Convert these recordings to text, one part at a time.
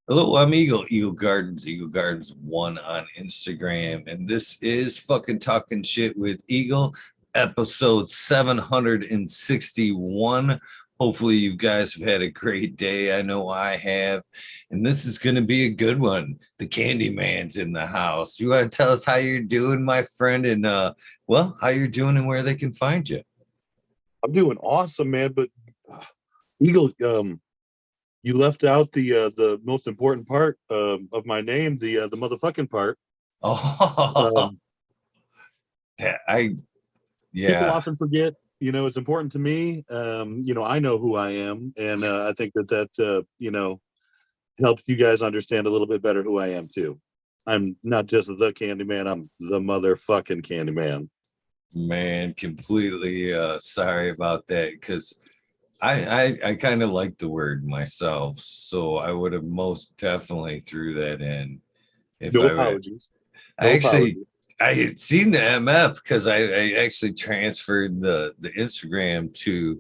Hello, I'm Eagle Gardens 1 on Instagram, and this is fucking talking shit with Eagle, episode 761. Hopefully, you guys have had a great day. I know I have, and this is going to be a good one. The CandyMan's in the house. You want to tell us how you're doing, my friend, and how you're doing and where they can find you? I'm doing awesome, man. But Eagle, you left out the most important part of my name, the motherfucking part. Oh, Um, yeah, I People yeah. often forget. It's important to me. I know who I am, and I think that helps you guys understand a little bit better who I am too. I'm not just the Candyman. I'm the motherfucking Candyman. Man, completely sorry about that because I kind of like the word myself, so I would have most definitely threw that in if No I were. apologies. I No actually apologies. I had seen the MF because I actually transferred the Instagram to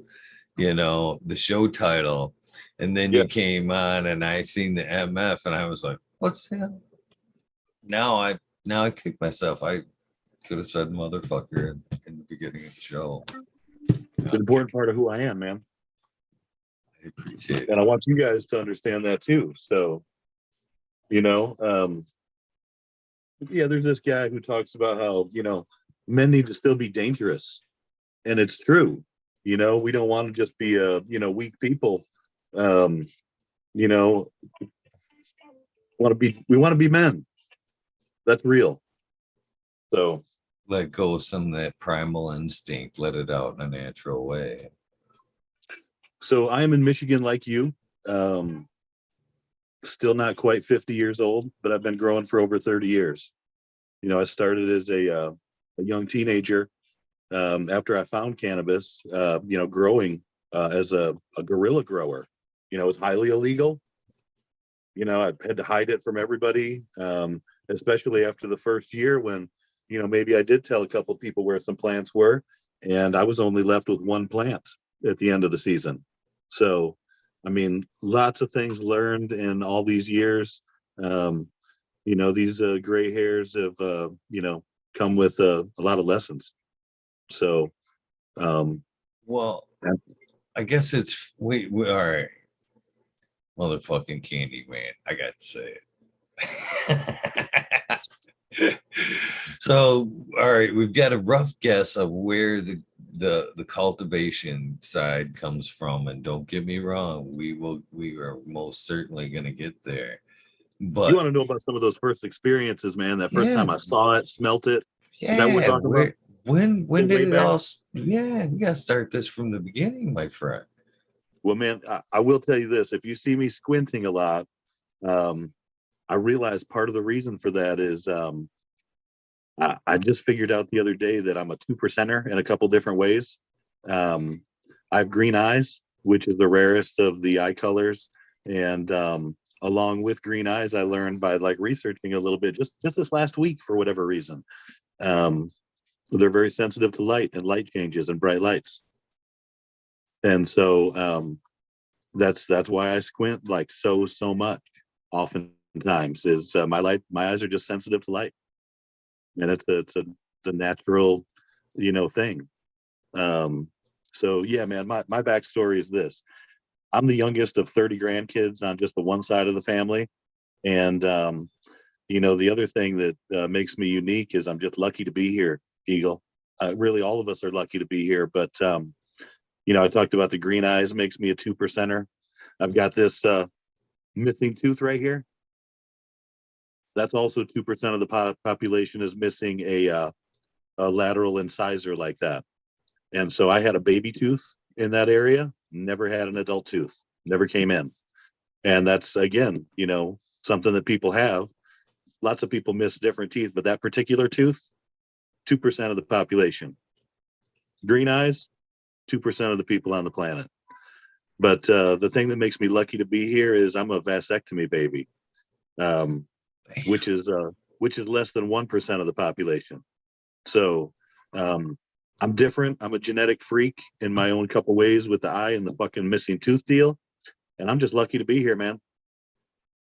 the show title, and then Yeah. you came on and I seen the MF and I was like, what's that? Now I now I kick myself. I could have said motherfucker in the beginning of the show. It's an important part of who I am, man. I appreciate And it. I want you guys to understand that too. So, you know, um, yeah, there's this guy who talks about how, men need to still be dangerous. And it's true. We don't want to just be, weak people. Um, you know, we want to be men. That's real. So, Let go of some of that primal instinct, let it out in a natural way. so I am in Michigan like you. Um, Still not quite 50 years old, but I've been growing for over 30 years. I started as a young teenager after I found cannabis, growing as a guerrilla grower. It was highly illegal. I had to hide it from everybody, especially after the first year when, maybe I did tell a couple people where some plants were, and I was only left with one plant at the end of the season. So, I mean, lots of things learned in all these years. Um, these gray hairs have, come with a lot of lessons. So, um, Well, I guess we all right. Motherfucking candy man. I got to say it. So, all right, we've got a rough guess of where the cultivation side comes from, and don't get me wrong, we are most certainly gonna get there. you But want to know about some of those first experiences, man? That first yeah, time I saw it, smelt it. Is that what we're yeah, talking about? when Go did way it back. all yeah, we gotta start this from the beginning, my friend. Well, man, I will tell you this: if you see me squinting a lot, um, I realize part of the reason for that is I just figured out the other day that I'm a two percenter in a couple different ways. Um, I have green eyes, which is the rarest of the eye colors, and along with green eyes, I learned by like researching a little bit just this last week for whatever reason. Um, they're very sensitive to light and light changes and bright lights, and so that's why I squint like so much. Oftentimes, is my eyes are just sensitive to light, and it's a natural, thing. Um, so yeah, man, my backstory is this: I'm the youngest of 30 grandkids on just the one side of the family, and the other thing that makes me unique is I'm just lucky to be here, Eagle. Really, all of us are lucky to be here, but I talked about the green eyes makes me a two percenter. I've got this missing tooth right here. That's also 2% of the population is missing a lateral incisor like that. And so I had a baby tooth in that area, never had an adult tooth, never came in. And that's, again, something that people have. Lots of people miss different teeth, but that particular tooth, 2% of the population. Green eyes, 2% of the people on the planet. But the thing that makes me lucky to be here is I'm a vasectomy baby. Um, which is less than 1% of the population. So um, I'm different. I'm a genetic freak in my own couple ways with the eye and the fucking missing tooth deal, and I'm just lucky to be here, man.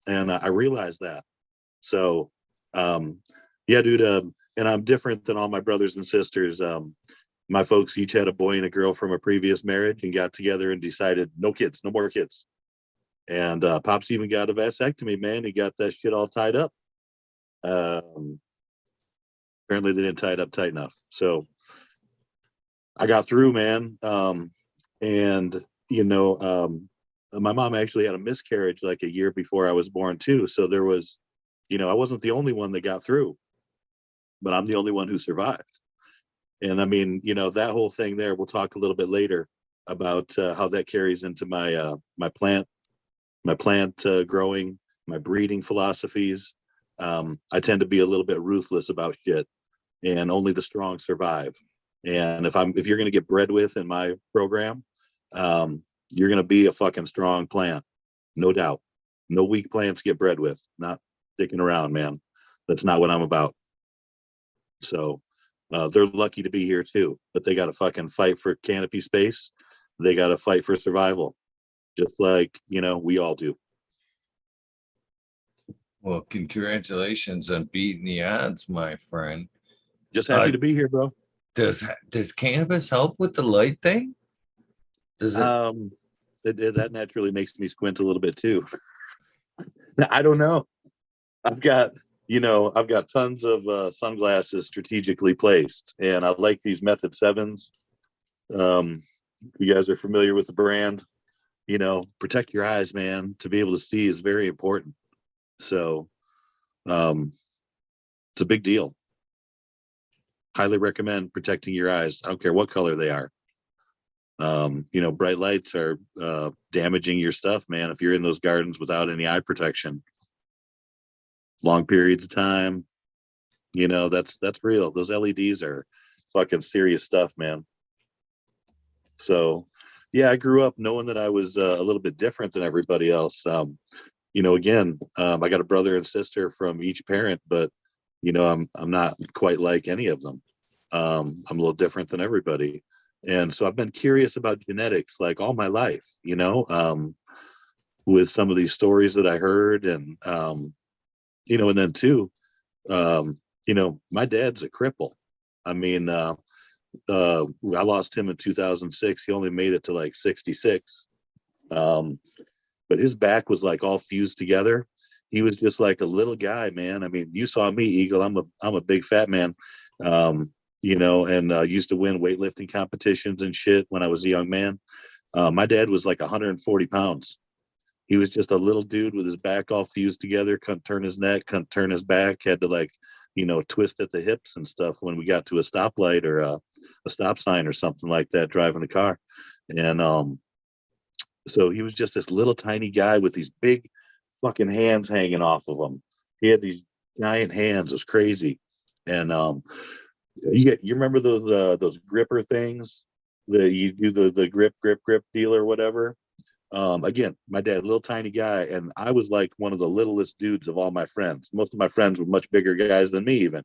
And I realized that. So, um, yeah, dude. And I'm different than all my brothers and sisters. My folks each had a boy and a girl from a previous marriage and got together and decided no kids, no more kids. And Pops even got a vasectomy, man. He got that shit all tied up. Um, Apparently, they didn't tie it up tight enough. So I got through, man. And, my mom actually had a miscarriage like a year before I was born, too. So there was, I wasn't the only one that got through, but I'm the only one who survived. And I mean, that whole thing there, we'll talk a little bit later about how that carries into my plant growing, my breeding philosophies. I tend to be a little bit ruthless about shit, and only the strong survive. And if you're going to get bred with in my program, you're going to be a fucking strong plant, no doubt. No weak plants get bred with. Not sticking around, man. That's not what I'm about. So they're lucky to be here too, but they got to fucking fight for canopy space. They got to fight for survival, just like we all do. Well, congratulations on beating the odds, my friend. Just Uh, happy to be here, bro. does cannabis help with the light thing? Does it? Um, that naturally makes me squint a little bit too. I don't know. I've got I've got tons of sunglasses strategically placed, and I like these Method Sevens. If you guys are familiar with the brand, protect your eyes, man. To be able to see is very important. So, um, it's a big deal. Highly recommend protecting your eyes. I don't care what color they are. Bright lights are damaging your stuff, man. If you're in those gardens without any eye protection, long periods of time, that's real. Those LEDs are fucking serious stuff, man. So, yeah, I grew up knowing that I was a little bit different than everybody else. Again, I got a brother and sister from each parent, but I'm not quite like any of them. I'm a little different than everybody, and so I've been curious about genetics like all my life. With some of these stories that I heard, and then too, my dad's a cripple. I mean, I lost him in 2006. He only made it to like 66. Um, but his back was like all fused together. He was just like a little guy, man. I mean, you saw me, Eagle. I'm a big fat man. And used to win weightlifting competitions and shit when I was a young man. My dad was like 140 pounds. He was just a little dude with his back all fused together, couldn't turn his neck, couldn't turn his back, had to like, twist at the hips and stuff when we got to a stoplight or a stop sign or something like that, driving the car. And so he was just this little tiny guy with these big fucking hands hanging off of him. He had these giant hands. It was crazy. And you remember those gripper things that you do the grip deal or whatever. Again, my dad, little tiny guy, and I was like one of the littlest dudes of all my friends. Most of my friends were much bigger guys than me, even.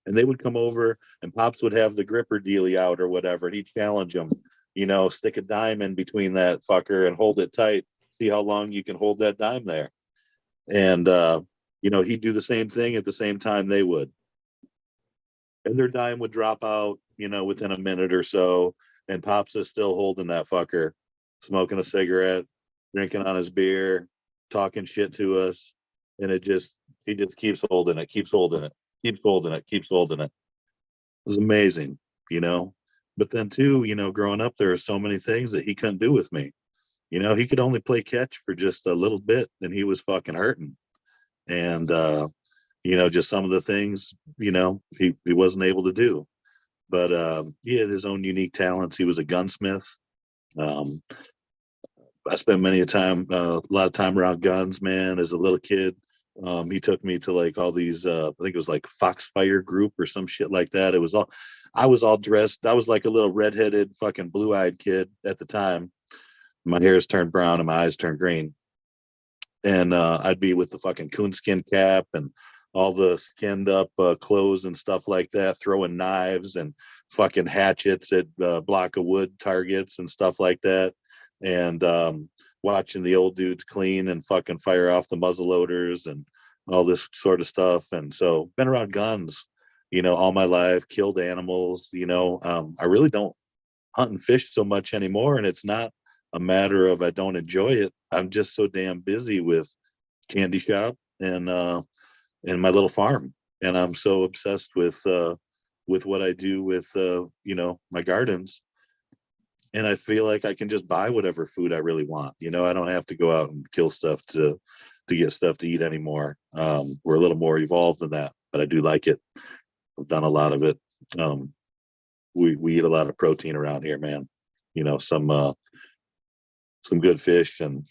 And they would come over, and Pops would have the gripper dealy out or whatever, and he'd challenge them, stick a dime in between that fucker and hold it tight. See how long you can hold that dime there. And, he'd do the same thing at the same time they would. And their dime would drop out, within a minute or so. And Pops is still holding that fucker, smoking a cigarette, drinking on his beer, talking shit to us. And he just keeps holding it, keeps holding it, keeps holding it, keeps holding it. It was amazing, you know. But then too, growing up, there are so many things that he couldn't do with me. He could only play catch for just a little bit and he was fucking hurting. And just some of the things, he wasn't able to do. But he had his own unique talents. He was a gunsmith. Um, I spent a lot of time around guns, man, as a little kid. He took me to like all these, I think it was like Foxfire Group or some shit like that. I was all dressed. I was like a little redheaded, fucking blue-eyed kid at the time. My hair's turned brown and my eyes turned green. And I'd be with the fucking coonskin cap and all the skinned up clothes and stuff like that, throwing knives and fucking hatchets at block of wood targets and stuff like that. And watching the old dudes clean and fucking fire off the muzzle loaders and all this sort of stuff. And so been around guns, all my life, killed animals, I really don't hunt and fish so much anymore. And it's not a matter of I don't enjoy it. I'm just so damn busy with candy shop and my little farm. And I'm so obsessed with what I do with my gardens. And I feel like I can just buy whatever food I really want. I don't have to go out and kill stuff to get stuff to eat anymore. We're a little more evolved than that, but I do like it. I've done a lot of it. We eat a lot of protein around here, man. Some good fish and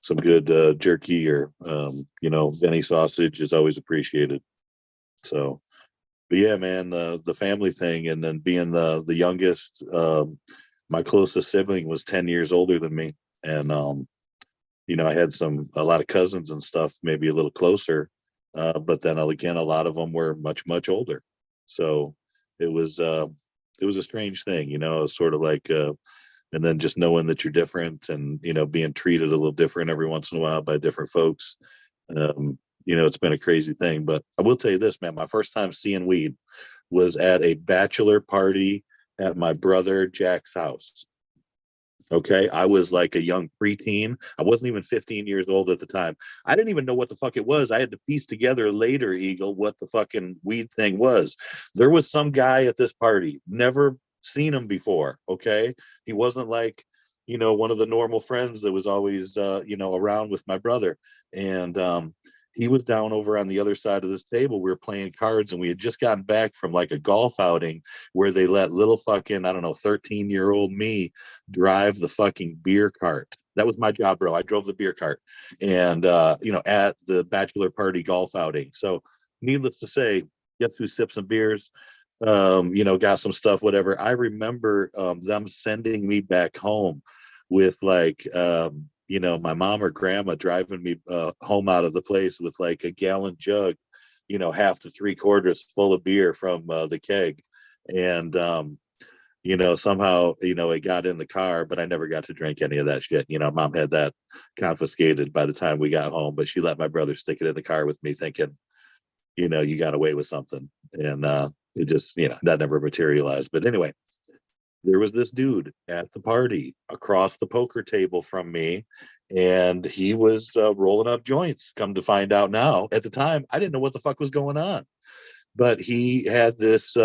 some good jerky or Veni sausage is always appreciated. So, but yeah, man, the family thing, and then being the youngest, my closest sibling was 10 years older than me, and I had a lot of cousins and stuff, maybe a little closer, but then again, a lot of them were much much older. So it was a strange thing, sort of like, and then just knowing that you're different, and being treated a little different every once in a while by different folks. It's been a crazy thing. But I will tell you this, man, my first time seeing weed was at a bachelor party at my brother Jack's house. Okay. I was like a young preteen. I wasn't even 15 years old at the time. I didn't even know what the fuck it was. I had to piece together later, Eagle, what the fucking weed thing was. There was some guy at this party, never seen him before. Okay. He wasn't like, one of the normal friends that was always, around with my brother. And, he was down over on the other side of this table. We were playing cards, and we had just gotten back from like a golf outing where they let little fucking, I don't know, 13-year-old me drive the fucking beer cart. That was my job, bro. I drove the beer cart, and at the bachelor party golf outing. So needless to say, get to sip some beers, got some stuff, whatever. I remember them sending me back home with like my mom or grandma driving me home out of the place with like a gallon jug, half to three quarters full of beer from the keg. And somehow, it got in the car, but I never got to drink any of that shit. Mom had that confiscated by the time we got home, but she let my brother stick it in the car with me, thinking, you got away with something. And it just, that never materialized. But anyway, there was this dude at the party across the poker table from me, and he was rolling up joints. Come to find out now, at the time, I didn't know what the fuck was going on, but he had this,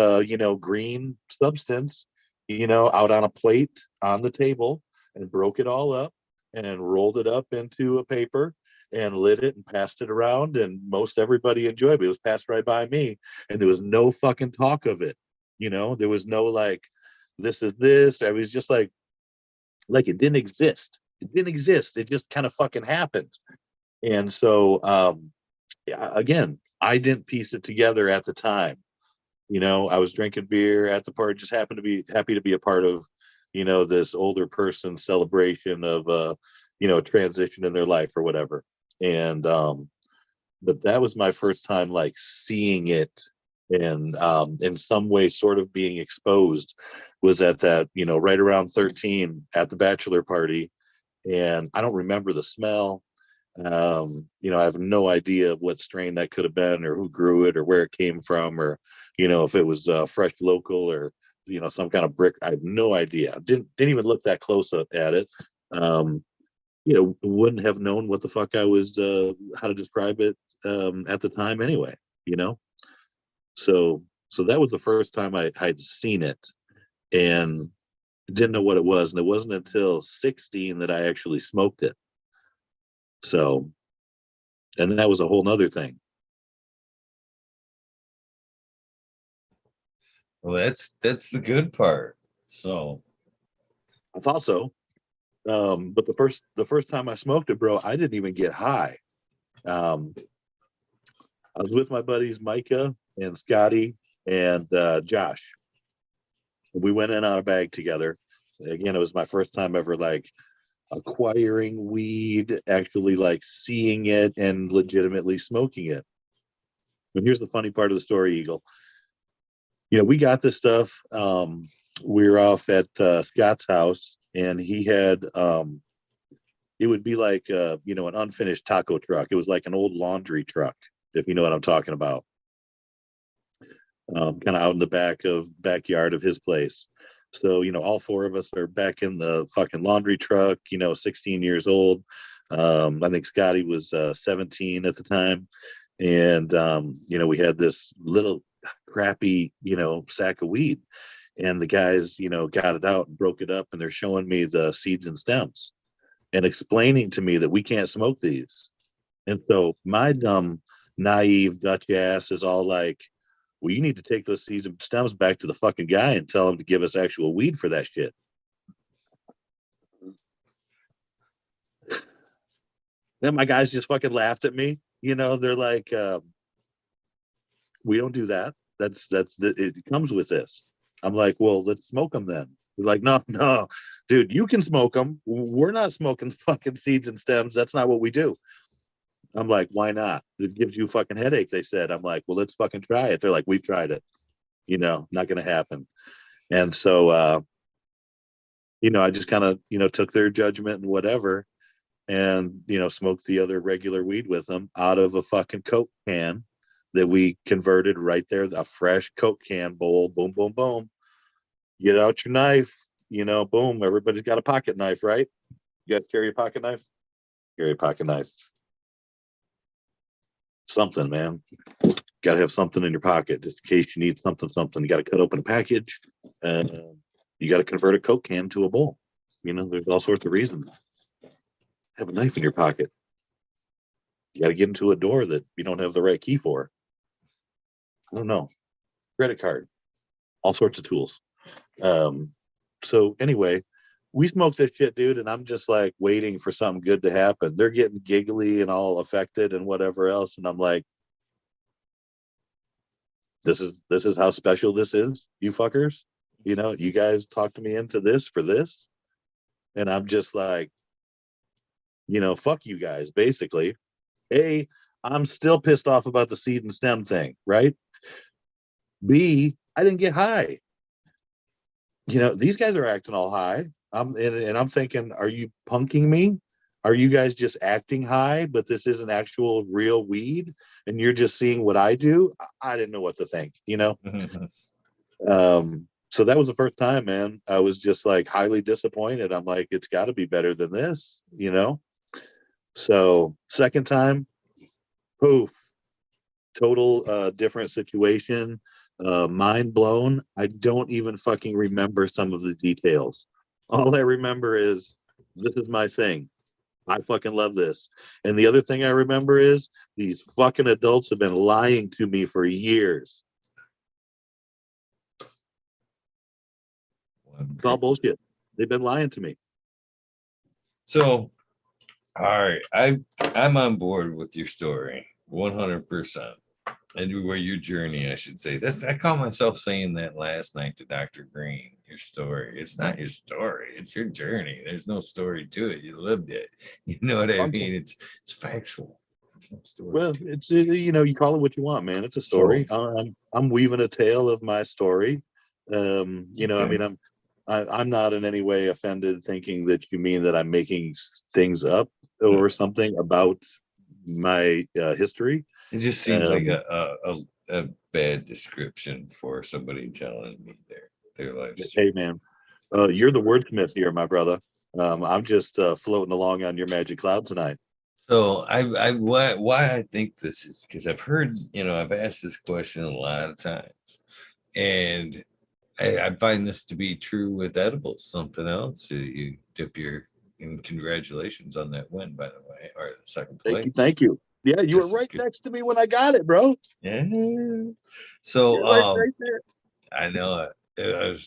green substance, out on a plate on the table, and broke it all up and rolled it up into a paper and lit it and passed it around, and most everybody enjoyed it. It was passed right by me, and there was no fucking talk of it. There was no like, this is this. I was just like it didn't exist. It didn't exist. It just kind of fucking happened. And so, yeah, again, I didn't piece it together at the time. I was drinking beer at the party, just happened to be happy to be a part of, this older person celebration of, transition in their life or whatever. And, but that was my first time like seeing it, and in some way sort of being exposed, was at that, right around 13 at the bachelor party. And I don't remember the smell. I have no idea what strain that could have been, or who grew it, or where it came from, or if it was fresh local, or some kind of brick. I have no idea. Didn't even look that close at it. um wouldn't have known what the fuck I was, how to describe it, at the time anyway. you know so that was the first time I'd seen it, and didn't know what it was. And it wasn't until 16 that I actually smoked it. So, and that was a whole nother thing. Well, that's the good part. So I thought so. But the first time I smoked it, bro, I didn't even get high. Um, I was with my buddies Micah and Scotty and Josh. We went in on a bag together. Again, it was my first time ever like acquiring weed, actually like seeing it and legitimately smoking it. And here's the funny part of the story, Eagle. We got this stuff. We were off at Scott's house, and he had it would be like you know, an unfinished taco truck. It was like an old laundry truck, if you know what I'm talking about. Kind of out in the backyard of his place. So, you know, all four of us are back in the fucking laundry truck, you know, 16 years old. I think Scotty was 17 at the time. And, you know, we had this little crappy, you know, sack of weed. And the guys, you know, got it out and broke it up. And they're showing me the seeds and stems and explaining to me that we can't smoke these. And so my dumb, naive Dutch ass is all like, well, you need to take those seeds and stems back to the fucking guy and tell him to give us actual weed for that shit. Then my guys just fucking laughed at me. You know, they're like, we don't do that. It comes with this. I'm like, well, let's smoke them then. They're like, no, no, dude, you can smoke them. We're not smoking fucking seeds and stems. That's not what we do. I'm like, why not? It gives you a fucking headache, they said. I'm like, well, let's fucking try it. They're like, we've tried it. You know, not going to happen. And so, you know, I just kind of, you know, took their judgment and whatever and, you know, smoked the other regular weed with them out of a fucking Coke can that we converted right there, a fresh Coke can bowl, boom, boom, boom. Get out your knife, you know, boom. Everybody's got a pocket knife, right? You got to carry a pocket knife? Carry a pocket knife. Something, man. Got to have something in your pocket just in case you need something. You got to cut open a package and you got to convert a Coke can to a bowl. You know, there's all sorts of reasons. Have a knife in your pocket. You got to get into a door that you don't have the right key for. I don't know. Credit card. All sorts of tools. So anyway, we smoked this shit, dude, and I'm just like waiting for something good to happen. They're getting giggly and all affected and whatever else, and I'm like, this is how special this is, you fuckers. You know, you guys talked me into this for this, and I'm just like, you know, fuck you guys, basically. A, I'm still pissed off about the seed and stem thing, right? B, I didn't get high. You know, these guys are acting all high. And I'm thinking, are you punking me? Are you guys just acting high, but this isn't actual real weed, and you're just seeing what I do? I didn't know what to think, you know. So that was the first time, man. I was just like highly disappointed. I'm like, it's got to be better than this, you know. So second time, poof, total different situation. Mind blown. I don't even fucking remember some of the details. All I remember is this is my thing. I fucking love this. And the other thing I remember is these fucking adults have been lying to me for years. It's all bullshit. They've been lying to me. So, all right, I'm on board with your story 100%. And where your journey, I should say. I call myself saying that last night to Dr. Green. Your story. It's not your story. It's your journey. There's no story to it. You lived it. You know what I mean? It's factual. There's no story. Well, it's you know, you call it what you want, man. It's a story. So, I'm weaving a tale of my story. You know, okay. I mean, I'm not in any way offended, thinking that you mean that I'm making things up or something about my history. It just seems like a bad description for somebody telling me their life story. Hey, man, you're the wordsmith here, my brother. I'm just floating along on your magic cloud tonight. So why I think this is because I've heard, you know, I've asked this question a lot of times, and I find this to be true with edibles. Something else you dip your, and congratulations on that win, by the way, or the second place. Thank you. Yeah, you were right next to me when I got it, bro. Yeah. So right there. I know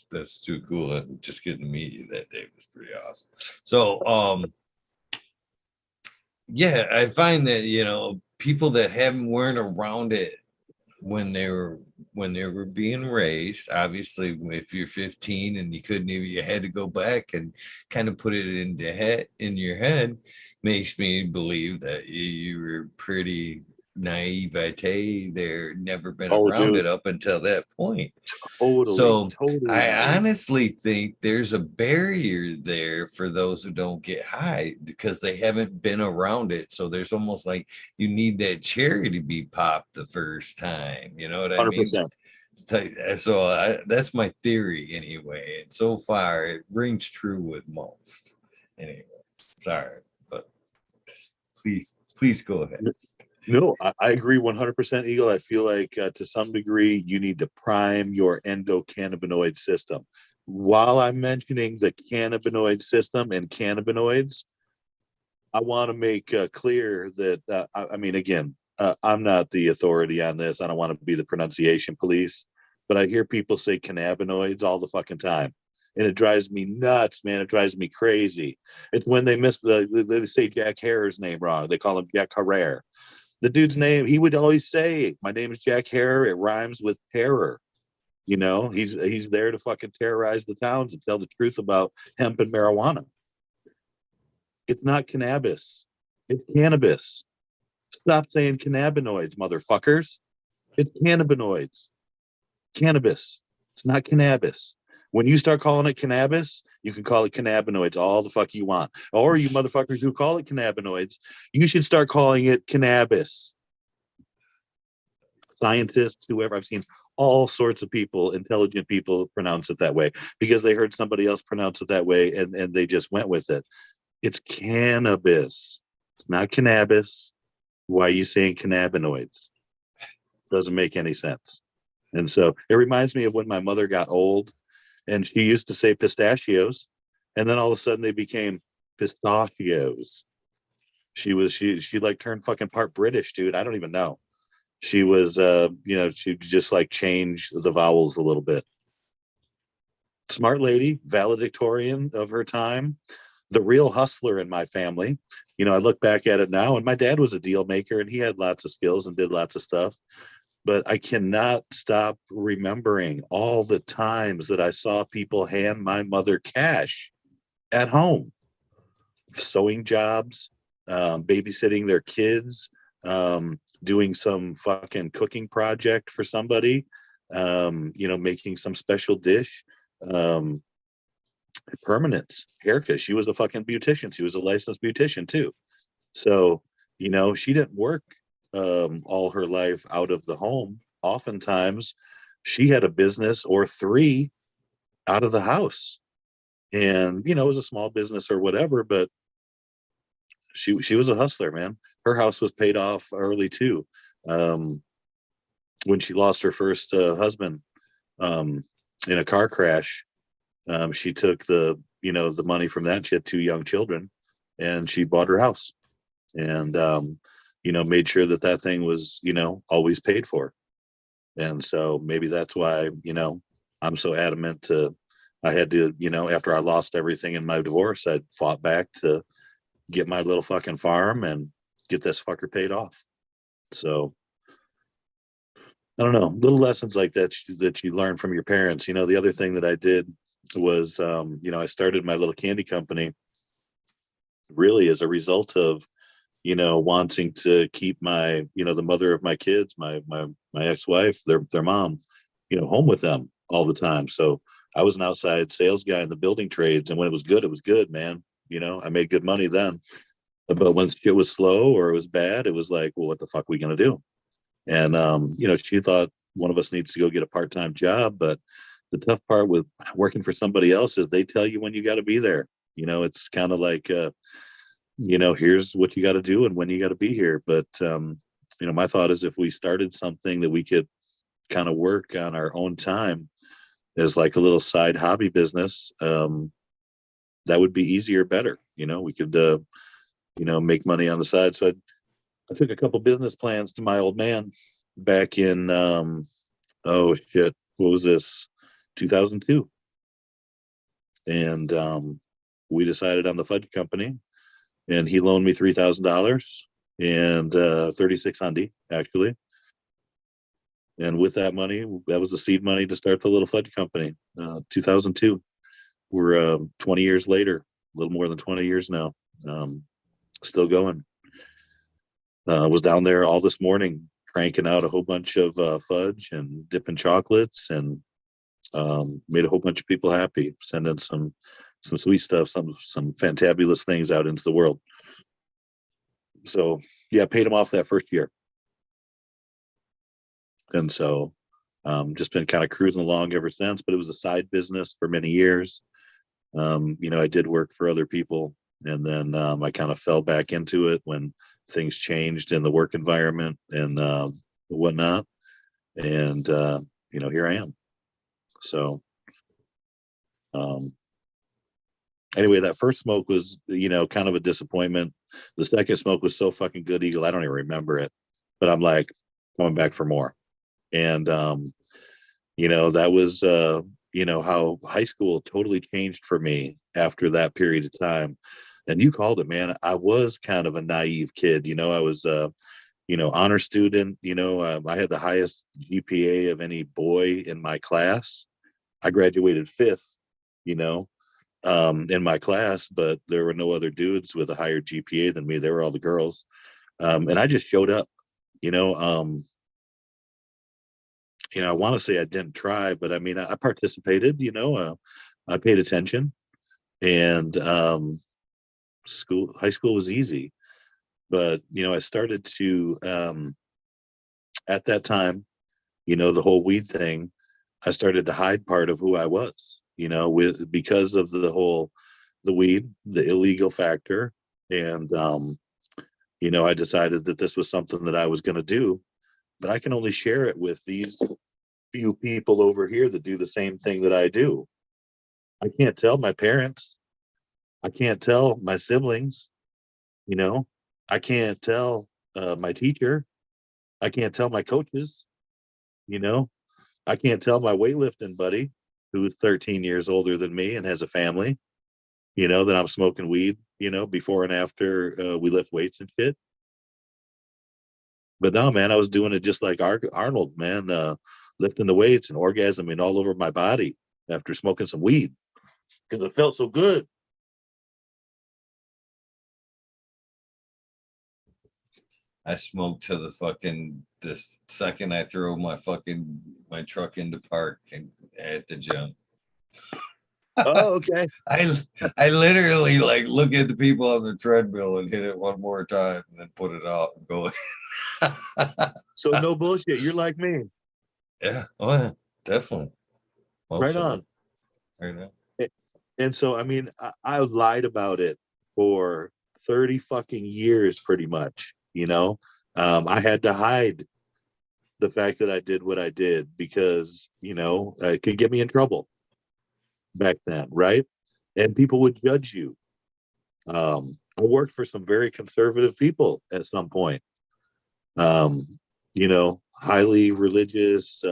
that's too cool. Just getting to meet you that day was pretty awesome. So yeah, I find that, you know, people that weren't around it when they were being raised, obviously if you're 15 and you couldn't even, you had to go back and kind of put it in your head, makes me believe that you were pretty naivete. They're never been Oh, around dude, it up until that point. totally, So totally I naive. honestly think there's a barrier there for those who don't get high because they haven't been around it. So there's almost like you need that cherry to be popped the first time. You know what I mean? 100%. That's my theory anyway. And so far, it rings true with most. Anyway, sorry, but please go ahead. No, I agree 100%, Eagle. I feel like to some degree, you need to prime your endocannabinoid system. While I'm mentioning the cannabinoid system and cannabinoids, I want to make clear that, I mean, again, I'm not the authority on this. I don't want to be the pronunciation police, but I hear people say cannabinoids all the fucking time. And it drives me nuts, man. It drives me crazy. It's when they say Jack Harer's name wrong. They call him Jack Herrera. The dude's name, he would always say, "My name is Jack Harrer. It rhymes with terror." You know, he's there to fucking terrorize the towns and tell the truth about hemp and marijuana. It's not cannabis. It's cannabis. Stop saying cannabinoids, motherfuckers. It's cannabinoids. Cannabis. It's not cannabis. When you start calling it cannabis, you can call it cannabinoids all the fuck you want. Or you motherfuckers who call it cannabinoids, you should start calling it cannabis. Scientists, whoever, I've seen all sorts of people, intelligent people, pronounce it that way because they heard somebody else pronounce it that way and they just went with it. It's cannabis. It's not cannabis. Why are you saying cannabinoids? Doesn't make any sense. And so it reminds me of when my mother got old and she used to say pistachios, and then all of a sudden they became pistachios. She like turned fucking part British, dude. I don't even know. She was she just like changed the vowels a little bit. Smart lady, valedictorian of her time, the real hustler in my family. I look back at it now, and my dad was a deal maker and he had lots of skills and did lots of stuff. But I cannot stop remembering all the times that I saw people hand my mother cash at home, sewing jobs, babysitting their kids, doing some fucking cooking project for somebody, making some special dish. Um, Permanence, haircut. She was a fucking beautician. She was a licensed beautician too. So, she didn't work all her life out of the home. Oftentimes, she had a business or three out of the house. And, it was a small business or whatever, but she was a hustler, man. Her house was paid off early too. Um, when she lost her first husband in a car crash, she took the money from that. She had two young children, and she bought her house, and made sure that thing was always paid for. And so maybe that's why I'm so adamant to. I had to, after I lost everything in my divorce, I fought back to get my little fucking farm and get this fucker paid off. So I don't know, little lessons like that you learn from your parents. The other thing that I did was, I started my little candy company really as a result of, wanting to keep my, the mother of my kids, my ex-wife, their mom, home with them all the time. So I was an outside sales guy in the building trades, and when it was good, man. I made good money then. But when shit was slow or it was bad, it was like, well, what the fuck are we gonna do? And she thought one of us needs to go get a part-time job. But the tough part with working for somebody else is they tell you when you got to be there. It's kind of like here's what you got to do and when you got to be here. But my thought is if we started something that we could kind of work on our own time as like a little side hobby business, that would be easier, better. We could make money on the side. So I took a couple business plans to my old man back in oh shit, what was this? 2002. And we decided on the fudge company, and he loaned me $3,000 and 36 Hundy actually. And with that money, that was the seed money to start the little fudge company. 2002. We're 20 years later, a little more than 20 years now, still going. Was down there all this morning cranking out a whole bunch of fudge and dipping chocolates, and made a whole bunch of people happy, sending some sweet stuff, some fantabulous things out into the world. So yeah, paid them off that first year, and so just been kind of cruising along ever since. But it was a side business for many years. I did work for other people, and then I kind of fell back into it when things changed in the work environment and whatnot. And here I am. So um, anyway, that first smoke was, kind of a disappointment. The second smoke was so fucking good, Eagle. I don't even remember it, but I'm like going back for more. And that was how high school totally changed for me after that period of time. And you called it, man. I was kind of a naive kid. I was honor student. I had the highest GPA of any boy in my class. I graduated fifth, you know, in my class, but there were no other dudes with a higher GPA than me. They were all the girls. And I just showed up, you know. I want to say I didn't try, but I mean, I participated, I paid attention, and high school was easy. But, I started to, at that time, the whole weed thing, I started to hide part of who I was, because of the weed, the illegal factor. And, I decided that this was something that I was going to do, but I can only share it with these few people over here that do the same thing that I do. I can't tell my parents. I can't tell my siblings, you know, I can't tell my teacher. I can't tell my coaches, you know, I can't tell my weightlifting buddy who's 13 years older than me and has a family, that I'm smoking weed, before and after we lift weights and shit. But no, man, I was doing it just like Arnold, man, lifting the weights and orgasming all over my body after smoking some weed because it felt so good. I smoke to the fucking this second I throw my truck into park and at the gym. Oh, okay. I I literally like look at the people on the treadmill and hit it one more time and then put it out and go. So no bullshit. You're like me. Yeah, oh yeah, definitely. Hope Right so. on. Right now. And so, I mean, I lied about it for 30 fucking years, pretty much. I had to hide the fact that I did what I did because, it could get me in trouble back then, right? And people would judge you. I worked for some very conservative people at some point, highly religious,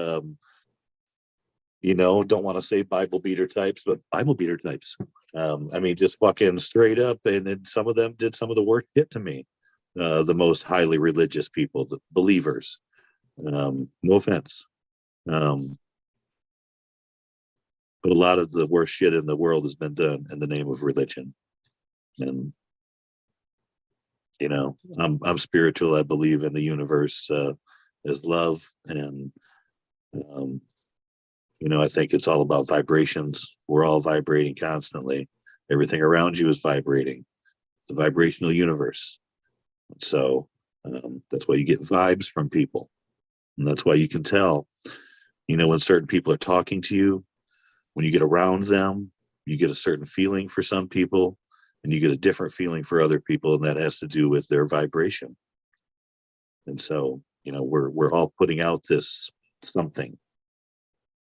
don't want to say Bible beater types, but Bible beater types. I mean, just fucking straight up. And then some of them did some of the worst shit to me. The most highly religious people, the believers. No offense. Um, but a lot of the worst shit in the world has been done in the name of religion. And, I'm spiritual. I believe in the universe as love. And, um, I think it's all about vibrations. We're all vibrating constantly. Everything around you is vibrating. It's a vibrational universe. So that's why you get vibes from people. And that's why you can tell, when certain people are talking to you, when you get around them, you get a certain feeling for some people and you get a different feeling for other people. And that has to do with their vibration. And so, we're all putting out this something.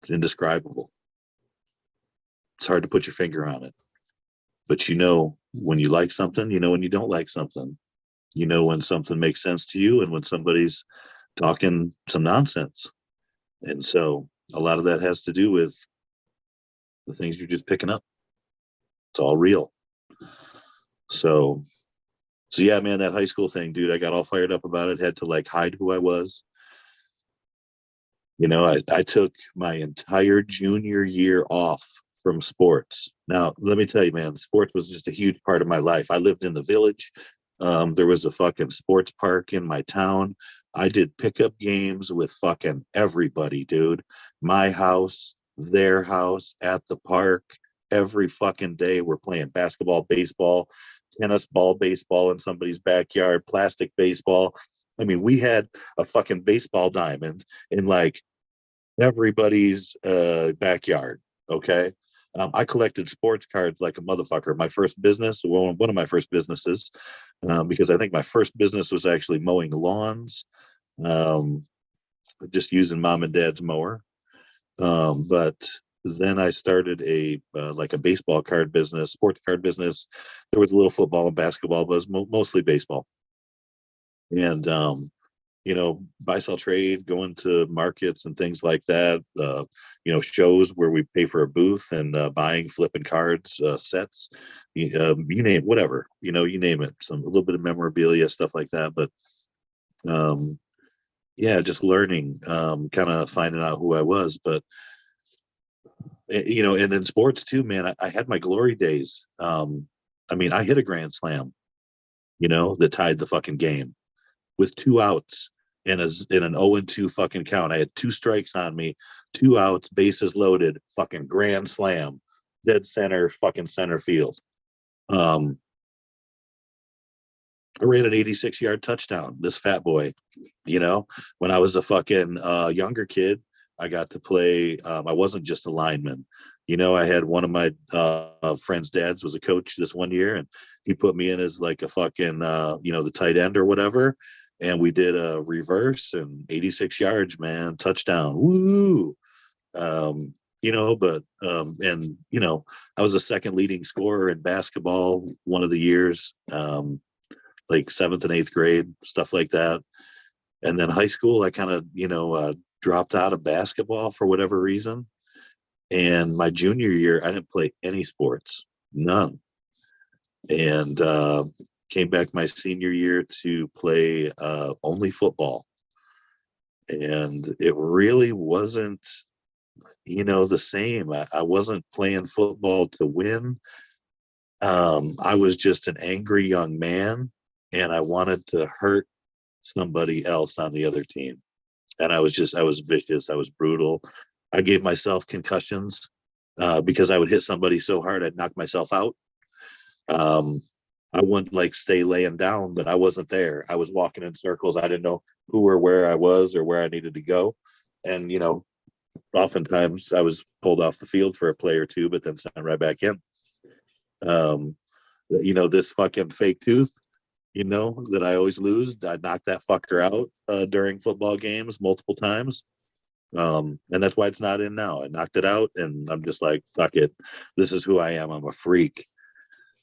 It's indescribable. It's hard to put your finger on it. But when you like something, when you don't like something, when something makes sense to you and when somebody's talking some nonsense. And so a lot of that has to do with the things you're just picking up. It's all real. So yeah, man, that high school thing, dude, I got all fired up about it, had to like hide who I was. I took my entire junior year off from sports. Now, let me tell you, man, sports was just a huge part of my life. I lived in the village. There was a fucking sports park in my town. I did pickup games with fucking everybody, dude. My house, their house, at the park. Every fucking day we're playing basketball, baseball, tennis ball, baseball in somebody's backyard, plastic baseball. I mean, we had a fucking baseball diamond in like everybody's backyard. Okay. I collected sports cards like a motherfucker. My first business, well, one of my first businesses, because I think my first business was actually mowing lawns, um, just using mom and dad's mower. But then I started a like a baseball card business, sports card business. There was a little football and basketball, but it was mostly baseball. And buy sell trade, going to markets and things like that. Shows where we pay for a booth and buying, flipping cards, sets, you name whatever, you name it. A little bit of memorabilia, stuff like that. But um, yeah, just learning, kind of finding out who I was. But and in sports too, man, I had my glory days. I mean, I hit a grand slam, that tied the fucking game with 2 outs in an 0-2 fucking count. I had 2 strikes on me, 2 outs, bases loaded, fucking grand slam, dead center, fucking center field. Um, I ran an 86-yard touchdown. This fat boy, when I was a fucking younger kid, I got to play. I wasn't just a lineman. I had one of my friend's dads was a coach this one year, and he put me in as like a fucking, the tight end or whatever. And we did a reverse and 86 yards, man, touchdown. Woo! I was a second leading scorer in basketball one of the years, like seventh and eighth grade, stuff like that. And then high school, I kind of, dropped out of basketball for whatever reason. And my junior year, I didn't play any sports, none. And came back my senior year to play only football. And it really wasn't, the same. I wasn't playing football to win. I was just an angry young man, and I wanted to hurt somebody else on the other team. And I was vicious. I was brutal. I gave myself concussions because I would hit somebody so hard I'd knock myself out. Um, I wouldn't like stay laying down, but I wasn't there. I was walking in circles. I didn't know who or where I was or where I needed to go. And, oftentimes I was pulled off the field for a play or two, but then sent right back in. Um, this fucking fake tooth, that I always lose. I knocked that fucker out during football games multiple times. And that's why it's not in now. I knocked it out, and I'm just like, fuck it. This is who I am. I'm a freak.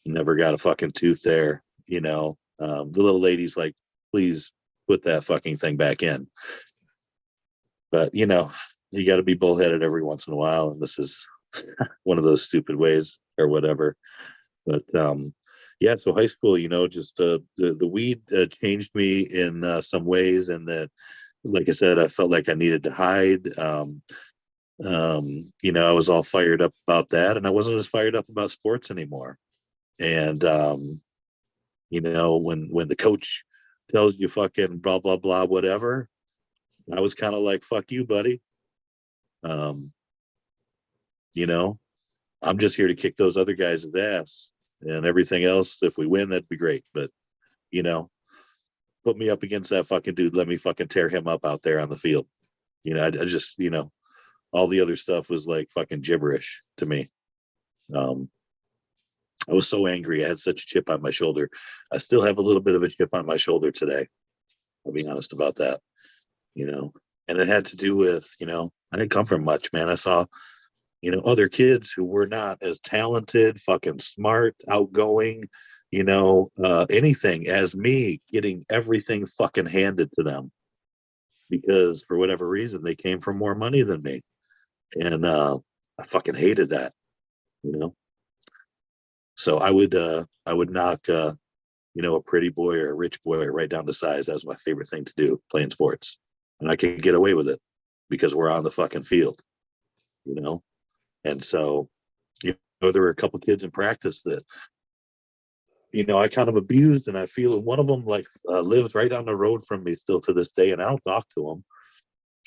Never got a fucking tooth there. The little lady's like, please put that fucking thing back in. But you got to be bullheaded every once in a while, and this is one of those stupid ways or whatever. But yeah, so high school, just the weed changed me in some ways, and that, like I said, I felt like I needed to hide. I was all fired up about that, and I wasn't as fired up about sports anymore. And when the coach tells you fucking blah blah blah whatever, I was kind of like, fuck you, buddy. um I'm just here to kick those other guys' ass, and everything else, if we win, that'd be great. But you know put me up against that fucking dude, let me fucking tear him up out there on the field. I just, all the other stuff was like fucking gibberish to me. um I was so angry. I had such a chip on my shoulder. I still have a little bit of a chip on my shoulder today. I'll be honest about that. You know, and it had to do with, I didn't come from much, man. I saw, other kids who were not as talented, fucking smart, outgoing, anything as me, getting everything fucking handed to them because for whatever reason they came from more money than me. And I fucking hated that, you know. So I would knock a pretty boy or a rich boy right down to size. That was my favorite thing to do, playing sports. And I could get away with it because we're on the fucking field, you know? And so, there were a couple kids in practice that I kind of abused, and I feel one of them like lives right down the road from me still to this day, and I don't talk to him.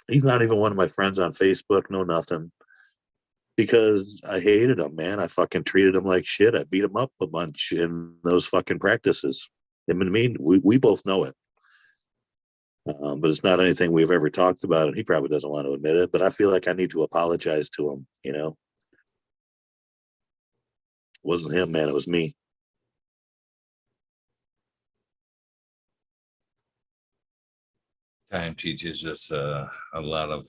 He's not even one of my friends on Facebook, no nothing, because I hated him, man. I fucking treated him like shit. I beat him up a bunch in those fucking practices. I mean, we both know it. But it's not anything we've ever talked about, and he probably doesn't want to admit it. But I feel like I need to apologize to him. It wasn't him, man. It was me. Time teaches us a lot of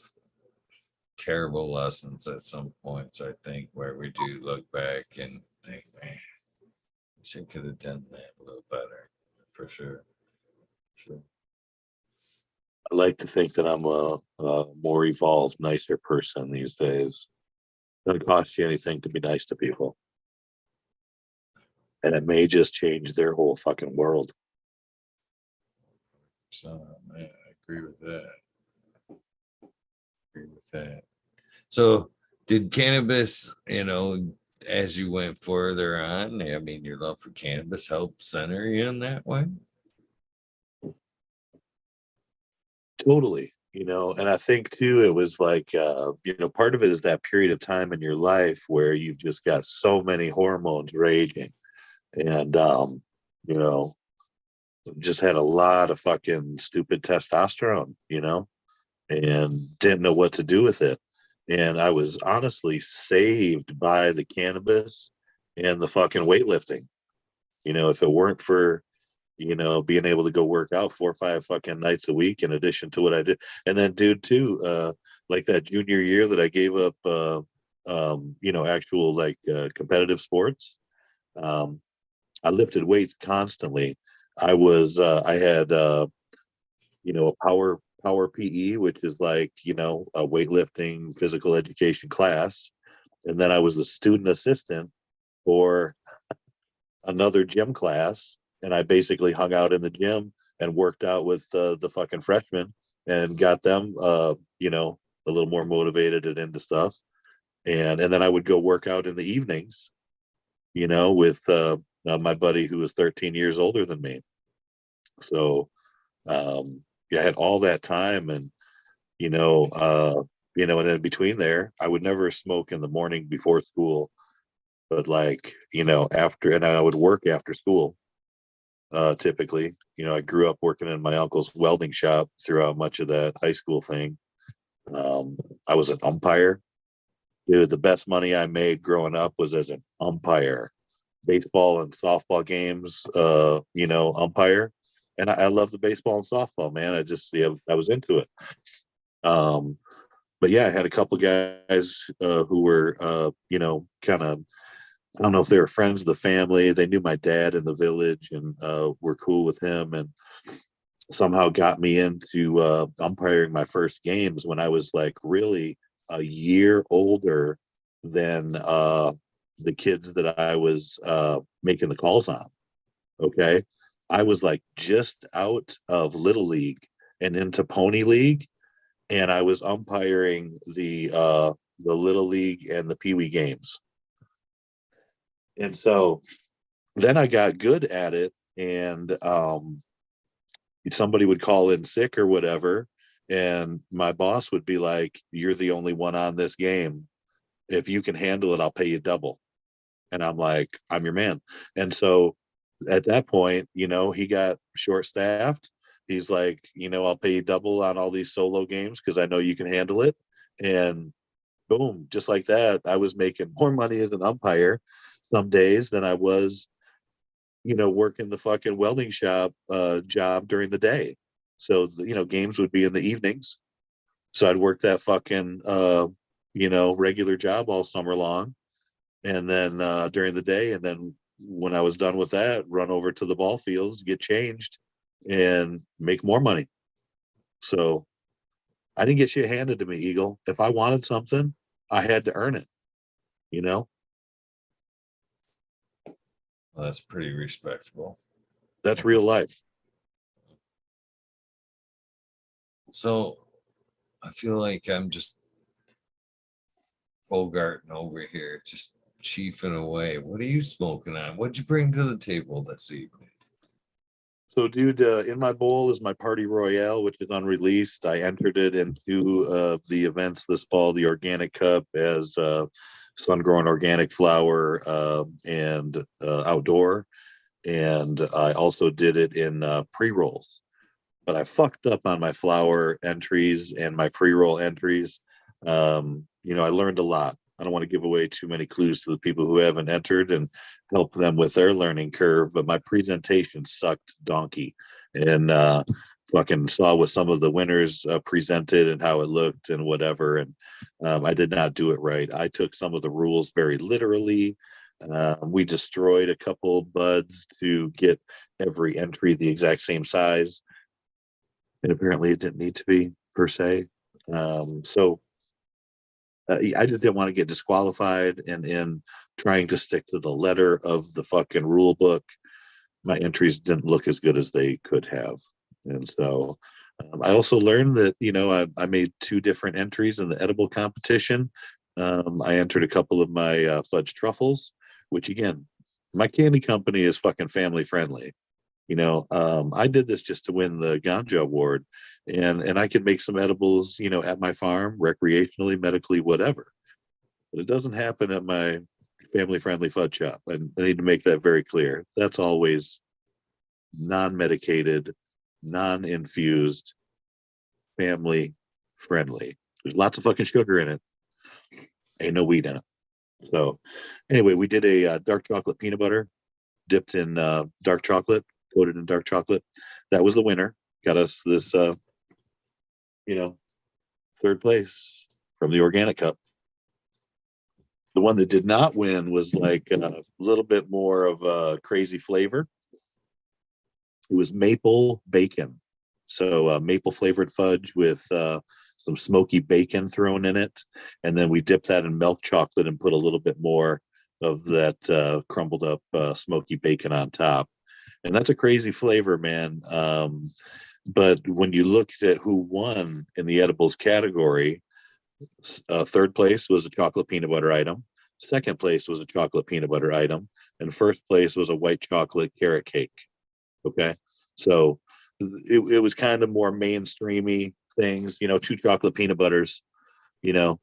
terrible lessons at some points, I think, where we do look back and think, man, wish I could have done that a little better, for sure. Sure. I like to think that I'm a more evolved, nicer person these days. Doesn't cost you anything to be nice to people, and it may just change their whole fucking world. So, man, I agree with that. Agree with that. So, did cannabis, as you went further on, I mean, your love for cannabis help center you in that way? Totally. And I think too, it was like, part of it is that period of time in your life where you've just got so many hormones raging, and you know, just had a lot of fucking stupid testosterone, and didn't know what to do with it. And I was honestly saved by the cannabis and the fucking weightlifting. If it weren't for, being able to go work out 4 or 5 fucking nights a week in addition to what I did. And then, dude, too, like that junior year that I gave up, actual like competitive sports, um, I lifted weights constantly. I had, a power PE, which is like, a weightlifting physical education class. And then I was a student assistant for another gym class, and I basically hung out in the gym and worked out with the fucking freshmen and got them, a little more motivated and into stuff. And then I would go work out in the evenings, with my buddy who was 13 years older than me. So yeah, I had all that time, and and in between there, I would never smoke in the morning before school, but like, after, and I would work after school. Typically, I grew up working in my uncle's welding shop throughout much of that high school thing. I was an umpire. Dude, the best money I made growing up was as an umpire, baseball and softball games, umpire. And I love the baseball and softball, man. I was into it. Um, but yeah, I had a couple guys who were, kind of, I don't know if they were friends of the family. They knew my dad in the village and were cool with him, and somehow got me into umpiring my first games when I was like really a year older than the kids that I was making the calls on. Okay. I was like just out of Little League and into Pony League, and I was umpiring the Little League and the Pee Wee games. And so then I got good at it, and somebody would call in sick or whatever, and my boss would be like, "You're the only one on this game. If you can handle it, I'll pay you double." And I'm like, "I'm your man." And so at that point, he got short staffed. He's like, "I'll pay you double on all these solo games because I know you can handle it." And boom, just like that, I was making more money as an umpire some days than I was, working the fucking welding shop job during the day. So, games would be in the evenings. So I'd work that fucking, regular job all summer long. And then during the day. And then when I was done with that, run over to the ball fields, get changed, and make more money. So I didn't get shit handed to me, Eagle. If I wanted something, I had to earn it, you know? Well, that's pretty respectable. That's real life. So I feel like I'm just bogarting over here, just chiefing away. What are you smoking on? What'd you bring to the table this evening? So, dude, in my bowl is my Party Royale, which is unreleased. I entered it in two of the events this fall, the Organic Cup as sun-grown organic flower and outdoor. And I also did it in pre-rolls. But I fucked up on my flower entries and my pre-roll entries. I learned a lot. I don't want to give away too many clues to the people who haven't entered and help them with their learning curve. But my presentation sucked donkey, and fucking saw what some of the winners presented and how it looked and whatever. And I did not do it right. I took some of the rules very literally. We destroyed a couple buds to get every entry the exact same size, and apparently it didn't need to be per se. I just didn't want to get disqualified, and in trying to stick to the letter of the fucking rule book, my entries didn't look as good as they could have. And so I also learned that, I made two different entries in the edible competition. I entered a couple of my fudge truffles, which again, my candy company is fucking family friendly. I did this just to win the Ganja Award, and I could make some edibles, at my farm, recreationally, medically, whatever. But it doesn't happen at my family-friendly fudge shop. And I need to make that very clear. That's always non-medicated, non-infused, family friendly. There's lots of fucking sugar in it. Ain't no weed in it. So, anyway, we did a dark chocolate peanut butter dipped in dark chocolate, coated in dark chocolate. That was the winner. Got us this, third place from the Organic Cup. The one that did not win was like a little bit more of a crazy flavor. It was maple bacon. So maple flavored fudge with some smoky bacon thrown in it. And then we dipped that in milk chocolate and put a little bit more of that crumbled up smoky bacon on top. And that's a crazy flavor, man. But when you looked at who won in the edibles category, third place was a chocolate peanut butter item. Second place was a chocolate peanut butter item. And first place was a white chocolate carrot cake. Okay. So it was kind of more mainstreamy things, two chocolate peanut butters, you know.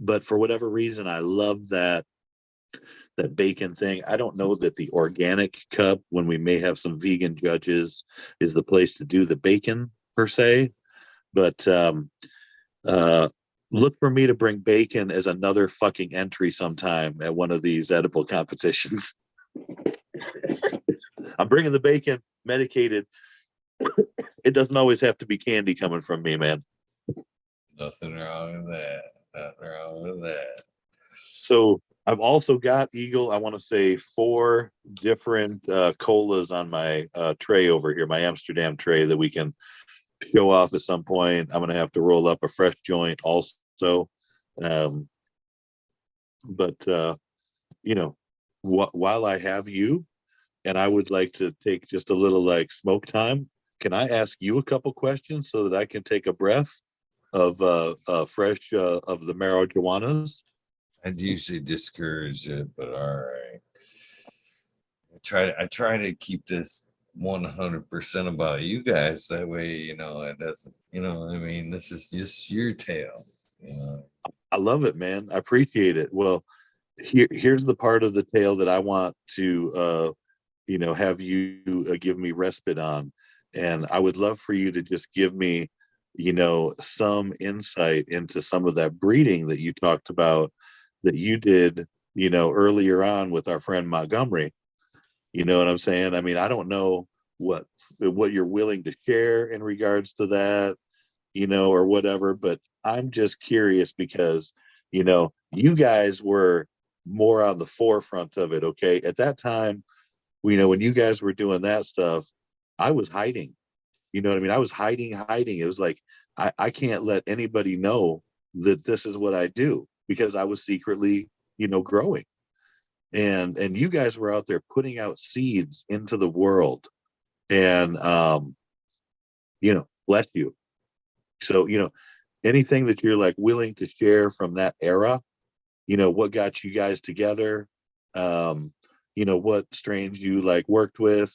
But for whatever reason, I love that bacon thing. I don't know that the Organic Cup, when we may have some vegan judges, is the place to do the bacon per se. But look for me to bring bacon as another fucking entry sometime at one of these edible competitions. I'm bringing the bacon medicated. It doesn't always have to be candy coming from me, man. Nothing wrong with that. Nothing wrong with that. So I've also got Eagle, I want to say 4 different colas on my tray over here, my Amsterdam tray that we can show off at some point. I'm going to have to roll up a fresh joint also. But while I have you, and I would like to take just a little like smoke time, can I ask you a couple questions so that I can take a breath of fresh of the marijuanas? I'd usually discourage it, but all right. I try to keep this 100% about you guys. That way, it doesn't, I mean, this is just your tale, I love it, man. I appreciate it. Well, here's the part of the tale that I want to have you give me respite on. And I would love for you to just give me, some insight into some of that breeding that you talked about that you did, earlier on with our friend Montgomery. You know what I'm saying? I mean, I don't know what you're willing to share in regards to that, or whatever, but I'm just curious because, you guys were more on the forefront of it. Okay. At that time, when you guys were doing that stuff, I was hiding. You know what I mean? I was hiding. It was like, I can't let anybody know that this is what I do because I was secretly, growing. And you guys were out there putting out seeds into the world. And, bless you. So, anything that you're like willing to share from that era, what got you guys together, um, what strains you like worked with.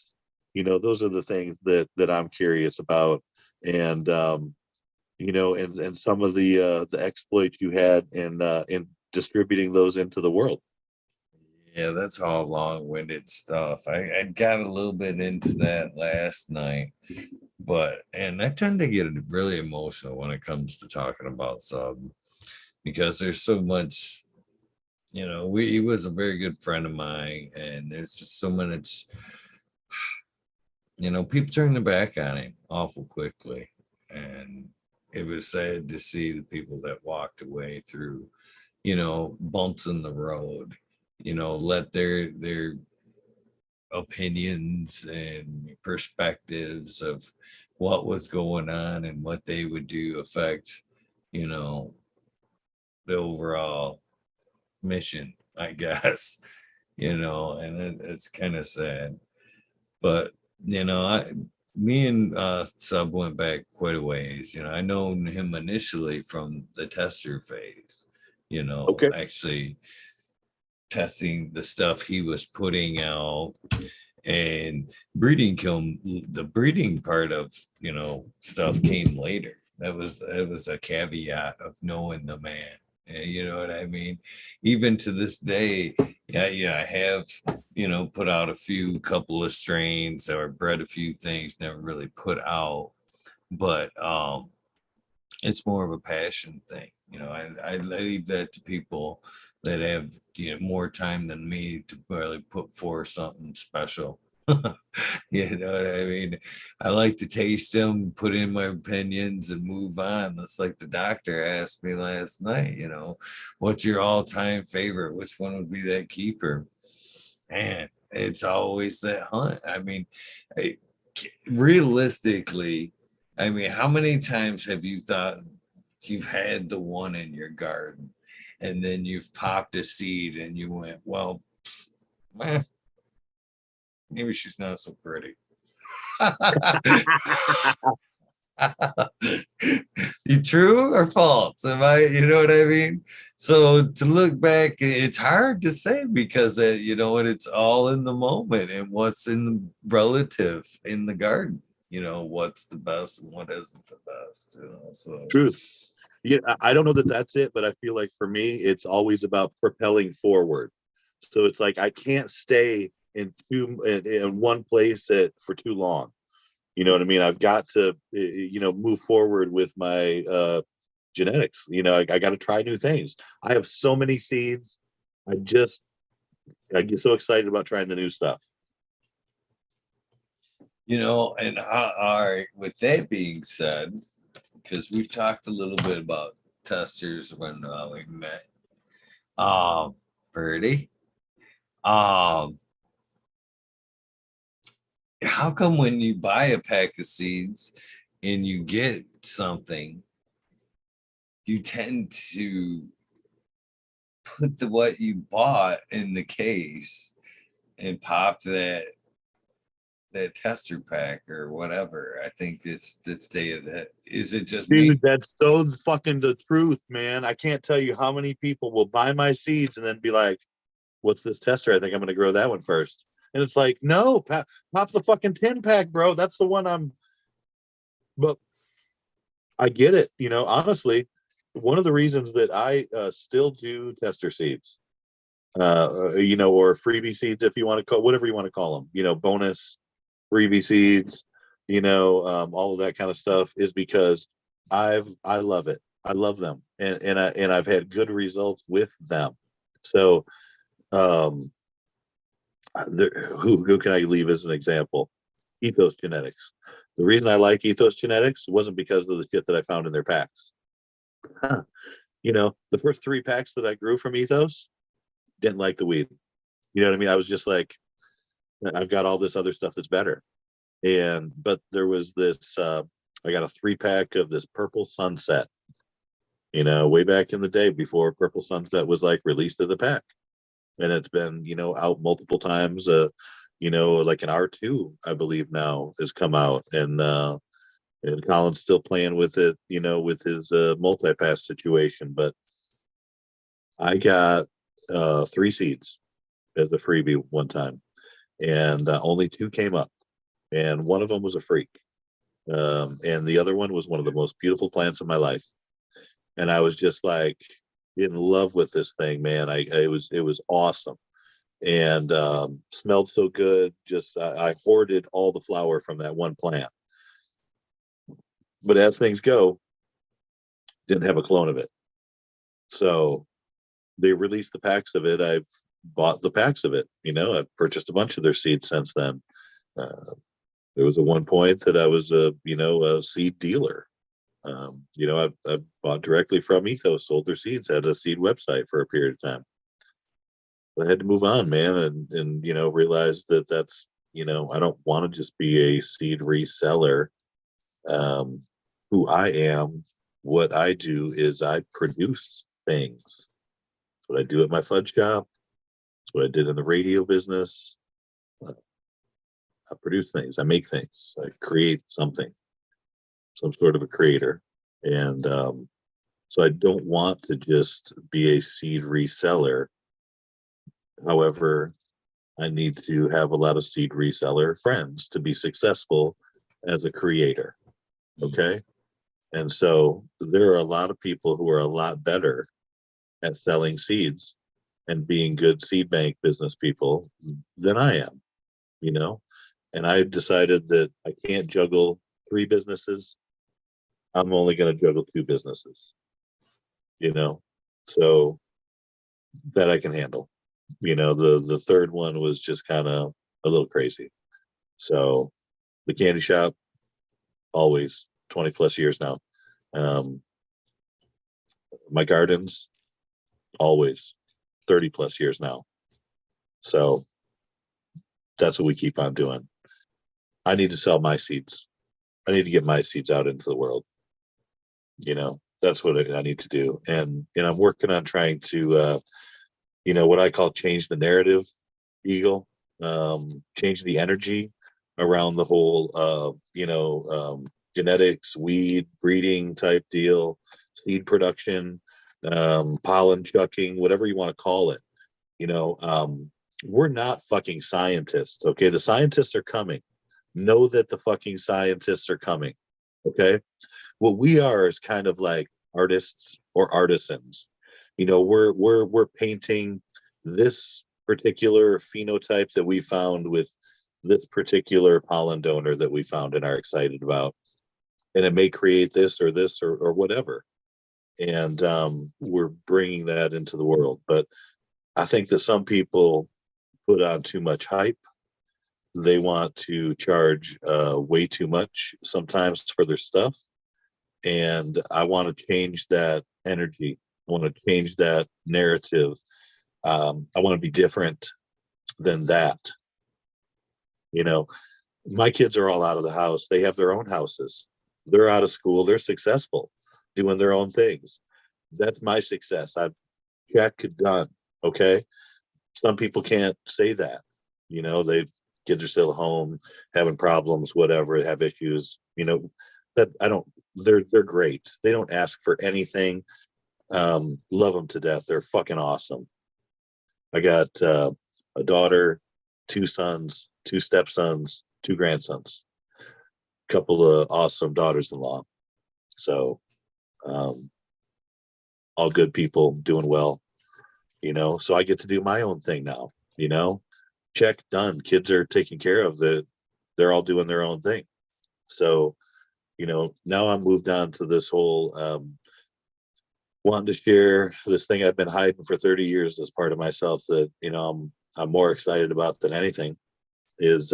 Those are the things that I'm curious about. And and some of the exploits you had in distributing those into the world. Yeah, that's all long-winded stuff. I got a little bit into that last night, and I tend to get really emotional when it comes to talking about sub because there's so much, he was a very good friend of mine, and there's just so much, people turn their back on him awful quickly. And it was sad to see the people that walked away through, bumps in the road, let their opinions and perspectives of what was going on and what they would do affect, you know, the overall mission, I guess, and it's kind of sad. But, me and Sub went back quite a ways. I known him initially from the tester phase, Okay. actually testing the stuff he was putting out, and the breeding part of stuff came later. That was a caveat of knowing the man. You know what I mean? Even to this day, yeah, I have put out a couple of strains or bred a few things, never really put out, but it's more of a passion thing. I leave that to people that have more time than me to really put forth something special. You know what I mean? I like to taste them, put in my opinions, and move on. That's like the doctor asked me last night, what's your all-time favorite? Which one would be that keeper? And it's always that hunt. I mean, I, realistically, I mean, how many times have you thought you've had the one in your garden and then you've popped a seed and you went, well, eh, maybe she's not so pretty. You true or false? Am I, you know what I mean? So to look back, it's hard to say because and it's all in the moment and what's in the relative in the garden. What's the best and what isn't the best. So Truth. Yeah, I don't know that that's it, but I feel like for me, it's always about propelling forward. So it's like I can't stay in one place for too long. You know what I mean? I've got to move forward with my genetics. I got to try new things. I have so many seeds. I get so excited about trying the new stuff. And all right, with that being said, because we've talked a little bit about testers when we met. Birdie, um, how come when you buy a pack of seeds and you get something, you tend to put what you bought in the case and pop that tester pack or whatever? I think it's day of that. Is it just me? Dude, that's so fucking the truth, man. I can't tell you how many people will buy my seeds and then be like, what's this tester? I think I'm going to grow that one first. And it's like, no, pop the fucking 10 pack, bro. That's the one but I get it. Honestly, one of the reasons that I still do tester seeds, or freebie seeds, if you want to call, whatever you want to call them, bonus freebie seeds, all of that kind of stuff, is because I love it. I love them, and I've had good results with them. So, um, who can I leave as an example? Ethos Genetics. The reason I like Ethos Genetics wasn't because of the shit that I found in their packs. Huh. The first 3 packs that I grew from Ethos didn't like the weed. You know what I mean? I was just like, I've got all this other stuff that's better. But there was this, I got a 3-pack of this Purple Sunset, way back in the day before Purple Sunset was like released as a pack. And it's been, out multiple times. Like an R2, I believe now has come out, and Colin's still playing with it, with his multi-pass situation. But I got 3 seeds as a freebie one time, and only 2 came up, and one of them was a freak, and the other one was one of the most beautiful plants in my life. And I was just like in love with this thing, man. It was awesome, and smelled so good. Just I hoarded all the flower from that one plant. But as things go, didn't have a clone of it. So they released the packs of it. I've bought the packs of it. I've purchased a bunch of their seeds since then. Uh, there was at one point that I was a seed dealer. I bought directly from Ethos, sold their seeds, had a seed website for a period of time. But I had to move on, man, and realize that that's I don't want to just be a seed reseller. Um, who I am, what I do is I produce things. That's what I do at my fudge shop. That's what I did in the radio business. Uh, I produce things. I make things. I create something, some sort of a creator. And so I don't want to just be a seed reseller. However, I need to have a lot of seed reseller friends to be successful as a creator. Okay. And so there are a lot of people who are a lot better at selling seeds and being good seed bank business people than I am, you know? And I decided that I can't juggle 3 businesses. I'm only going to juggle 2 businesses, you know? So that I can handle. The third one was just kind of a little crazy. So the candy shop, always 20 plus years now. Um, my gardens, always 30 plus years now. So that's what we keep on doing. I need to sell my seeds. I need to get my seeds out into the world. That's what I need to do. And I'm working on trying to, what I call change the narrative, Eagle, change the energy around the whole, genetics, weed breeding type deal, seed production, pollen chucking, whatever you want to call it. We're not fucking scientists. Okay. The scientists are coming. Know that the fucking scientists are coming. Okay. What we are is kind of like artists or artisans. We're painting this particular phenotype that we found with this particular pollen donor that we found and are excited about. And it may create this or whatever. And we're bringing that into the world. But I think that some people put on too much hype. They want to charge way too much sometimes for their stuff. And I want to change that energy. I want to change that narrative. I want to be different than that. You know, my kids are all out of the house. They have their own houses. They're out of school. They're successful doing their own things. That's my success. I've checked done. Okay. Some people can't say that. They kids are still home, having problems, whatever, have issues. That I don't. They're great. They don't ask for anything. Love them to death. They're fucking awesome. I got a daughter, 2 sons, 2 stepsons, 2 grandsons, couple of awesome daughters-in-law. So, all good people doing well. So I get to do my own thing now. Check done. Kids are taken care of. They're all doing their own thing. So, now I'm moved on to this whole wanting to share this thing I've been hiding for 30 years as part of myself that I'm more excited about than anything is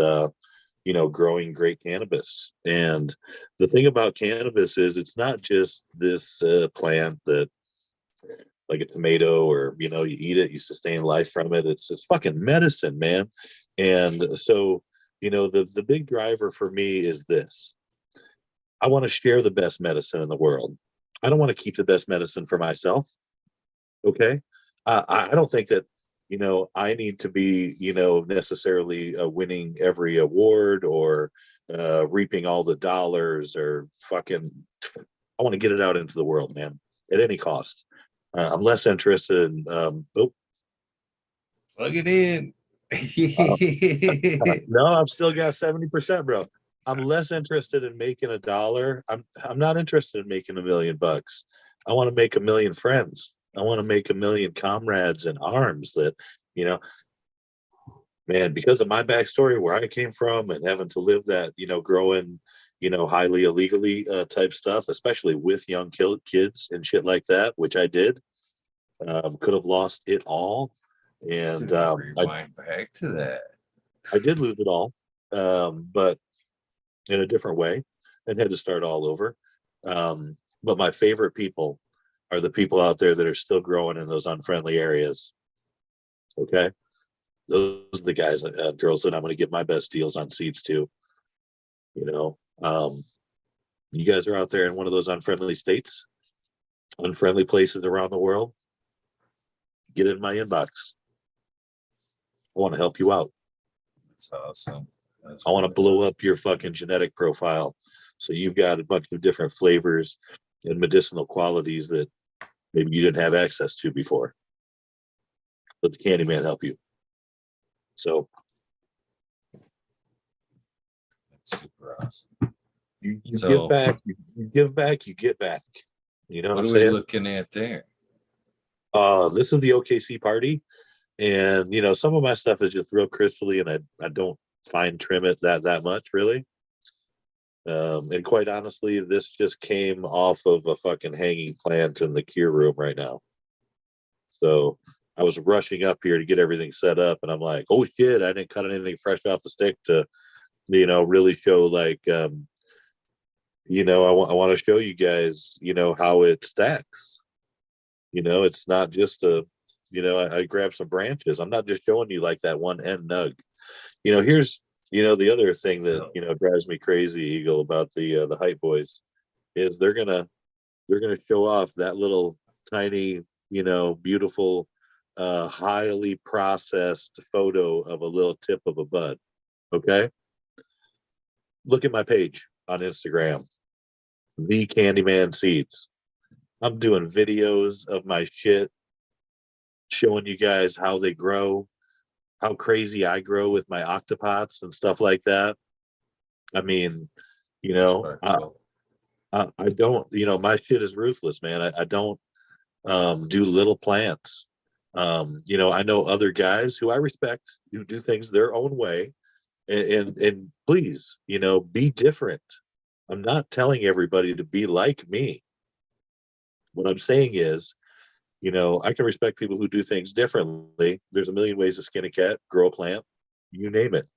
growing great cannabis. And the thing about cannabis is it's not just this plant that like a tomato or you eat it, you sustain life from it. It's fucking medicine, man. And so the big driver for me is this: I want to share the best medicine in the world. I don't want to keep the best medicine for myself. Okay. I don't think that, I need to be, necessarily winning every award or reaping all the dollars or fucking, I want to get it out into the world, man, at any cost. I'm less interested in Plug it in. uh, no, I've still got 70%, bro. I'm less interested in making a dollar. I'm not interested in making $1 million. I want to make 1 million friends. I want to make 1 million comrades in arms that, you know, man, because of my backstory where I came from and having to live that, growing, highly illegally type stuff, especially with young kids and shit like that, which I did, could have lost it all. And So rewind back to that. I did lose it all, but in a different way and had to start all over. But my favorite people are the people out there that are still growing in those unfriendly areas. Okay. Those are the guys, girls that I'm going to give my best deals on seeds to. You know, you guys are out there in one of those unfriendly states, unfriendly places around the world. Get in my inbox. I want to help you out. That's awesome. I want to blow up your fucking genetic profile. So you've got a bunch of different flavors and medicinal qualities that maybe you didn't have access to before. Let the CandyMan help you. So that's super awesome. you give back, you give back, you get back. You know what I'm saying? What are we looking at there? This is the OKC party. And some of my stuff is just real crystally, and I don't fine trim it that much really. And quite honestly, this just came off of a fucking hanging plant in the cure room right now. So I was rushing up here to get everything set up, and I'm like, oh shit, I didn't cut anything fresh off the stick to, really show like, I want to show you guys, how it stacks. It's not just I grabbed some branches. I'm not just showing you like that one end nug. Here's the other thing that drives me crazy, Eagle, about the hype boys is they're gonna show off that little tiny, beautiful, highly processed photo of a little tip of a bud. Okay, look at my page on Instagram, the CandyMan Seeds. I'm doing videos of my shit, showing you guys how they grow, how crazy I grow with my octopots and stuff like that. I mean, I don't, my shit is ruthless, man. I don't do little plants. I know other guys who I respect who do things their own way, and please, be different. I'm not telling everybody to be like me. What I'm saying is, I can respect people who do things differently. There's a million ways to skin a cat, grow a plant, you name it.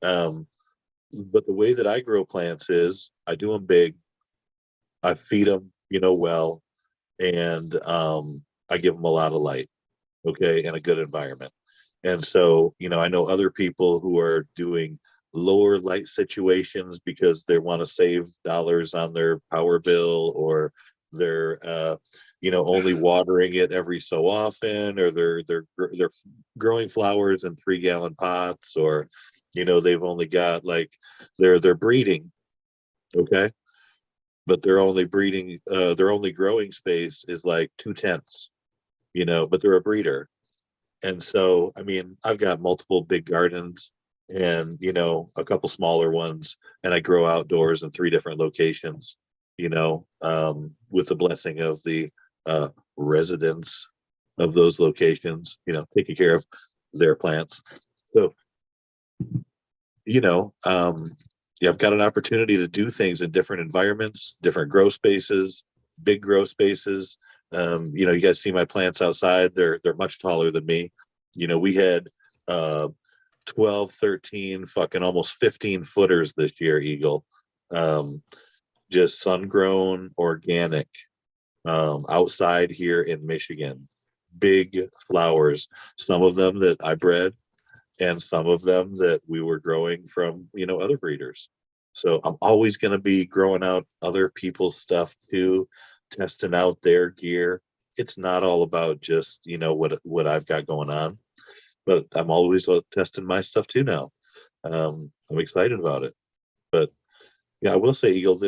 But the way that I grow plants is I do them big, I feed them, well, and I give them a lot of light, okay, and a good environment. And so, I know other people who are doing lower light situations because they want to save dollars on their power bill, or they're only watering it every so often, or they're growing flowers in 3-gallon pots, or they've only got like they're breeding, okay, but they're only breeding their only growing space is like 2/10, but they're a breeder. And so, I mean, I've got multiple big gardens and, a couple smaller ones, and I grow outdoors in 3 different locations, with the blessing of the residents of those locations, taking care of their plants. So, yeah, I've got an opportunity to do things in different environments, different grow spaces, big grow spaces. You guys see my plants outside. They're much taller than me. We had 12, 13, fucking almost 15 footers this year, Eagle. Just sun grown, organic, outside here in Michigan. Big flowers, some of them that I bred, and some of them that we were growing from, other breeders. So I'm always going to be growing out other people's stuff too, testing out their gear. It's not all about just, what I've got going on, but I'm always testing my stuff too now. I'm excited about it. But yeah, I will say, Eagle,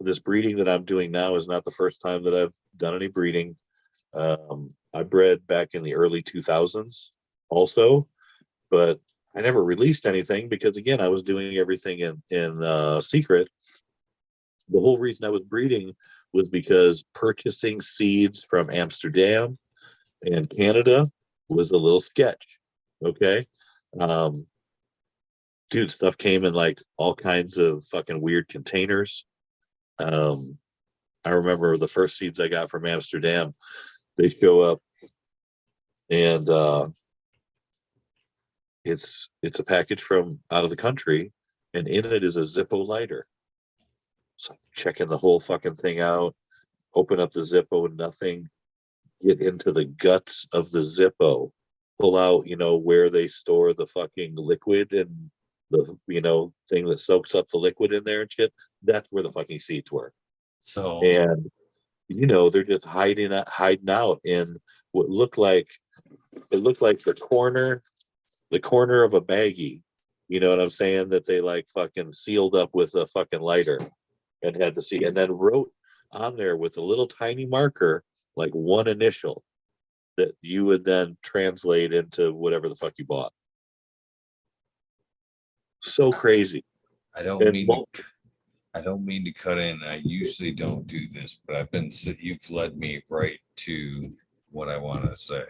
this breeding that I'm doing now is not the first time that I've done any breeding. I bred back in the early 2000s also, but I never released anything because again, I was doing everything in secret. The whole reason I was breeding was because purchasing seeds from Amsterdam and Canada was a little sketch. Okay. Um, dude, stuff came in like all kinds of fucking weird containers. Um, I remember the first seeds I got from Amsterdam, they show up and it's a package from out of the country, and in it is a Zippo lighter. So I'm checking the whole fucking thing out, open up the Zippo and nothing, get into the guts of the Zippo, pull out, where they store the fucking liquid and the, thing that soaks up the liquid in there and shit. That's where the fucking seeds were. So And, they're just hiding out in what looked like the corner of a baggie. You know what I'm saying? That they like fucking sealed up with a fucking lighter and had to see, and then wrote on there with a little tiny marker, like one initial that you would then translate into whatever the fuck you bought. So crazy. I don't And mean to I don't mean to cut in. I usually don't do this, but you've led me right to what I want to say.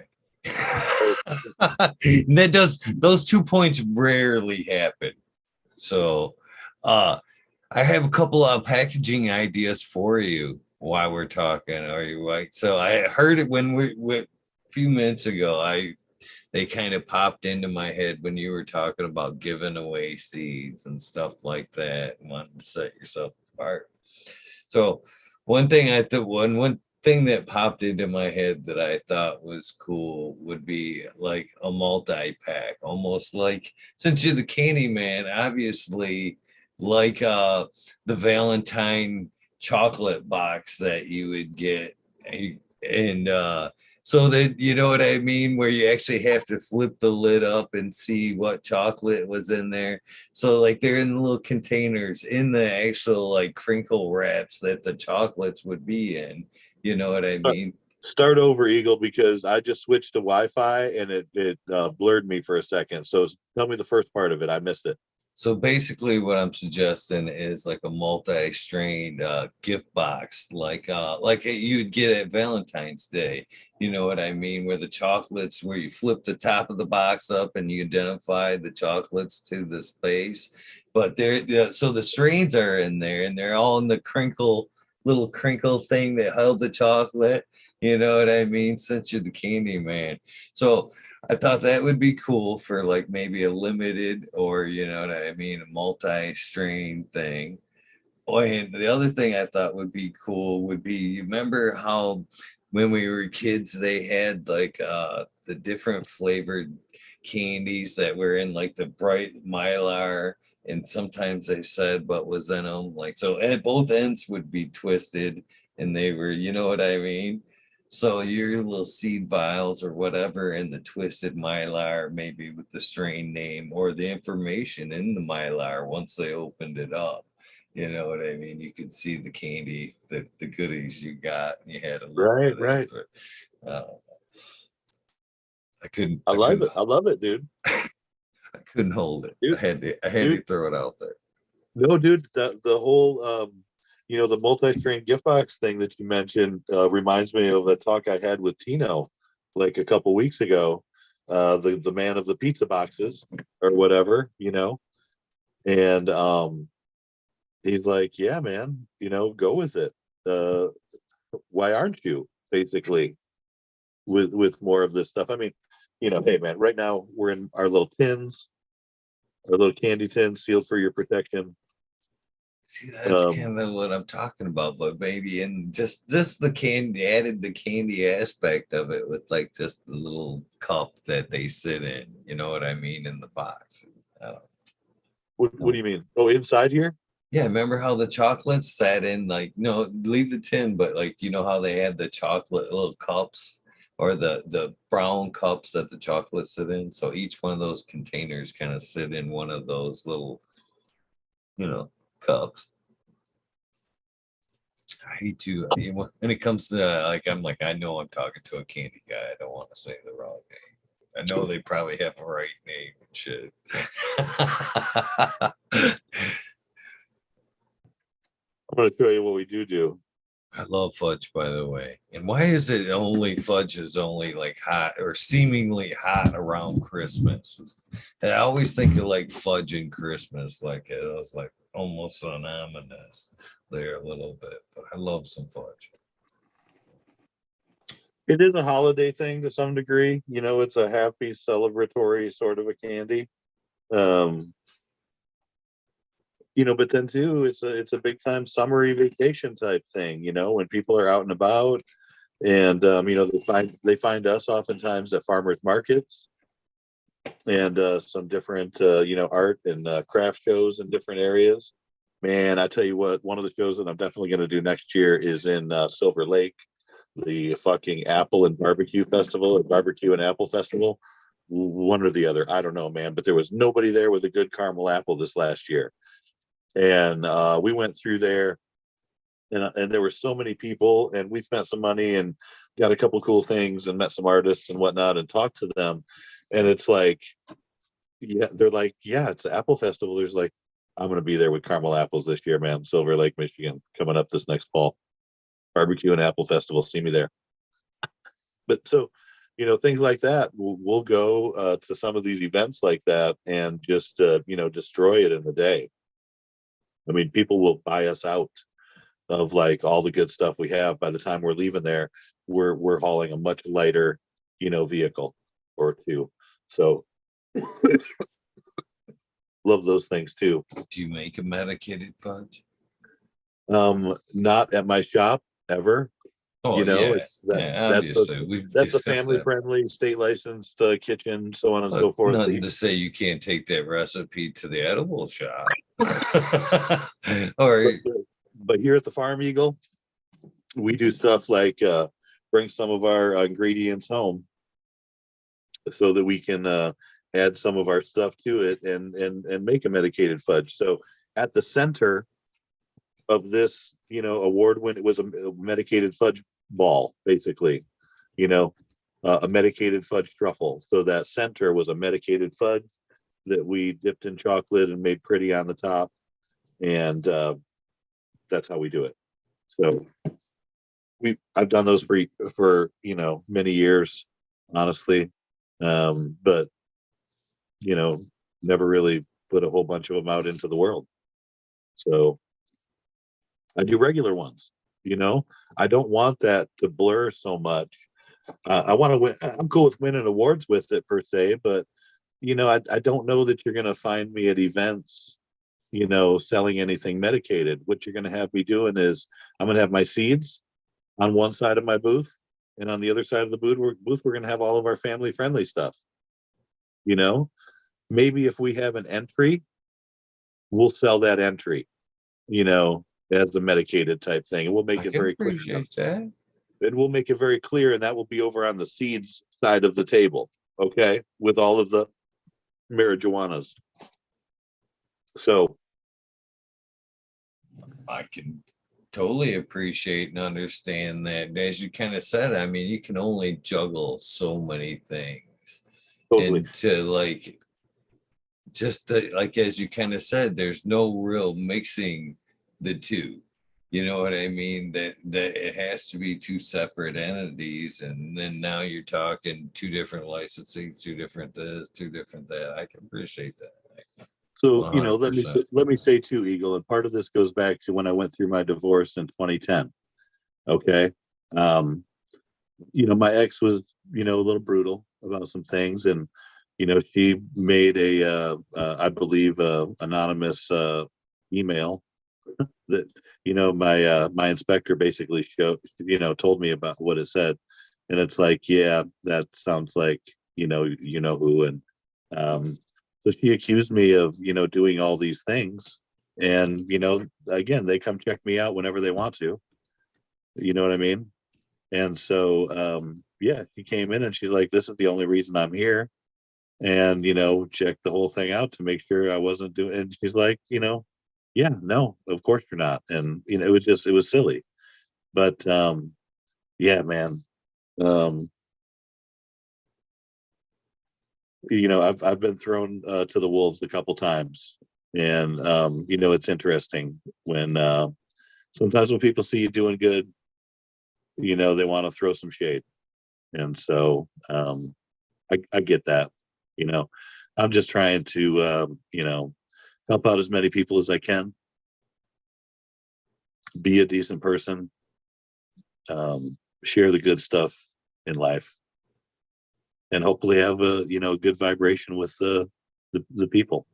That does those 2 points rarely happen. So I have a couple of packaging ideas for you while we're talking. Are you right? So I heard it when a few minutes ago. They kind of popped into my head when you were talking about giving away seeds and stuff like that, and wanting to set yourself apart. So one thing that popped into my head that I thought was cool would be like a multi-pack, almost like, since you're the candy man, obviously, like the Valentine chocolate box that you would get. And so that, you know what I mean, where you actually have to flip the lid up and see what chocolate was in there. So like they're in little containers in the actual like crinkle wraps that the chocolates would be in. You know what I mean? start over, Eagle, because I just switched to Wi-Fi and it blurred me for a second. So tell me the first part of it. I missed it. So basically, what I'm suggesting is like a multi-strained gift box, like you'd get at Valentine's Day. You know what I mean? Where the chocolates, where you flip the top of the box up and you identify the chocolates to the space. But so the strains are in there, and they're all in the little crinkle thing that held the chocolate. You know what I mean? Since you're the candy man, so I thought that would be cool for like maybe a limited, or you know what I mean, a multi-strain thing. Oh, and the other thing I thought would be cool would be, you remember how when we were kids they had like the different flavored candies that were in like the bright mylar, and sometimes they said what was in them, like, so at both ends would be twisted, and they were, you know what I mean. So your little seed vials or whatever in the twisted mylar, maybe with the strain name or the information in the mylar once they opened it up. You know what I mean? You could see the candy, the goodies you got, and you had a little Right, bit right. of it. Uh, I couldn't, I I love couldn't, it. I love it, dude. I couldn't hold it. Dude, I had to dude. throw it out there. No, dude. The whole the multi-strain gift box thing that you mentioned reminds me of a talk I had with Tino like a couple weeks ago. The man of the pizza boxes or whatever, and he's like, yeah, man, go with it. Uh, why aren't you, basically, with more of this stuff? I mean, hey, man, right now we're in our little tins, our little candy tins, sealed for your protection. See, that's Um, kind of what I'm talking about, but maybe in just the candy, added the candy aspect of it with like just the little cup that they sit in. You know what I mean, in the box. I don't what do know. you mean? Oh, inside here? Yeah, remember how the chocolates sat in, like, no, leave the tin, but like, you know how they had the chocolate little cups, or the brown cups that the chocolates sit in. So each one of those containers kind of sit in one of those little, you know, cups. I hate to, when it comes to like, I'm like, I know I'm talking to a candy guy. I don't want to say the wrong name. I know they probably have a right name and shit. I'm going to show you what we do. I love fudge, by the way. And why is it only fudge is only like hot or seemingly hot around Christmas? I always think of like fudge and Christmas, like it was like almost synonymous there a little bit. But I love some fudge. It is a holiday thing to some degree. You know, it's a happy celebratory sort of a candy. Um, you know, but then too, it's a big time summery vacation type thing, you know, when people are out and about and you know, they find us oftentimes at farmers markets and some different you know, art and craft shows in different areas. Man, I tell you what, one of the shows that I'm definitely going to do next year is in Silver Lake, the fucking Apple and Barbecue Festival, or Barbecue and Apple Festival, one or the other. I don't know, man, but there was nobody there with a good caramel apple this last year, and we went through there, and there were so many people, and we spent some money and got a couple cool things and met some artists and whatnot and talked to them, and it's like, yeah, they're like, yeah, it's an Apple Festival. There's like, I'm going to be there with caramel apples this year, man. Silver Lake, Michigan, coming up this next fall. Barbecue and Apple Festival. See me there. But so, you know, things like that. We'll go to some of these events like that and just, you know, destroy it in the day. I mean, people will buy us out of like all the good stuff we have. By the time we're leaving there, we're hauling a much lighter, you know, vehicle or two. So love those things too. Do you make a medicated fudge? Not at my shop ever. Oh You know, yeah, it's yeah. that's the Obviously, we've that's the discussed family that. friendly, state licensed kitchen, so on and But so forth. nothing to say you can't take that recipe to the edible shop. But, Or but here at the Farm Eagle, we do stuff like bring some of our ingredients home so that we can add some of our stuff to it and make a medicated fudge. So at the center of this, you know, award win, it was a medicated fudge ball, basically, you know, a medicated fudge truffle. So that center was a medicated fudge that we dipped in chocolate and made pretty on the top, and that's how we do it. So I've done those for you know, many years, honestly, but you know, never really put a whole bunch of them out into the world. So I do regular ones. You know, I don't want that to blur so much. I want to win. I'm cool with winning awards with it per se, but you know, I don't know that you're going to find me at events, you know, selling anything medicated. What you're going to have me doing is I'm going to have my seeds on one side of my booth, and on the other side of the booth, we're going to have all of our family friendly stuff. You know, maybe if we have an entry, we'll sell that entry, you know, as a medicated type thing, and we'll I make it can very clear. appreciate that. And we'll make it very clear, and that will be over on the seeds side of the table, okay, with all of the marijuanas. So I can totally appreciate and understand that. As you kind of said, I mean, you can only juggle so many things. totally. And to like, just the, like, as you kind of said, there's no real mixing the two. You know what I mean? That it has to be two separate entities, and then now you're talking two different licensing, two different this, two different that. I can appreciate that. So, you know, 100%. let me say too, Eagle, and part of this goes back to when I went through my divorce in 2010. Okay. Um, you know, my ex was, you know, a little brutal about some things, and you know, she made I believe, anonymous email that, you know, my inspector basically showed, you know, told me about what it said, and it's like, yeah, that sounds like, you know who, and um, so she accused me of, you know, doing all these things, and you know, again, they come check me out whenever they want to, you know what I mean, and so yeah, she came in and she's like, this is the only reason I'm here, and you know, check the whole thing out to make sure I wasn't doing, and she's like, you know, yeah, no, of course you're not, and you know, it was silly, But yeah, man. Um, I've been thrown to the wolves a couple times, and it's interesting when sometimes when people see you doing good, they want to throw some shade, and so I get that. You know, I'm just trying to help out as many people as I can, be a decent person, share the good stuff in life, and hopefully have a good vibration with the people.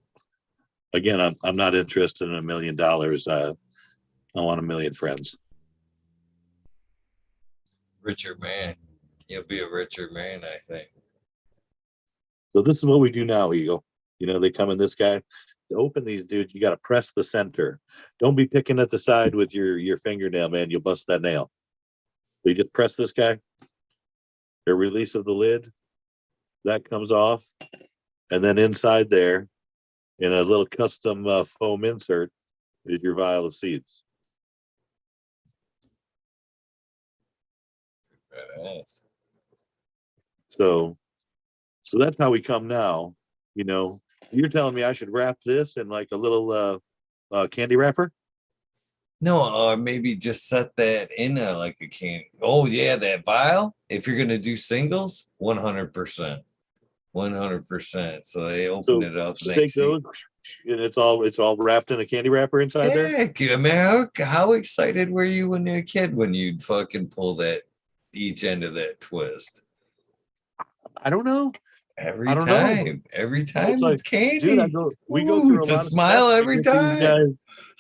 Again, I'm not interested in $1 million. I want 1 million friends. Richer man. You'll be a richer man, I think. So this is what we do now, Eagle. They come in this guy. To open these dudes, you got to press the center. Don't be picking at the side with your fingernail, man. You'll bust that nail. So you just press this guy. The release of the lid that comes off, and then inside there, in a little custom foam insert, is your vial of seeds. Badass. So that's how we come now. You know, you're telling me I should wrap this in like a little candy wrapper? No, or maybe just set that in like a can. Oh yeah, that vial. If you're gonna do singles, 100%, 100%. So they open So it up and just they take see. those, and it's all wrapped in a candy wrapper inside there. Yeah, I mean, how excited were you when you were a kid when you'd fucking pull that each end of that twist? I don't know. I Every don't know. time, every It's time like, it's dude, candy. we go Ooh, through a it's a lot of smile steps to every get these time. guys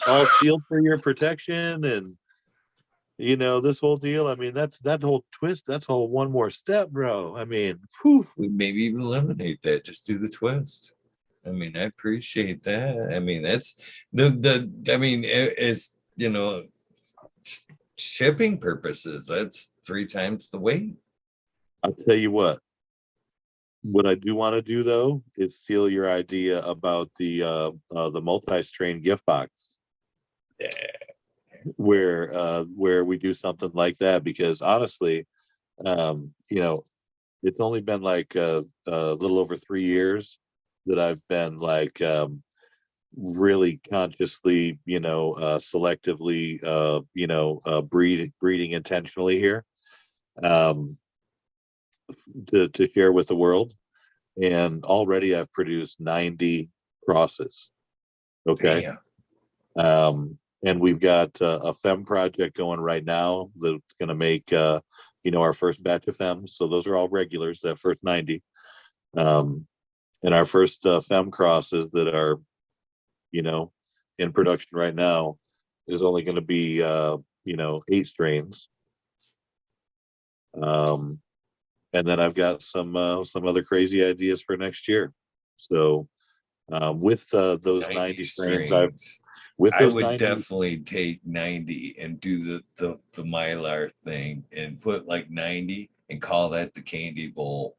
all sealed for your protection, and this whole deal. I mean, that's that whole twist. That's whole one more step, bro. I mean, whew. We maybe even eliminate that. Just do the twist. I mean, I appreciate that. I mean, that's the. I mean, it's shipping purposes. That's 3 times the weight. I'll tell you what. What I do want to do though is steal your idea about the multi-strain gift box, Yeah, where we do something like that, because honestly, um, you know, it's only been like a little over 3 years that I've been like really consciously, selectively, breeding intentionally here, um, to share with the world. And already I've produced 90 crosses. Okay. damn. And we've got a fem project going right now that's going to make, our first batch of fems. So those are all regulars, that first 90. Um, and our first fem crosses that are, you know, in production right now is only going to be, 8 strains. Um, and then I've got some other crazy ideas for next year. So with those 90 90 strains, I've strains. with I those would 90. definitely take 90 and do the Mylar thing and put like 90 and call that the candy bowl.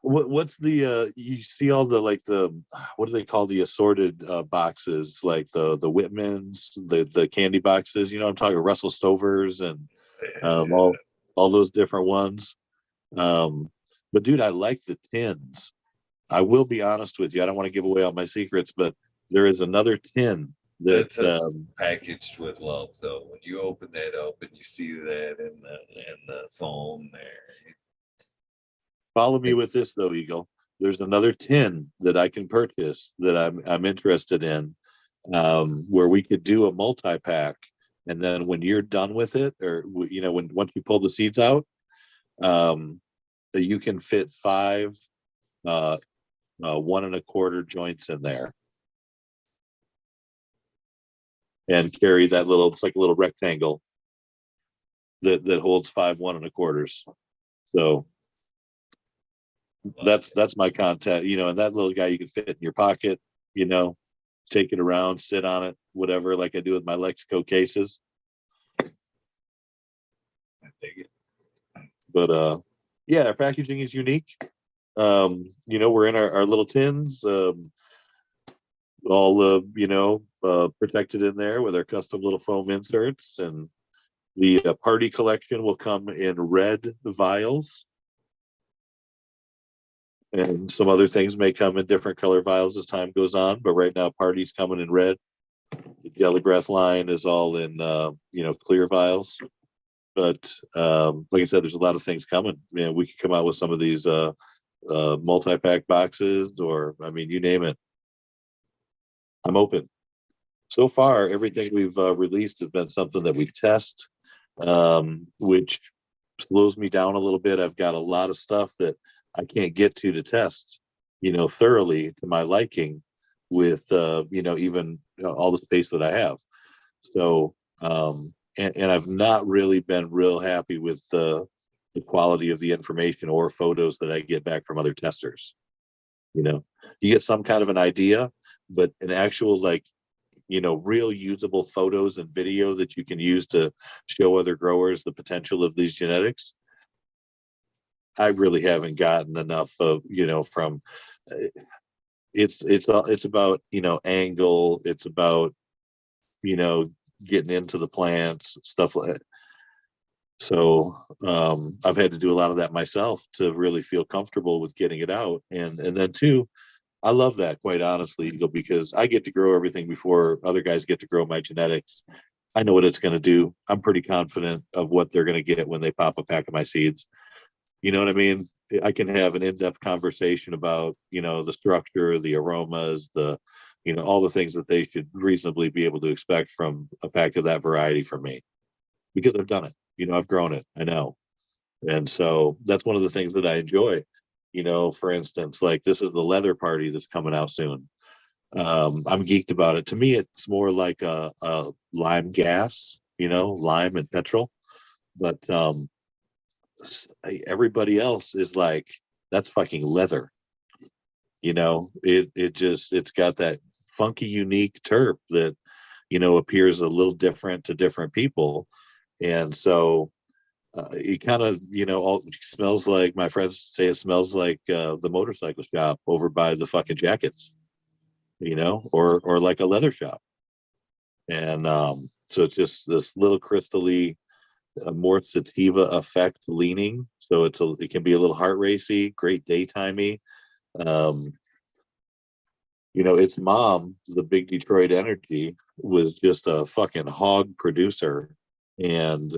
What's the you see all the like the what do they call the assorted boxes, like the Whitmans, the candy boxes, I'm talking Russell Stovers and all those different ones. um but dude, I like the tins. I will be honest with you, I don't want to give away all my secrets, but there is another tin that That's us packaged with love, though. When you open that up and you see that in the foam there, follow me like, with this though, Eagle. There's another tin that I can purchase that I'm interested in, where we could do a multi-pack, and then when you're done with it, or when once you pull the seeds out, um, you can fit 5 uh, 1 1/4 joints in there and carry that little. It's like a little rectangle that holds 5 1 1/4s. So love that's my content. And that little guy you can fit in your pocket. You know, take it around, sit on it, whatever, like I do with my Lexico cases. I dig it. But yeah, our packaging is unique. We're in our little tins. all protected in there with our custom little foam inserts. And the party collection will come in red vials, and some other things may come in different color vials as time goes on. But right now, party's coming in red. The Jelly Breath line is all in clear vials. But like I said, there's a lot of things coming. We could come out with some of these multi-pack boxes, or I mean, you name it. I'm open. So far, everything we've released has been something that we test, which slows me down a little bit. I've got a lot of stuff that I can't get to test, thoroughly to my liking with, even all the space that I have. So, and I've not really been real happy with the quality of the information or photos that I get back from other testers. You get some kind of an idea, but an actual real usable photos and video that you can use to show other growers the potential of these genetics, I really haven't gotten enough of, from it's about, angle, it's about, getting into the plants, stuff like that. So I've had to do a lot of that myself to really feel comfortable with getting it out. And then too, I love that, quite honestly, because I get to grow everything before other guys get to grow my genetics. I know what it's going to do. I'm pretty confident of what they're going to get when they pop a pack of my seeds. You know what I mean? I can have an in-depth conversation about, the structure, the aromas, all the things that they should reasonably be able to expect from a pack of that variety from me, because I've done it. I've grown it. I know. And so that's one of the things that I enjoy. For instance, like this is the leather party that's coming out soon. I'm geeked about it. To me, it's more like a lime gas, lime and petrol. But everybody else is like, that's fucking leather. It's got that funky, unique terp that, appears a little different to different people. And so it kind of, all smells like, my friends say it smells like the motorcycle shop over by the fucking jackets, or like a leather shop. And so it's just this little crystally, more sativa effect leaning. So it can be a little heart racy, great daytimey. Um, its mom, the big Detroit Energy, was just a fucking hog producer. And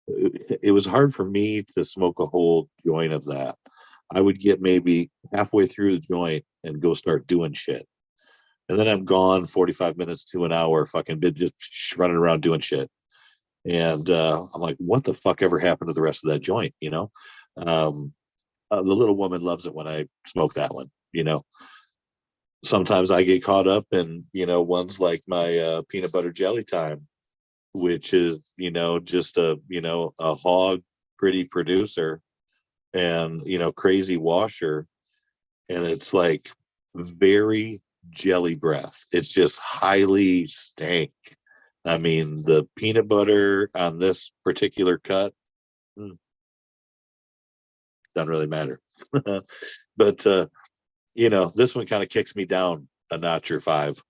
it was hard for me to smoke a whole joint of that. I would get maybe halfway through the joint and go start doing shit. And then I'm gone 45 minutes to an hour, fucking just running around doing shit. And I'm like, what the fuck ever happened to the rest of that joint? The little woman loves it when I smoke that one. Sometimes I get caught up in, ones like my peanut butter jelly time, which is, just a hog pretty producer and, crazy washer. And it's like very jelly breath. It's just highly stank. I mean, the peanut butter on this particular cut doesn't really matter. But, this one kind of kicks me down a notch or five.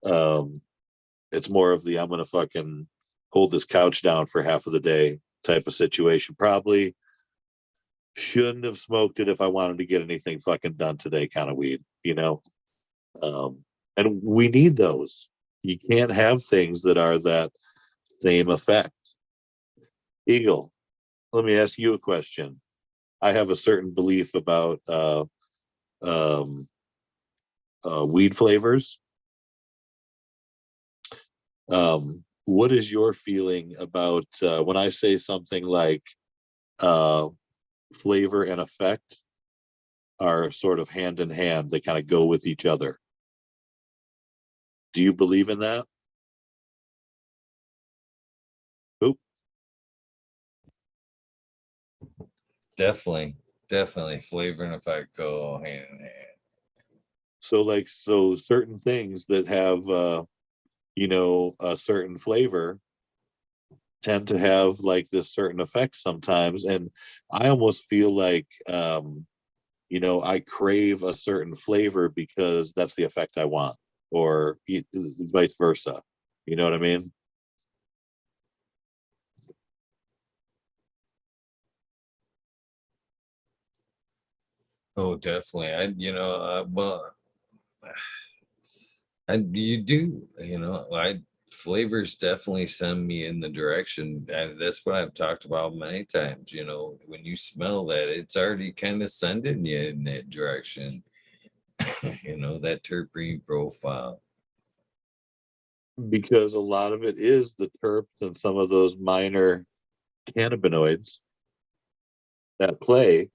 It's more of the I'm going to fucking hold this couch down for half of the day type of situation. Probably shouldn't have smoked it if I wanted to get anything fucking done today kind of weed, and we need those. You can't have things that are that same effect. Eagle, let me ask you a question. I have a certain belief about um, weed flavors. What is your feeling about when I say something like uh, flavor and effect are sort of hand in hand? They kind of go with each other. Do you believe in that? Oop. Definitely flavor and effect go hand in hand. So certain things that have a certain flavor tend to have like this certain effect sometimes. And I almost feel like I crave a certain flavor because that's the effect I want, or vice versa. You know what I mean? Oh, definitely. Well, and you do, I flavors definitely send me in the direction. That's what I've talked about many times. When you smell that, it's already kind of sending you in that direction. That terpene profile. Because a lot of it is the terps and some of those minor cannabinoids that play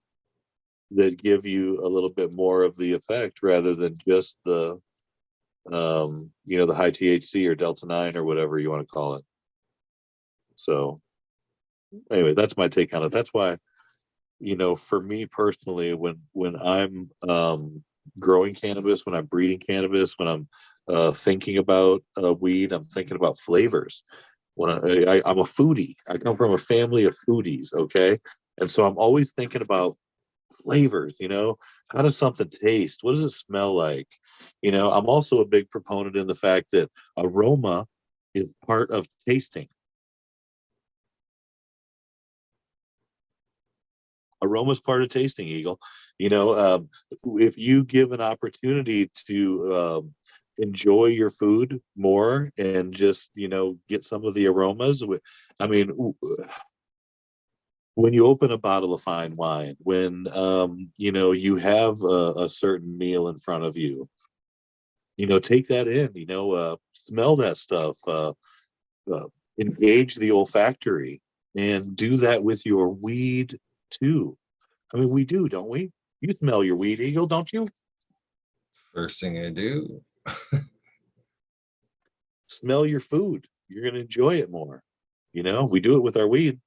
that give you a little bit more of the effect rather than just the high THC or Delta 9 or whatever you want to call it. So anyway, that's my take on it. That's why, for me personally, when I'm growing cannabis, when I'm breeding cannabis, when I'm thinking about weed, I'm thinking about flavors. When I'm a foodie, I come from a family of foodies, okay, and so I'm always thinking about flavors. How does something taste? What does it smell like? I'm also a big proponent in the fact that aroma is part of tasting. Aroma's part of tasting, Eagle. If you give an opportunity to enjoy your food more and just get some of the aromas. I mean, when you open a bottle of fine wine, when you have a certain meal in front of you, take that in. Smell that stuff. Uh, Engage the olfactory, and do that with your weed too. I mean, we do, don't we? You smell your weed, Eagle, don't you? First thing I do, Smell your food. You're going to enjoy it more. We do it with our weed,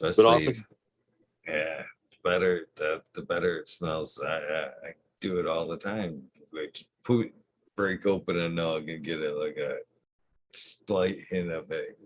but especially, often, yeah, the better it smells. I do it all the time. Like break open a nug and get it like a slight hint of it.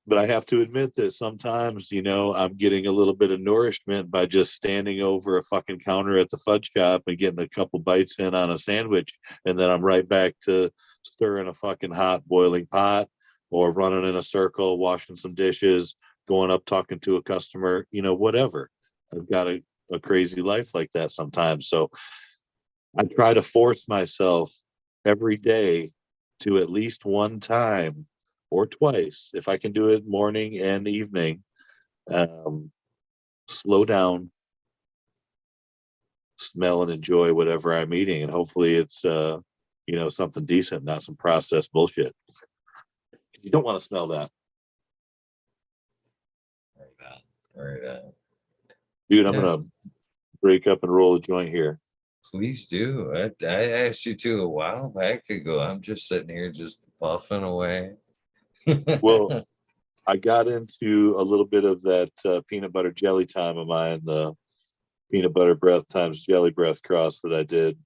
but I have to admit that sometimes, I'm getting a little bit of nourishment by just standing over a fucking counter at the fudge shop and getting a couple bites in on a sandwich. And then I'm right back to stirring a fucking hot boiling pot or running in a circle, washing some dishes, going up, talking to a customer, whatever. I've got a crazy life like that sometimes. So I try to force myself every day to at least one time or twice, if I can do it morning and evening, um, slow down, smell and enjoy whatever I'm eating. And hopefully it's, something decent, not some processed bullshit. You don't want to smell that. Right on. Right on. Dude, I'm Yeah, going to break up and roll a joint here. please do. I asked you to a while back ago. I'm just sitting here just puffing away. Well, I got into a little bit of that peanut butter jelly time of mine, the peanut butter breath times jelly breath cross that I did.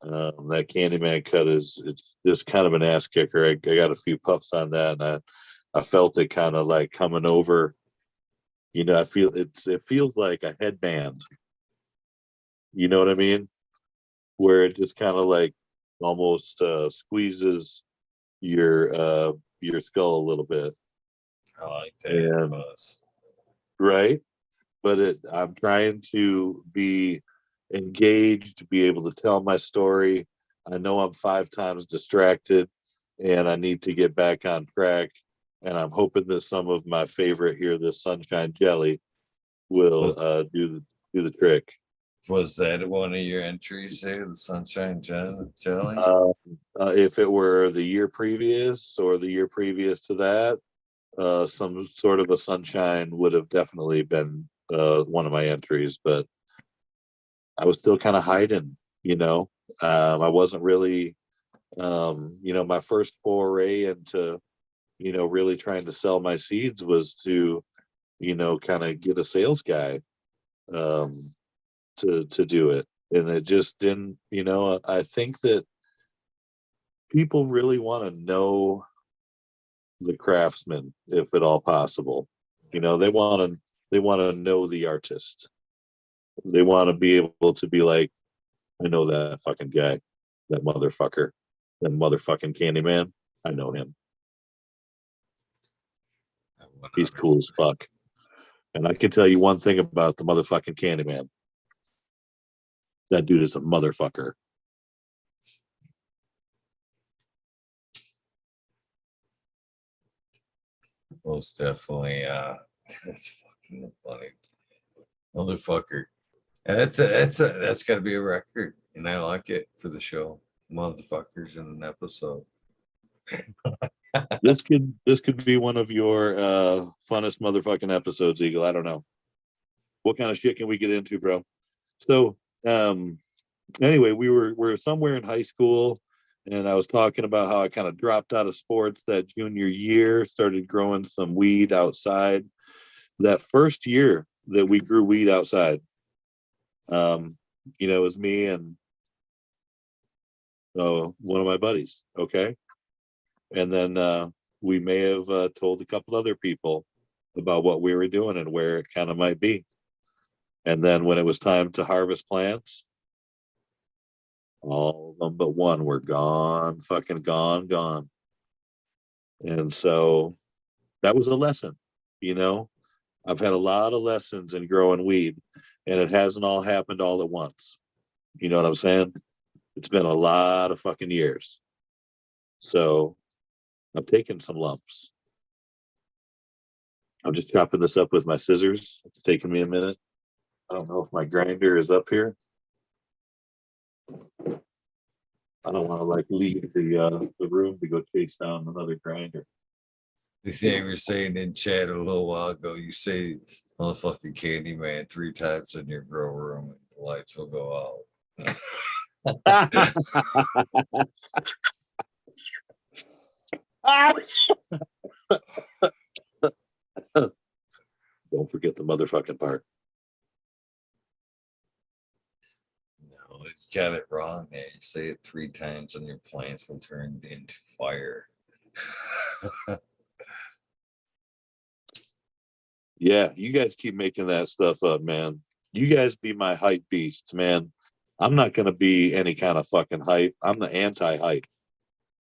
That CandyMan cut is it's just kind of an ass kicker. I got a few puffs on that, and I felt it kind of like coming over. It feels like a headband. You know what I mean? Where it just kind of like almost squeezes your skull a little bit, I like that. and Buzz. right. But I'm trying to be engaged, to be able to tell my story. I know I'm 5 times distracted and I need to get back on track. And I'm hoping that some of my favorite here, this sunshine jelly, will Was, do the trick. was that one of your entries there, the Sunshine Jelly? Uh, if it were the year previous or the year previous to that, some sort of a sunshine would have definitely been one of my entries, but I was still kind of hiding, you know. I wasn't really, my first foray into, really trying to sell my seeds was to, kind of get a sales guy um, to do it, and it just didn't. I think that people really want to know the craftsman, if at all possible. You know, they want to know the artist. They want to be able to be like, I know that fucking guy, that motherfucker, that motherfucking Candyman. I know him. He's cool as 100%. fuck. And I can tell you one thing about the motherfucking Candyman. That dude is a motherfucker. Most definitely. That's fucking funny, motherfucker. That's got to be a record, and I like it for the show. Motherfuckers in an episode. This could be one of your funnest motherfucking episodes, Eagle. I don't know. What kind of shit can we get into, bro? So anyway, we're somewhere in high school, and I was talking about how I kind of dropped out of sports that junior year, started growing some weed outside. That first year that we grew weed outside, um, it was me and one of my buddies. Okay, and then we may have told a couple other people about what we were doing and where it kind of might be. And then when it was time to harvest plants, all of them but one were gone, fucking gone, gone. And so that was a lesson, you know. I've had a lot of lessons in growing weed, and it hasn't all happened all at once. You know what I'm saying? It's been a lot of fucking years. So I've taken some lumps. I'm just chopping this up with my scissors. It's taking me a minute. I don't know if my grinder is up here. I don't want to like leave the room to go chase down another grinder. They were saying in chat a little while ago, you say motherfucking Candyman 3 times in your grow room and the lights will go out. Don't forget the motherfucking part. No, you got it wrong there. You say it 3 times and your plants will turn into fire. Yeah, you guys keep making that stuff up, man. You guys be my hype beasts, man. I'm not gonna be any kind of fucking hype. I'm the anti-hype.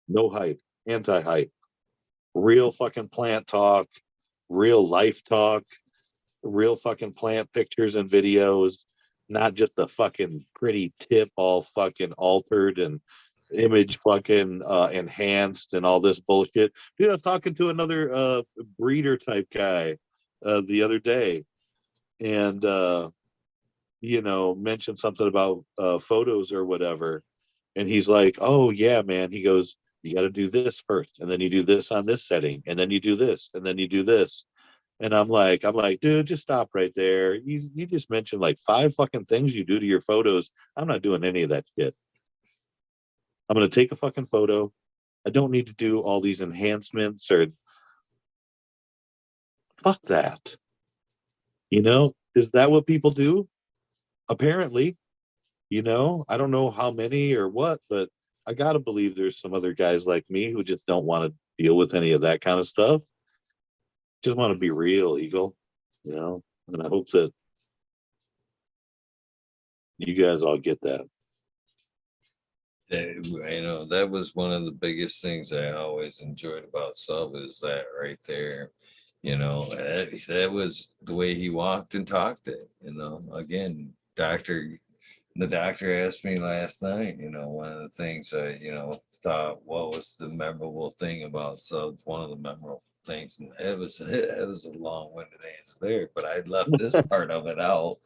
No hype. Anti-hype. Real fucking plant talk, real life talk, real fucking plant pictures and videos, not just the fucking pretty tip all fucking altered and image fucking enhanced and all this bullshit. Dude, I was talking to another breeder type guy the other day, and mentioned something about photos or whatever. And he's like, oh yeah, man. He goes, you got to do this first, and then you do this on this setting, and then you do this, and then you do this. And I'm like, dude, just stop right there. You just mentioned like 5 fucking things you do to your photos. I'm not doing any of that shit. I'm gonna take a fucking photo. I don't need to do all these enhancements or fuck that. Is that what people do? Apparently, I don't know how many or what, but I gotta believe there's some other guys like me who just don't want to deal with any of that kind of stuff. Just want to be real, Eagle. And I hope that you guys all get that. That was one of the biggest things I always enjoyed about Sub is that right there. That was the way he walked and talked it. Again, the doctor asked me last night, one of the things I, thought what was the memorable thing about Subs, one of the memorable things, and it was a long-winded answer there, but I left this part of it out,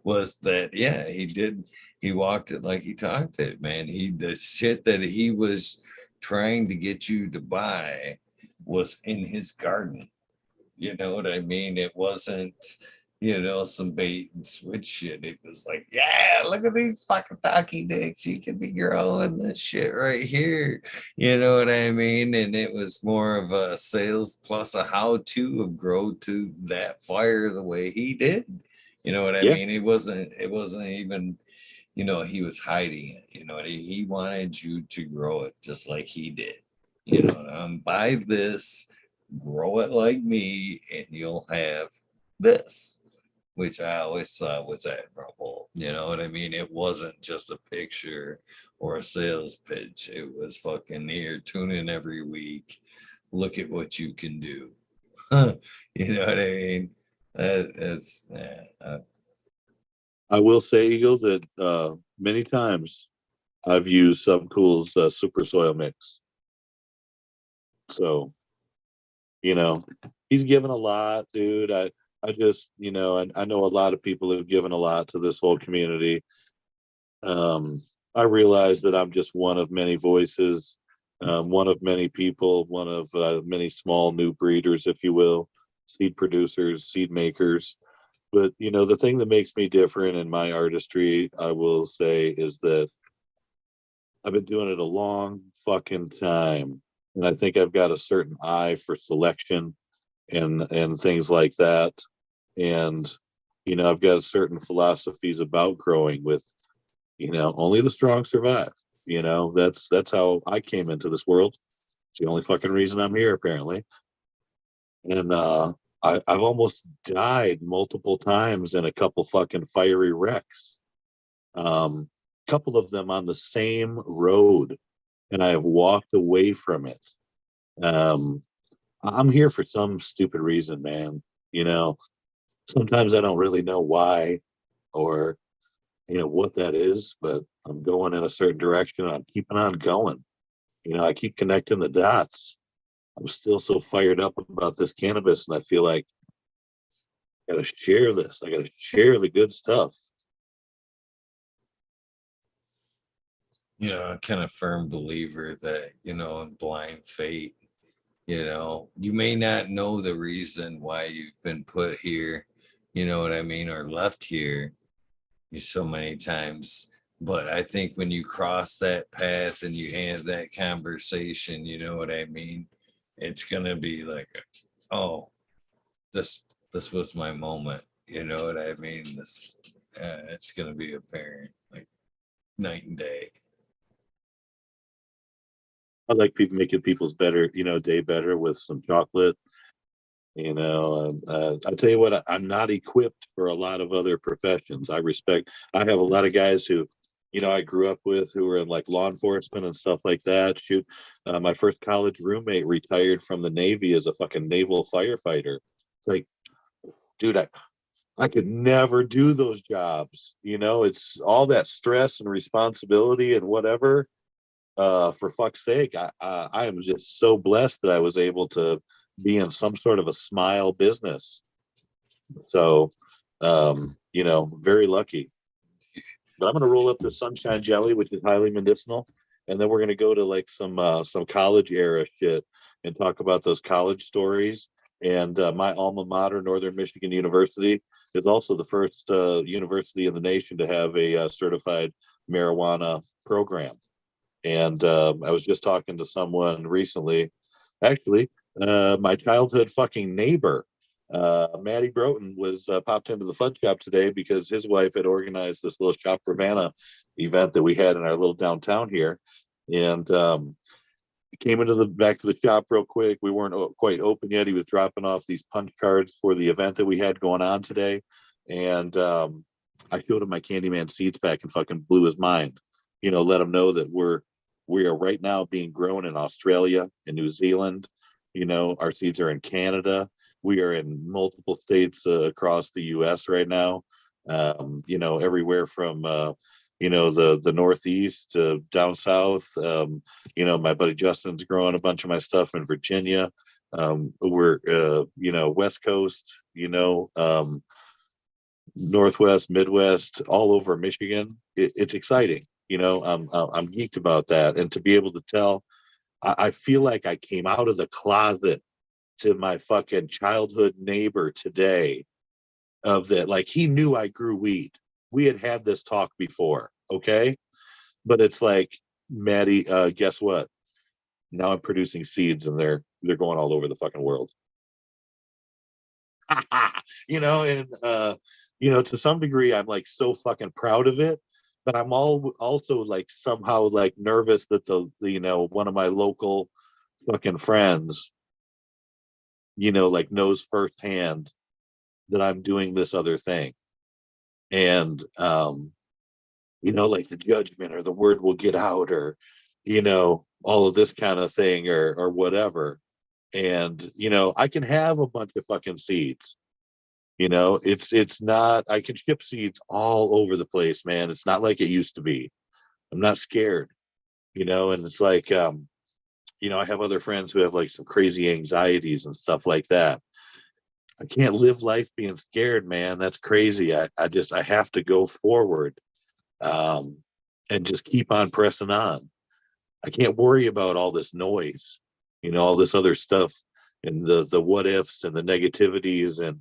was that yeah, he walked it like he talked it, man. The shit that he was trying to get you to buy was in his garden. You know what I mean? It wasn't, some bait and switch shit. It was like, yeah, look at these fucking talkie dicks. You can be growing this shit right here. You know what I mean? And it was more of a sales plus a how-to of grow to that fire the way he did. You know what I Yeah, mean? It wasn't even, he was hiding it. He wanted you to grow it just like he did. Buy this grow it like me, and you'll have this, which I always thought was admirable. You know what I mean? It wasn't just a picture or a sales pitch. It was fucking here, tune in every week. Look at what you can do. You know what I mean? It's yeah, I will say, Eagle, that many times I've used Subcool's Super Soil Mix. So, you know, he's given a lot, dude. I just, I know a lot of people have given a lot to this whole community. I realize that I'm just one of many voices, one of many people, one of many small new breeders, if you will, seed producers, seed makers. But, the thing that makes me different in my artistry, I will say, is that I've been doing it a long fucking time. And I think I've got a certain eye for selection and things like that. And, I've got certain philosophies about growing with, only the strong survive. That's how I came into this world. It's the only fucking reason I'm here, apparently. And I've almost died multiple times in a couple fucking fiery wrecks. Couple of them on the same road, and I have walked away from it. Um, I'm here for some stupid reason, man. You know, Sometimes I don't really know why or what that is, but I'm going in a certain direction. And I'm keeping on going. I keep connecting the dots. I'm still so fired up about this cannabis, and I feel like I got to share this. I got to share the good stuff. a kind of firm believer that, in blind fate, you may not know the reason why you've been put here, you know what I mean, or left here so many times. But I think when you cross that path and you have that conversation, you know what I mean, it's gonna be like, oh, this this was my moment. You know what I mean? It's gonna be apparent, like night and day. I like people making people's day better with some chocolate. I tell you what, I'm not equipped for a lot of other professions. I have a lot of guys who, I grew up with who were in like law enforcement and stuff like that. Shoot, my first college roommate retired from the Navy as a fucking naval firefighter. It's like, dude, I could never do those jobs. It's all that stress and responsibility and whatever. For fuck's sake, I am just so blessed that I was able to be in some sort of a smile business. So, very lucky. But I'm going to roll up the sunshine jelly, which is highly medicinal, and then we're going to go to like some college era shit and talk about those college stories. And my alma mater, Northern Michigan University, is also the first university in the nation to have a certified marijuana program. And I was just talking to someone recently, actually, my childhood fucking neighbor, Maddie Broughton, was popped into the fun shop today because his wife had organized this little Shop Urbana event that we had in our little downtown here. And came into the back to the shop real quick. We weren't quite open yet. He was dropping off these punch cards for the event that we had going on today. And I showed him my CandyMan seeds pack and fucking blew his mind. Let him know that we are right now being grown in Australia and New Zealand. Our seeds are in Canada. We are in multiple states across the U.S. right now. Everywhere from the Northeast to down south. My buddy Justin's growing a bunch of my stuff in Virginia. We're West Coast. Northwest, Midwest, all over Michigan. It's exciting. I'm geeked about that, and to be able to tell, I feel like I came out of the closet to my fucking childhood neighbor today. Of that, like he knew I grew weed. We had this talk before, okay? But it's like, Maddie, guess what? Now I'm producing seeds, and they're going all over the fucking world. And to some degree, I'm like so fucking proud of it, but I'm also like somehow like nervous that the one of my local fucking friends like knows firsthand that I'm doing this other thing. And, like the judgment or the word will get out or, all of this kind of thing or whatever. And, I can have a bunch of fucking seeds. It's not, I can ship seeds all over the place, man. It's not like it used to be. I'm not scared, and it's like, I have other friends who have like some crazy anxieties and stuff like that. I can't live life being scared, man. That's crazy. I have to go forward, um, and just keep on pressing on. I can't worry about all this noise, all this other stuff and the what ifs and the negativities. And,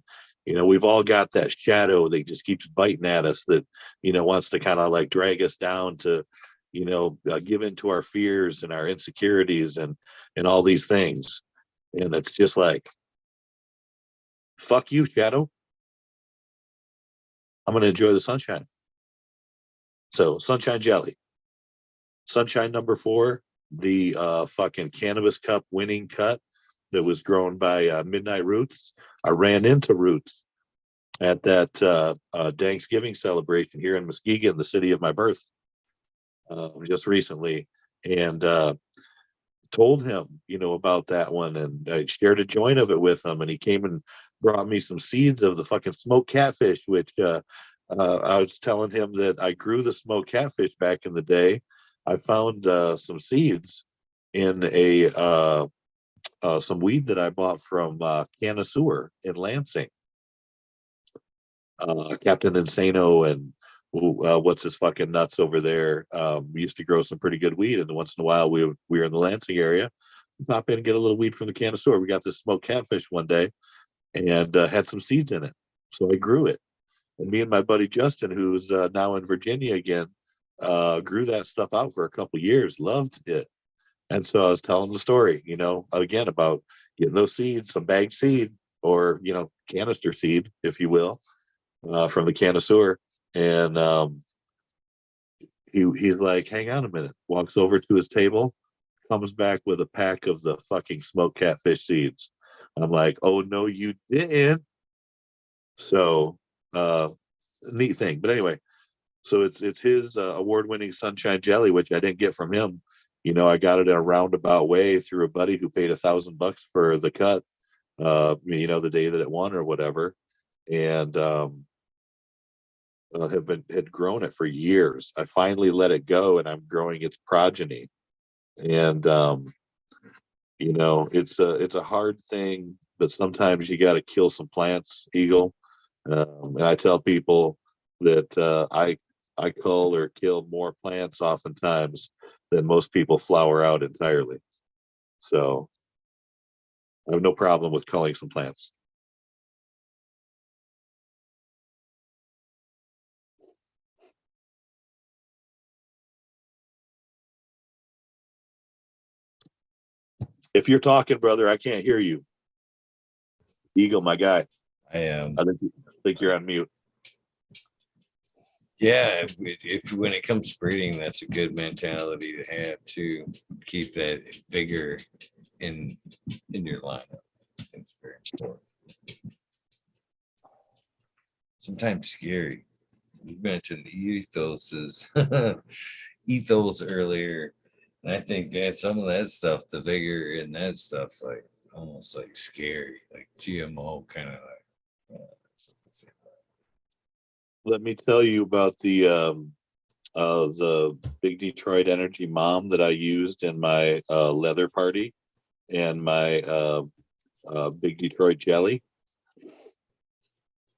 we've all got that shadow that just keeps biting at us that, wants to kind of like drag us down to, give into our fears and our insecurities and all these things. And it's just like, fuck you, shadow. I'm going to enjoy the sunshine. So sunshine jelly. Sunshine number 4, the fucking Cannabis Cup winning cut that was grown by Midnight Roots. I ran into Roots at that Thanksgiving celebration here in Muskegon, the city of my birth, just recently, and told him, about that one, and I shared a joint of it with him, and he came and brought me some seeds of the fucking smoked catfish, which I was telling him that I grew the smoked catfish back in the day. I found some seeds in some weed that I bought from Canna in Lansing. Captain Insano and what's his fucking nuts over there. We used to grow some pretty good weed, and once in a while we were in the Lansing area. Pop in and get a little weed from the Canna. We got this smoked catfish one day, and had some seeds in it, so I grew it. And me and my buddy Justin, who's now in Virginia again, grew that stuff out for a couple years, loved it. And so I was telling the story, again, about getting those seeds, some bagged seed or, canister seed, if you will, from the Canna. And he's like, hang on a minute, walks over to his table, comes back with a pack of the fucking smoked catfish seeds. I'm like, oh, no, you didn't. So, neat thing. But anyway, so it's his award-winning Sunshine Jelly, which I didn't get from him. I got it in a roundabout way through a buddy who paid $1,000 for the cut, the day that it won or whatever, and had grown it for years. I finally let it go, and I'm growing its progeny. And it's a hard thing, but sometimes you got to kill some plants, Eagle. And I tell people that I cull or kill more plants oftentimes than most people flower out entirely. So I have no problem with culling some plants. If you're talking, brother, I can't hear you. Eagle, my guy. I am. I think you're on mute. Yeah, if when it comes to breeding, that's a good mentality to have to keep that vigor in your lineup. I think it's very important. Sometimes scary. You mentioned ethos earlier, and I think that some of that stuff, the vigor in that stuff's like almost like scary, like GMO kind of like. Let me tell you about the Big Detroit Energy Mom that I used in my leather party and my Big Detroit Jelly.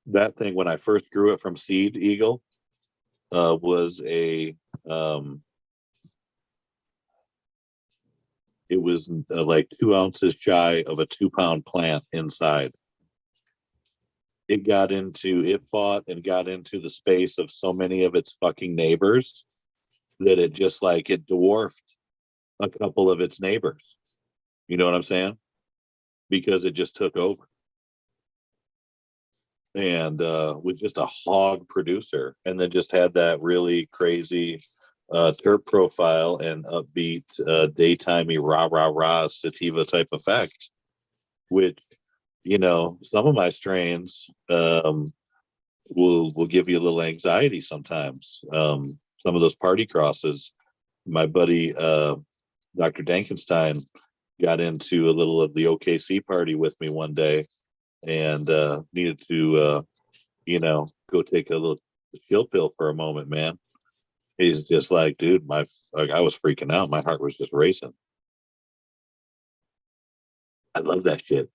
That thing, when I first grew it from seed, Eagle, was it was like 2 ounces shy of a 2-pound plant inside. It fought and got into the space of so many of its fucking neighbors that it dwarfed a couple of its neighbors. You know what I'm saying? Because it just took over. And was just a hog producer, and then just had that really crazy terp profile and upbeat daytimey rah rah rah sativa type effect, which some of my strains will give you a little anxiety sometimes. Some of those party crosses. My buddy Dr. Dankenstein got into a little of the OKC party with me one day and needed to go take a little chill pill for a moment, man. He's just like, dude, I was freaking out. My heart was just racing. I love that shit.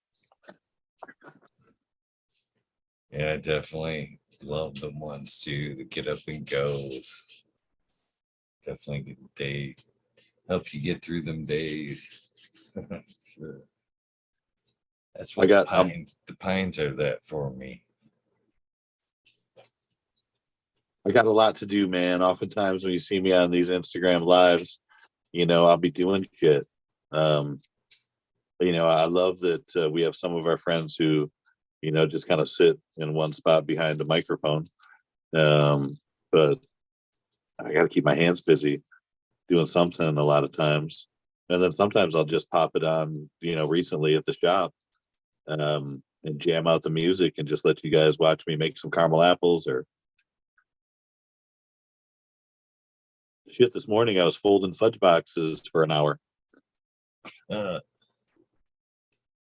Yeah, I definitely love the ones too. The get up and goes. Definitely they help you get through them days. Sure. That's I what got the pines are that for me. I got a lot to do, man. Oftentimes when you see me on these Instagram lives, I'll be doing shit. Um, I love that we have some of our friends who, just kind of sit in one spot behind the microphone. Um, but I got to keep my hands busy doing something a lot of times. And then sometimes I'll just pop it on, recently at the shop and jam out the music and just let you guys watch me make some caramel apples or shit. This morning I was folding fudge boxes for an hour. Uh,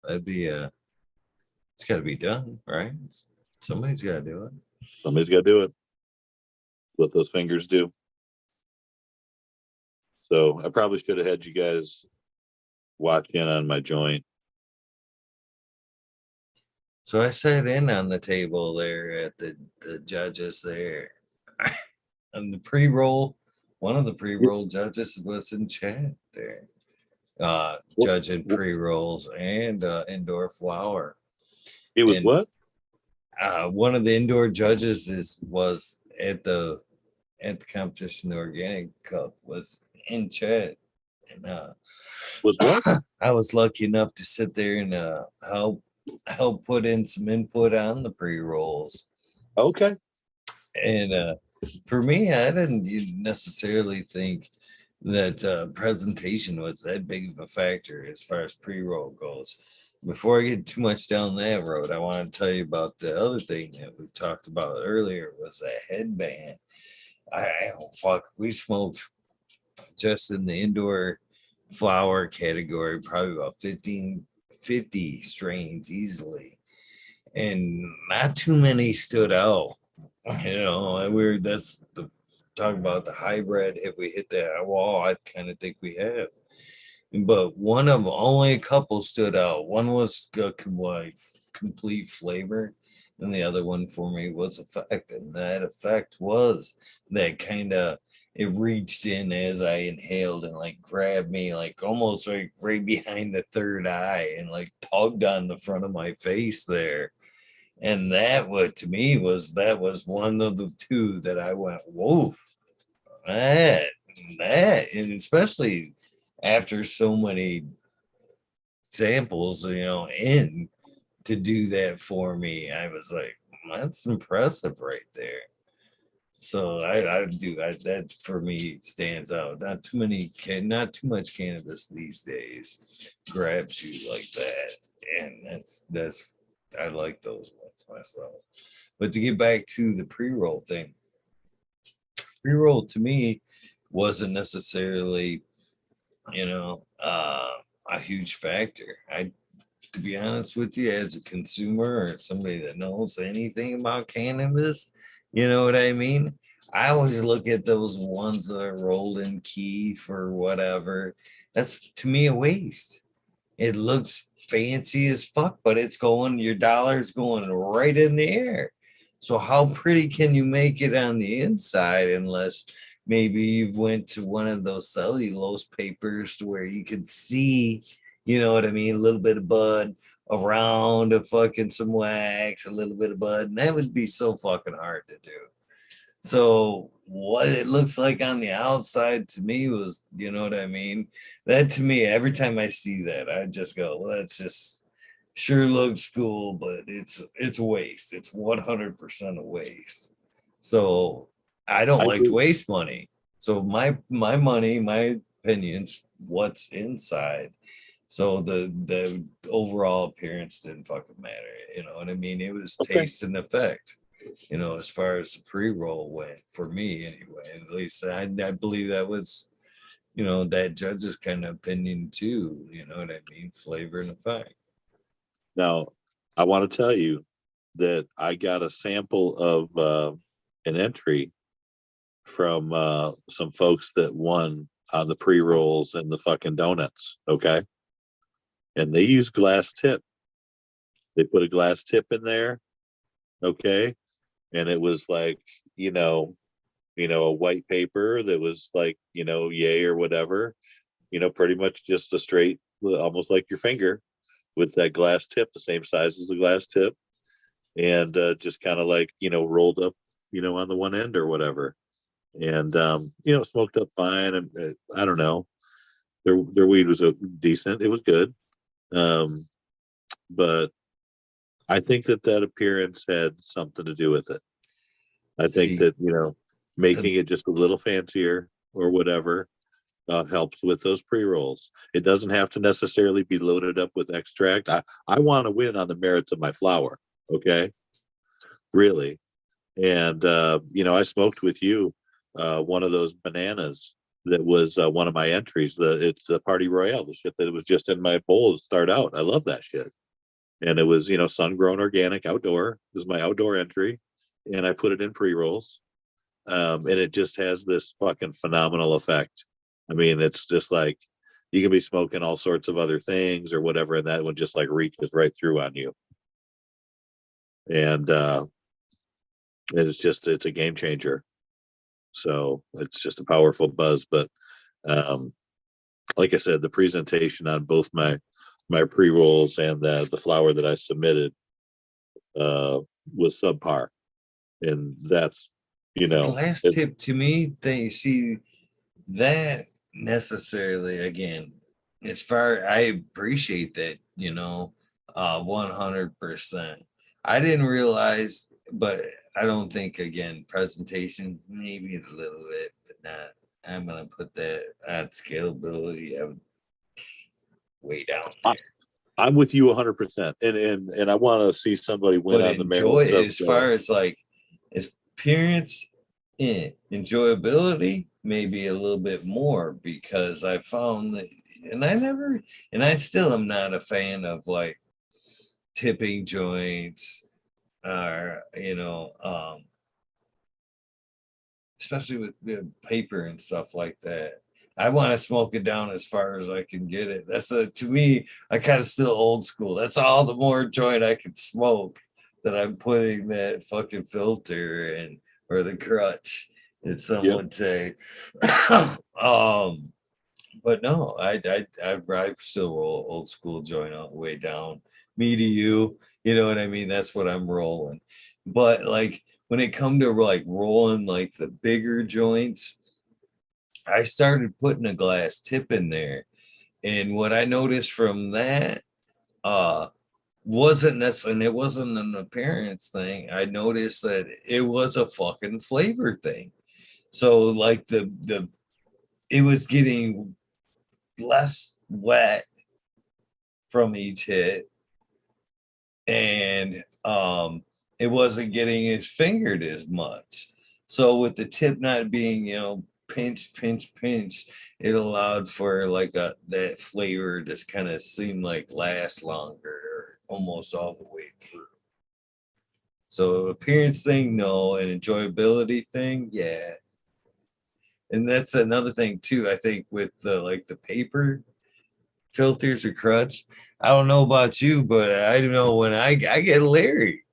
that'd be it's got to be done, right? Somebody's got to do it. Somebody's got to do it. What those fingers do. So I probably should have had you guys watch in on my joint. So I sat in on the table there at the judges there. And the pre-roll, one of the pre-roll judges was in chat there, judging pre-rolls and indoor flower. It was And what? one of the indoor judges was at the competition, the organic cup was in chat. And Was what? I was lucky enough to sit there and help put in some input on the pre-rolls. Okay. And for me, I didn't necessarily think that presentation was that big of a factor as far as pre-roll goes. Before I get too much down that road, I want to tell you about the other thing that we talked about earlier was a headband. Fuck, we smoked just in the indoor flower category, probably about 50 strains easily. And not too many stood out. That's the talking about the hybrid. If we hit that wall, I kind of think we have. But one of only a couple stood out. One was like complete flavor, and the other one for me was effect. And that effect was that kind of it reached in as I inhaled and like grabbed me like almost like right behind the third eye and like tugged on the front of my face there. And that what to me was one of the two that I went, whoa, that and especially after so many samples, in to do that for me, I was like, that's impressive right there. So I do that for me stands out. Not too much cannabis these days grabs you like that, and that's I like those ones myself. But to get back to the pre-roll thing, pre-roll to me wasn't necessarily, a huge factor. To be honest with you, as a consumer or somebody that knows anything about cannabis, you know what I mean? I always look at those ones that are rolled in key for whatever. That's to me a waste. It looks fancy as fuck, but your dollar's going right in the air. So how pretty can you make it on the inside unless maybe you've went to one of those cellulose papers to where you could see, you know what I mean, a little bit of bud around a fucking some wax, a little bit of bud, and that would be so fucking hard to do. So what it looks like on the outside to me was, you know what I mean? That to me, every time I see that, I just go, well, that's just sure looks cool, but it's a waste. It's 100% a waste. So I don't I like to agree. waste money. So my money, my opinions, what's inside. So the overall appearance didn't fucking matter. You know what I mean? It was Okay. taste and effect. You know, as far as the pre-roll went for me anyway. At least I believe that was, you know, that judge's kind of opinion too. You know what I mean? Flavor and effect. Now, I want to tell you that I got a sample of an entry from some folks that won on the pre rolls and the fucking donuts. Okay. And they use glass tip. They put a glass tip in there. Okay. And it was like, you know, a white paper that was like, yay or whatever, pretty much just a straight, almost like your finger with that glass tip, the same size as the glass tip. And just kind of like, rolled up, on the one end or whatever. And, smoked up fine. And I don't know, their weed was decent. It was good. Um, but I think that appearance had something to do with it. I think See, that, the making it just a little fancier or whatever helps with those pre-rolls. It doesn't have to necessarily be loaded up with extract. I want to win on the merits of my flower. Okay. Really. And, I smoked with you one of those bananas that was one of my entries. It's a Party Royale, the shit that was just in my bowl to start out. I love that shit. And it was, sun grown organic outdoor. It was my outdoor entry. And I put it in pre rolls. And it just has this fucking phenomenal effect. I mean, it's just like you can be smoking all sorts of other things or whatever, and that one just like reaches right through on you. And it's a game changer. So it's just a powerful buzz. But um, like I said, the presentation on both my pre rolls and the flower that I submitted uh, was subpar, and that's the glass it, tip to me, they see that necessarily again, as far I appreciate that, 100%. I didn't realize, but I don't think again, presentation, maybe a little bit, but not. I'm gonna put that at scalability. I would way down I, there. I'm with you 100%, and I want to see somebody win But on the enjoy merits of as the. far as like appearance, enjoyability, maybe a little bit more because I found that, and I never, and I still am not a fan of like tipping joints or especially with the paper and stuff like that. I want to smoke it down as far as I can get it. That's to me, I kind of still old school. That's all the more joint I can smoke that I'm putting that fucking filter in or the crutch, as some Yep. would say. But no, I still roll old school joint all the way down. Me to you, you know what I mean? That's what I'm rolling. But like when it come to like rolling like the bigger joints, I started putting a glass tip in there. And what I noticed from that uh wasn't necessarily, and it wasn't an appearance thing. I noticed that it was a fucking flavor thing. So like the it was getting less wet from each hit, and it wasn't getting as fingered as much. So with the tip not being, pinch, pinch, pinch, it allowed for like that flavor to kind of seem like last longer, almost all the way through. So appearance thing, no, and enjoyability thing, yeah. And that's another thing too. I think with the like the paper filters or crutch. I don't know about you, but I know when I get leery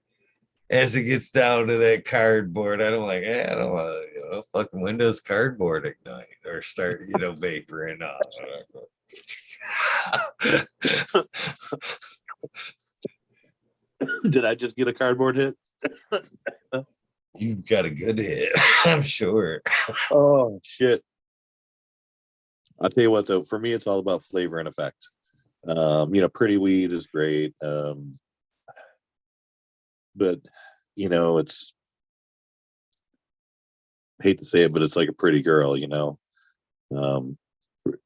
as it gets down to that cardboard. I don't like, I don't want to, fucking Windows cardboard ignite or start, vaporing up. Did I just get a cardboard hit? You've got a good hit, I'm sure. Oh shit! I'll tell you what though, for me it's all about flavor and effect. Pretty weed is great, but it's hate to say it, but it's like a pretty girl. Um,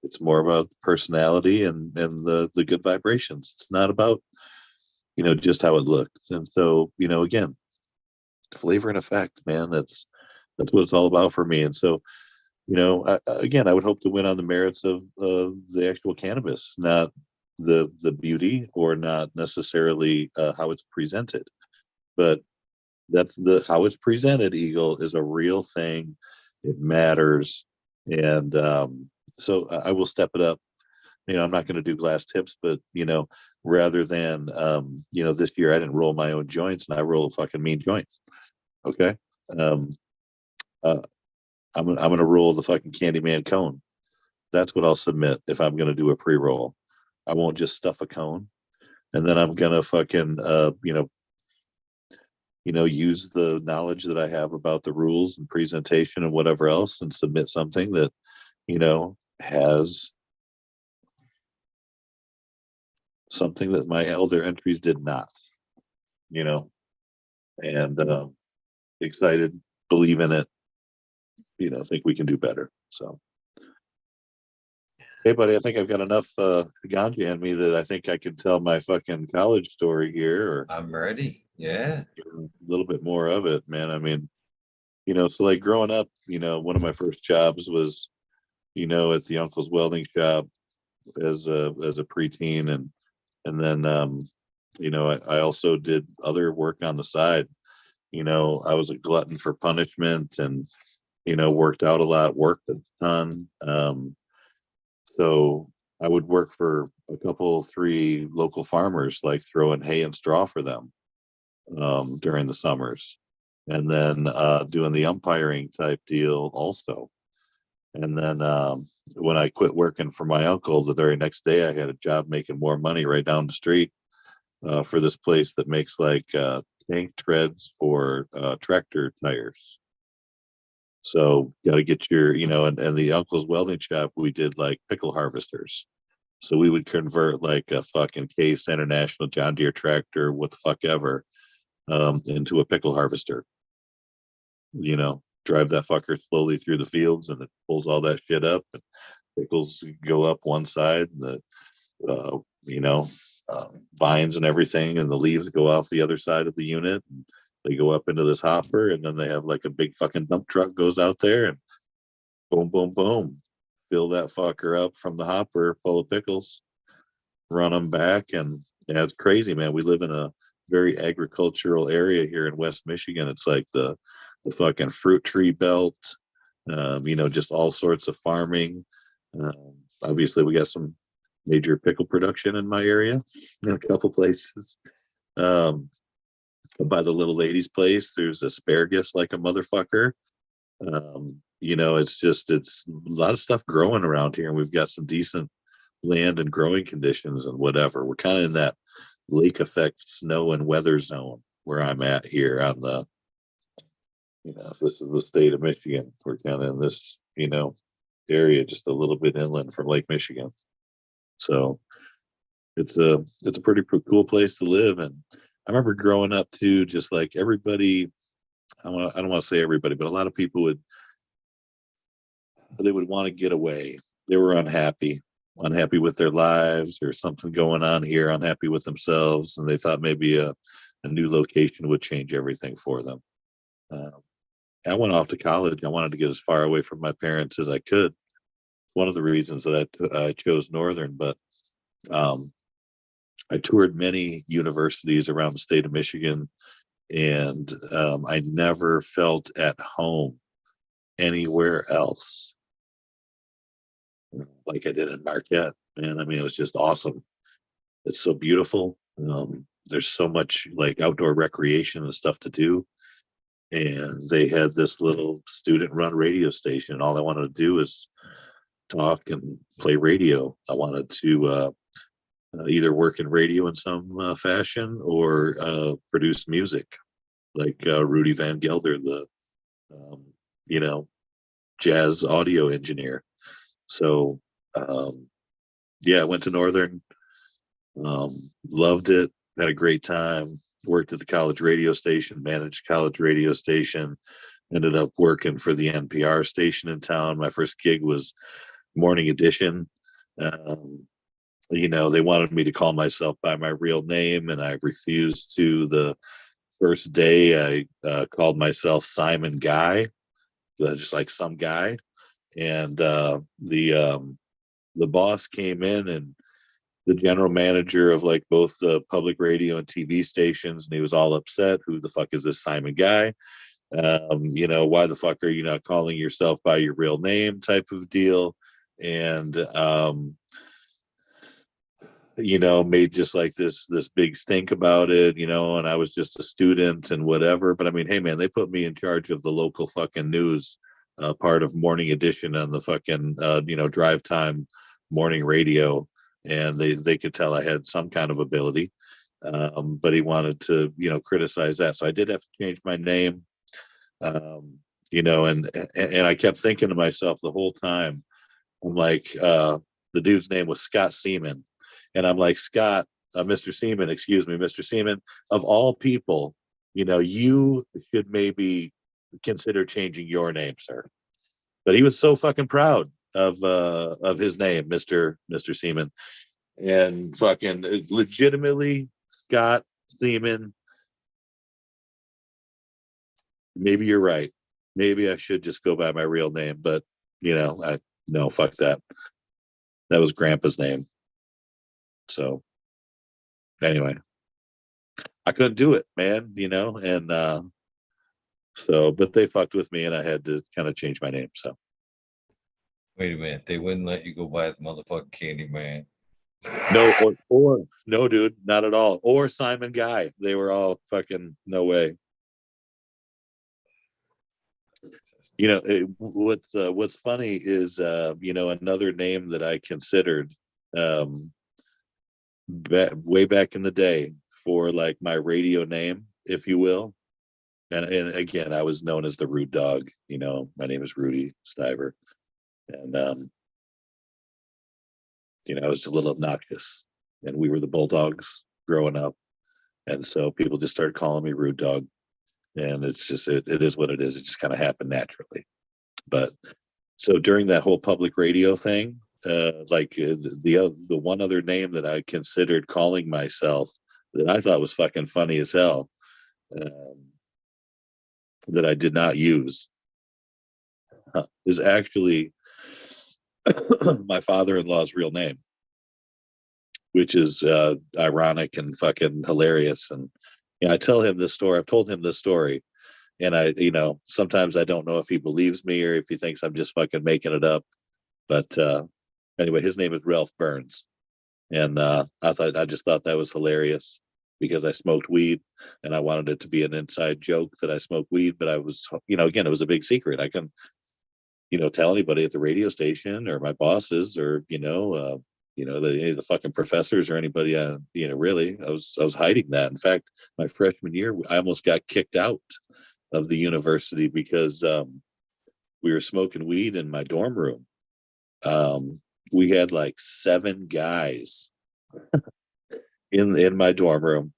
It's more about personality and the good vibrations. It's not about, just how it looks. And so, again, flavor and effect, man. That's what it's all about for me. And so, again, I would hope to win on the merits of the actual cannabis, not the beauty, or not necessarily how it's presented. But that's the how it's presented. Eagle is a real thing. It matters, and so I will step it up. I'm not going to do glass tips, but rather than this year I didn't roll my own joints, and I roll a fucking mean joint. Okay. Um, uh, I'm gonna roll the fucking CandyMan cone. That's what I'll submit if I'm gonna do a pre-roll. I won't just stuff a cone, and then I'm gonna fucking use the knowledge that I have about the rules and presentation and whatever else, and submit something that has something that my elder entries did not. You know, and excited, believe in it. Think we can do better. So. Hey, buddy, I think I've got enough ganja in me that I think I could tell my fucking college story here, or I'm ready. Yeah. a little bit more of it, man. I mean, so like growing up, one of my first jobs was, at the uncle's welding shop as a preteen, and then I also did other work on the side. I was a glutton for punishment, and worked out a lot, worked a ton. So I would work for a couple, three local farmers, like throwing hay and straw for them during the summers, and then doing the umpiring type deal also. And then when I quit working for my uncle, the very next day I had a job making more money right down the street for this place that makes like tank treads for tractor tires. So got to get your, and the uncle's welding shop, we did like pickle harvesters. So we would convert like a fucking Case International John Deere tractor, what the fuck ever, into a pickle harvester. Drive that fucker slowly through the fields, and it pulls all that shit up. And pickles go up one side, and the vines and everything, and the leaves go off the other side of the unit. And they go up into this hopper, and then they have like a big fucking dump truck goes out there, and boom, boom, boom, fill that fucker up from the hopper full of pickles, run them back. And yeah, it's crazy, man. We live in a very agricultural area here in West Michigan. It's like the fucking fruit tree belt, just all sorts of farming. Obviously, we got some major pickle production in my area in a couple places. By the little lady's place, there's asparagus like a motherfucker. It's a lot of stuff growing around here, and we've got some decent land and growing conditions and whatever. We're kind of in that lake effect snow and weather zone where I'm at here on the, this is the state of Michigan. We're kind of in this, area just a little bit inland from Lake Michigan. So it's a pretty cool place to live. And I remember growing up too, just like everybody, I don't want to say everybody, but a lot of people would want to get away. They were unhappy with their lives or something going on here, unhappy with themselves, and they thought maybe a new location would change everything for them. I went off to college. I wanted to get as far away from my parents as I could. One of the reasons that I chose Northern, but I toured many universities around the state of Michigan, and I never felt at home anywhere else like I did in Marquette. Man, I mean, it was just awesome. It's so beautiful. There's so much like outdoor recreation and stuff to do. And they had this little student-run radio station, and all I wanted to do is talk and play radio. I wanted to either work in radio in some fashion, or produce music, like Rudy Van Gelder, the jazz audio engineer. So I went to Northern, loved it, had a great time, worked at the college radio station, managed college radio station, ended up working for the NPR station in town. My first gig was Morning Edition. Um, they wanted me to call myself by my real name, and I refused to. The first day, I called myself Simon Guy, just like some guy. And the boss came in, and the general manager of like both the public radio and TV stations, and he was all upset. Who the fuck is this Simon Guy? Why the fuck are you not calling yourself by your real name? Type of deal. And made just like this big stink about it, and I was just a student and whatever. But I mean, hey man, they put me in charge of the local fucking news, part of Morning Edition on the fucking drive time morning radio, and they could tell I had some kind of ability. But he wanted to criticize that, so I did have to change my name. And I kept thinking to myself the whole time, I'm like, the dude's name was Scott Seaman. And I'm like, Scott, Mr. Seaman, excuse me, Mr. Seaman, of all people, you should maybe consider changing your name, sir. But he was so fucking proud of his name, Mr. Seaman. And fucking legitimately, Scott Seaman, maybe you're right. Maybe I should just go by my real name, but no, fuck that. That was Grandpa's name. So anyway, I couldn't do it, man, and but they fucked with me and I had to kind of change my name. So Wait a minute. They wouldn't let you go by the motherfucking CandyMan. no, or no, dude, not at all. Or Simon Guy. They were all fucking no way. What's funny is another name that I considered um way back in the day for like my radio name, if you will. And again, I was known as the Rude Dog. My name is Rudy Stiver, and I was a little obnoxious, and we were the Bulldogs growing up, and so people just started calling me Rude Dog, and it's just it is what it is. It just kind of happened naturally. But so during that whole public radio thing, the one other name that I considered calling myself that I thought was fucking funny as hell, that I did not use, is actually my father-in-law's real name, which is ironic and fucking hilarious. And I tell him this story. I've told him this story, and sometimes I don't know if he believes me or if he thinks I'm just fucking making it up. But anyway, his name is Ralph Burns, and I just thought that was hilarious because I smoked weed, and I wanted it to be an inside joke that I smoked weed, but I was, again, it was a big secret. I couldn't, tell anybody at the radio station or my bosses or any of the fucking professors or anybody. Really, I was hiding that. In fact, my freshman year, I almost got kicked out of the university because we were smoking weed in my dorm room. We had like 7 guys in my dorm room,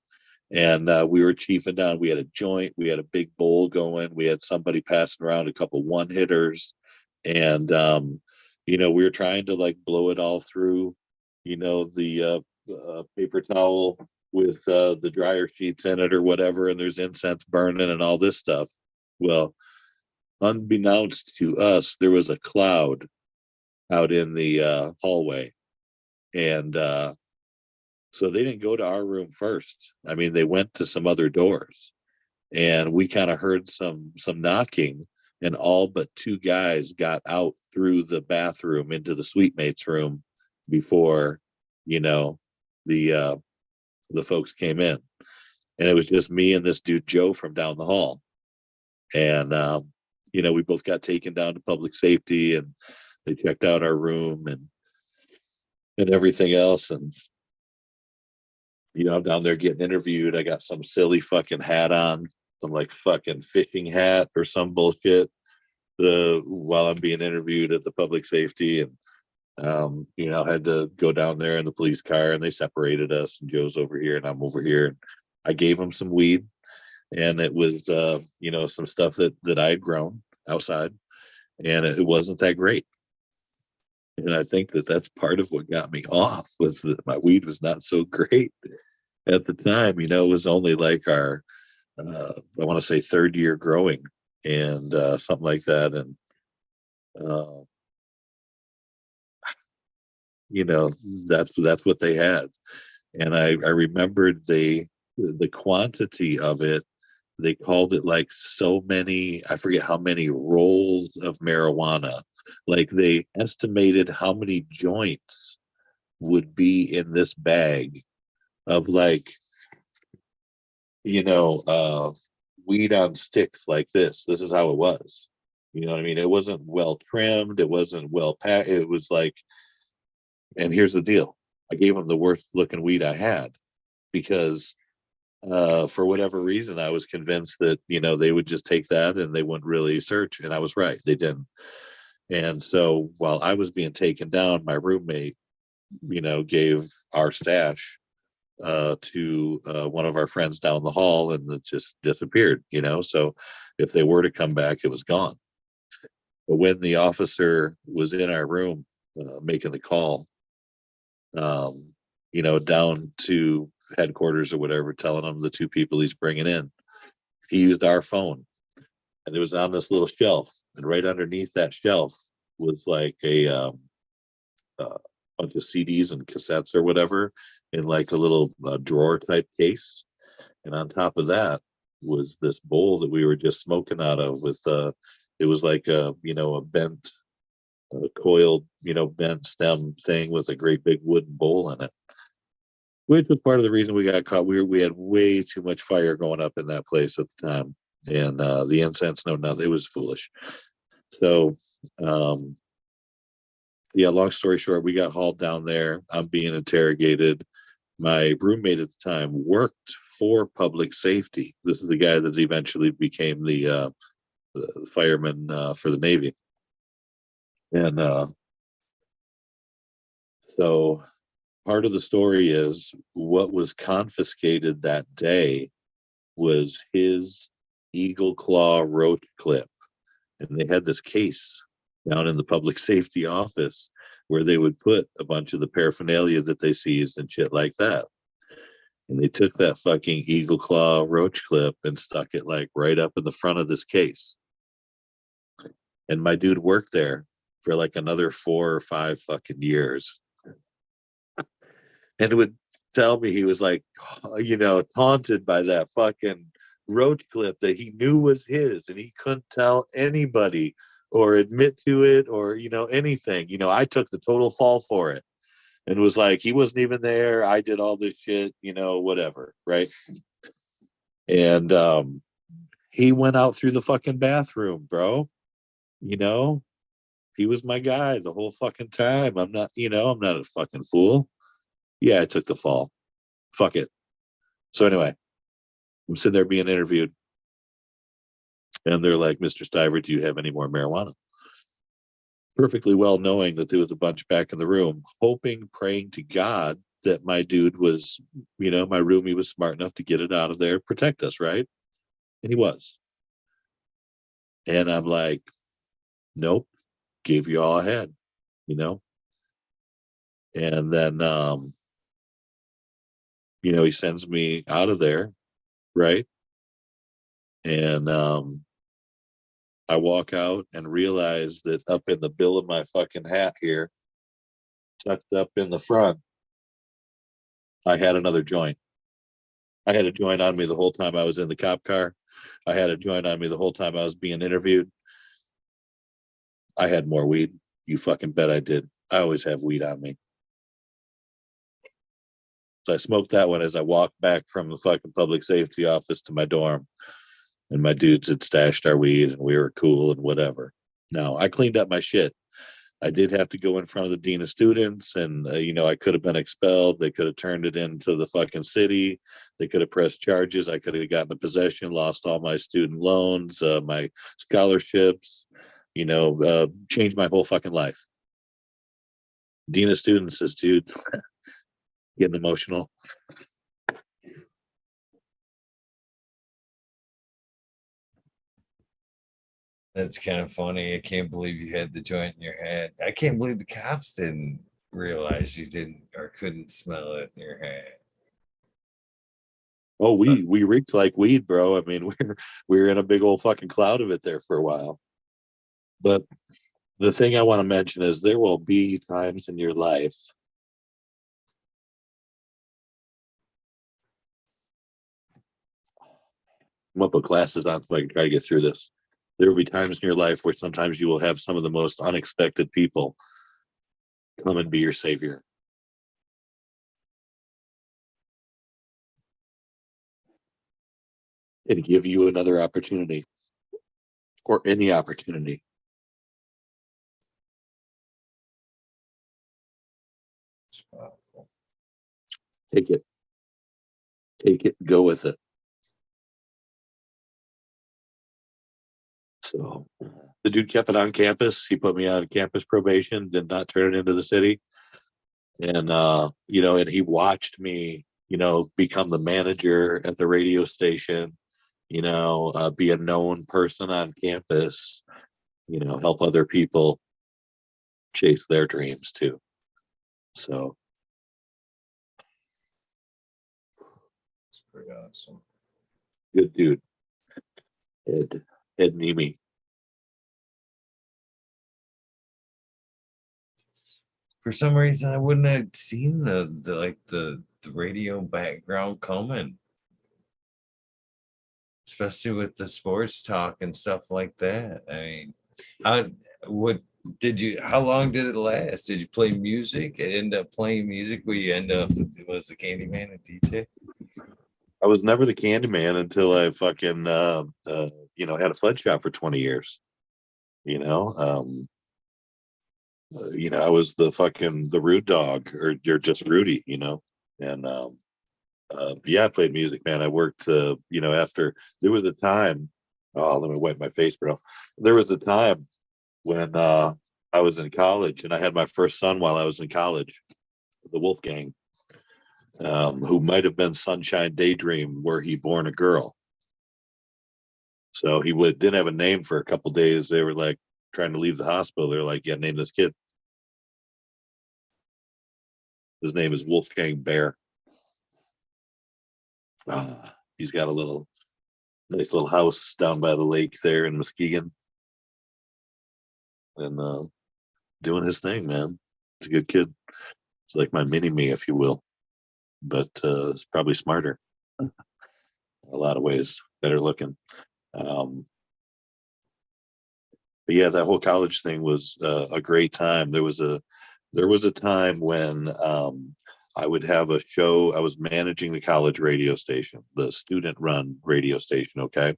and we were chiefing down. We had a joint, we had a big bowl going, we had somebody passing around a couple one hitters, and we were trying to like blow it all through, the paper towel with the dryer sheets in it or whatever, and there's incense burning and all this stuff. Well, unbeknownst to us, there was a cloud out in the hallway, and so they didn't go to our room first. I mean, they went to some other doors, and we kind of heard some knocking, and all but 2 guys got out through the bathroom into the suite mates room before the folks came in. And it was just me and this dude Joe from down the hall, and we both got taken down to public safety, and they checked out our room and everything else. And I'm down there getting interviewed. I got some silly fucking hat on, some like fucking fishing hat or some bullshit, while I'm being interviewed at the public safety. And had to go down there in the police car, and they separated us, and Joe's over here and I'm over here. And I gave him some weed, and it was some stuff that I had grown outside, and it wasn't that great. And I think that that's part of what got me off was that my weed was not so great at the time. It was only like our, I want to say third year growing and something like that. And, uh, you know, that's what they had. And I remembered the quantity of it. They called it like so many, I forget how many rolls of marijuana. Like they estimated how many joints would be in this bag of like, you know, uh, weed on sticks like this. This is how it was. You know what I mean? It wasn't well trimmed. It wasn't well packed. It was like, and here's the deal. I gave them the worst looking weed I had because for whatever reason, I was convinced that, they would just take that and they wouldn't really search. And I was right. They didn't. And so while I was being taken down, my roommate, gave our stash to one of our friends down the hall and it just disappeared. So if they were to come back, it was gone. But when the officer was in our room making the call, um, down to headquarters or whatever, telling them the two people he's bringing in, he used our phone and it was on this little shelf. And right underneath that shelf was like a bunch of CDs and cassettes or whatever in like a little drawer type case. And on top of that was this bowl that we were just smoking out of with it was like a bent coiled bent stem thing with a great big wooden bowl in it, which was part of the reason we got caught. We had way too much fire going up in that place at the time, and the incense, no, nothing. It was foolish. So, um, yeah. Long story short, we got hauled down there. I'm being interrogated. My roommate at the time worked for public safety. This is the guy that eventually became the fireman for the Navy, and so part of the story is what was confiscated that day was his eagle claw roach clip. And they had this case down in the public safety office where they would put a bunch of the paraphernalia that they seized and shit like that. And they took that fucking eagle claw roach clip and stuck it like right up in the front of this case. And my dude worked there for like another 4 or 5 fucking years and would tell me he was like, taunted by that fucking roach clip that he knew was his and he couldn't tell anybody or admit to it or, anything. I took the total fall for it and was like, he wasn't even there. I did all this shit, whatever. Right. And he went out through the fucking bathroom, bro. You know, he was my guy the whole fucking time. I'm not a fucking fool. Yeah, I took the fall. Fuck it. So anyway, I'm sitting there being interviewed, and they're like, "Mr. Stiver, do you have any more marijuana?" Perfectly well knowing that there was a bunch back in the room, hoping, praying to God that my dude was, my roomie was smart enough to get it out of there, protect us, right? And he was. And I'm like, nope, gave you all I had, you know? And then, he sends me out of there, right? And I walk out and realize that up in the bill of my fucking hat here, tucked up in the front, I had another joint. I had a joint on me the whole time I was in the cop car. I had a joint on me the whole time I was being interviewed. I had more weed. You fucking bet I did. I always have weed on me. So I smoked that one as I walked back from the fucking public safety office to my dorm. And my dudes had stashed our weed and we were cool and whatever. No, I cleaned up my shit. I did have to go in front of the dean of students, and I could have been expelled. They could have turned it into the fucking city. They could have pressed charges. I could have gotten a possession, lost all my student loans, my scholarships. Changed my whole fucking life. Dean of students says, "Dude, getting emotional." That's kind of funny. I can't believe you had the joint in your head. I can't believe the cops didn't realize you didn't or couldn't smell it in your head. Oh, But we reeked like weed, bro. I mean, we were in a big old fucking cloud of it there for a while. But the thing I want to mention is there will be times in your life. I'm gonna put glasses on so I can try to get through this. There will be times in your life where sometimes you will have some of the most unexpected people come and be your savior and give you another opportunity or any opportunity. it's powerful. Take it, take it, go with it. So the dude kept it on campus. He put me on campus probation, did not turn it into the city. And and he watched me, become the manager at the radio station, be a known person on campus, help other people chase their dreams too. So It's pretty awesome. good dude. Ed Ed Nemi. For some reason, I wouldn't have seen the radio background coming, especially with the sports talk and stuff like that. I mean, how what did you? How long did it last? Did you play music? And end up playing music where you end up was the Candyman a DJ? I was never the candy man until I fucking had a flood shop for 20 years. You know, I was the rude dog, or you're just Rudy, and yeah, I played music, man. I worked, after there was a time. Oh, let me wipe my face, bro. There was a time when I was in college, and I had my first son while I was in college, the Wolfgang, who might have been Sunshine Daydream, were he born a girl. So he didn't have a name for a couple days. They were like trying to leave the hospital. They're like, "Yeah, name this kid." His name is Wolfgang Bear. He's got a nice little house down by the lake there in Muskegon, and doing his thing, man. He's a good kid. It's like my mini me, if you will, but it's probably smarter in a lot of ways, better looking. Um, but yeah, that whole college thing was a great time. There was a time when I would have a show. I was managing the college radio station, the student-run radio station. Okay,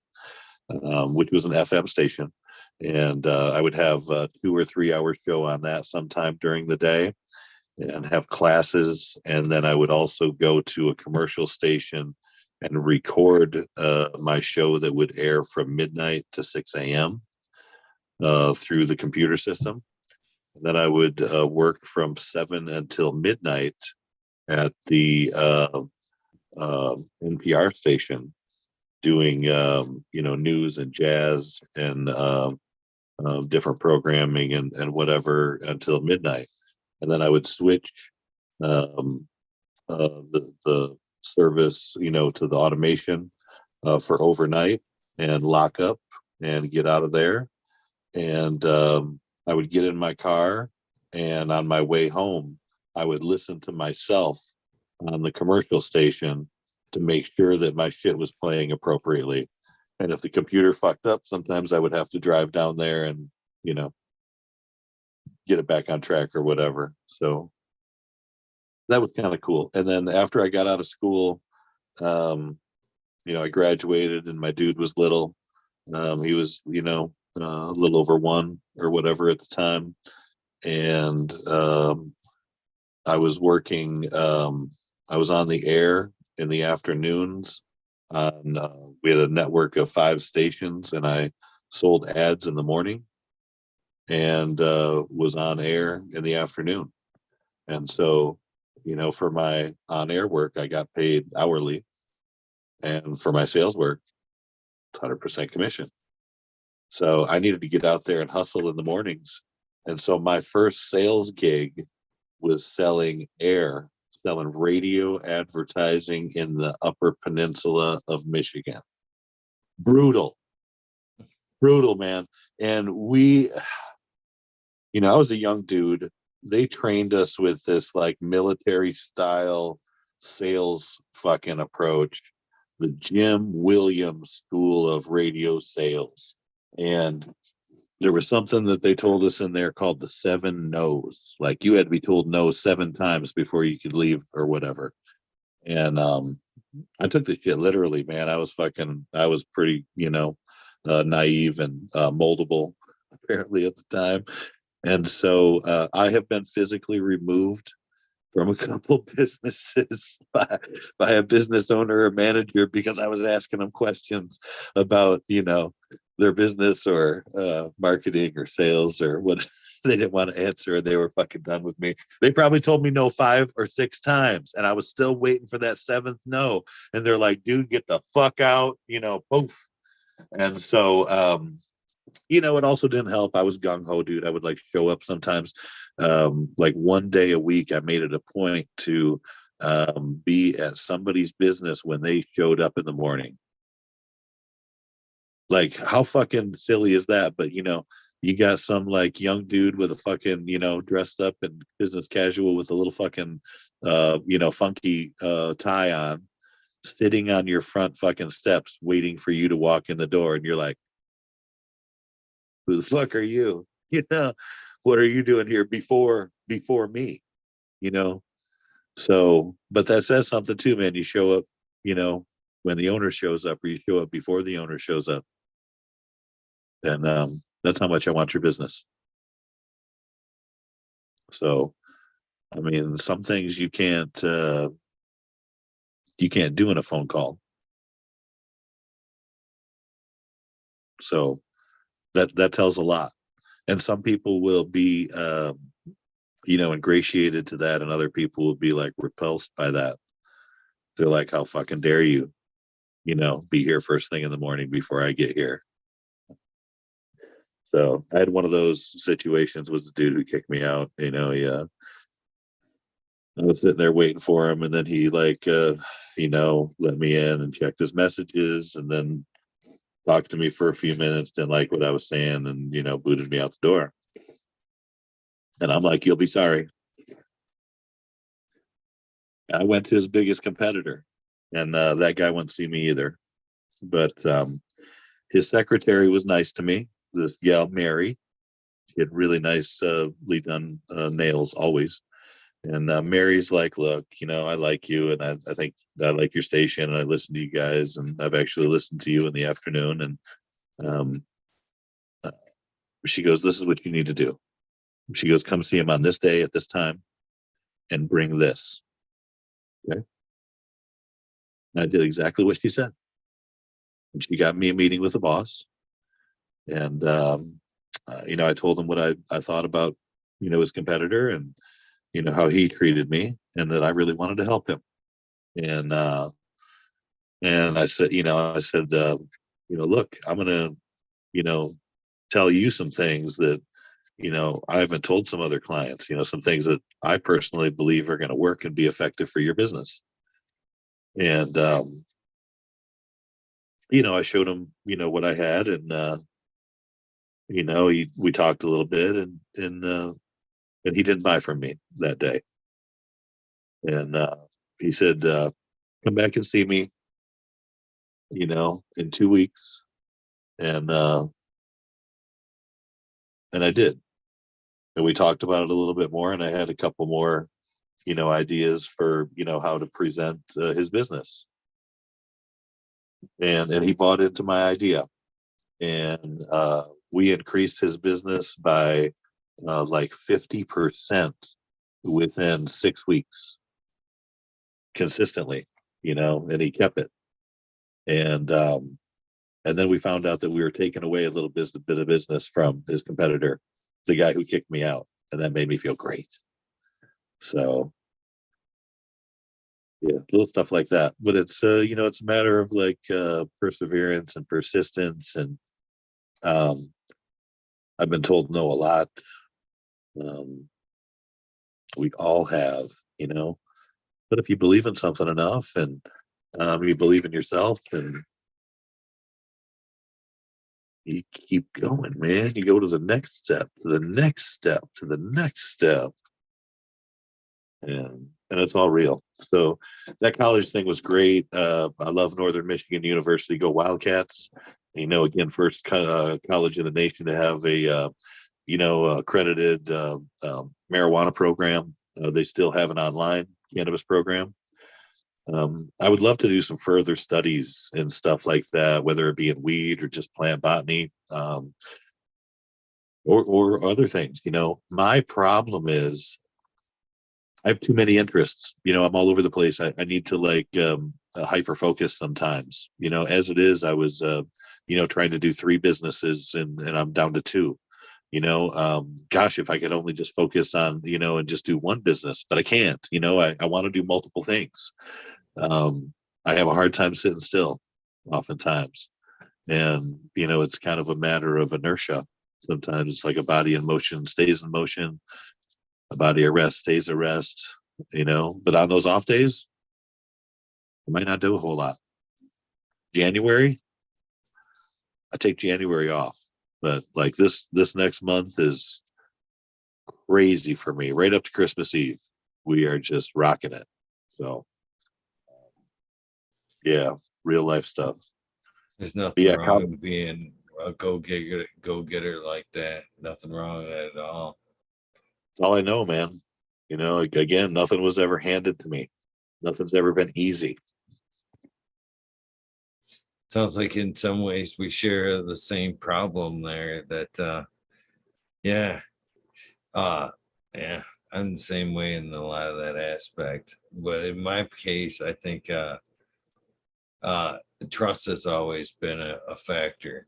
which was an FM station, and I would have a 2 or 3 hour show on that sometime during the day, and have classes, and then I would also go to a commercial station and record my show that would air from midnight to 6 a.m. Through the computer system. And then I would work from 7 until midnight at the NPR station, doing news and jazz and different programming and whatever until midnight. And then I would switch um, the service, to the automation for overnight, and lock up and get out of there. And I would get in my car, and on my way home, I would listen to myself on the commercial station to make sure that my shit was playing appropriately. And if the computer fucked up, sometimes I would have to drive down there and, you know, get it back on track or whatever. So that was kind of cool. And then after I got out of school, um, I graduated, and my dude was little. He was, a little over 1 or whatever at the time. And I was working, I was on the air in the afternoons. We had a network of 5 stations, and I sold ads in the morning, and was on air in the afternoon. And so, for my on air work, I got paid hourly. And for my sales work, it's 100% commission. So I needed to get out there and hustle in the mornings. And so my first sales gig was selling radio advertising in the Upper Peninsula of Michigan. Brutal, brutal, man. And I was a young dude. They trained us with this like military style sales fucking approach, the Jim Williams School of Radio Sales. And there was something that they told us in there called the 7 no's. Like you had to be told no 7 times before you could leave or whatever. And I took the shit literally, man. I was pretty, naive and moldable apparently at the time. And so I have been physically removed from a couple businesses by a business owner or manager because I was asking them questions about, their business or marketing or sales or what they didn't want to answer, and they were fucking done with me. They probably told me no 5 or 6 times, and I was still waiting for that 7th no. And they're like, dude, get the fuck out, poof. And so it also didn't help. I was gung-ho, dude. I would like show up sometimes, like one day a week. I made it a point to be at somebody's business when they showed up in the morning. Like, how fucking silly is that? But you got some like young dude with a fucking, dressed up in business casual with a little fucking funky tie on, sitting on your front fucking steps waiting for you to walk in the door, and you're like, who the fuck are you? What are you doing here before me? So, but that says something too, man. You show up, when the owner shows up, or you show up before the owner shows up. And that's how much I want your business. So, I mean, some things you can't do in a phone call. So that tells a lot. And some people will be ingratiated to that, and other people will be like repulsed by that. They're like, how fucking dare you, be here first thing in the morning before I get here. So I had one of those situations with the dude who kicked me out. I was sitting there waiting for him, and then he like let me in and checked his messages, and then talked to me for a few minutes, didn't like what I was saying, and booted me out the door. And I'm like, you'll be sorry. I went to his biggest competitor, and that guy wouldn't see me either. But his secretary was nice to me. This gal, Mary, she had really nice done nails always. And Mary's like, look, I like you, and I think I like your station, and I listen to you guys, and I've actually listened to you in the afternoon. And she goes, this is what you need to do. She goes, come see him on this day at this time and bring this. Okay. And I did exactly what she said. And she got me a meeting with the boss. And, I told him what I thought about, his competitor, and, how he treated me, and that I really wanted to help him. And I said, look, I'm going to, tell you some things that, I haven't told some other clients, some things that I personally believe are going to work and be effective for your business. And, I showed him, what I had, and, we talked a little bit, and he didn't buy from me that day. And he said, come back and see me, in 2 weeks. And I did. And we talked about it a little bit more, and I had a couple more, ideas for, how to present his business. And he bought into my idea. And we increased his business by like 50% within 6 weeks consistently, and he kept it. And then we found out that we were taking away a little bit of business from his competitor, the guy who kicked me out, and that made me feel great. So yeah, little stuff like that. But it's it's a matter of like perseverance and persistence, and Um, I've been told no a lot. Um, we all have, you know, but if you believe in something enough and you believe in yourself and you keep going, man, you go to the next step, to the next step, to the next step. And it's all real. So that college thing was great. I love Northern Michigan University. Go Wildcats! Again, first college in the nation to have a accredited marijuana program. They still have an online cannabis program. I would love to do some further studies and stuff like that, whether it be in weed or just plant botany, or other things. My problem is I have too many interests. I'm all over the place. I need to hyper focus sometimes. As it is, I was trying to do three businesses and I'm down to two. Gosh, if I could only just focus on, and just do one business, but I can't. I want to do multiple things. I have a hard time sitting still oftentimes. And, it's kind of a matter of inertia. Sometimes it's like a body in motion stays in motion, a body at rest stays at rest, but on those off days, I might not do a whole lot. January, I take January off. But like this next month is crazy for me. Right up to Christmas Eve, we are just rocking it. So, yeah, real life stuff. There's But nothing yeah, wrong with being a go getter like that. Nothing wrong with that at all. that's all I know, man. Again, nothing was ever handed to me. Nothing's ever been easy. Sounds like in some ways we share the same problem there. That yeah, uh, yeah, I'm the same way in a lot of that aspect. But in my case, I think trust has always been a factor.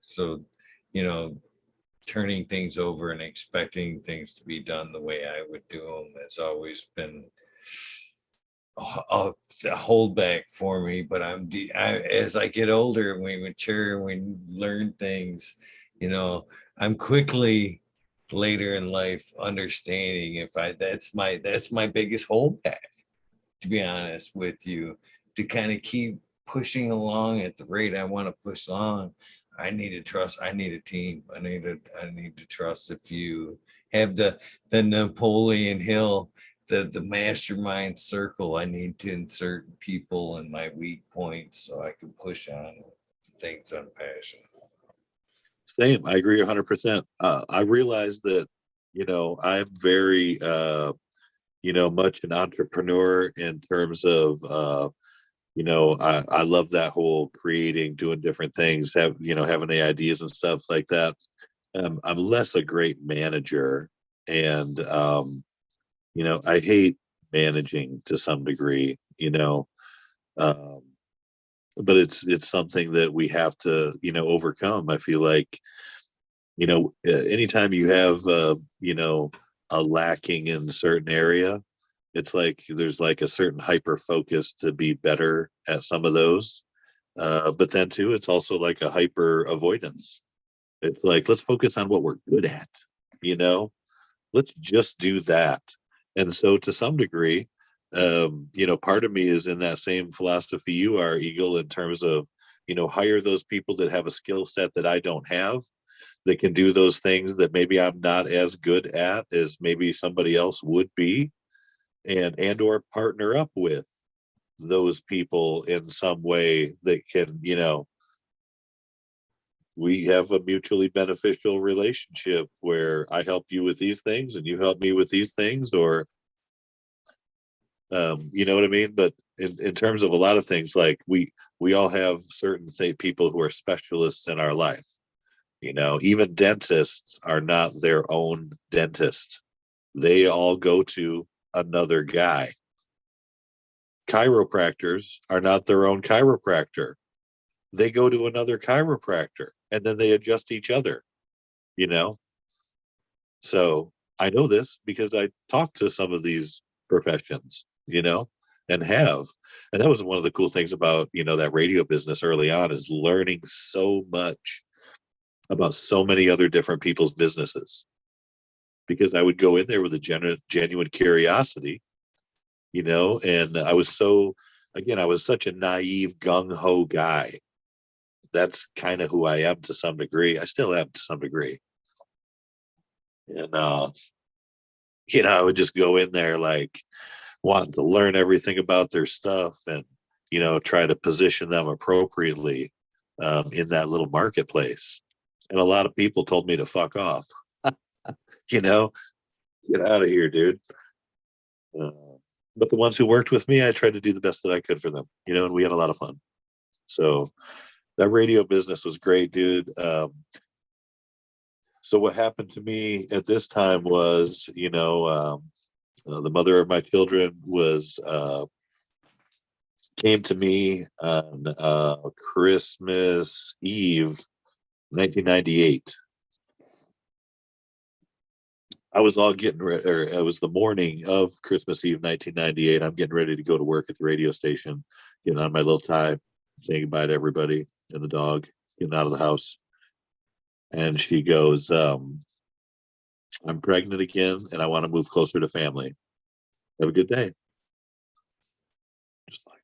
So, you know, turning things over and expecting things to be done the way I would do them has always been a holdback for me. But as I get older and we mature and we learn things, you know, I'm quickly later in life understanding if I that's my biggest holdback, to be honest with you, to kind of keep pushing along at the rate I want to push on. I need to trust. I need a team. I need to trust. If you have the Napoleon Hill, the mastermind circle, I need to insert people in my weak points so I can push on things I'm passionate. Same. I agree 100%. I realize that, I'm very, much an entrepreneur in terms of, I love that whole creating, doing different things, having the ideas and stuff like that. I'm less a great manager, and I hate managing to some degree, um, but it's something that we have to, overcome. I feel like, anytime you have, a lacking in a certain area, it's like there's like a certain hyper focus to be better at some of those. But then too, it's also like a hyper avoidance. It's like, let's focus on what we're good at, you know, let's just do that. And so to some degree, part of me is in that same philosophy you are, Eagle, in terms of, hire those people that have a skill set that I don't have, that can do those things that maybe I'm not as good at as maybe somebody else would be, and or partner up with those people in some way that can, we have a mutually beneficial relationship where I help you with these things and you help me with these things, or you know what I mean? But in terms of a lot of things, like we all have certain people who are specialists in our life. Even dentists are not their own dentist. They all go to another guy. Chiropractors are not their own chiropractor. They go to another chiropractor and then they adjust each other, you know? So I know this because I talk to some of these professions, and have. And that was one of the cool things about, that radio business early on, is learning so much about so many other different people's businesses because I would go in there with a genuine curiosity, and I was such a naive, gung ho guy. That's kind of who I am to some degree. I still am to some degree. And, I would just go in there like wanting to learn everything about their stuff and, try to position them appropriately in that little marketplace. And a lot of people told me to fuck off, you know, get out of here, dude. Uh, but the ones who worked with me, I tried to do the best that I could for them, and we had a lot of fun. So that radio business was great, dude. So what happened to me at this time was, the mother of my children was came to me on Christmas Eve, 1998. I was all getting ready, or it was the morning of Christmas Eve, 1998. I'm getting ready to go to work at the radio station, getting on my little tie, saying goodbye to everybody and the dog, getting out of the house. And she goes, I'm pregnant again and I want to move closer to family. Have a good day. Just like,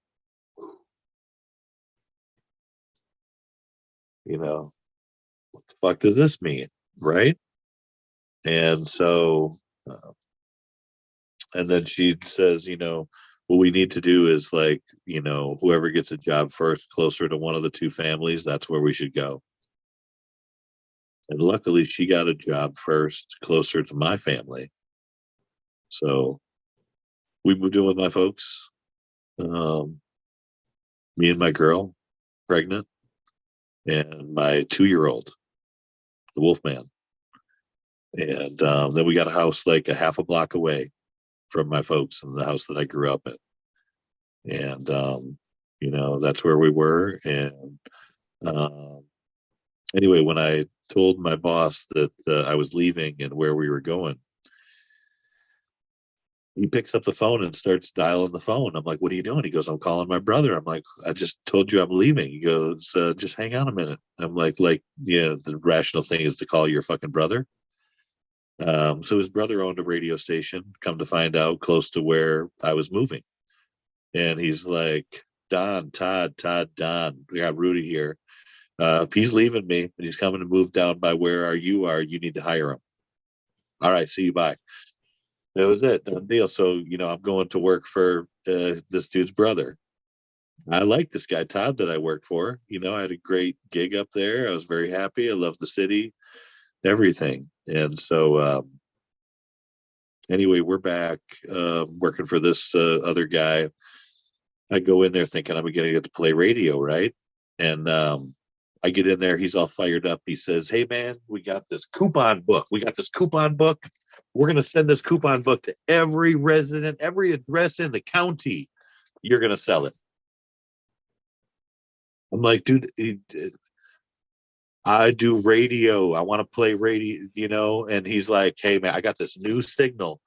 what the fuck does this mean? Right. And so, and then she says, what we need to do is like, whoever gets a job first closer to one of the two families, that's where we should go. And luckily, she got a job first closer to my family. So we moved in with my folks. Me and my girl, pregnant, and my 2-year-old, the Wolfman. And then we got a house like a half a block away from my folks and the house that I grew up in. And, that's where we were. And anyway, when I told my boss that I was leaving and where we were going, he picks up the phone and starts dialing the phone. I'm like, what are you doing? He goes, I'm calling my brother. I'm like, I just told you I'm leaving. He goes, just hang on a minute. I'm like, the rational thing is to call your fucking brother. So his brother owned a radio station, come to find out, close to where I was moving. And he's like, Don, Todd, Don, we got Rudy here. He's leaving me and he's coming to move down by where you are. You need to hire him. All right, see you, bye. That was it, done deal. So, I'm going to work for this dude's brother. I like this guy, Todd, that I worked for. I had a great gig up there. I was very happy. I loved the city, everything. And so, anyway, we're back working for this other guy. I go in there thinking I'm going to get to play radio, right? And I get in there. He's all fired up. He says, hey, man, we got this coupon book. We're going to send this coupon book to every resident, every address in the county. You're going to sell it. I'm like, dude, I do radio. I want to play radio, and he's like, hey, man, I got this new signal.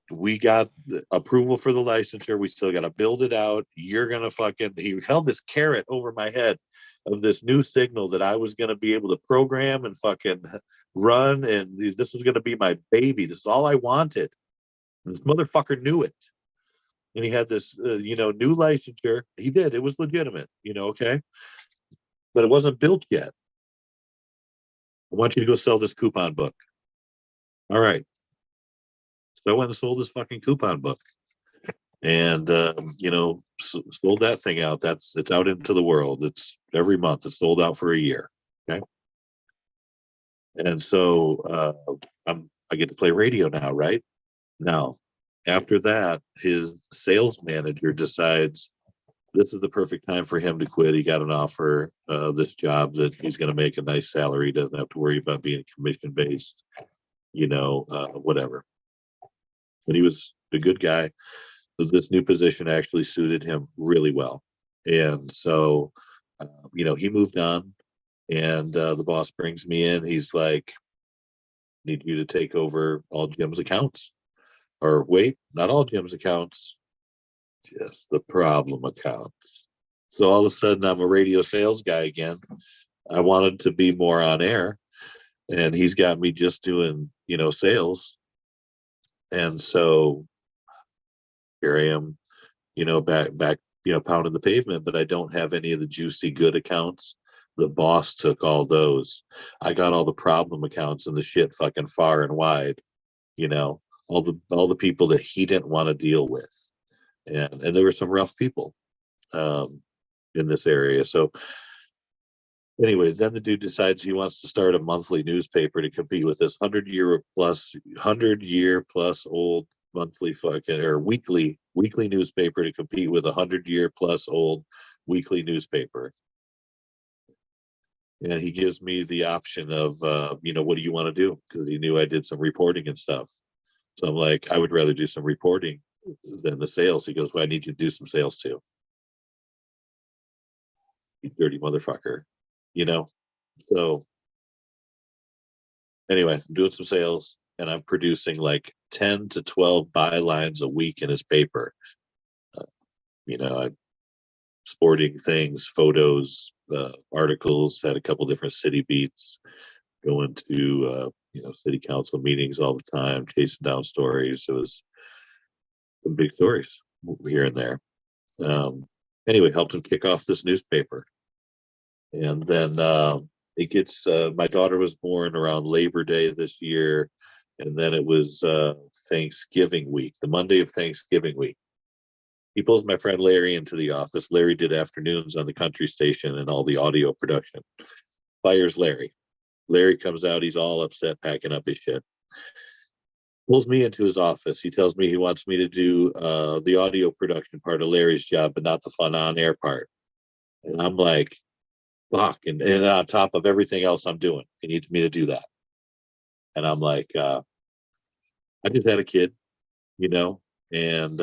We got the approval for the licensure. We still got to build it out. You're going to he held this carrot over my head of this new signal that I was going to be able to program and fucking run. And this was going to be my baby. This is all I wanted. And this motherfucker knew it. And he had this, new licensure. He did. It was legitimate, okay? But it wasn't built yet. I want you to go sell this coupon book. All right. So I went and sold this fucking coupon book. And, sold that thing out. It's out into the world. It's every month. It's sold out for a year. Okay. And so I get to play radio now, right? Now, after that, his sales manager decides this is the perfect time for him to quit. He got an offer, this job that he's going to make a nice salary. Doesn't have to worry about being commission based, whatever. But he was a good guy. So this new position actually suited him really well. And so, he moved on, and the boss brings me in. He's like, need you to take over all Jim's accounts. Or wait, not all Jim's accounts, just the problem accounts. So all of a sudden, I'm a radio sales guy again. I wanted to be more on air. and he's got me just doing, sales. And so here I am, back, pounding the pavement, but I don't have any of the juicy good accounts. The boss took all those. I got all the problem accounts and the shit fucking far and wide, you know, all the people that he didn't want to deal with. And there were some rough people um in this area. So anyways, then the dude decides he wants to start a monthly newspaper to compete with this 100 year plus old monthly fucking or weekly newspaper to compete with 100 year plus old weekly newspaper. And he gives me the option of, what do you want to do? Because he knew I did some reporting and stuff. So I'm like, I would rather do some reporting than the sales. He goes, well, I need you to do some sales too. You dirty motherfucker, you know? So anyway, I'm doing some sales and I'm producing like 10 to 12 bylines a week in his paper. Uh, I'm sporting things, photos, articles, had a couple different city beats, going to, city council meetings all the time, chasing down stories. It was some big stories here and there. Anyway, helped him kick off this newspaper. And then it gets my daughter was born around Labor Day this year, and then it was Thanksgiving week, the Monday of Thanksgiving week. He pulls my friend Larry into the office. Larry did afternoons on the country station and all the audio production. Fires Larry. Larry comes out. He's all upset, packing up his shit. Pulls me into his office. He tells me he wants me to do the audio production part of Larry's job, but not the fun on air part. And I'm like, fuck. And on top of everything else I'm doing, he needs me to do that. And I'm like, I just had a kid, and,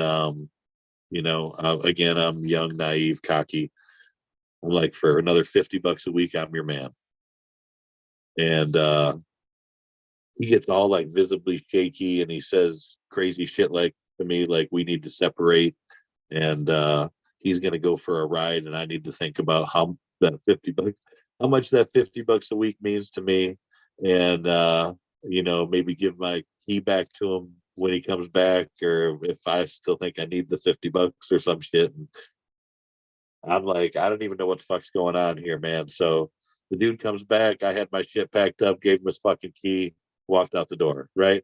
again, I'm young, naive, cocky. I'm like, for another $50 a week, I'm your man. And he gets all like visibly shaky and he says crazy shit like to me, like, we need to separate. And he's going to go for a ride. And I need to think about how much that $50 a week means to me. And, maybe give my key back to him when he comes back, or if I still think I need the $50 or some shit. And I'm like, I don't even know what the fuck's going on here, man. So the dude comes back. I had my shit packed up, gave him his fucking key, walked out the door. Right?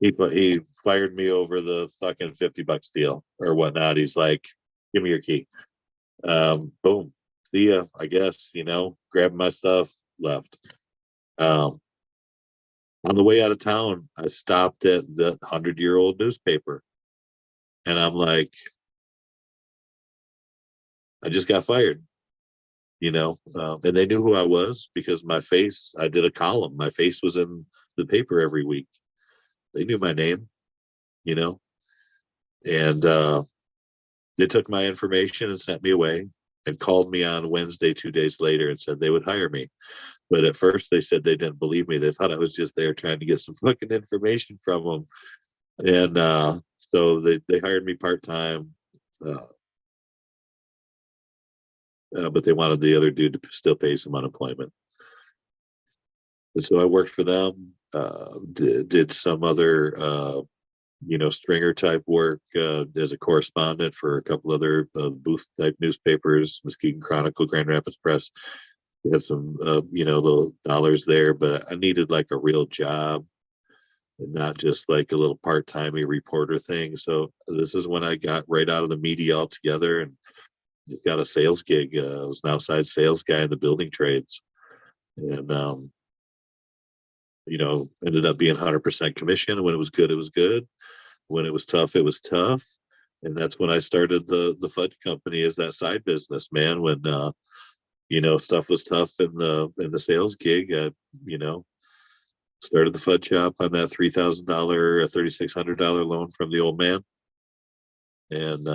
He fired me over the fucking $50 deal or whatnot. He's like, give me your key. Boom. See ya, I guess. Grabbed my stuff, left. On the way out of town, I stopped at the 100-year-old newspaper, and I'm like, I just got fired. And they knew who I was because I did a column. My face was in the paper every week. They knew my name, you know, and they took my information and sent me away and called me on Wednesday, 2 days later, and said they would hire me. But at first they said they didn't believe me. They thought I was just there trying to get some fucking information from them. And so they hired me part-time. But they wanted the other dude to still pay some unemployment. And so I worked for them, did some other, stringer type work as a correspondent for a couple other booth type newspapers, Muskegon Chronicle, Grand Rapids Press. We had some, little dollars there, but I needed like a real job and not just like a little part-timey reporter thing. So this is when I got right out of the media altogether and just got a sales gig. I was an outside sales guy in the building trades, and ended up being 100% commission. When it was good, it was good. When it was tough, it was tough. And that's when I started the fudge company as that side business, man. When stuff was tough in the sales gig, I started the fudge shop on that $3,000, $3,600 loan from the old man, and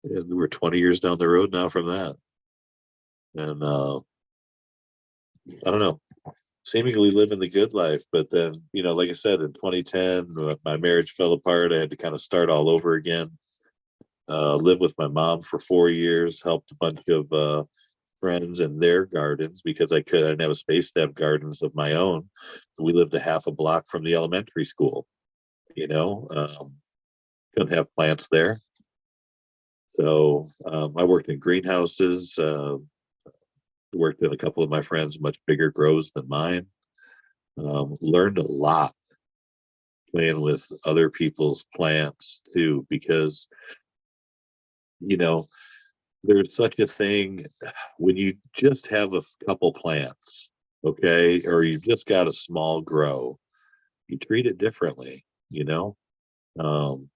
we're 20 years down the road now from that. And I don't know, seemingly living the good life. But then, like I said, in 2010, my marriage fell apart. I had to kind of start all over again. Lived with my mom for 4 years, helped a bunch of friends in their gardens because I didn't have a space to have gardens of my own. We lived a half a block from the elementary school, you know, couldn't have plants there. So I worked in greenhouses, worked in a couple of my friends' much bigger grows than mine. Learned a lot playing with other people's plants too, because, you know, there's such a thing when you just have a couple plants, okay, or you just got a small grow, you treat it differently, you know. Um,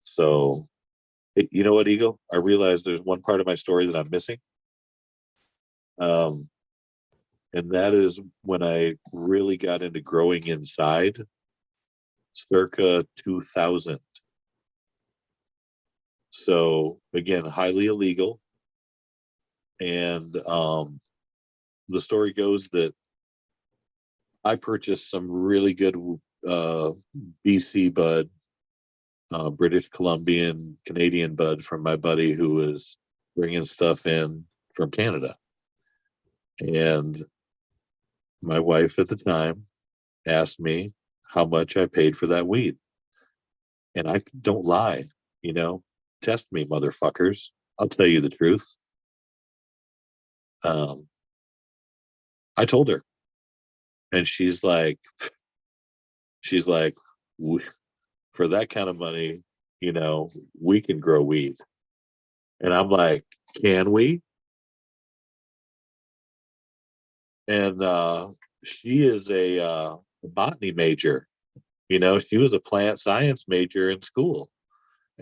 so, you know what, Eagle? I realized there's one part of my story that I'm missing. Um, and that is when I really got into growing inside, circa 2000. So again, highly illegal. And the story goes that I purchased some really good BC bud, British Columbian, Canadian bud from my buddy who was bringing stuff in from Canada. And my wife at the time asked me how much I paid for that weed. And I don't lie, you know, test me, motherfuckers. I'll tell you the truth. Um, I told her, and she's like, for that kind of money, you know, we can grow weed. And I'm like, can we? And she is a botany major. You know, she was a plant science major in school.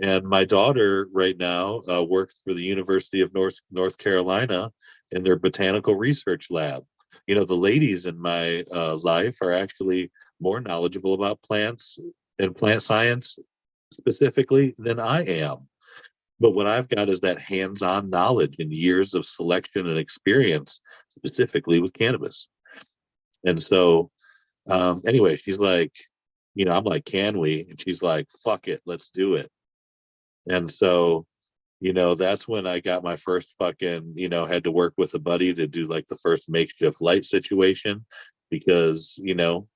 And my daughter right now works for the University of North Carolina in their botanical research lab. You know, the ladies in my life are actually more knowledgeable about plants and plant science specifically than I am. But what I've got is that hands-on knowledge and years of selection and experience, specifically with cannabis. And so, anyway, she's like, you know, I'm like, can we? And she's like, fuck it, let's do it. And so, you know, that's when I got my first fucking, you know, had to work with a buddy to do like the first makeshift light situation because, you know,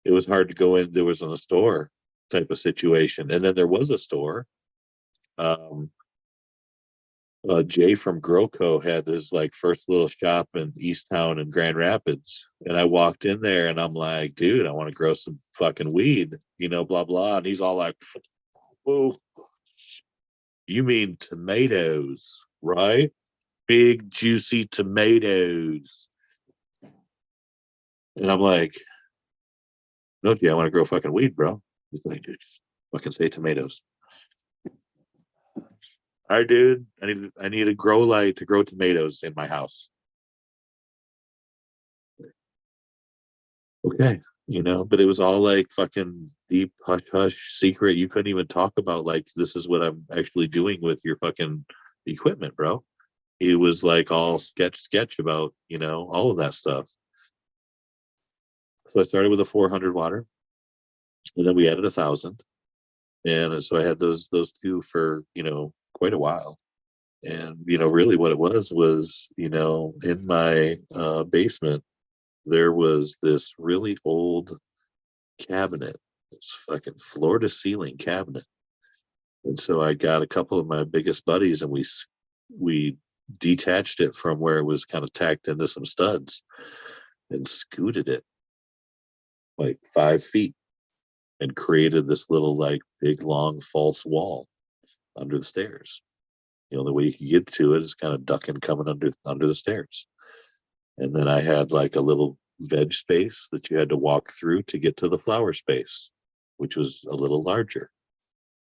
it was hard to go in. There wasn't a store type of situation. And then there was a store. Um, Jay from Growco had his like first little shop in Easttown and Grand Rapids. And I walked in there and I'm like, dude, I want to grow some fucking weed, you know, blah, blah. And he's all like, oh, you mean tomatoes, right? Big, juicy tomatoes. And I'm like, no, Jay, I want to grow fucking weed, bro. He's like, dude, just fucking say tomatoes. All right, dude, I need a grow light to grow tomatoes in my house. Okay, you know, but it was all like fucking deep hush hush secret. You couldn't even talk about like this is what I'm actually doing with your fucking equipment, bro. It was like all sketch about, you know, all of that stuff. So I started with a 400 water, and then we added 1,000, and so I had those two for, you know, quite a while. And you know, really, what it was, you know, in my basement there was this really old cabinet. It's fucking floor to ceiling cabinet. And so I got a couple of my biggest buddies and we detached it from where it was kind of tacked into some studs and scooted it like 5 feet and created this little like big long false wall under the stairs. The only way you could get to it is kind of ducking coming under the stairs. And then I had like a little veg space that you had to walk through to get to the flower space, which was a little larger.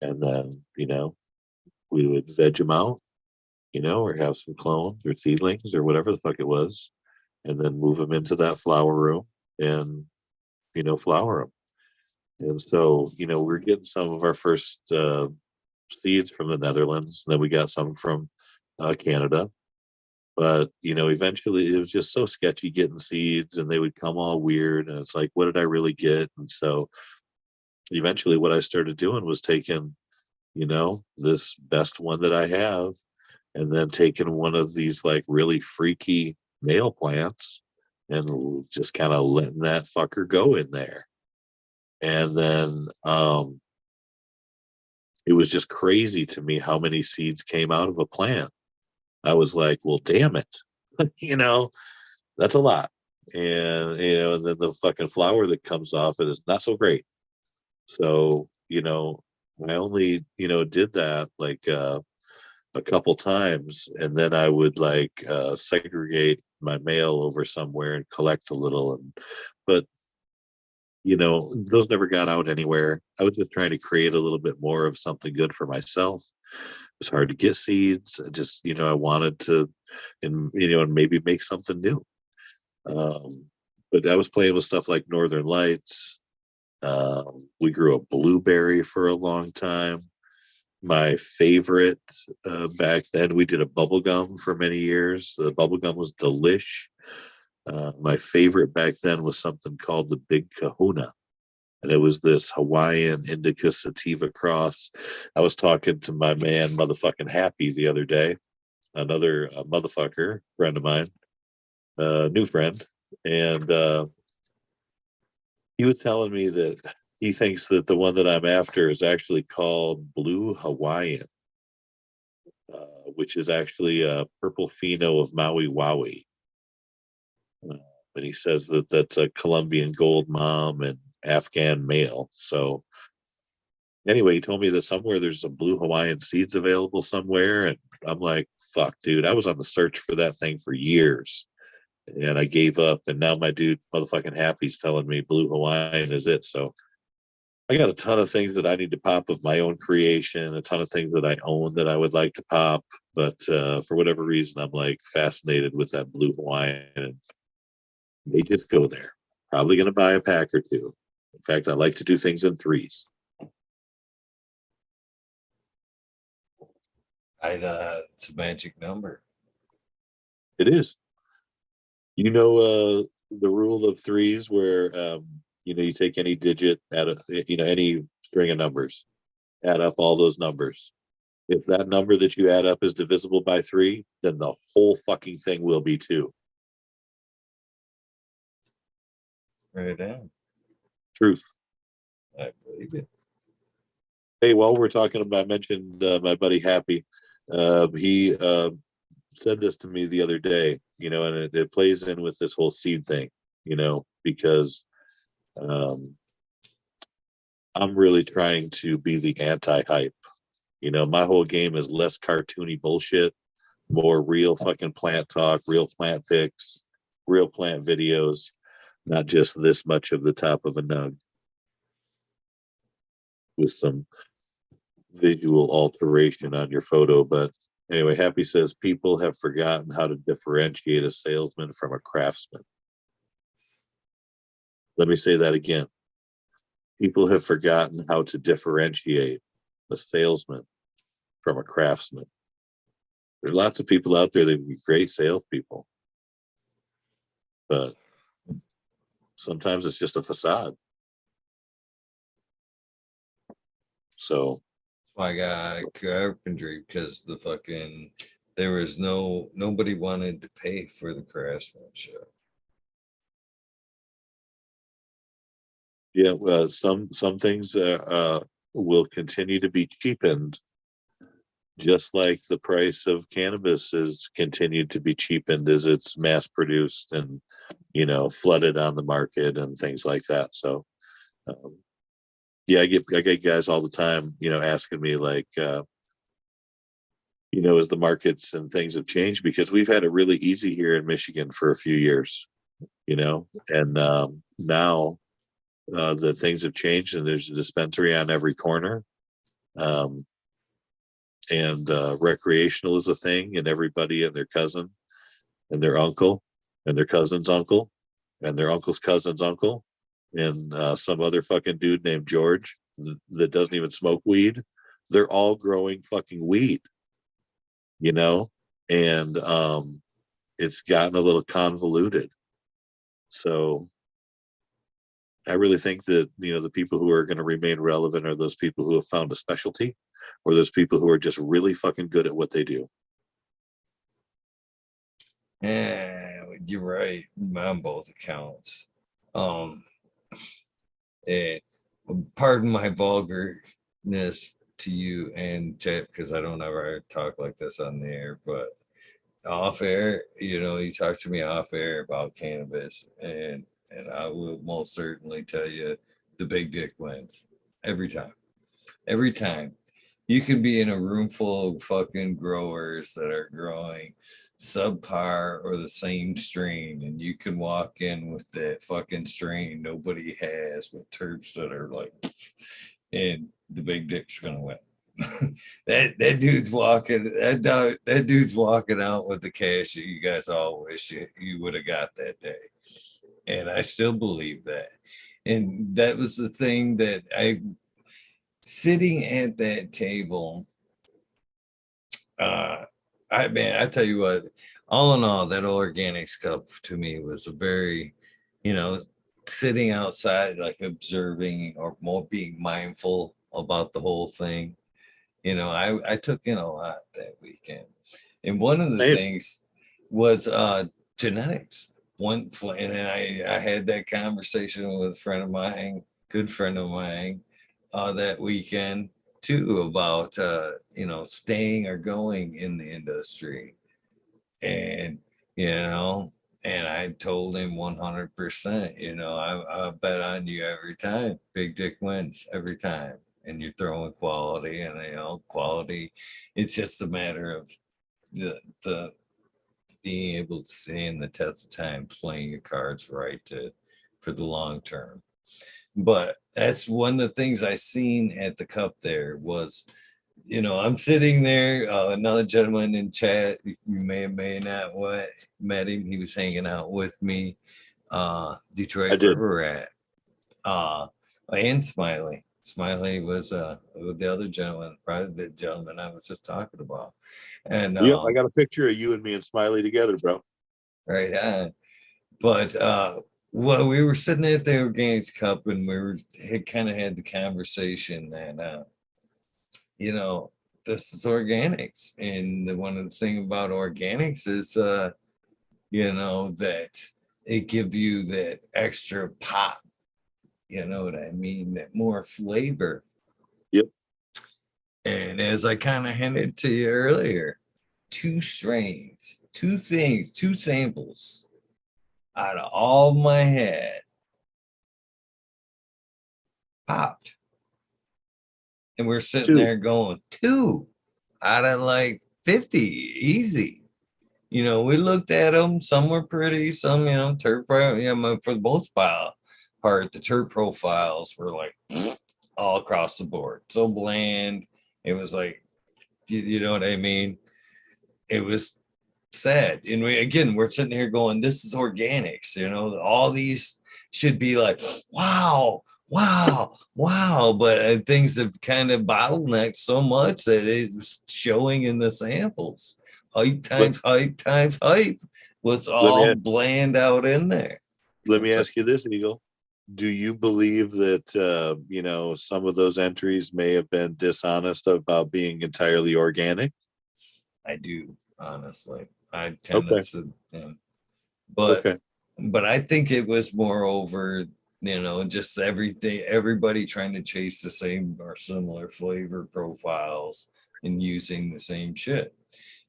And then, you know, we would veg them out, you know, or have some clones or seedlings or whatever the fuck it was, and then move them into that flower room and, you know, flower them. And so, you know, we're getting some of our first seeds from the Netherlands. And then we got some from Canada. But, you know, eventually it was just so sketchy getting seeds and they would come all weird. And it's like, what did I really get? And so eventually what I started doing was taking, you know, this best one that I have and then taking one of these like really freaky nail plants and just kind of letting that fucker go in there. And then it was just crazy to me how many seeds came out of a plant. I was like, well, damn it. you know, that's a lot. And, and then the fucking flower that comes off it is not so great. So, I only, did that like a couple times. And then I would like segregate my mail over somewhere and collect a little. But those never got out anywhere. I was just trying to create a little bit more of something good for myself. It was hard to get seeds. I wanted to, and maybe make something new. But I was playing with stuff like Northern Lights. We grew a blueberry for a long time. My favorite back then, we did a bubble gum for many years. The bubble gum was delish. My favorite back then was something called the Big Kahuna. And it was this Hawaiian indica sativa cross. I was talking to my man, motherfucking Happy, the other day, another motherfucker friend of mine, new friend. And he was telling me that he thinks that the one that I'm after is actually called Blue Hawaiian, which is actually a purple pheno of Maui Wowie. And he says that that's a Colombian gold mom and Afghan male. So anyway, he told me that somewhere there's some blue Hawaiian seeds available somewhere. And I'm like, fuck, dude, I was on the search for that thing for years. And I gave up. And now my dude, motherfucking Happy's telling me blue Hawaiian is it. So I got a ton of things that I need to pop of my own creation, a ton of things that I own that I would like to pop. But for whatever reason, I'm like fascinated with that blue Hawaiian. And may just go there. Probably going to buy a pack or two. In fact, I like to do things in threes. It's a magic number. It is. The rule of threes where you take any digit out of any string of numbers, add up all those numbers. If that number that you add up is divisible by 3, then the whole fucking thing will be 2. Right on. Truth. I believe it. Hey, while we're talking about, I mentioned my buddy Happy. He said this to me the other day, and it plays in with this whole seed thing, because I'm really trying to be the anti-hype. My whole game is less cartoony bullshit, more real fucking plant talk, real plant pics, real plant videos, not just this much of the top of a nug with some visual alteration on your photo. But anyway, Happy says people have forgotten how to differentiate a salesman from a craftsman. Let me say that again. People have forgotten how to differentiate a salesman from a craftsman. There's lots of people out there that would be great salespeople, but sometimes it's just a facade. So that's why I got carpentry, because there was nobody wanted to pay for the craftsmanship. Yeah, well, some things will continue to be cheapened, just like the price of cannabis has continued to be cheapened as it's mass produced and flooded on the market and things like that. So yeah, I get guys all the time asking me like as the markets and things have changed, because we've had it really easy here in Michigan for a few years, and now the things have changed and there's a dispensary on every corner. And recreational is a thing, and everybody and their cousin and their uncle and their cousin's uncle and their uncle's cousin's uncle and some other fucking dude named George that doesn't even smoke weed. They're all growing fucking weed, and it's gotten a little convoluted. So I really think that the people who are going to remain relevant are those people who have found a specialty, or those people who are just really fucking good at what they do. Yeah, you're right on both accounts. Um, and pardon my vulgarness to you and Chip, because I don't ever talk like this on the air, but off air, you talk to me off air about cannabis, and I will most certainly tell you the big dick wins every time. Every time. You can be in a room full of fucking growers that are growing subpar or the same strain, and you can walk in with that fucking strain nobody has with terps that are like, and the big dick's gonna win. That dude's walking that dude's walking out with the cash that you guys all wish you would have got that day, and I still believe that. And that was the thing that I sitting at that table. uh I tell you what, all in all, that organics cup to me was a very, you know sitting outside, like observing or more being mindful about the whole thing. I took in a lot that weekend, and one of the Same. things was genetics. And then I had that conversation with a friend of mine, good friend of mine, that weekend too, about staying or going in the industry. And you know and I told him 100%, I bet on you every time. Big dick wins every time, and you're throwing quality, and quality. It's just a matter of the being able to stand the test of time, playing your cards right for the long term. But that's one of the things I seen at the cup there was, I'm sitting there. Another gentleman in chat, you may not met him. He was hanging out with me. I Detroit did. River Rat, uh, and Smiley. Smiley was with the other gentleman, probably the gentleman I was just talking about. And Yep, I got a picture of you and me and Smiley together, bro. right on. But well, we were sitting at the Organics Cup, and we had kind of had the conversation that you know, this is organics. And one of the thing about organics is, that it give you that extra pop, you know what I mean? That more flavor. Yep. And as I kind of hinted to you earlier, two strains, two things, two samples out of all my head popped. And we're sitting Two. there going, two out of like 50, easy. We looked at them. Some were pretty, some, turf, for the most part, the turf profiles were like all across the board. So bland. It was like, you know what I mean? It was sad. And we're sitting here going, this is organics, all these should be like, wow, wow, wow. But things have kind of bottlenecked so much that it's showing in the samples. Hype Let, times hype times hype was let me all bland out in there. let me What's up? ask you this, Eagle. Do you believe that some of those entries may have been dishonest about being entirely organic? I do, honestly. I tend Okay. to, but Okay. but I think it was more over, just everybody trying to chase the same or similar flavor profiles and using the same shit.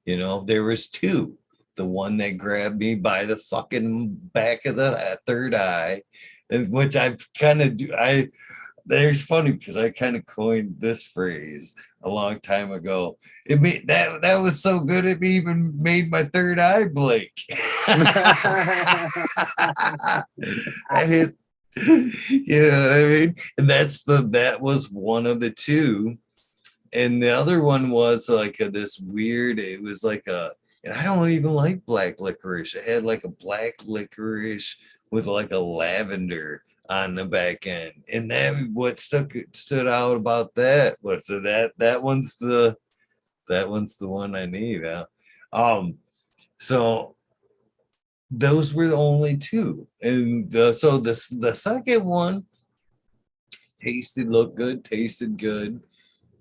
There was two. The one that grabbed me by the fucking back of the third eye, which I've kind of do. There's funny because I kind of coined this phrase a long time ago. It made that was so good it even made my third eye blink. That hit, you know what I mean? And that was one of the two. And the other one was like this weird, it was like and I don't even like black licorice. It had like a black licorice with like a lavender on the back end. And that what stood out about that was that one's the one I need. So those were the only two. And so the second one tasted good, tasted good.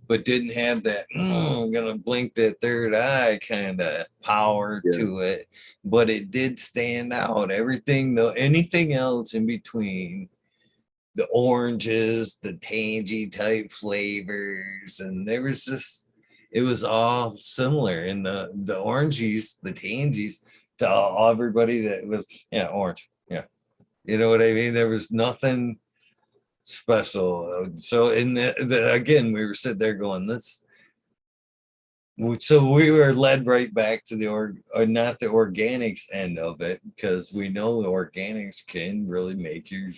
but didn't have that I'm gonna blink that third eye kind of power Yeah. to it. But it did stand out. Everything though, anything else in between the oranges, the tangy type flavors, and there was just it was all similar. And the oranges, the tangies, to everybody that was yeah orange, yeah, you know what I mean. There was nothing special. So in again, we were sitting there going, this. So we were led right back to the not the organics end of it, because we know the organics can really make your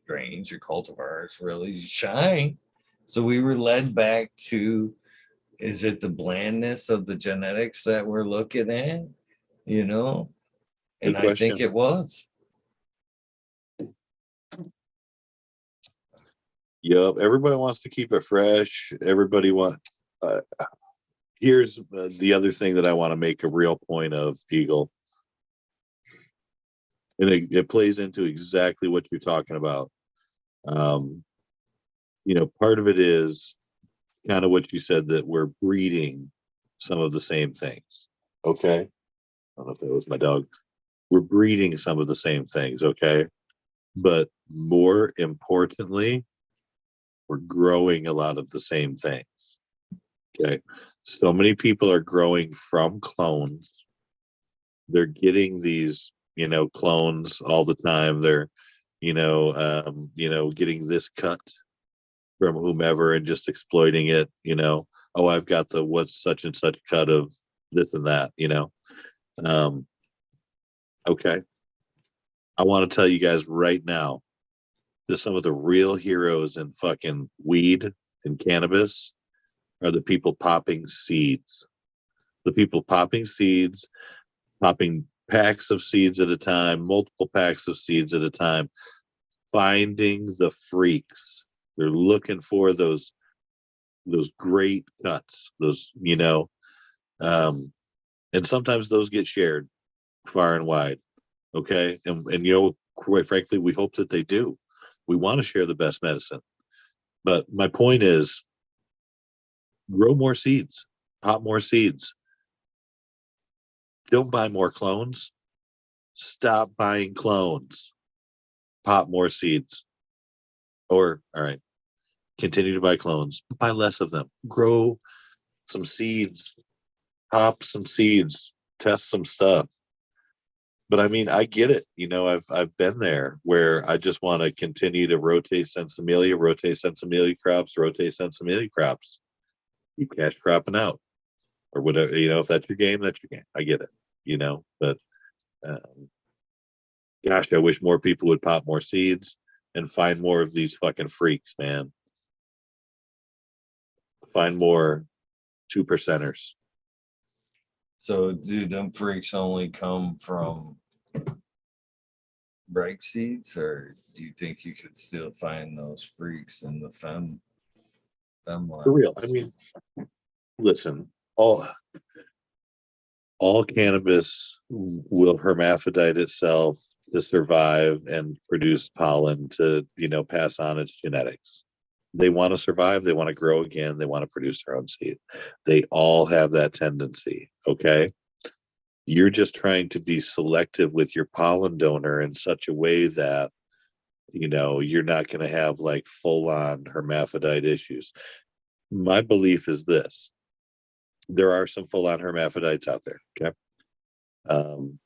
strains, your cultivars really shine. So we were led back to, is it the blandness of the genetics that we're looking at, you know? And Good I think question. it was. Yep. Everybody wants to keep it fresh. Everybody wants. Uh, Here's the other thing that I want to make a real point of, Eagle, and it plays into exactly what you're talking about. Um, part of it is kind of what you said, that we're breeding some of the same things. Okay. I don't know if that was my dog. We're breeding some of the same things. Okay. But more importantly, we're growing a lot of the same things. Okay. So many people are growing from clones. They're getting these, clones all the time. They're, getting this cut from whomever and just exploiting it. Oh, I've got the what's such and such cut of this and that. Um, okay. I want to tell you guys right now that some of the real heroes in fucking weed and cannabis are the people popping seeds. The people popping seeds, popping packs of seeds at a time, multiple packs of seeds at a time, finding the freaks. They're looking for those great cuts, um, and sometimes those get shared far and wide. Okay, and quite frankly, we hope that they do. We want to share the best medicine, but my point is, grow more seeds, pop more seeds. Don't buy more clones. Stop buying clones. Pop more seeds. Or, all right, continue to buy clones. Buy less of them. Grow some seeds. Pop some seeds. Test some stuff. But I mean, I get it. I've been there where I just want to continue to rotate sensimelia crops, rotate sensimelia crops. Keep cash cropping out. Or whatever, if that's your game, that's your game. I get it. But um, gosh, I wish more people would pop more seeds and find more of these fucking freaks, man. Find more 2%ers. So do them freaks only come from break seeds, or do you think you could still find those freaks in the fem For real. I lines? mean, listen, all cannabis will hermaphrodite itself to survive and produce pollen to, pass on its genetics. They want to survive, they want to grow again, they want to produce their own seed. They all have that tendency. Okay. You're just trying to be selective with your pollen donor in such a way that, you're not going to have like full on hermaphrodite issues. My belief is this: there are some full on hermaphrodites out there. Okay. Um,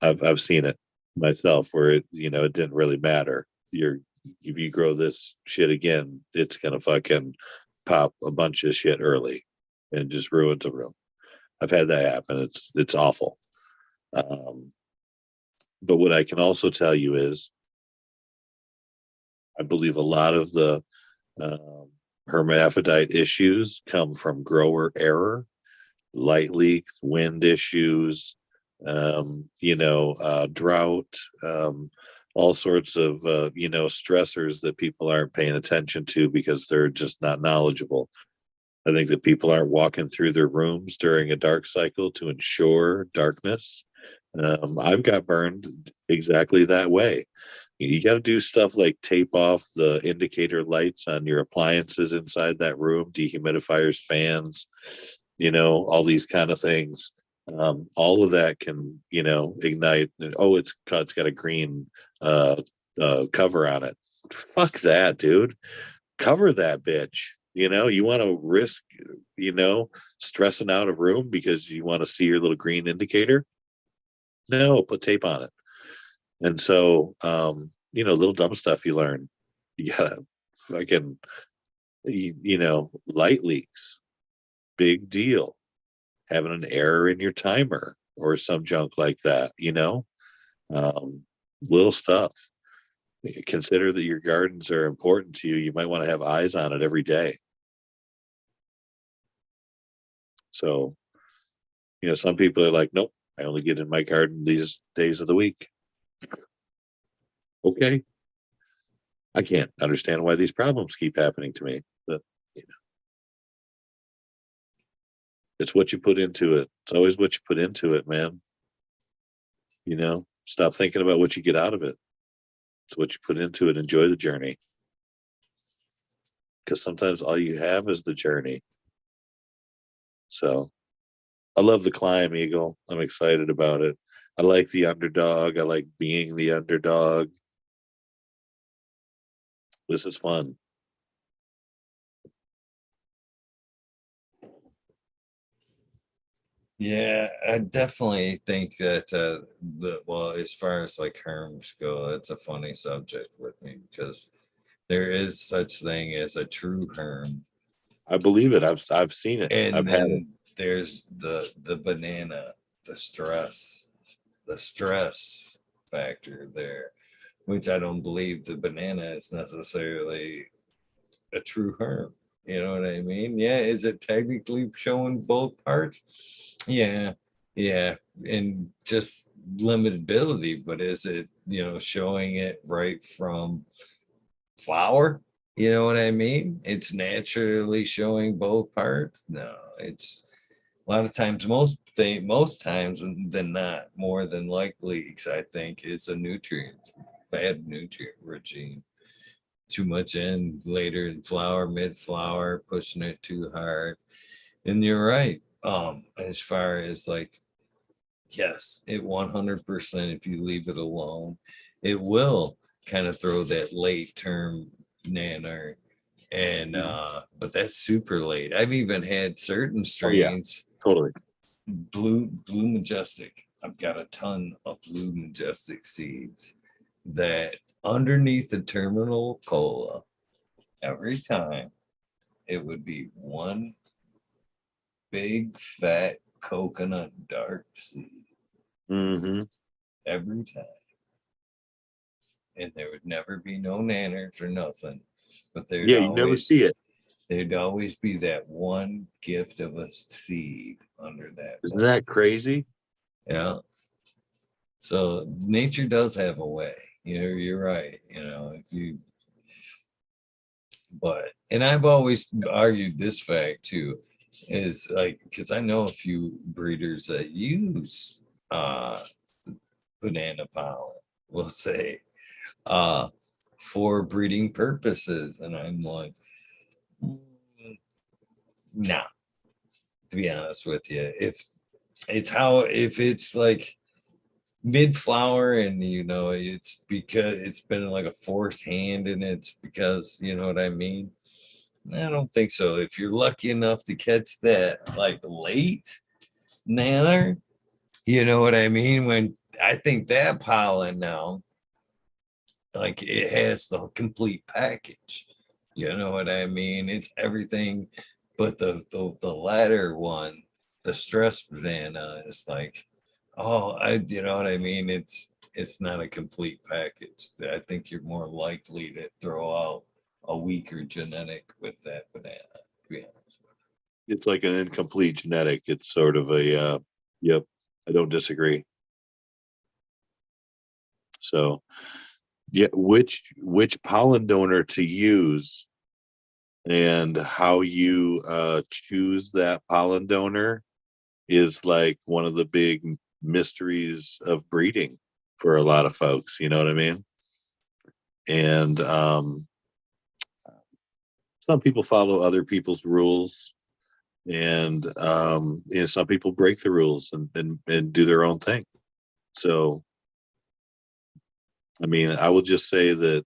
I've seen it myself where it didn't really matter. If you grow this shit again, it's gonna fucking pop a bunch of shit early and just ruins a room. I've had that happen. It's awful. Um, but what I can also tell you is, I believe a lot of the um, hermaphrodite issues come from grower error, light leaks, wind issues, drought, all sorts of, stressors that people aren't paying attention to because they're just not knowledgeable. I think that people aren't walking through their rooms during a dark cycle to ensure darkness. I've got burned exactly that way. You got to do stuff like tape off the indicator lights on your appliances inside that room, dehumidifiers, fans, all these kind of things. All of that can, ignite. Oh, it's got a green uh, cover on it. Fuck that, dude. Cover that bitch. You want to risk, you know, stressing out a room because you want to see your little green indicator? No, put tape on it. And so, little dumb stuff you learn. You gotta fucking, light leaks, big deal. Having an error in your timer or some junk like that, um, little stuff. Consider that your gardens are important to you. You might want to have eyes on it every day. So, some people are like, nope, I only get in my garden these days of the week. Okay. I can't understand why these problems keep happening to me. But it's what you put into it. It's always what you put into it, man. Stop thinking about what you get out of it. It's what you put into it. Enjoy the journey. Because sometimes all you have is the journey. So I love the climb, Eagle. I'm excited about it. I like the underdog. I like being the underdog. This is fun. Yeah, I definitely think that well, as far as like herms go, it's a funny subject with me because there is such thing as a true herm, I believe it. I've seen it. and I've had it. then there's the banana, the stress factor there, which I don't believe the banana is necessarily a true herm. You know what I mean? Yeah, is it technically showing both parts? Yeah, yeah, and just limitability, but is it, showing it right from flower? You know what I mean? It's naturally showing both parts. No, it's a lot of times, most times than not, more than likely, I think it's a nutrient, bad nutrient regime. Too much in later in flower, mid flower, pushing it too hard. And you're right. As far as like, yes, it 100%, if you leave it alone, it will kind of throw that late term nanner. And Mhm. but that's super late. I've even had certain Oh yeah, strains, totally. blue majestic. I've got a ton of blue majestic seeds that underneath the terminal cola, every time it would be one big fat coconut dark seed Hmm. every time. And there would never be no nanners or nothing. But Yeah, you never see it. there'd always be that one gift of a seed under that Isn't banana. that crazy? Yeah. So nature does have a way. You're right. If you but and I've always argued this fact too, is like because I know a few breeders that use uh banana pollen, we'll say, uh for breeding purposes. And I'm like, "Mm, nah, to be honest with you. If it's like mid flower and it's because it's been like a forced hand and it's because you know what I mean. I don't think so. If you're lucky enough to catch that like late nanner, you know what I mean? When I think that pollen now, like it has the complete package. You know what I mean? It's everything but the latter one, the stress banana is like, oh, you know what I mean? It's not a complete package. I think you're more likely to throw out a weaker genetic with that banana, to be honest with It's like an incomplete genetic. It's sort of a yep. I don't disagree. So yeah, which pollen donor to use and how you choose that pollen donor is like one of the big mysteries of breeding for a lot of folks. You know what I mean? And some people follow other people's rules, and some people break the rules and do their own thing. So, I mean, I will just say that,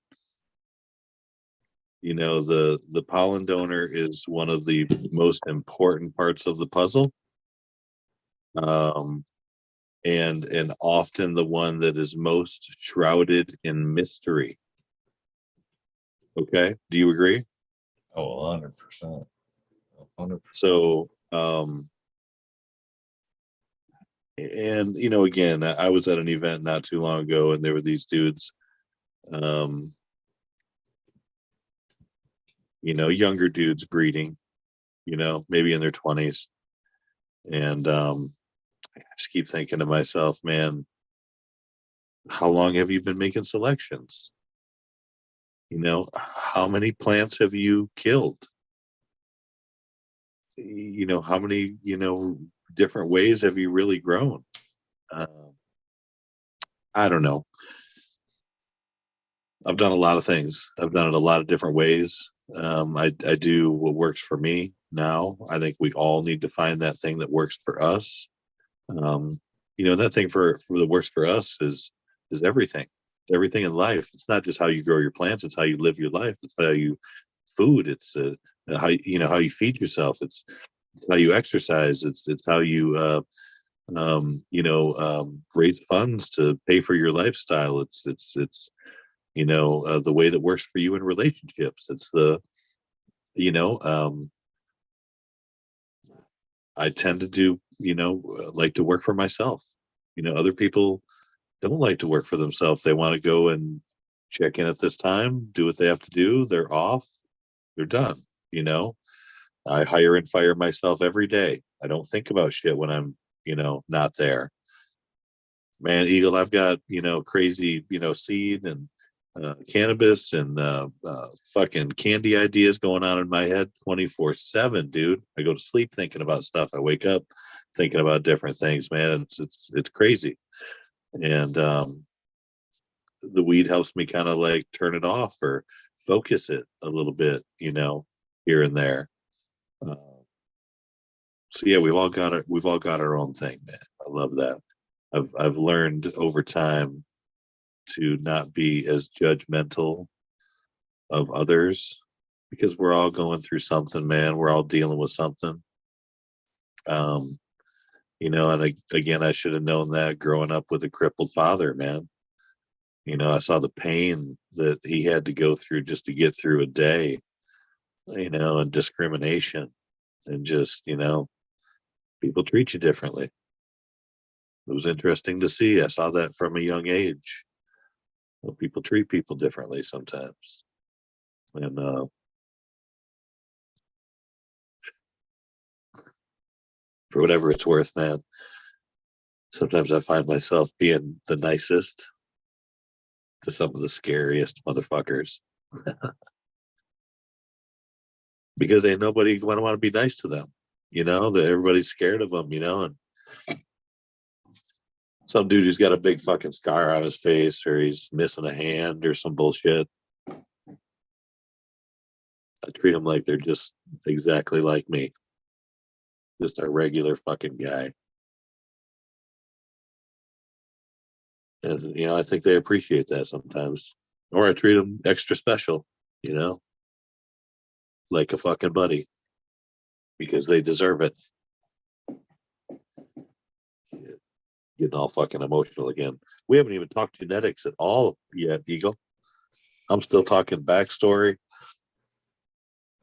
the pollen donor is one of the most important parts of the puzzle, um, and often the one that is most shrouded in mystery. Okay, do you agree? Oh, 100%. 100%. So, and again, I was at an event not too long ago, and there were these dudes, um, younger dudes breeding, maybe in their 20s. And I just keep thinking to myself, man, how long have you been making selections? How many plants have you killed? How many, different ways have you really grown? I don't know. I've done a lot of things. I've done it a lot of different ways. I do what works for me now. I think we all need to find that thing that works for us. Um, that thing for that works for us is everything. It's everything in life. It's not just how you grow your plants. It's how you live your life. It's how you food. It's how you feed yourself. It's how you exercise. It's how you raise funds to pay for your lifestyle. It's the way that works for you in relationships. It's the you know I tend to do like to work for myself. Other people don't like to work for themselves. They want to go and check in at this time, do what they have to do. They're off, they're done. I hire and fire myself every day. I don't think about shit when I'm not there. Man, Eagle, I've got crazy seed and cannabis and fucking candy ideas going on in my head 24/7, dude. I go to sleep thinking about stuff. I wake up thinking about different things, man. It's crazy. And the weed helps me kind of like turn it off or focus it a little bit, here and there. Uh, so yeah, we've all got our own thing, man. I love that. I've learned over time to not be as judgmental of others, because we're all going through something, man. We're all dealing with something. Um, and again, I should have known that growing up with a crippled father, man. I saw the pain that he had to go through just to get through a day, and discrimination, and just, people treat you differently. It was interesting to see. I saw that from a young age. Well, people treat people differently sometimes. And for whatever it's worth, man, sometimes I find myself being the nicest to some of the scariest motherfuckers because ain't nobody going to want to be nice to them. That everybody's scared of them. And some dude who's got a big fucking scar on his face, or he's missing a hand or some bullshit, I treat them like they're just exactly like me, just a regular fucking guy. And I think they appreciate that sometimes, or I treat them extra special, you know, like a fucking buddy, because they deserve it. Getting all fucking emotional again. We haven't even talked genetics at all yet, Eagle. I'm still talking backstory.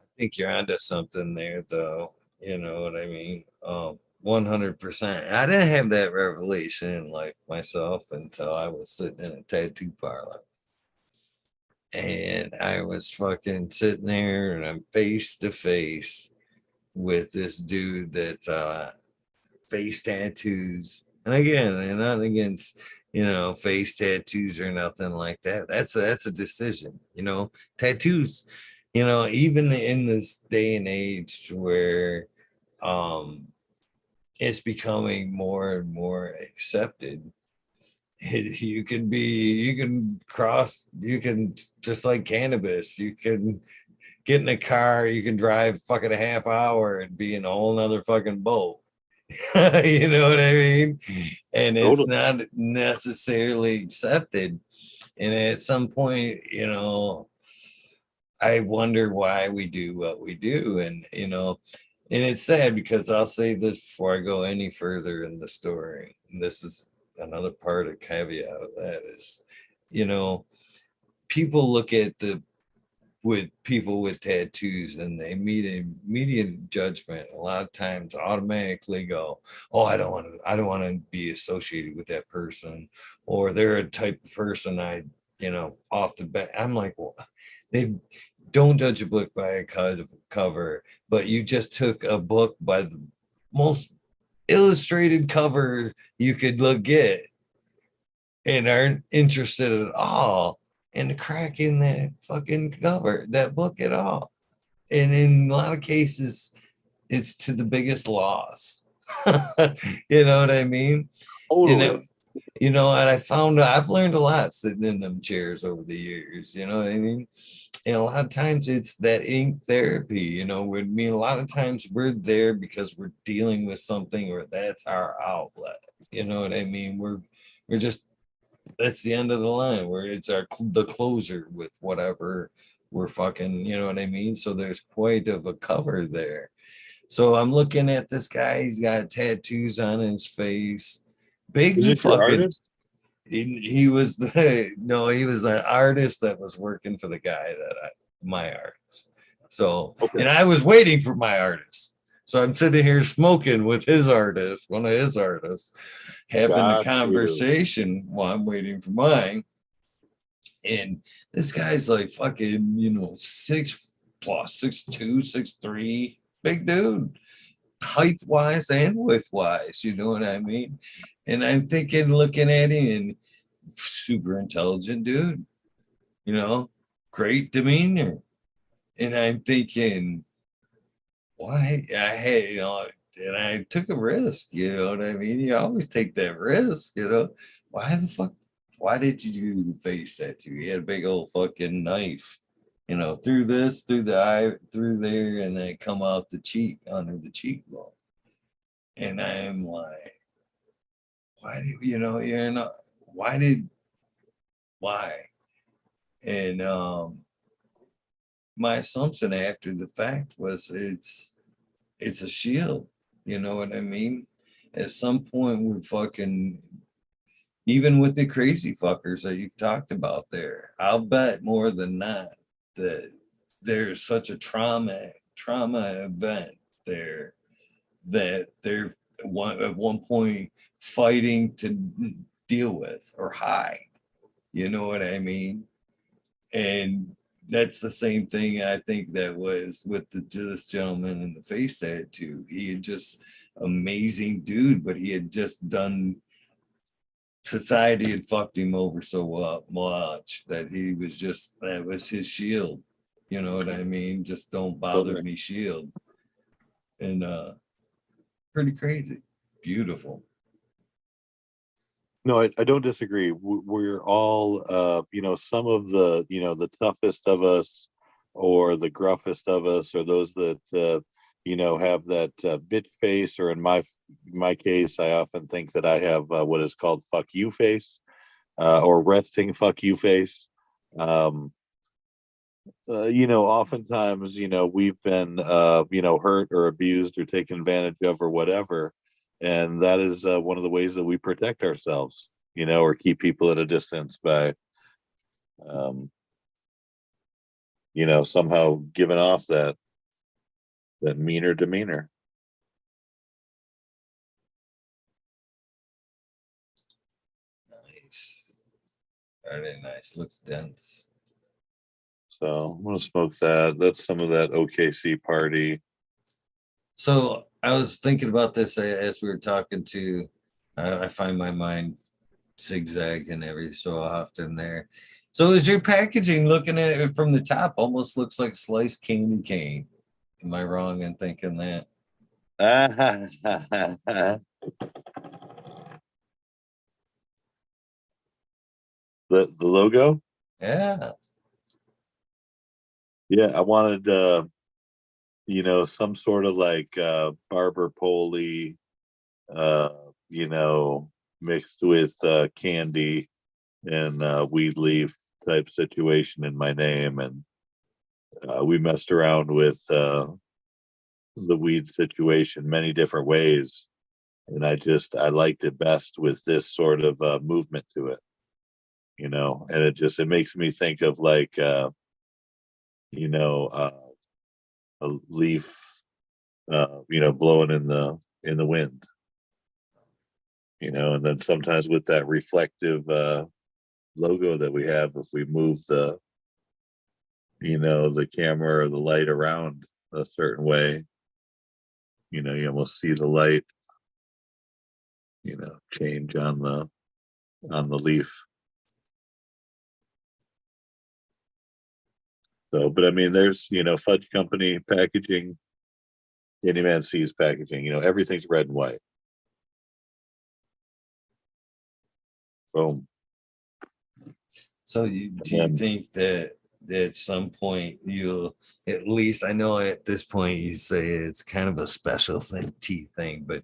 I think you're onto something there, though. You know what I mean? 100%. I didn't have that revelation in life myself until I was sitting in a tattoo parlor. And I was fucking sitting there and I'm face to face with this dude that face tattoos. And again, and not against, face tattoos or nothing like that. That's a decision, tattoos, even in this day and age where um it's becoming more and more accepted. You can just like cannabis. You can get in a car, you can drive fucking a half hour and be in a whole nother fucking boat. You know what I mean? And it's Totally. not necessarily accepted. And at some point, I wonder why we do what we do. And it's sad because I'll say this before I go any further in the story. And this is another part of caveat of that is, you know, people look at the with people with tattoos and they meet a median judgment a lot of times automatically go, oh, I don't want to be associated with that person, or they're a type of person off the bat. I'm like, well, they don't judge a book by a cover, but you just took a book by the most illustrated cover you could look at and aren't interested at all in the crack in that fucking cover, that book at all. And in a lot of cases, it's to the biggest loss. You know what I mean? And it, Totally. and I've learned a lot sitting in them chairs over the years. You know what I mean? And a lot of times it's that ink therapy. With me, a lot of times we're there because we're dealing with something, or that's our outlet. You know what I mean? We're just that's the end of the line where it's the closer with whatever we're fucking, you know what I mean? So there's quite of a cover there. So I'm looking at this guy, he's got tattoos on his face. Is Big this your fucking artist? he was the no, he was an artist that was working for the guy my artist. So, Okay. and I was waiting for my artist. So I'm sitting here smoking with his artist, one of his artists, having a Got you. conversation while I'm waiting for mine. And this guy's like fucking, 6 plus, 6'2", 6'3", big dude, height wise and width wise, you know what I mean? And I'm thinking, looking at him, and super intelligent dude, you know, great demeanor. And I'm thinking, why I had, and I took a risk, you know what I mean? You always take that risk, Why the fuck? Why did you do the face tattoo? He had a big old fucking knife, through this, through the eye, through there, and then come out the cheek, under the cheekbone. And I'm like, why did you're not? Why? And my assumption after the fact was it's a shield. You know what I mean? At some point, we fucking, even with the crazy fuckers that you've talked about there, I'll bet more than not that there's such a trauma event there that they're at one point fighting to deal with or hide. You know what I mean? And that's the same thing I think that was with this gentleman in the face tattoo. He had just amazing dude, but he had just done society had fucked him over so much that that was his shield. You know what I mean? Just don't bother Totally. me shield. And pretty crazy. Beautiful. No, I don't disagree. We're all, some of the toughest of us, or the gruffest of us, or those that, have that bitch face, or in my case, I often think that I have what is called fuck you face, or resting fuck you face. Um, oftentimes, we've been, hurt or abused or taken advantage of or whatever. And that is one of the ways that we protect ourselves, or keep people at a distance by, um, somehow giving off that meaner demeanor. Nice. Very nice. Looks dense. So I'm gonna smoke that. That's some of that OKC party. So I was thinking about this as we were talking to. I find my mind zigzagging every so often there. So is your packaging, looking at it from the top, almost looks like sliced candy cane? Am I wrong in thinking that? The logo. Yeah. Yeah, I wanted some sort of like barber pole, uh, you know, mixed with candy and weed leaf type situation in my name, and we messed around with the weed situation many different ways, and I liked it best with this sort of movement to it, and it makes me think of like you know uh, a leaf blowing in the wind, and then sometimes with that reflective logo that we have, if we move the camera or the light around a certain way, you almost see the light, change on the leaf. So, but I mean, there's Fudge Company packaging, CandyMan sees packaging. Everything's red and white. Boom. So do you And think that at some point you'll, at least I know at this point you say it's kind of a special thing, tea thing, but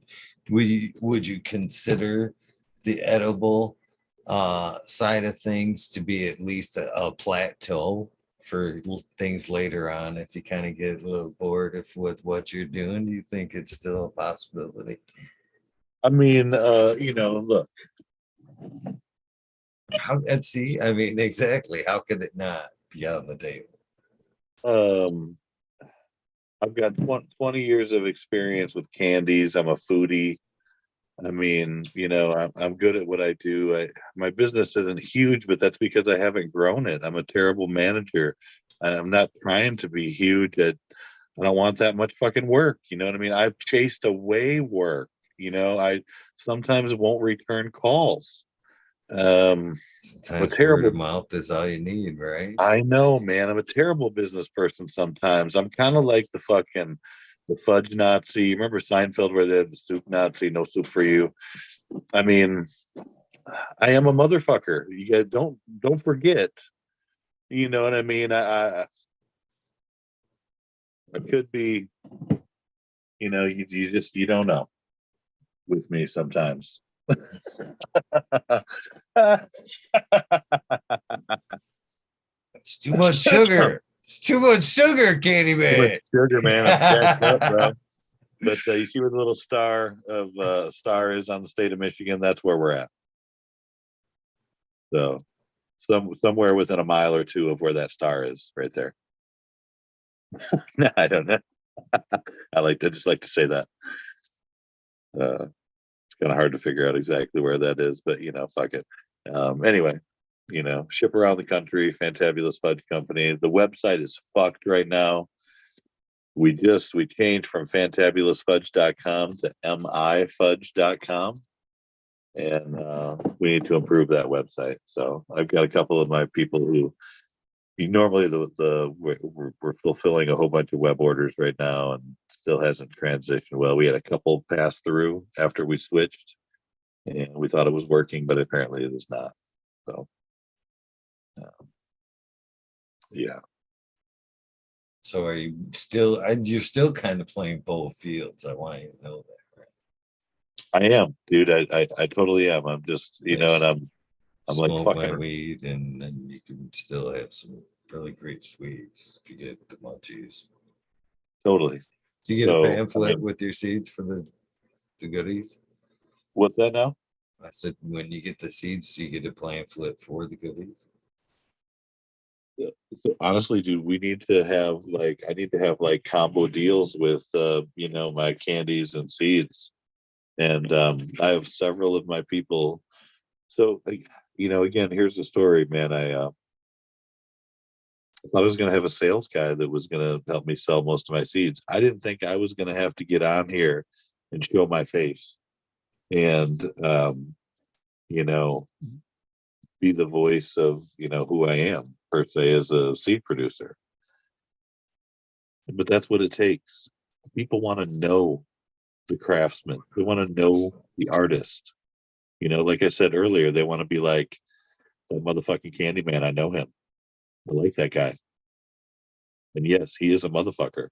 would you consider the edible side of things to be at least a plateau for things later on if you kind of get a little bored with what you're doing? Do you think it's still a possibility? I mean, look, How, and see, I mean, exactly. How could it not be on the table? um, I've got 20 years of experience with candies. I'm a foodie. I mean, I'm good at what I do. My business isn't huge, but that's because I haven't grown it. I'm a terrible manager. I'm not trying to be huge. I don't want that much fucking work. You know what I mean? I've chased away work. I sometimes won't return calls. I'm a Sometimes word terrible. of mouth is all you need, right? I know, man. I'm a terrible business person sometimes. I'm kind of like the fudge Nazi. Remember Seinfeld where they had the soup Nazi, no soup for you? I mean, I am a motherfucker. You guys don't forget. You know what I mean? I could be. You don't know with me sometimes. It's too much sugar. It's too much sugar, Candy Too much Man. sugar, man. I'm jacked up, bro. But you see where the little star is on the state of Michigan? That's where we're at. So somewhere within a mile or two of where that star is, right there. No, I don't know. I just like to say that. It's kind of hard to figure out exactly where that is, but fuck it. Anyway, ship around the country, Fantabulous Fudge Company. The website is fucked right now. We changed from fantabulousfudge.com to mifudge.com, and we need to improve that website. So I've got a couple of my people who normally we're fulfilling a whole bunch of web orders right now, and still hasn't transitioned well. We had a couple pass through after we switched, and we thought it was working, but apparently it is not. So yeah. So are you still? You're still kind of playing both fields. I want you to know that, right? I am, dude. I totally am. I'm just, I and I'm like smoke my fucking weed, and then you can still have some really great sweets if you get the munchies. totally. Do you get a So I pamphlet mean, with your seeds for the goodies? what's that now? I said when you get the seeds, you get a pamphlet for the goodies. Yeah. So honestly, dude, we need to have I need to have like combo deals with my candies and seeds. And I have several of my people. So again, here's the story, man. I thought I was gonna have a sales guy that was gonna help me sell most of my seeds. I didn't think I was gonna have to get on here and show my face and you know, be the voice of, who I am per se as a seed producer. But that's what it takes. People want to know the craftsman. They want to know the artist. Like I said earlier, they want to be like, That motherfucking CandyMan, I know him. I like that guy. And yes, he is a motherfucker,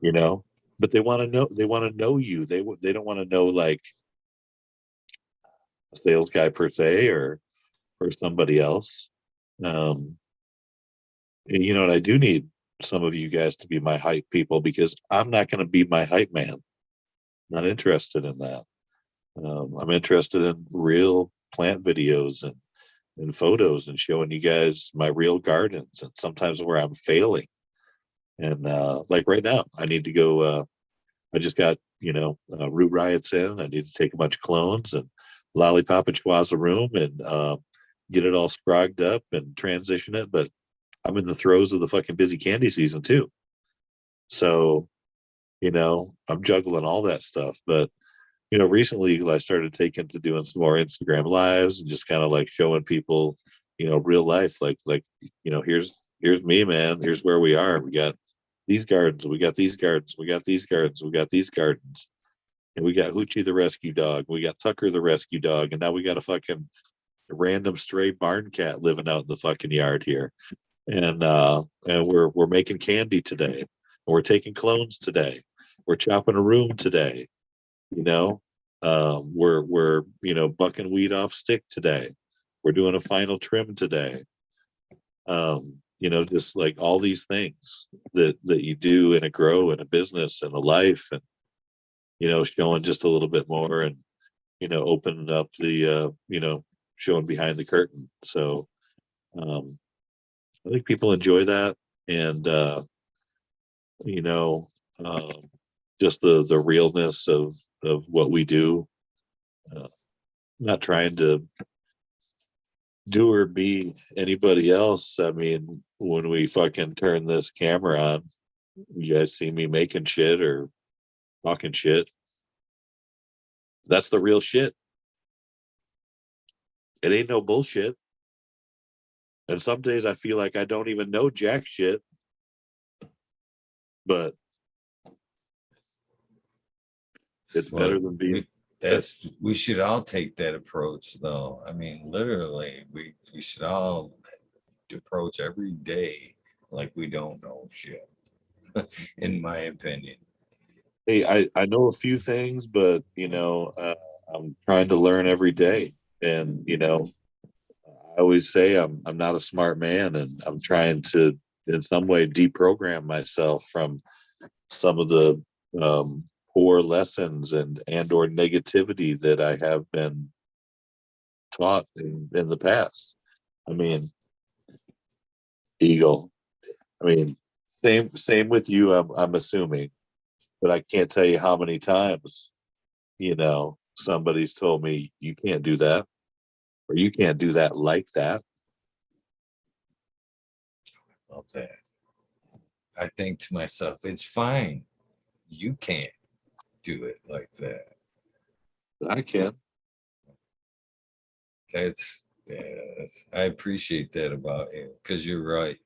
you know. But they want to know. They want to know you. They don't want to know like a sales guy per se or somebody else. Um, and you know, what I do need some of you guys to be my hype people because I'm not going to be my hype man. Not interested in that. I'm interested in real plant videos and photos and showing you guys my real gardens and sometimes where I'm failing. And like right now, I need to go. I just got root riots in. I need to take a bunch of clones and lollipop and schwazz a room and get it all scrogged up and transition it. But I'm in the throes of the fucking busy candy season too. So, I'm juggling all that stuff. But, recently I started taking to doing some more Instagram lives and just kind of like showing people, real life, here's me, man. Here's where we are. We got these gardens, we got these gardens, we got these gardens, we got these gardens. And we got Hoochie the rescue dog, we got Tucker the rescue dog, and now we got a fucking random stray barn cat living out in the fucking yard here. And we're making candy today. And we're taking clones today. We're chopping a room today. We're bucking weed off stick today. We're doing a final trim today. Just like all these things that you do in a grow, in a business, in a life, and showing just a little bit more and opening up the showing behind the curtain. So I think people enjoy that, and you know, just the realness of what we do. Uh, Not trying to do or be anybody else. I mean, when we fucking turn this camera on, you guys see me making shit or talking shit. That's the real shit. It ain't no bullshit. And some days I feel like I don't even know jack shit, but it's better Well, than being. we should all take that approach, though. I mean, literally, we should all approach every day like we don't know shit, in my opinion. Hey, I know a few things, but I'm trying to learn every day. And I always say I'm not a smart man, and I'm trying to in some way deprogram myself from some of the poor lessons and or negativity that I have been taught in the past. I mean, Eagle. I mean, same with you. I'm assuming, but I can't tell you how many times somebody's told me you can't do that or you can't do that like that. Love that. I think to myself, it's fine. You can't do it like that. I can. I appreciate that about you because you're right.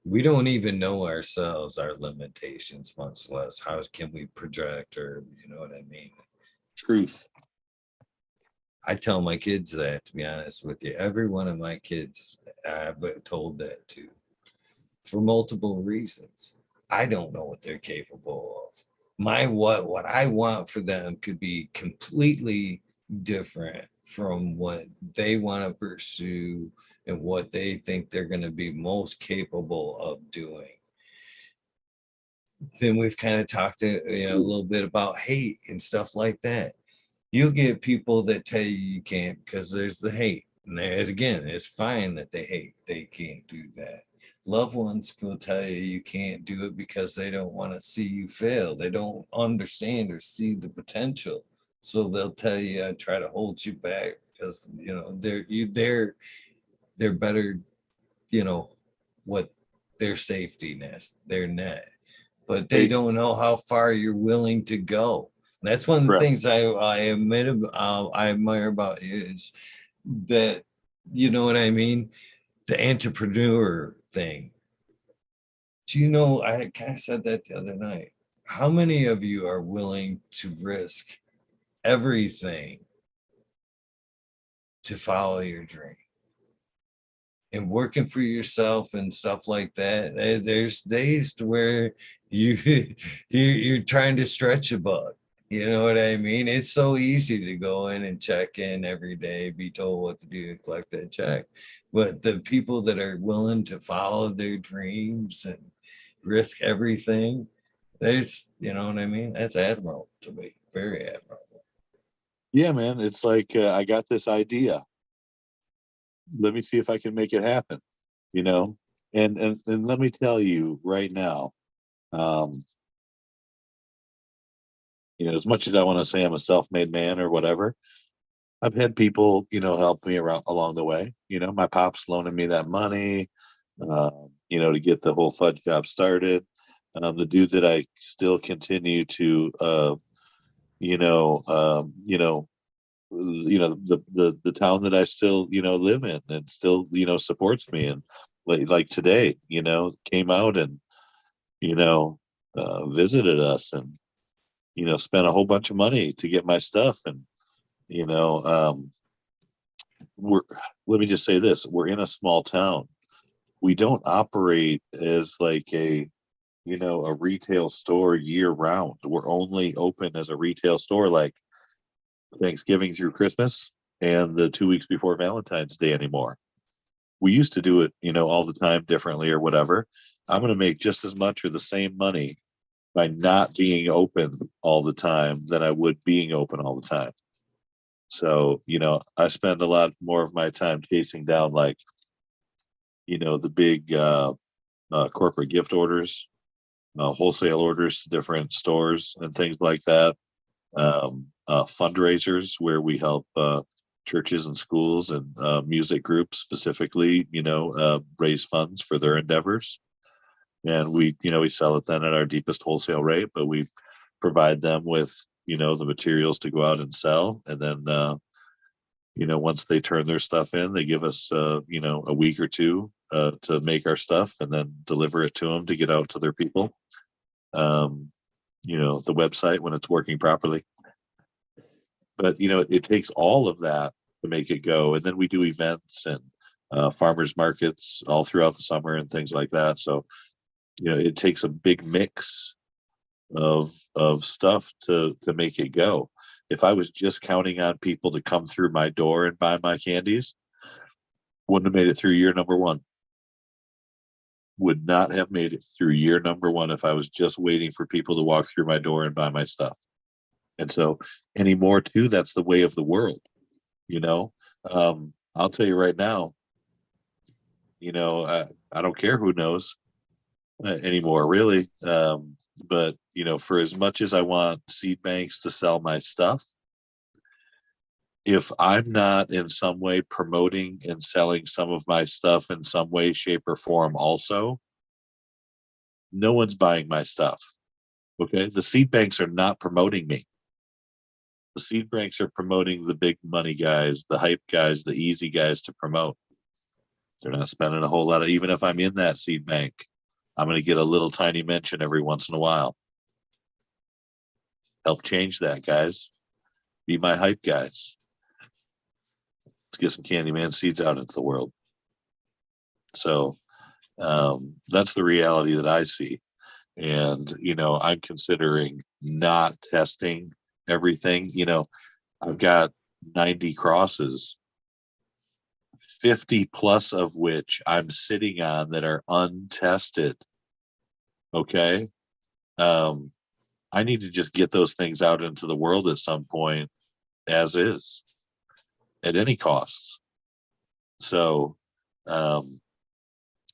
We don't even know ourselves, our limitations, much less how can we project, or you know what I mean. Truth. I tell my kids that, to be honest with you. Every one of my kids I've told that to for multiple reasons. I don't know what they're capable of. What I want for them could be completely different from what they want to pursue and what they think they're going to be most capable of doing. Then we've kind of talked a little bit about hate and stuff like that. You'll get people that tell you can't because there's the hate. And there's, again, it's fine that they hate. They can't do that. Loved ones will tell you can't do it because they don't want to see you fail. They don't understand or see the potential. So they'll tell you, try to hold you back because they're better, you know, what their safety nest, their net, but they Hey, don't know how far you're willing to go. That's one of the correct. things I admire about you is that, you know what I mean, the entrepreneur thing. Do you know? I kind of said that the other night. How many of you are willing to risk everything to follow your dream? and working for yourself and stuff like that, there's days to where you you're trying to stretch a buck. You know what I mean? It's so easy to go in and check in every day, be told what to do, collect that check. But the people that are willing to follow their dreams and risk everything, there's, you know what I mean? That's admirable to me. Very admirable. Yeah, man. It's like I got this idea. Let me see if I can make it happen. You know, and let me tell you right now, um, as much as I want to say I'm a self-made man or whatever, I've had people, help me around along the way. My pop's loaning me that money, to get the whole fudge job started. The dude that I still continue to, you know, the town that I still, live in and still, supports me. And like today, came out and, you know, visited us and, spent a whole bunch of money to get my stuff. And, you know, we're, let me just say this, we're in a small town. We don't operate as like a retail store year round. We're only open as a retail store like Thanksgiving through Christmas and the 2 weeks before Valentine's Day anymore. We used to do it, all the time differently or whatever. I'm going to make just as much or the same money by not being open all the time than I would being open all the time. So, I spend a lot more of my time chasing down like, the big corporate gift orders, wholesale orders to different stores and things like that. Fundraisers where we help churches and schools and music groups specifically, raise funds for their endeavors. And we sell it then at our deepest wholesale rate, but we provide them with, the materials to go out and sell. And then, once they turn their stuff in, they give us, a week or two to make our stuff and then deliver it to them to get out to their people. Um, the website when it's working properly. But it takes all of that to make it go. And then we do events and farmers markets all throughout the summer and things like that. So it takes a big mix of stuff to make it go. If I was just counting on people to come through my door and buy my candies, wouldn't have made it through year number one. Would not have made it through year number one if I was just waiting for people to walk through my door and buy my stuff. And so anymore too, that's the way of the world, you know. I'll tell you right now, I don't care who knows anymore, really. But for as much as I want seed banks to sell my stuff, if I'm not in some way promoting and selling some of my stuff in some way, shape, or form, also, no one's buying my stuff. Okay, the seed banks are not promoting me. The seed banks are promoting the big money guys, the hype guys, the easy guys to promote. They're not spending a whole lot of, even if I'm in that seed bank, I'm going to get a little tiny mention every once in a while. Help change that, guys. Be my hype guys. Let's get some CandyMan seeds out into the world. So that's the reality that I see. And, I'm considering not testing everything. I've got 90 crosses, 50 plus of which I'm sitting on that are untested. Okay. I need to just get those things out into the world at some point as is at any cost. So,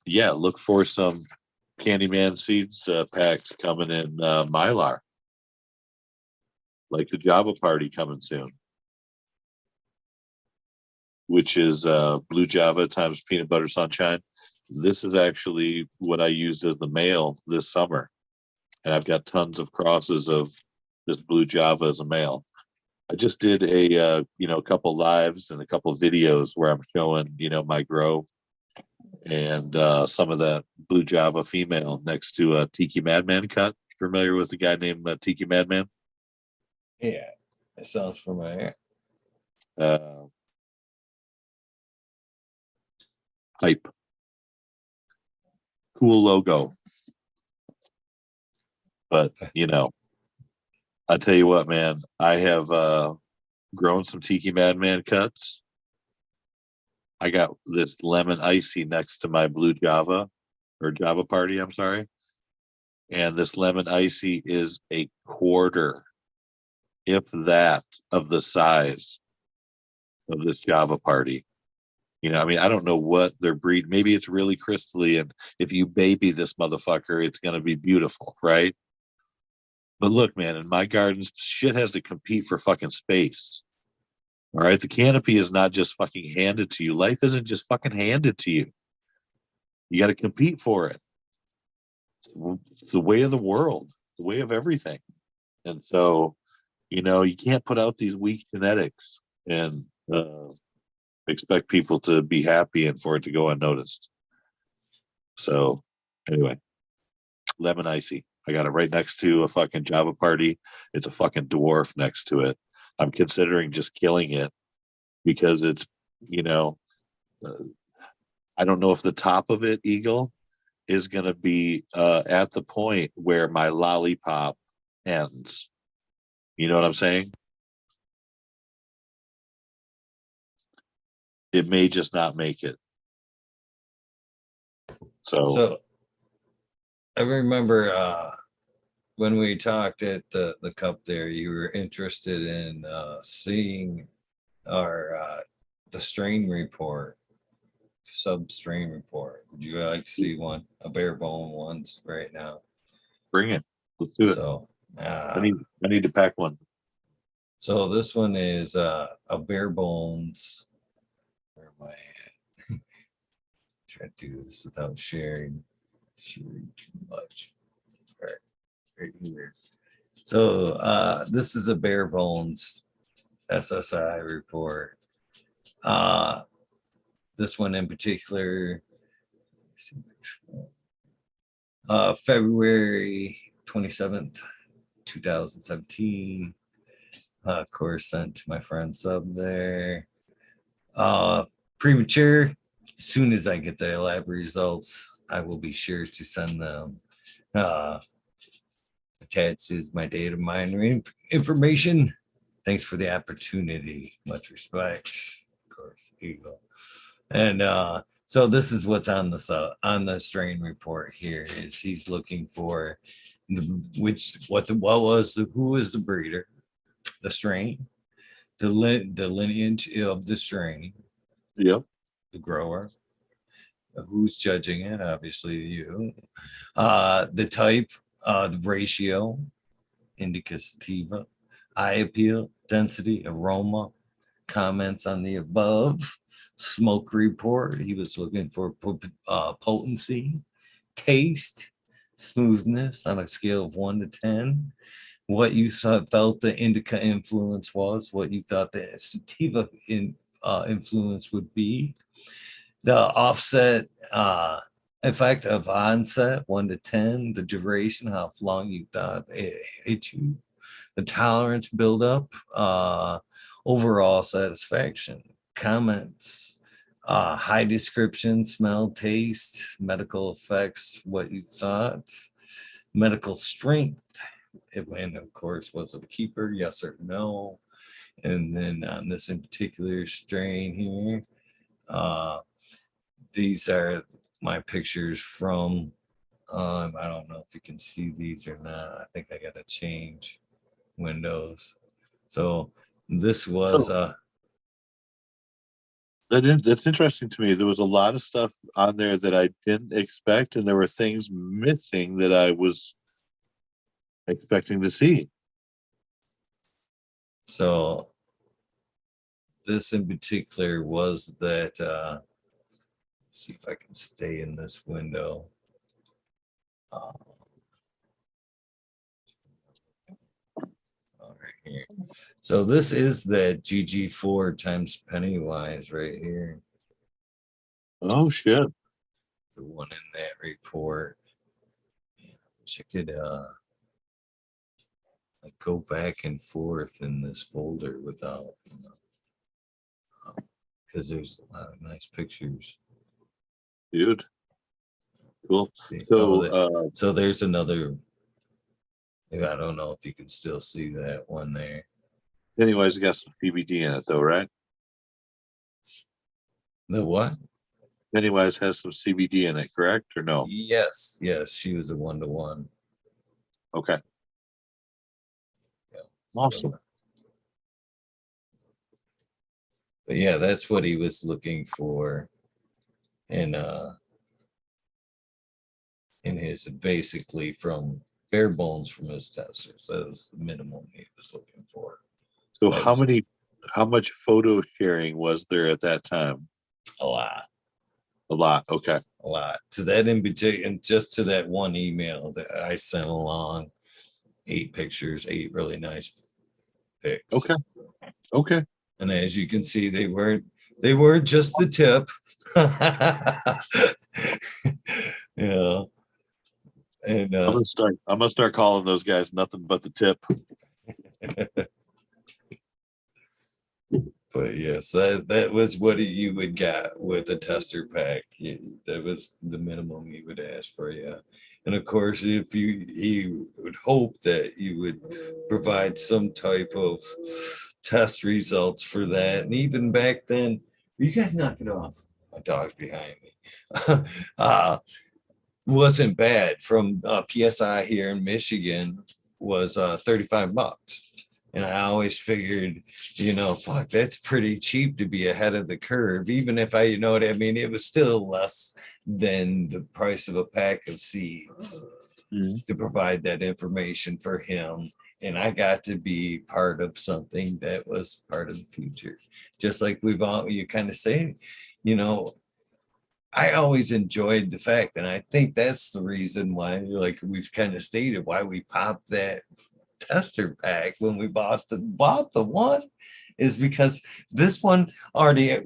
yeah, look for some CandyMan seeds packs coming in Mylar, like the Java Party coming soon, which is blue Java times peanut butter sunshine. This is actually what I used as the mail this summer. And I've got tons of crosses of this blue Java as a male. I just did a couple lives and a couple of videos where I'm showing my grow and some of that blue Java female next to a Tiki Madman cut. Familiar with the guy named Tiki Madman? Yeah, it sounds familiar. Uh, Hype. Cool logo. But I tell you what, man, I have grown some Tiki Madman cuts. I got this lemon icy next to my blue Java or Java party, I'm sorry. And this lemon icy is a quarter, if that, of the size of this Java party. I mean, I don't know what their breed. Maybe it's really crystally, and if you baby this motherfucker, it's gonna be beautiful, right? But look, man, in my gardens, shit has to compete for fucking space. All right. The canopy is not just fucking handed to you. Life isn't just fucking handed to you. You got to compete for it. It's the way of the world, the way of everything. And so, you can't put out these weak genetics and expect people to be happy and for it to go unnoticed. So, anyway, lemon icy. I got it right next to a fucking Java party. It's a fucking dwarf next to it. I'm considering just killing it because it's, you know, I don't know if the top of it, Eagle, is going to be at the point where my lollipop ends. You know what I'm saying? It may just not make it. So I remember when we talked at the cup there, you were interested in seeing our the strain report, sub strain report. Would you like to see one, a bare bone ones right now? bring it. Let's do it. So I need to pack one. so this one is a bare bones. Where am I at? Try to do this without sharing too much. Right here. So this is a bare bones SSI report. This one in particular, February 27th, 2017. Of course, sent to my friend sub there. Premature. As soon as I get the lab results, I will be sure to send them. Attached is my data mining information. Thanks for the opportunity. Much respect. Of course, Eagle. And so this is what's on the strain report here. Is he's looking for who was the breeder, the strain, the lineage of the strain. Yep. The grower. Who's judging it? Obviously you. The type, the ratio, indica sativa, eye appeal, density, aroma, comments on the above, smoke report. He was looking for potency, taste, smoothness on a scale of 1 to 10. What you felt the indica influence was, what you thought the sativa influence would be, the offset effect of onset 1 to 10, the duration, how long you thought it hit you, the tolerance buildup, overall satisfaction, comments, high description, smell, taste, medical effects, what you thought, medical strength, and of course, was it a keeper, yes or no? And then on this in particular strain here, these are my pictures from, I don't know if you can see these or not. I think I got to change windows. So this was that's interesting to me. There was a lot of stuff on there that I didn't expect, and there were things missing that I was expecting to see. So this in particular was that, let's see if I can stay in this window. Right here. So this is the GG4 times Pennywise right here. Oh shit. The one in that report. Wish I could like go back and forth in this folder without, because there's a lot of nice pictures. dude. Cool. See, oh, So, that, so there's another. I don't know if you can still see that one there. anyways, it got some CBD in it, though, right? The what? Anyways, has some CBD in it, correct or no? Yes, yes, she was a 1-to-1. Okay, Yeah. awesome. So, but yeah, that's what he was looking for in his basically from bare bones from his testers. That was the minimum he was looking for. So, That was how much photo sharing was there at that time? a lot. A lot. Okay. A lot to that in particular, and just to that one email that I sent along, 8 pictures, 8 really nice pics. Okay. Okay. And as you can see, they weren't just the tip. Yeah. And I'm gonna start calling those guys nothing but the tip. but yes, that was what you would get with a tester pack. That was the minimum he would ask for you. And of course, if he would hope that you would provide some type of test results for that. And even back then, you guys knock it off. My dog's behind me. Wasn't bad from PSI here in Michigan was $35. And I always figured, fuck, that's pretty cheap to be ahead of the curve. Even if I, you know what I mean, it was still less than the price of a pack of seeds to provide that information for him. And I got to be part of something that was part of the future. Just like you kind of say, I always enjoyed the fact, and I think that's the reason why, like we've kind of stated, why we popped that tester pack when we bought the one, is because this one already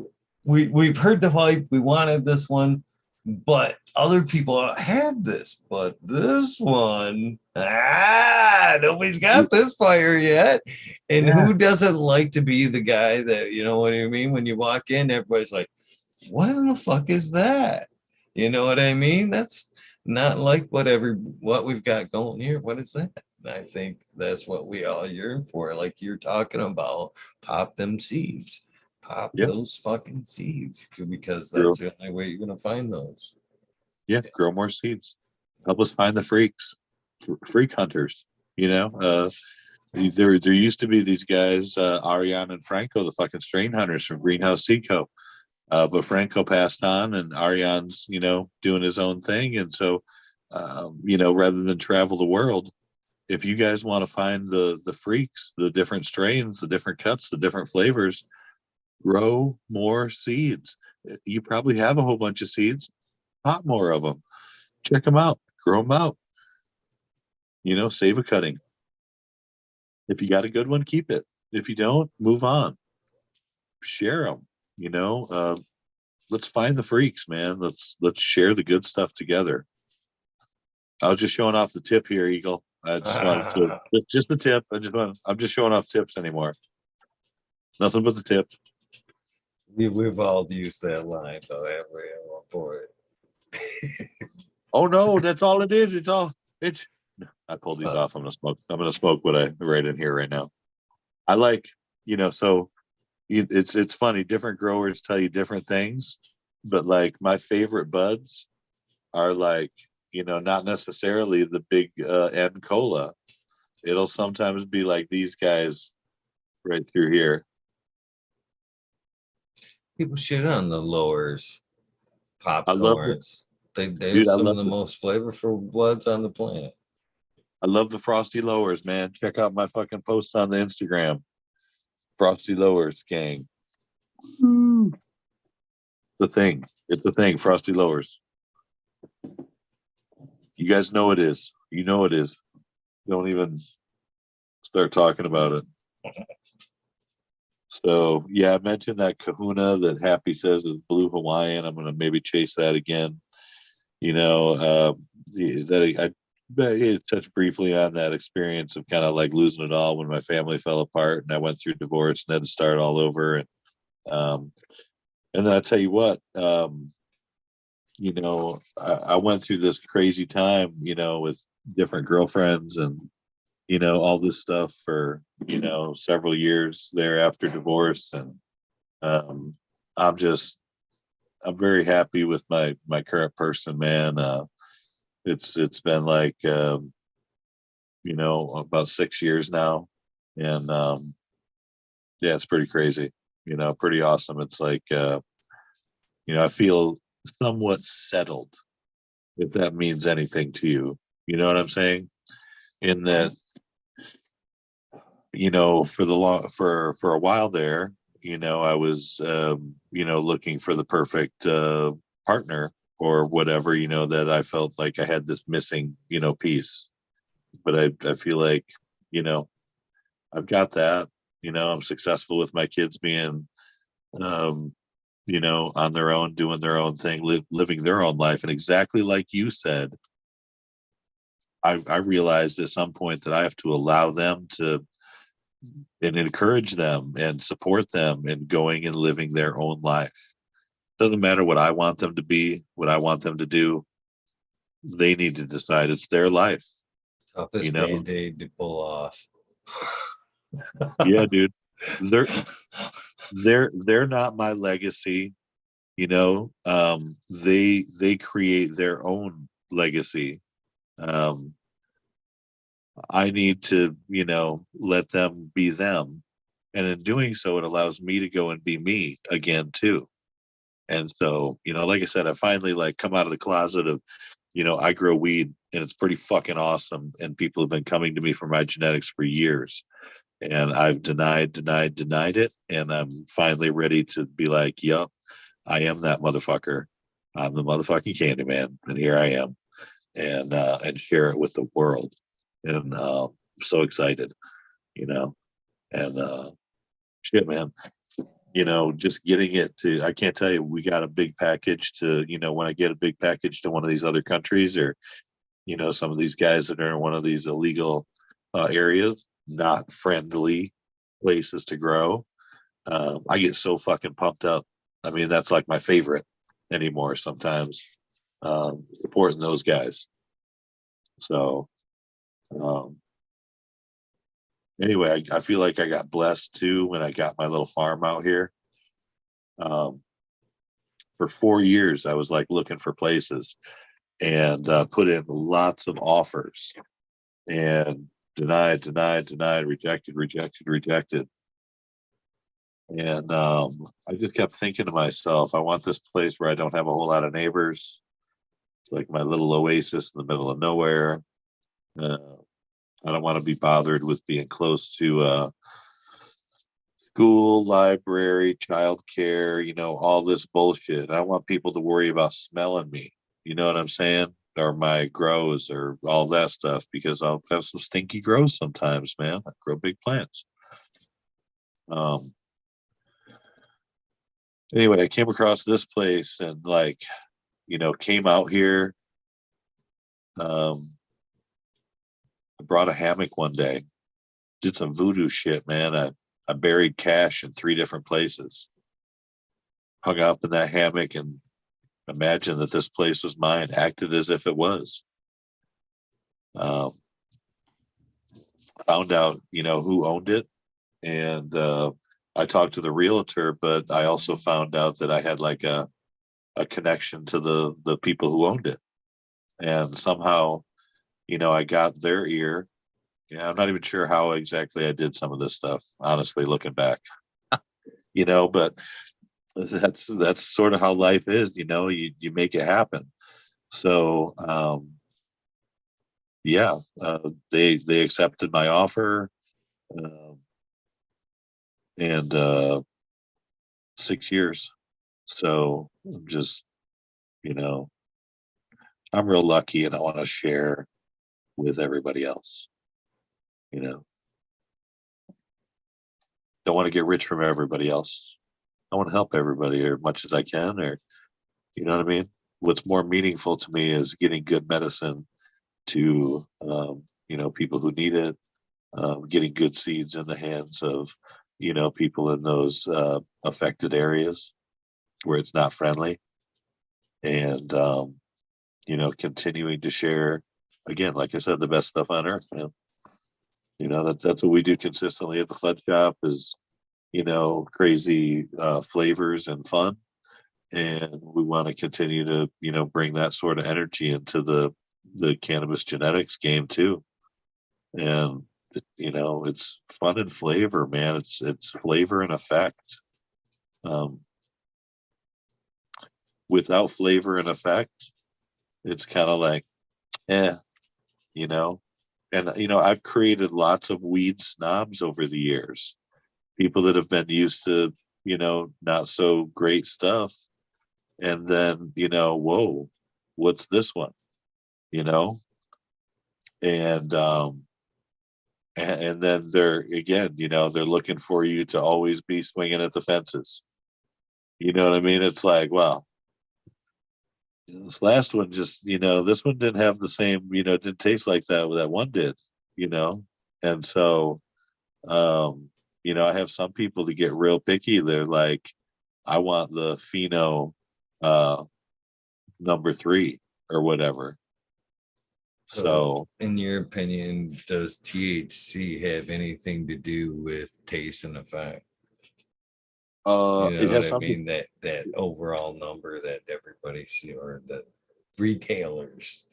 we've heard the hype. We wanted this one, but other people have this, but this one, nobody's got this fire yet. And who doesn't like to be the guy that, you know what I mean? When you walk in, everybody's like, what in the fuck is that? You know what I mean? That's not like what we've got going here. What is that? I think that's what we all yearn for. Like you're talking about, pop them seeds, pop Yeah. those fucking seeds, because Grow. that's the only way you're gonna find those. Yeah. Grow more seeds. Help us find the freaks, freak hunters. There used to be these guys, Ariane and Franco, the fucking strain hunters from Greenhouse Seco. But Franco passed on, and Ariane's, doing his own thing. And so, rather than travel the world, if you guys want to find the freaks, the different strains, the different cuts, the different flavors, grow more seeds. You probably have a whole bunch of seeds. Pop more of them. Check them out. Grow them out. Save a cutting. If you got a good one, keep it. If you don't, move on. Share them. Let's find the freaks, man. Let's share the good stuff together. I was just showing off the tip here, Eagle. I just wanted to just the tip. I'm just showing off tips anymore. Nothing but the tip. We've all used that line though, haven't we? For it. Oh no, that's all it is. It's I pulled these off. I'm gonna smoke what I write in here right now. I like, so it's funny, different growers tell you different things, but like my favorite buds are like, not necessarily the big N cola. It'll sometimes be like these guys right through here. People shit on the lowers, I love the popcorns. They're dude. some of the most flavorful bloods on the planet. I love the frosty lowers, man. Check out my fucking posts on the Instagram. Frosty lowers, gang. The thing. It's the thing. Frosty lowers. You guys know it is. You know it is. Don't even start talking about it. So yeah, I mentioned that Kahuna that Happy says is blue Hawaiian. I'm gonna maybe chase that again. That I touched briefly on that experience of kind of like losing it all when my family fell apart and I went through divorce and had to start all over. And then I tell you what, I went through this crazy time, with different girlfriends and, all this stuff for, several years there after divorce. And um, I'm just, I'm very happy with my current person, man. It's been like, about 6 years now. And yeah, it's pretty crazy, pretty awesome. It's like, I feel somewhat settled, if that means anything to you. You know what I'm saying? In that, for the long for a while there, I was looking for the perfect partner or whatever, that I felt like I had this missing, piece. But I feel like, you know, I've got that. I'm successful with my kids being um, on their own, doing their own thing, living their own life. And exactly like you said, I realized at some point that I have to allow them to and encourage them and support them in going and living their own life. Doesn't matter what I want them to be, what I want them to do. They need to decide it's their life, you Toughest know? band-aid to pull off. Yeah, dude. They're they're not my legacy, they create their own legacy. Um, I need to, let them be them. And in doing so, it allows me to go and be me again too. And so, like I said, I finally like come out of the closet of, I grow weed and it's pretty fucking awesome. And people have been coming to me for my genetics for years. And I've denied it. And I'm finally ready to be like, yup, I am that motherfucker. I'm the motherfucking Candyman. And here I am. And share it with the world. And I'm so excited, you know. And shit, man, just getting it to, I can't tell you, we got a big package to, when I get a big package to one of these other countries or, some of these guys that are in one of these illegal areas, not friendly places to grow. I get so fucking pumped up. I mean, that's like my favorite anymore sometimes, supporting those guys. So, um, anyway, I feel like I got blessed too when I got my little farm out here. Um, for 4 years, I was like looking for places and put in lots of offers and denied, rejected. And I just kept thinking to myself, I want this place where I don't have a whole lot of neighbors. It's like my little oasis in the middle of nowhere. Uh, I don't want to be bothered with being close to school, library, childcare, all this bullshit. I don't want people to worry about smelling me. You know what I'm saying? Or my grows or all that stuff because I'll have some stinky grows sometimes, man. I grow big plants. Um, anyway, I came across this place and like, came out here. Um, I brought a hammock one day, did some voodoo shit, man. I buried cash in 3 different places, hung up in that hammock and imagined that this place was mine, acted as if it was. Um, found out, who owned it. And I talked to the realtor, but I also found out that I had like a connection to the people who owned it. And somehow, I got their ear. Yeah, I'm not even sure how exactly I did some of this stuff, honestly, looking back, but that's sort of how life is, you make it happen. So yeah, they accepted my offer, um, and 6 years. So I'm just, you know, I'm real lucky, and I want to share with everybody else. You know, don't want to get rich from everybody else. I want to help everybody as much as I can, or you know what I mean. What's more meaningful to me is getting good medicine to people who need it, getting good seeds in the hands of people in those affected areas where it's not friendly. and continuing to share, again, like I said, the best stuff on earth, man. That's what we do consistently at the Fud Shop is, crazy flavors and fun. And we want to continue to, bring that sort of energy into the cannabis genetics game too. And it's fun and flavor, man. It's flavor and effect. Um, Without flavor and effect, it's kind of like, eh, you know. And I've created lots of weed snobs over the years. People that have been used to, not so great stuff, and then whoa, what's this one? You know, and and then they're again, they're looking for you to always be swinging at the fences. You know what I mean? It's like, well, this last one just, this one didn't have the same, didn't taste like that one did, you know? And so, um, I have some people that get real picky. They're like, I want the Pheno uh number 3 or whatever. So, So in your opinion, does THC have anything to do with taste and effect? You it know what has I something mean? That overall number that everybody see, or the retailers.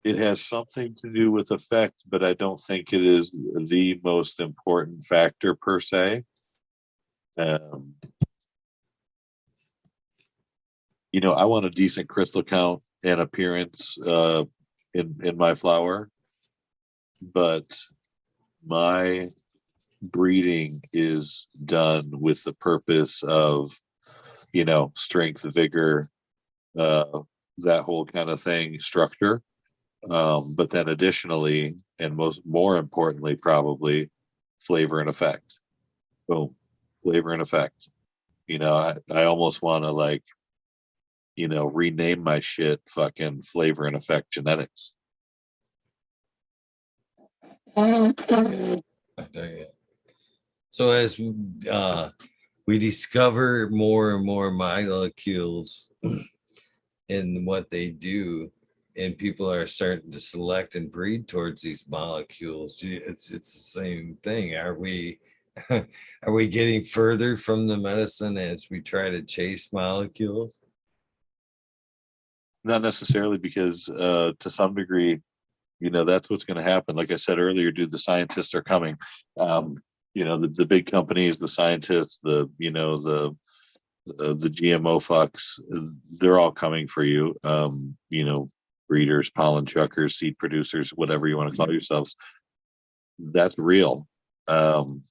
it has something to do with effect, but I don't think it is the most important factor per se. Um, I want a decent crystal count and appearance in my flower, but my breeding is done with the purpose of, strength, vigor, uh, that whole kind of thing, structure. But then additionally, and more importantly, probably flavor and effect. Boom, flavor and effect. I almost want to like, rename my shit fucking flavor and effect genetics. I tell you. So as we discover more and more molecules in what they do, and people are starting to select and breed towards these molecules, it's the same thing. Are we are we getting further from the medicine as we try to chase molecules? Not necessarily, because to some degree, that's what's going to happen. Like I said earlier, dude, the scientists are coming. Um, the big companies, the scientists, the GMO fucks, they're all coming for you. Breeders, pollen chuckers, seed producers, whatever you want to call yourselves. That's real. Um,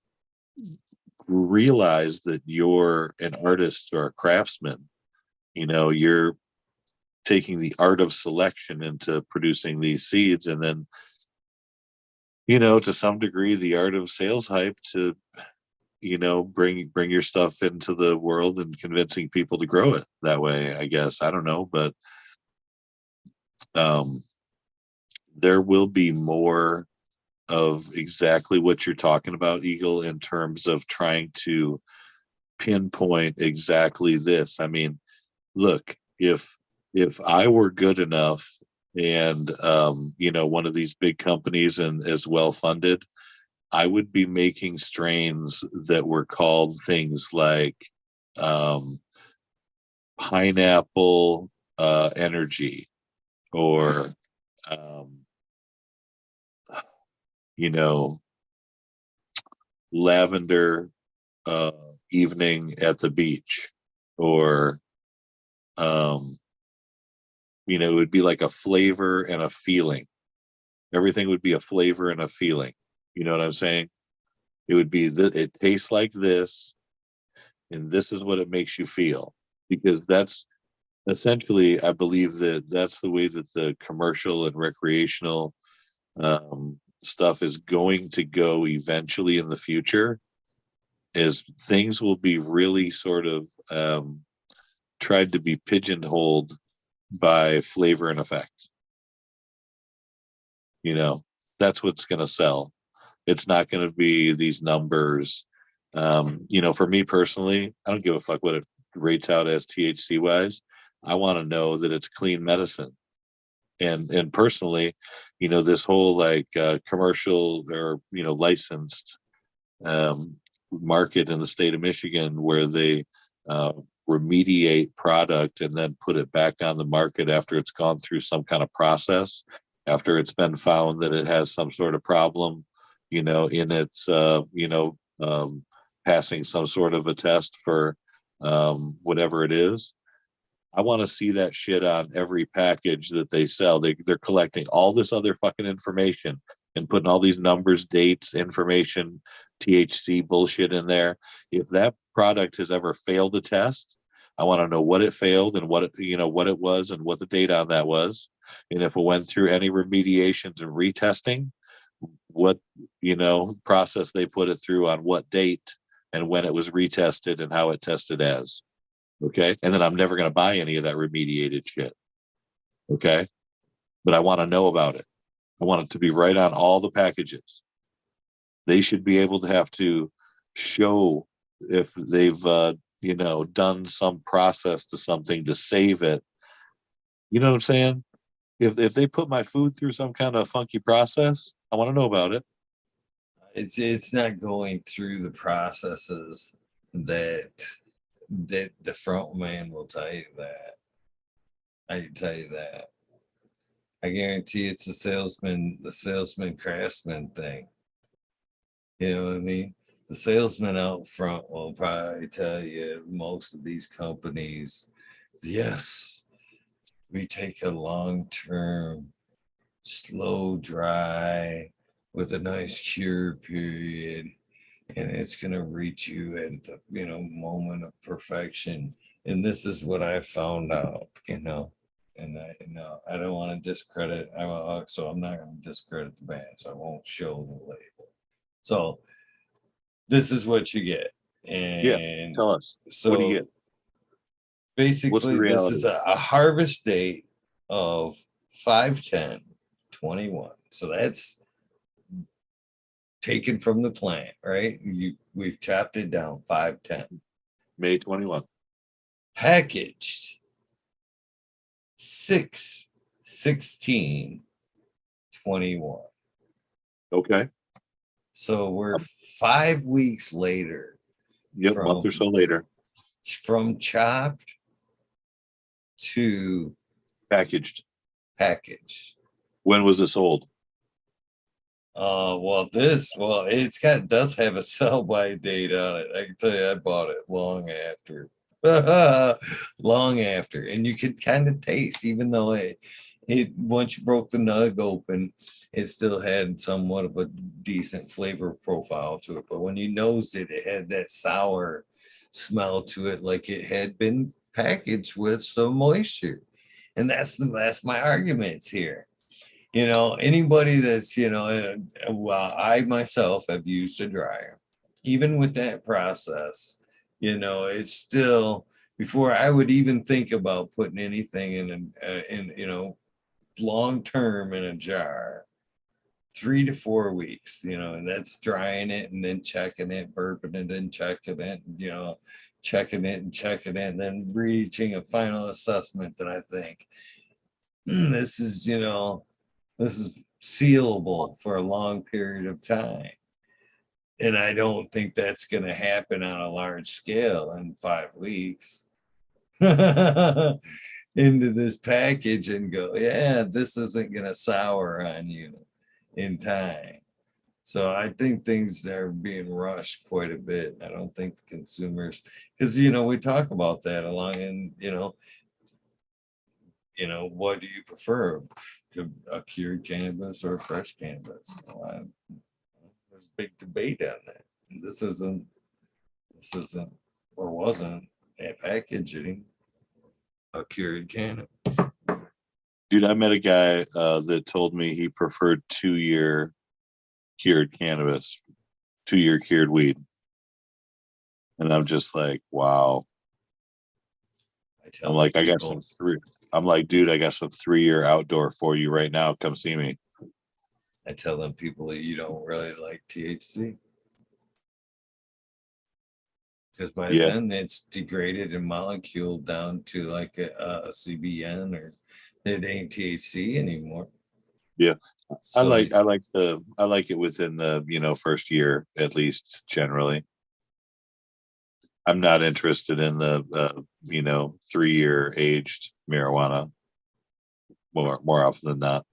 Realize that you're an artist or a craftsman. You're taking the art of selection into producing these seeds, and then to some degree the art of sales hype to bring your stuff into the world and convincing people to grow it that way, I guess. I don't know, but um there will be more of exactly what you're talking about, Eagle, in terms of trying to pinpoint exactly this. I mean, look, if I were good enough and one of these big companies and as well funded, I would be making strains that were called things like um, pineapple energy, or um, you know lavender uh, evening at the beach, or um, it would be like a flavor and a feeling. Everything would be a flavor and a feeling. You know what I'm saying? It would be that it tastes like this, and this is what it makes you feel, because that's essentially, I believe that that's the way that the commercial and recreational stuff is going to go eventually in the future. Is things will be really sort of tried to be pigeonholed by flavor and effect. You know, that's what's going to sell. It's not going to be these numbers. For me personally, I don't give a fuck what it rates out as THC wise. I want to know that it's clean medicine. And personally, this whole like commercial or licensed market in the state of Michigan where they uh, remediate product and then put it back on the market after it's gone through some kind of process, after it's been found that it has some sort of problem, in its, passing some sort of a test for whatever it is. I want to see that shit on every package that they sell. They're collecting all this other fucking information and putting all these numbers, dates, information, THC bullshit in there. If that product has ever failed a test, I want to know what it failed and what it was and what the date on that was. And if it went through any remediations and retesting, what, process they put it through on what date and when it was retested and how it tested as. Okay. And then I'm never going to buy any of that remediated shit. Okay. But I want to know about it. I want it to be right on all the packages. They should be able to have to show if they've, done some process to something to save it. You know what I'm saying? If they put my food through some kind of funky process, I want to know about it. It's not going through the processes that the front man will tell you that. I can tell you that. I guarantee it's the salesman craftsman thing. You know what I mean? The salesman out front will probably tell you most of these companies, yes, we take a long-term, slow dry with a nice cure period, and it's going to reach you at the moment of perfection. And this is what I found out, and I don't want to discredit. So I'm not going to discredit the band, so I won't show the label. So this is what you get. Yeah. And Tell us. so What do you get? basically this is reality? a harvest date of 5/10/21. So that's taken from the plant, right? We've chopped it down 5/10. May 21. Packaged 6/16/21. Okay. So we're 5 weeks later. Yep. Month or so later. From chopped to Packaged. packaged. When was it sold? It does have a sell by date on it. I can tell you I bought it long after. Long after. And you could kind of taste, even though it once you broke the nug open, it still had somewhat of a decent flavor profile to it. But when you nosed it, it had that sour smell to it, like it had been packaged with some moisture. And that's my arguments here. Anybody that's, well, I myself have used a dryer. Even with that process, it's still, before I would even think about putting anything in long term in a jar, 3 to 4 weeks, and that's drying it and then checking it, burping it and checking it, checking it and checking it, and then reaching a final assessment that I think this is sealable for a long period of time. And I don't think that's going to happen on a large scale in 5 weeks into this package and go, yeah, this isn't going to sour on you in time. So I think things are being rushed quite a bit. I don't think the consumers, because, we talk about that along and, what do you prefer? A cured cannabis or a fresh cannabis? There's a big debate on that. This isn't, or wasn't a packaging a cured cannabis. Dude, I met a guy that told me he preferred 2-year cured cannabis, 2-year cured weed. And I'm just like, wow. I'm like, I got some three. I'm like, dude, I got some 3-year outdoor for you right now. Come see me. I tell them people that you don't really like THC. because by Yeah, then it's degraded and molecule down to like a CBN, or it ain't THC anymore. yeah. So I like it within the, first year at least generally. I'm not interested in the 3-year aged marijuana more often than not.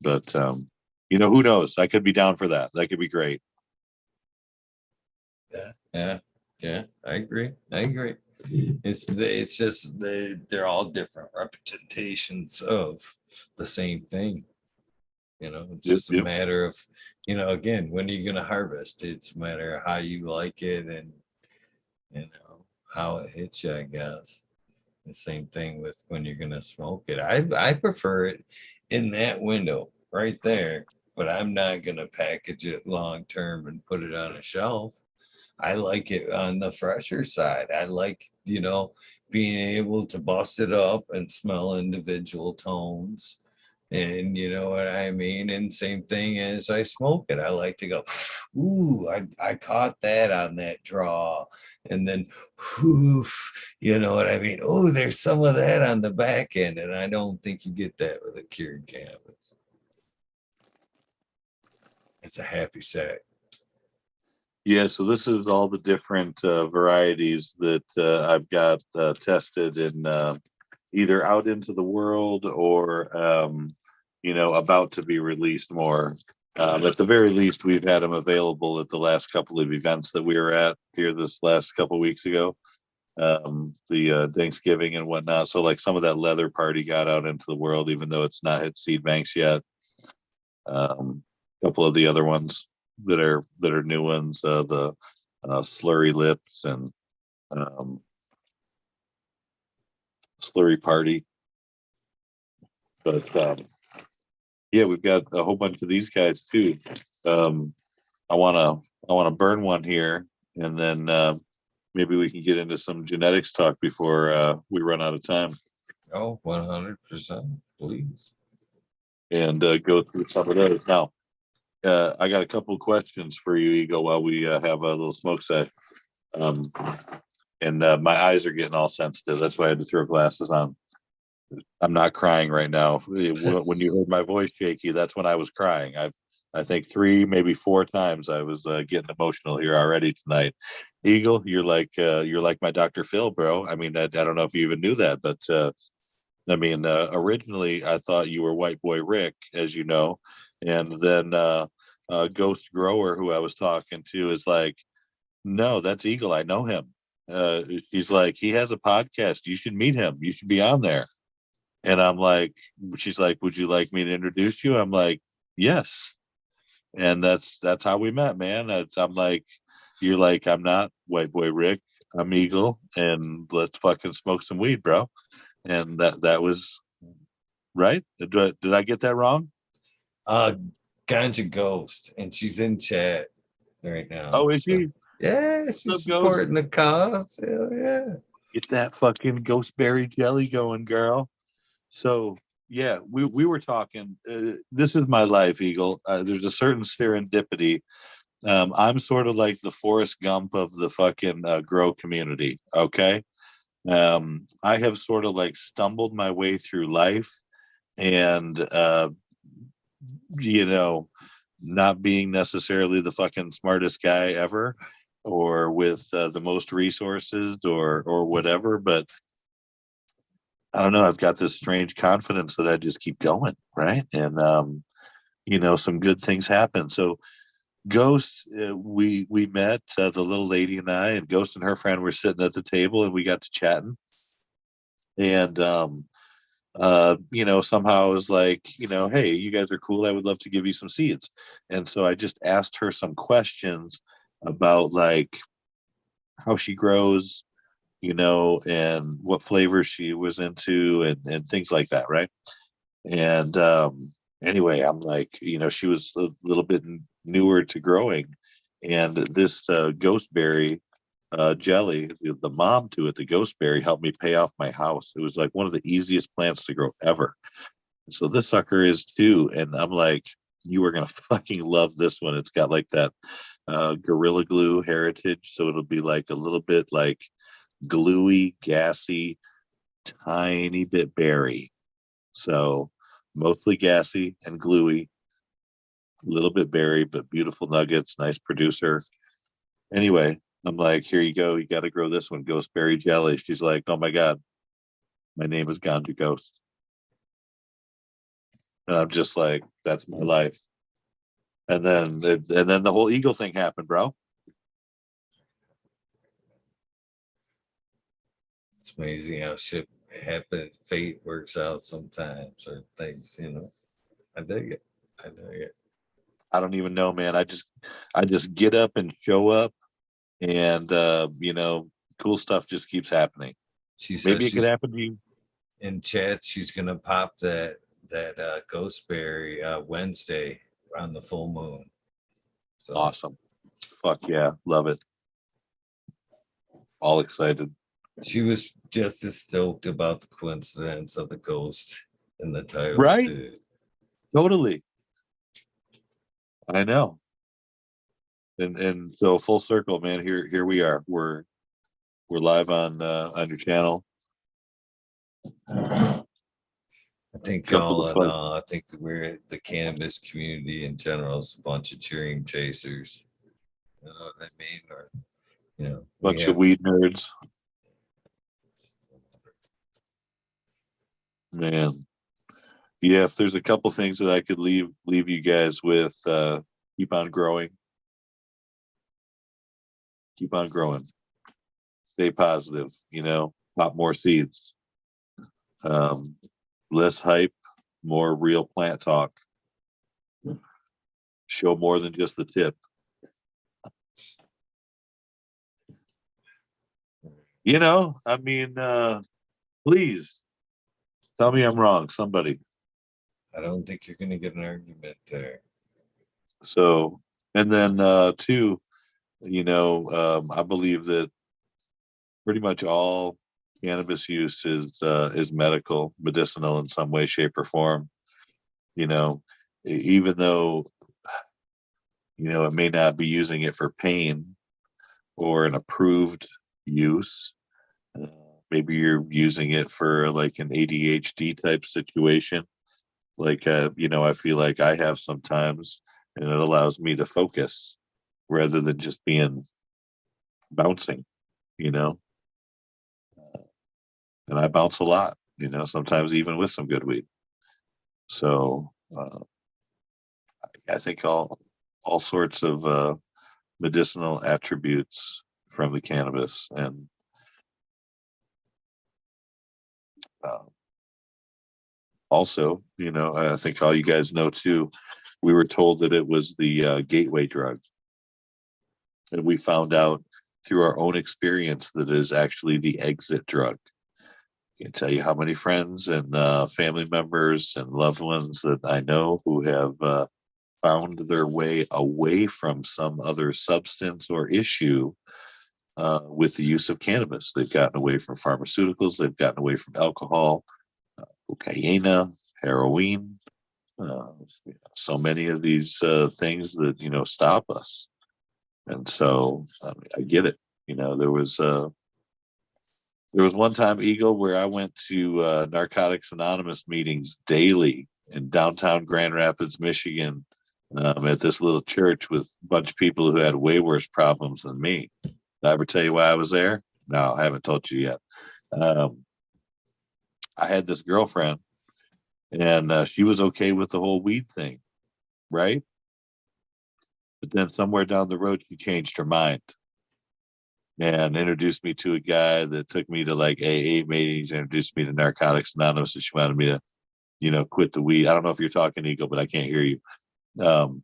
But who knows? I could be down for that. That could be great. yeah, yeah, yeah. I agree. I agree. It's just they're all different representations of the same thing. It's Yep, just a yep. matter of, again, when are you going to harvest? It's a matter of how you like it, and how it hits you, I guess. The same thing with when you're gonna smoke it. I prefer it in that window right there, but I'm not gonna package it long term and put it on a shelf. I like it on the fresher side. I like, being able to bust it up and smell individual tones. And you know what I mean? And same thing as I smoke it. I like to go, ooh, I caught that on that draw. And then, oof, you know what I mean? Oh, there's some of that on the back end. And I don't think you get that with a cured cannabis. It's a happy sack. Yeah, so this is all the different varieties that I've got tested and either out into the world or about to be released more. At the very least, we've had them available at the last couple of events that we were at here this last couple of weeks ago, the Thanksgiving and whatnot. So like some of that leather party got out into the world, even though it's not hit seed banks yet. A couple of the other ones that are new ones, the slurry lips and um, slurry party. But yeah, we've got a whole bunch of these guys too. Um, I want to burn one here, and then maybe we can get into some genetics talk before we run out of time, Oh, 100%, please. and go through some of those. Now, I got a couple of questions for you, Eagle, while we have a little smoke set. Um, and my eyes are getting all sensitive. That's why I had to throw glasses on. I'm not crying right now. When you heard my voice shaky, that's when I was crying. I think 3, maybe 4 times I was getting emotional here already tonight. Eagle, you're like my Dr. Phil, bro. I mean, I don't know if you even knew that, but I mean, originally I thought you were White Boy Rick, as you know, and then Ghost Grower, who I was talking to, is like, no, that's Eagle. I know him. She's like, he has a podcast. You should meet him. You should be on there. And I'm like, she's like, would you like me to introduce you? I'm like, yes. And that's how we met, man. I'm like, you're like, I'm not White Boy Rick. I'm Eagle, and let's fucking smoke some weed, bro. And that was right. Did I get that wrong? Uh, Ganja Ghost, and she's in chat right now. Oh, is So, she? yeah, What's she's up, Ghost? supporting the cause. Hell yeah. Get that fucking ghost jelly going, girl. So yeah, we were talking. This is my life, Eagle. There's a certain serendipity. I'm sort of like the Forrest Gump of the fucking grow community. Okay, I have sort of like stumbled my way through life, and you know, not being necessarily the fucking smartest guy ever, or with the most resources, or whatever, but I don't know. I've got this strange confidence that I just keep going, right? And some good things happen. So Ghost, we met the little lady and I, and Ghost and her friend were sitting at the table, and we got to chatting. And somehow I was like, hey, you guys are cool. I would love to give you some seeds. And so I just asked her some questions about like how she grows, and what flavors she was into, and things like that, right? And anyway, I'm like, she was a little bit newer to growing, and this ghostberry jelly, the mom to it, the ghostberry, helped me pay off my house. It was like one of the easiest plants to grow ever. So this sucker is too, and I'm like, you are gonna fucking love this one. It's got like that Gorilla Glue Heritage. So it'll be like a little bit like gluey, gassy, tiny bit berry. So mostly gassy and gluey, a little bit berry, but beautiful nuggets, nice producer. Anyway, I'm like, here you go. You got to grow this one, Ghost Berry Jelly. She's like, oh my God, my name is Ganja Ghost. And I'm just like, that's my life. And then the whole eagle thing happened, bro. It's amazing how shit happens. Fate works out sometimes, or things. I dig it. I dig it. I don't even know, man. I just get up and show up, and cool stuff just keeps happening. She says Maybe it could she's happen to you. in chat. She's gonna pop that Ghostberry Wednesday on the full moon. So Awesome. Fuck yeah. Love it. All excited. she was just as stoked about the coincidence of the ghost in the title Right? too. Totally. I know. And so full circle, man. Here we are. We're live on your channel. I think Couple y'all of and fun. I think we're the cannabis community in general is a bunch of dream chasers. You know what I mean? Or we Bunch of have weed nerds. Man. Yeah, if there's a couple things that I could leave you guys with, keep on growing. Keep on growing. Stay positive, pop more seeds. Um, less hype, more real plant talk. Show more than just the tip. I mean, please tell me I'm wrong, somebody. I don't think you're gonna get an argument there. So, and then two, I believe that pretty much all cannabis use is medical, medicinal in some way, shape, or form. Even though it may not be using it for pain or an approved use. Uh, Maybe you're using it for like an ADHD type situation. Like, I feel like I have sometimes, and it allows me to focus rather than just being bouncing, you know. And I bounce a lot, sometimes even with some good weed. So I think all sorts of medicinal attributes from the cannabis, and uh, also, I think all you guys know too. We were told that it was the gateway drug, and we found out through our own experience that it is actually the exit drug. I can tell you how many friends and family members and loved ones that I know who have found their way away from some other substance or issue with the use of cannabis. They've gotten away from pharmaceuticals, they've gotten away from alcohol, cocaine, heroin, so many of these things that stop us. And so I get it. There was one time, Eagle, where I went to Narcotics Anonymous meetings daily in downtown Grand Rapids, Michigan, at this little church with a bunch of people who had way worse problems than me. Did I ever tell you why I was there? No, I haven't told you yet. I had this girlfriend, and she was okay with the whole weed thing, right? But then somewhere down the road, she changed her mind and introduced me to a guy that took me to like AA meetings, introduced me to Narcotics Anonymous, and she wanted me to, quit the weed. I don't know if you're talking, Eagle, but I can't hear you. Um,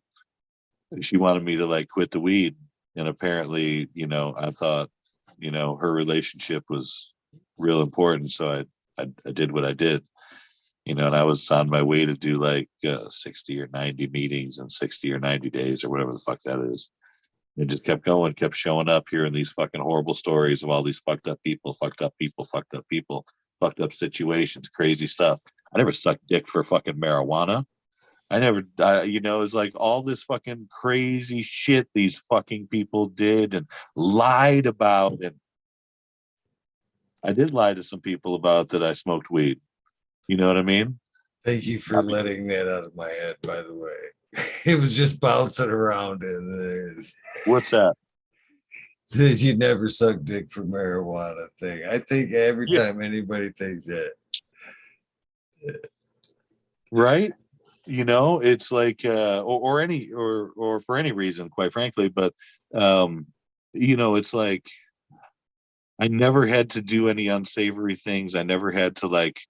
she wanted me to like quit the weed, and apparently, I thought, her relationship was real important, so I did what I did. And I was on my way to do like 60 or 90 meetings in 60 or 90 days or whatever the fuck that is. It just kept going, kept showing up, hearing these fucking horrible stories of all these fucked up people, fucked up people, fucked up people, fucked up situations, crazy stuff. I never sucked dick for fucking marijuana. I never, it's like all this fucking crazy shit these fucking people did and lied about. And I did lie to some people about that I smoked weed. You know what I mean? Thank you I for mean, letting that out of my head, by the way. It was just bouncing around in there. what's that? That you never suck dick for marijuana thing. I think every Yeah, time anybody thinks that, right. It's like, or for any reason, quite frankly. But, um, it's like I never had to do any unsavory things. I never had to like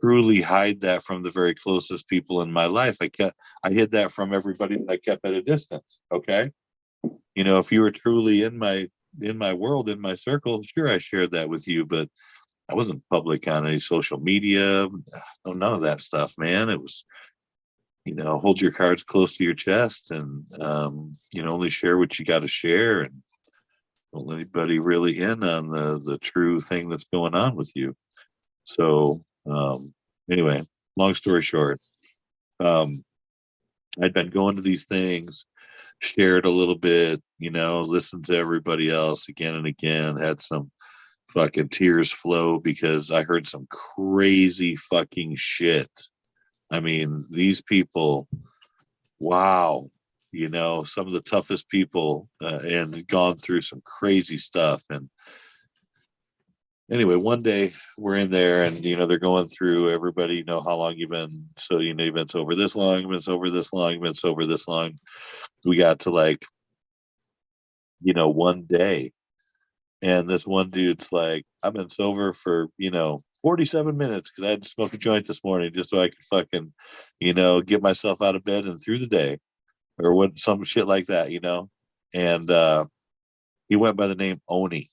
truly hide that from the very closest people in my life. I hid that from everybody that I kept at a distance. Okay. If you were truly in my world, in my circle, sure, I shared that with you, but I wasn't public on any social media. No, none of that stuff, man. It was, hold your cards close to your chest, and only share what you got to share, and don't let anybody really in on the true thing that's going on with you. So, anyway, long story short, um, I'd been going to these things, shared a little bit, listened to everybody else again and again, had some fucking tears flow because I heard some crazy fucking shit. I mean, these people, wow, some of the toughest people, and gone through some crazy stuff. And anyway, one day we're in there and, they're going through everybody, how long you've been. So, you've been sober this long, you've been sober this long, you've been sober this long. We got to like, one day. And this one dude's like, I've been sober for, 47 minutes because I had to smoke a joint this morning just so I could fucking, get myself out of bed and through the day or what, some shit like that. And he went by the name Oni.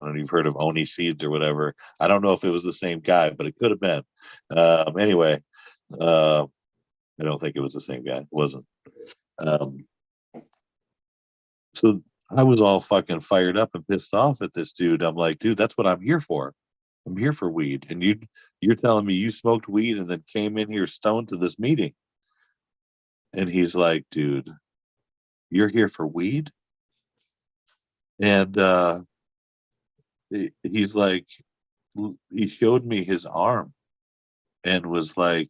I don't know if you've heard of Oni Seeds or whatever. I don't know if it was the same guy, but it could have been. Anyway, uh, I don't think it was the same guy. It wasn't. Um, so I was all fucking fired up and pissed off at this dude. I'm like, dude, that's what I'm here for. I'm here for weed. And you're telling me you smoked weed and then came in here stoned to this meeting. And he's like, dude, you're here for weed? And he's like, he showed me his arm and was like,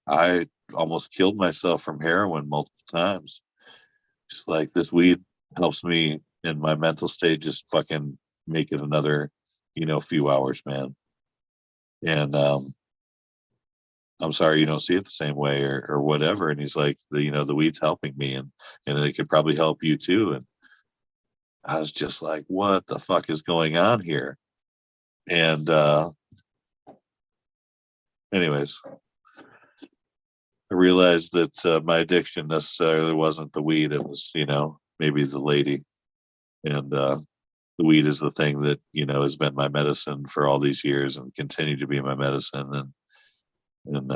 I almost killed myself from heroin multiple times. Just like this weed helps me in my mental state, just fucking make it another, few hours, man. And I'm sorry you don't see it the same way or whatever. And he's like, the weed's helping me, and it could probably help you too. And I was just like, what the fuck is going on here? And anyways, I realized that my addiction necessarily wasn't the weed. It was, maybe the lady. And the weed is the thing that, has been my medicine for all these years and continue to be my medicine. And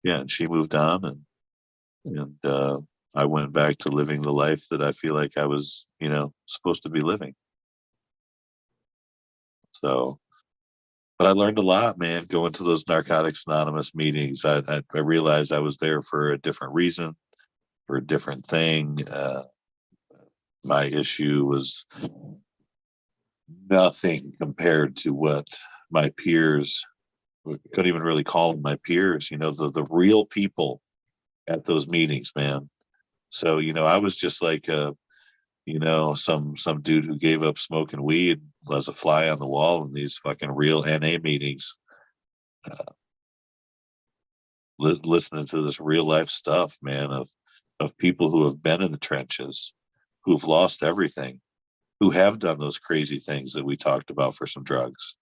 yeah, and she moved on, and I went back to living the life that I feel like I was, supposed to be living. So, but I learned a lot, man, going to those Narcotics Anonymous meetings. I realized I was there for a different reason, for a different thing. My issue was nothing compared to what my peers, couldn't even really call them my peers, the real people at those meetings, man. So, I was just like some dude who gave up smoking weed as a fly on the wall in these fucking real NA meetings, uh, listening to this real life stuff, man, of people who have been in the trenches, who've lost everything, who have done those crazy things that we talked about for some drugs,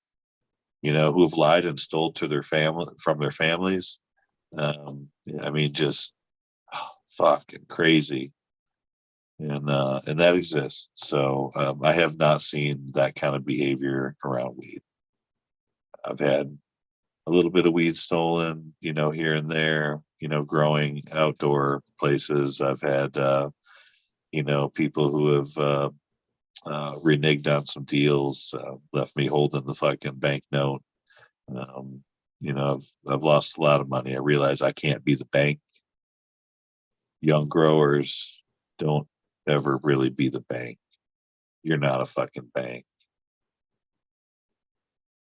who have lied and stole to their family from their families. I mean, just fucking crazy. And that exists. So I have not seen that kind of behavior around weed. I've had a little bit of weed stolen, here and there, growing outdoor places. I've had, people who have reneged on some deals, left me holding the fucking banknote. Um, I've lost a lot of money. I realize I can't be the bank young growers don't ever really be the bank. You're not a fucking bank.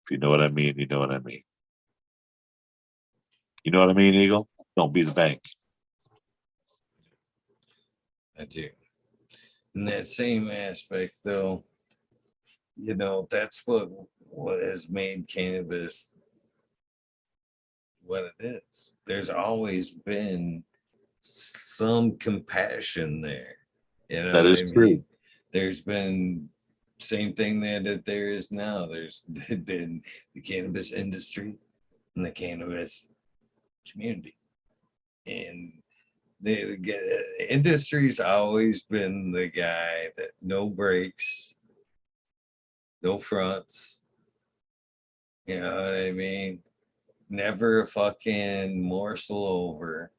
If you know what I mean, you know what I mean. You know what I mean, Eagle? Don't be the bank. I do. In that same aspect, though, that's what has made cannabis what it is. There's always been some compassion there. You know That what is I true. mean? There's been same thing there that there is now. There's been the cannabis industry and the cannabis community. And the industry's always been the guy that no breaks, no fronts. You know what I mean? Never a fucking morsel over.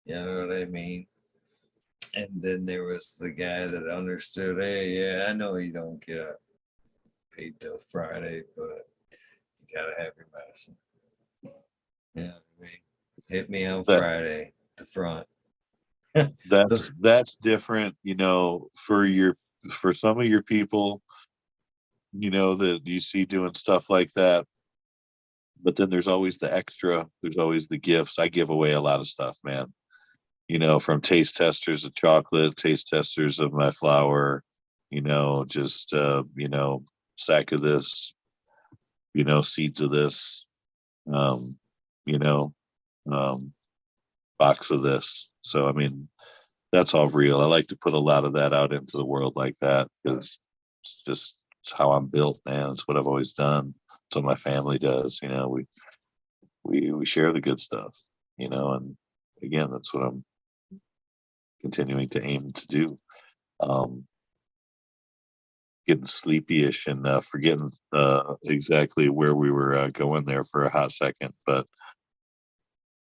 You know what I mean? And then there was the guy that understood, hey, yeah, I know you don't get paid till Friday, but you gotta have your medicine. You know what I mean? Hit me on That Friday, the front. that's The, that's different, for some of your people, that you see doing stuff like that. But then there's always the extra, there's always the gifts. I give away a lot of stuff, man. From taste testers of chocolate, taste testers of my flour, just sack of this, seeds of this, um, you know, um, box of this. So I mean, that's all real. I like to put a lot of that out into the world like that because it's how I'm built, man. It's what I've always done. It's what my family does. We share the good stuff, and again, that's what I'm continuing to aim to do. Um, Getting sleepy-ish and forgetting exactly where we were going there for a hot second, but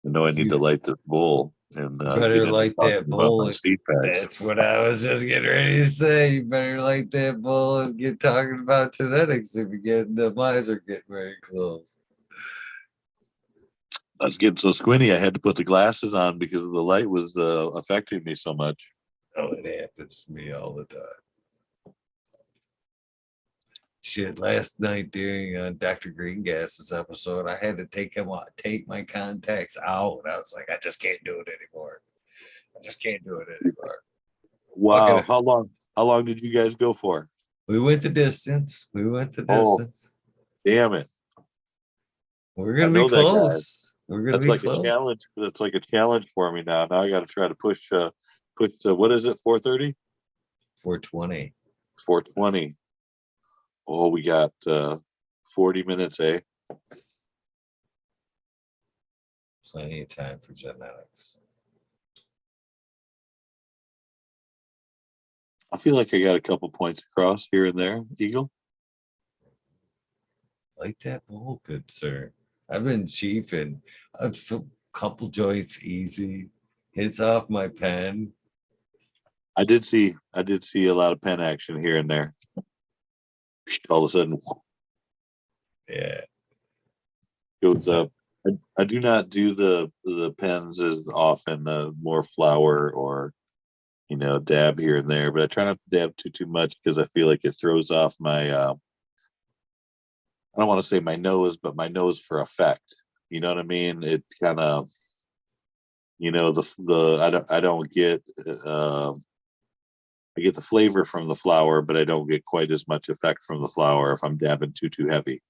I know I need to you light this bowl and get better into light that talking about my bowl. seed bags. That's what I was just getting ready to say. You better light that bowl and get talking about genetics if you get the miser getting very close. I was getting so squinty, I had to put the glasses on because the light was affecting me so much. Oh, it happens to me all the time. Shit, last night during Dr. Greengas's episode, I had to take my contacts out. I was like, I just can't do it anymore. I just can't do it anymore. Wow, Fucking, how long did you guys go for? we went the distance. We went the Oh, distance. damn it. We're I gonna be know that guy. close. We're gonna That's be like a close. challenge. That's like a challenge for me now. Now I got to try to push to, what is it? 4:30? 420. 4:20. Oh, we got 40 minutes, eh? Plenty of time for genetics. I feel like I got a couple points across here and there, Eagle. Like that bowl, good sir. I've been chiefing a couple joints easy. Hits off my pen. I did see a lot of pen action here and there. All of a sudden Yeah. goes Uh, up. I do not do the pens as often, more flour or dab here and there, but I try not to dab too much because I feel like it throws off my I don't want to say my nose, but my nose for effect. You know what I mean? It kind of, the I don't get I get the flavor from the flour, but I don't get quite as much effect from the flour if I'm dabbing too heavy.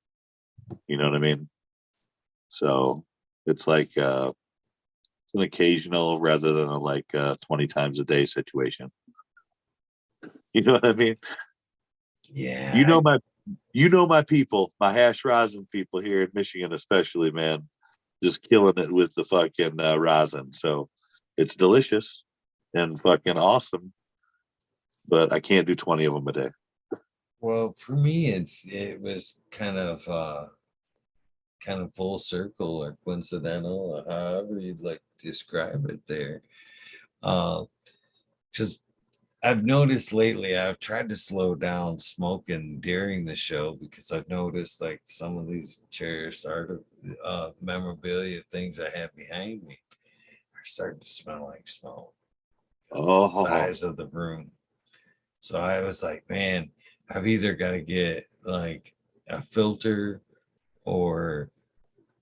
You know what I mean? So it's like it's an occasional rather than a 20 times a day situation. You know what I mean? yeah. You know my my people, my hash rosin people here in Michigan, especially, man, just killing it with the fucking rosin. So it's delicious and fucking awesome, but I can't do 20 of them a day. Well, for me, it was kind of full circle or coincidental or however you'd like to describe it there. Because I've noticed lately I've tried to slow down smoking during the show because I've noticed like some of these cherished art memorabilia things I have behind me are started to smell like smoke. The Oh, size of the room. So I was like, man, I've either got to get like a filter or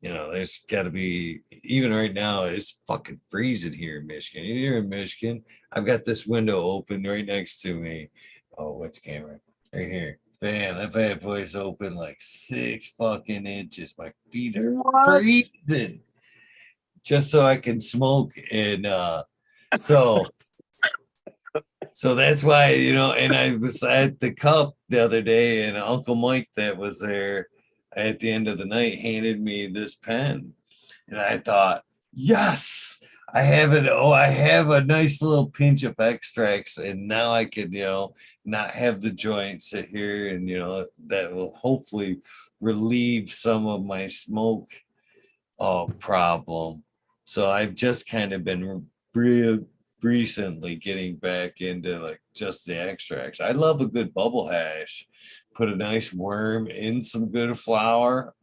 there's got to be, even right now, it's fucking freezing here in Michigan. You're in Michigan. I've got this window open right next to me. Oh, what's camera? Right here. Bam, that bad boy's open like 6 fucking inches. My feet are what? freezing just so I can smoke. And so so that's why, and I was at the cup the other day, and Uncle Mike that was there at the end of the night handed me this pen. And I thought, yes, I have it. Oh, I have a nice little pinch of extracts, and now I could, not have the joint sit here, and that will hopefully relieve some of my smoke problem. So I've just kind of been recently getting back into like just the extracts. I love a good bubble hash. Put a nice worm in some good flour.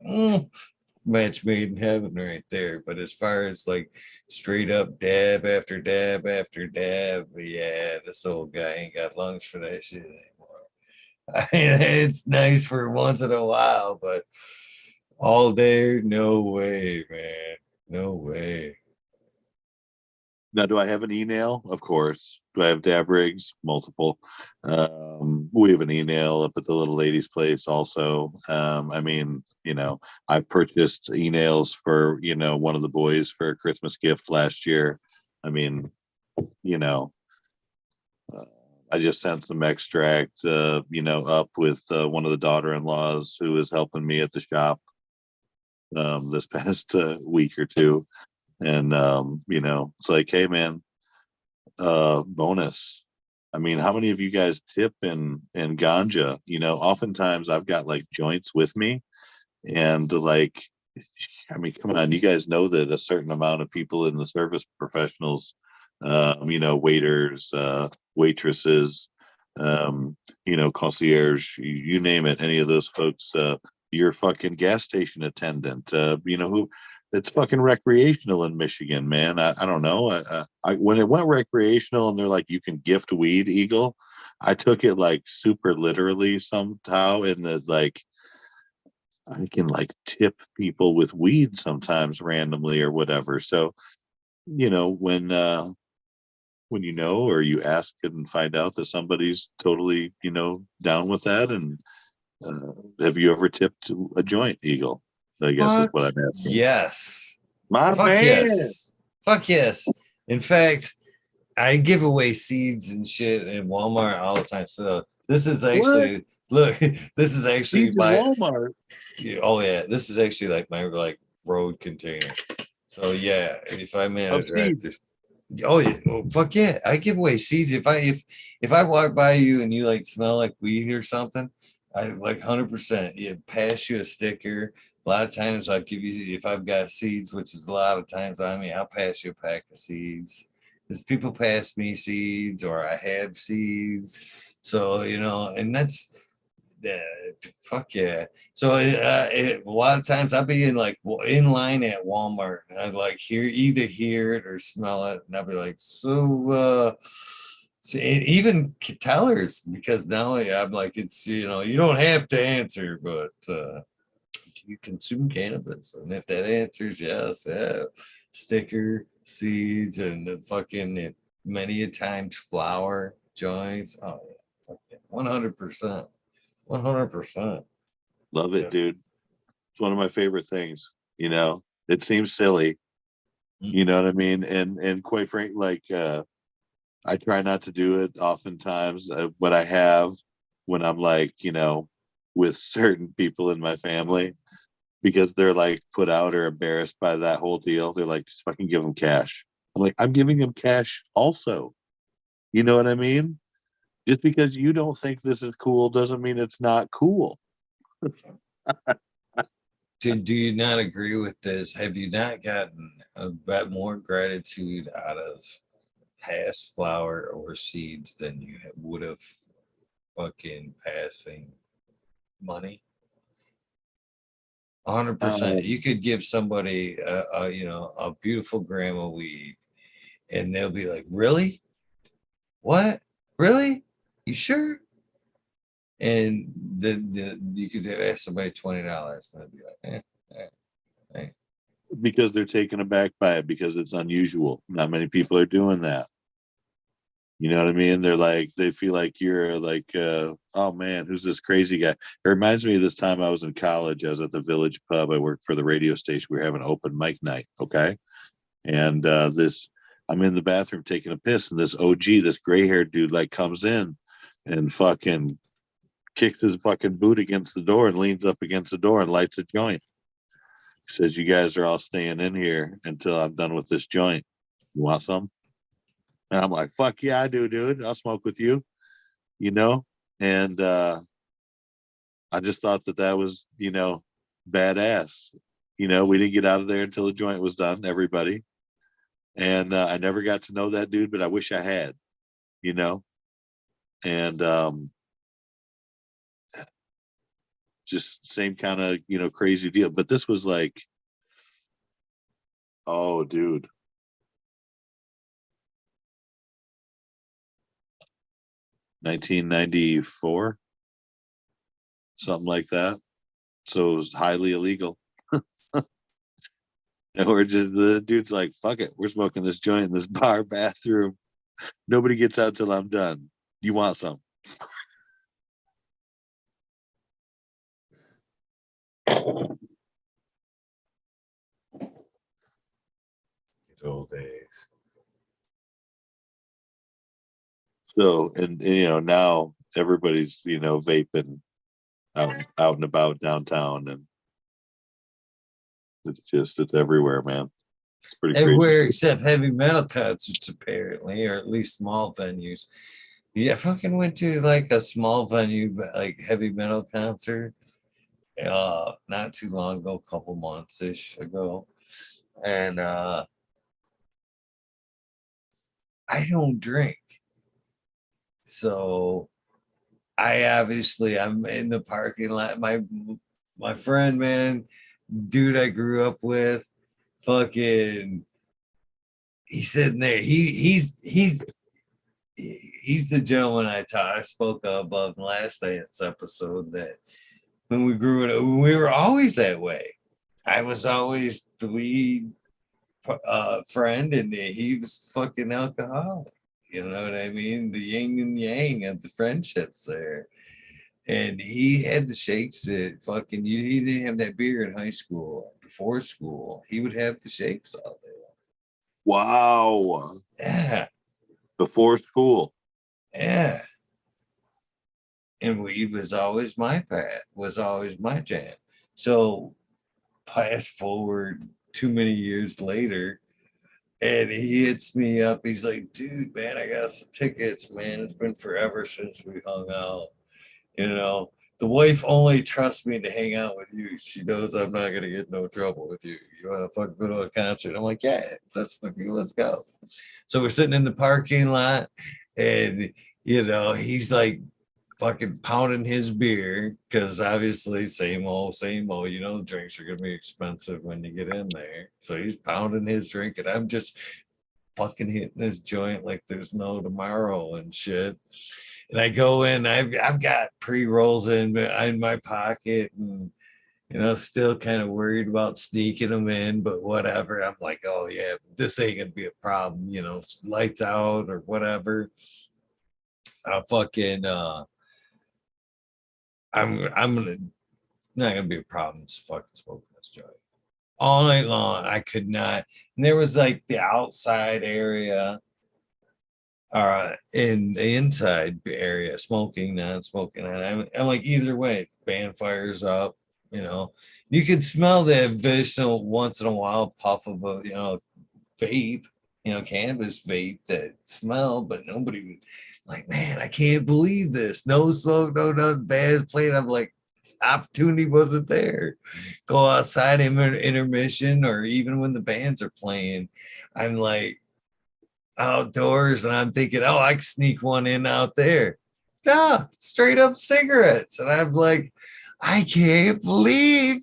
Match made in heaven right there. But as far as like straight up dab after dab after dab, yeah, this old guy ain't got lungs for that shit anymore. I mean, it's nice for once in a while, but all day, no way, man. No way. Now, do I have an email? Of course. Do I have dab rigs? Multiple. We have an email up at the little lady's place also. I mean, I've purchased emails for, one of the boys for a Christmas gift last year. I mean, you know, uh, I just sent some extract, up with one of the daughter-in-laws who is helping me at the shop this past week or two. And, it's like, hey, man, bonus. I mean, how many of you guys tip in ganja? Oftentimes I've got like joints with me, and like, I mean, come on, you guys know that a certain amount of people in the service professionals, waiters, waitresses, concierge, you name it, any of those folks, your fucking gas station attendant, who it's fucking recreational in Michigan, man. I don't know. When it went recreational and they're like, you can gift weed, Eagle, I took it like super literally somehow, in the like, I can like tip people with weed sometimes randomly or whatever. So, when or you ask and find out that somebody's totally, down with that. And have you ever tipped a joint, Eagle? I guess is Fuck what I'm asking. yes. My Fuck man. yes. Fuck yes. In fact, I give away seeds and shit in Walmart all the time. So this is What? actually look, this is actually Seeds in my Walmart. oh yeah, this is actually like my like road container. So yeah, if I Of manage right, seeds. oh yeah, oh, fuck yeah, I give away seeds. If I walk by you and you like smell like weed or something, I like 100%. Yeah, pass you a sticker. A lot of times I'll give you, if I've got seeds, which is a lot of times on me, I'll pass you a pack of seeds because people pass me seeds or I have seeds. So and that's yeah, fuck yeah. So a lot of times I'll be in like in line at Walmart and I'd like either hear it or smell it, and I'll be like, so even tellers, because now I'm like, it's you don't have to answer, but do you consume cannabis? And if that answers yes, yeah, sticker, seeds, and the fucking many a times flour joints. Oh yeah, 100%. 100%. Love it, Yeah. dude. It's one of my favorite things. It seems silly, you Mm-mm. know what I mean? And quite frankly, like, I try not to do it oftentimes, but I have, when I'm like, with certain people in my family, because they're like put out or embarrassed by that whole deal. They're like, just fucking give them cash. I'm like, I'm giving them cash also. You know what I mean? Just because you don't think this is cool doesn't mean it's not cool. Do you not agree with this? Have you not gotten a bit more gratitude out of past flower or seeds than you would have fucking passing money? 100%. You Um, could give somebody a beautiful gram of weed, And they'll be like, really? What? Really? You sure? And the you could ask somebody $20 and they'd be like, thanks. Because they're taken aback by it because it's unusual. Not many people are doing that. You know what I mean? They're like, they feel like you're like, oh man, who's this crazy guy? It reminds me of this time I was in college. I was at the Village Pub. I worked for the radio station. We were having open mic night. Okay. And I'm in the bathroom taking a piss, and this OG, this gray haired dude, like comes in and fucking kicks his fucking boot against the door and leans up against the door and lights a joint. He says, "You guys are all staying in here until I'm done with this joint. You want some?" And I'm like, "Fuck yeah, I do, dude. I'll smoke with you." You know? And I just thought that was, badass. We didn't get out of there until the joint was done, everybody. And I never got to know that dude, but I wish I had, you know? And just same kind of, crazy deal. But this was like, oh, dude. 1994, something like that. So it was highly illegal. And the dude's like, fuck it, we're smoking this joint in this bar bathroom. Nobody gets out till I'm done. You want some? Good old days. So, and now everybody's, vaping out and about downtown, and it's everywhere, man. It's pretty Everywhere crazy. except heavy metal concerts, apparently, or at least small venues. Yeah, I fucking went to like a small venue, like heavy metal concert, not too long ago, a couple months ish ago. And I don't drink. So I'm in the parking lot. My friend, man, dude I grew up with, fucking he's sitting there. He's the gentleman I spoke of the last night's episode, that when we grew up, we were always that way. I was always the weed friend, and he was fucking alcoholic. You know what I mean? The yin and yang of the friendships there. And he had the shakes that fucking he didn't have that beer in high school. Before school, he would have the shakes all day long. Wow. Yeah. Before school. Yeah. And weed was always my path, was always my jam. So fast forward too many years later, and he hits me up. He's like, dude, man, I got some tickets, man. It's been forever since we hung out. The wife only trusts me to hang out with you. She knows I'm not gonna get no trouble with you. You want to fucking go to a concert? I'm like, yeah, let's go. So we're sitting in the parking lot, and he's like fucking pounding his beer, because obviously same old. The drinks are gonna be expensive when you get in there. So he's pounding his drink, and I'm just fucking hitting this joint like there's no tomorrow and shit. And I go in, I've got pre-rolls in my pocket, and still kind of worried about sneaking them in, but whatever. I'm like, oh yeah, this ain't gonna be a problem, lights out or whatever. I fucking I'm gonna not gonna be a problem fucking smoking this joint all night long. I could not. And there was like the outside area, in the inside area, smoking, non-smoking. And I'm like, either way, band fires up, you could smell the additional once in a while puff of a, vape, cannabis vape, that smell, but nobody was like, man, I can't believe this. No smoke, no nothing, bad playing. I'm like, opportunity wasn't there. Go outside in intermission, or even when the bands are playing, I'm like outdoors, and I'm thinking, oh, I can sneak one in out there. Nah, straight up cigarettes. And I'm like, I can't believe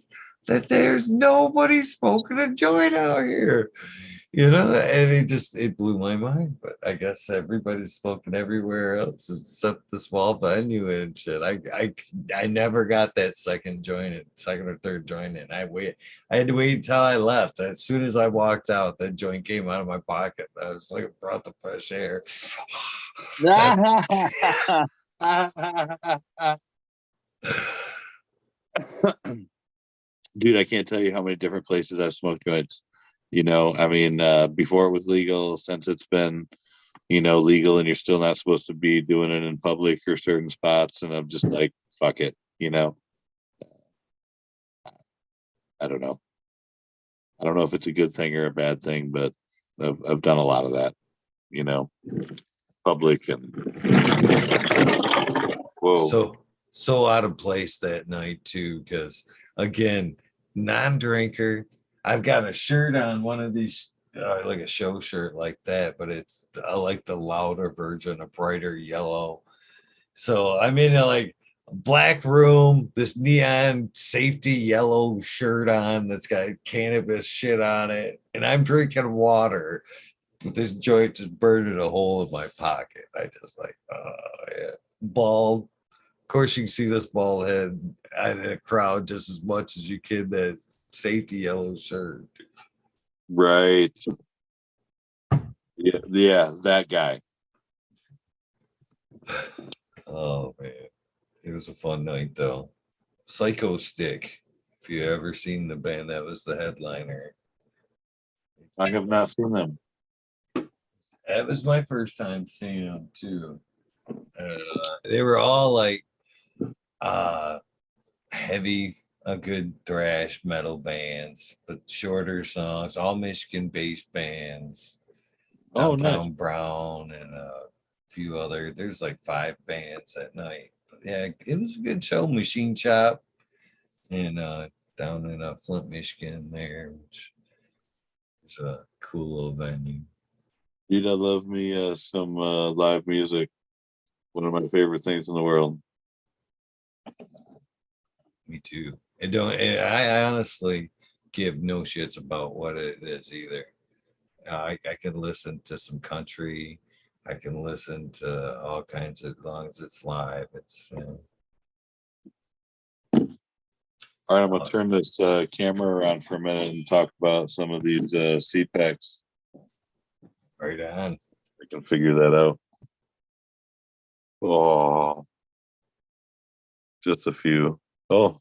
that there's nobody smoking a joint out here, and it blew my mind. But I guess everybody's smoking everywhere else except the small venue and shit. I never got that second or third joint in. I had to wait until I left. As soon as I walked out, that joint came out of my pocket. I was like a breath of fresh air. That's Dude, I can't tell you how many different places I've smoked joints. I mean, before it was legal, since it's been, legal and you're still not supposed to be doing it in public or certain spots. And I'm just like, fuck it. I don't know. I don't know if it's a good thing or a bad thing, but I've done a lot of that, you know, public and whoa. so out of place that night too, because again, non-drinker. I've got a shirt on, one of these like a show shirt like that, but I like the louder version, a brighter yellow. So I'm in a like black room, this neon safety yellow shirt on that's got cannabis shit on it, and I'm drinking water with this joint just burning a hole in my pocket. I just like, oh yeah, bald. Of course, you can see this bald head in a crowd just as much as you can that safety yellow shirt. Right. Yeah, that guy. Oh man, it was a fun night though. Psycho Stick. If you ever seen the band, that was the headliner. I have not seen them. That was my first time seeing them too. They were all like uh heavy, a good thrash metal bands, but shorter songs, all Michigan based bands. Oh, nice. Downtown Brown and a few other. There's like 5 bands that night. But yeah, it was a good show. Machine Shop and down in Flint, Michigan, there, which is a cool little venue. Dude, I love me some live music. One of my favorite things in the world. Me too. I honestly give no shits about what it is either. I can listen to some country. I can listen to all kinds of, as long as it's live. All right, I'm gonna Awesome. turn this camera around for a minute and talk about some of these seat packs. Right on. I can figure that out. Oh, just a few. Oh,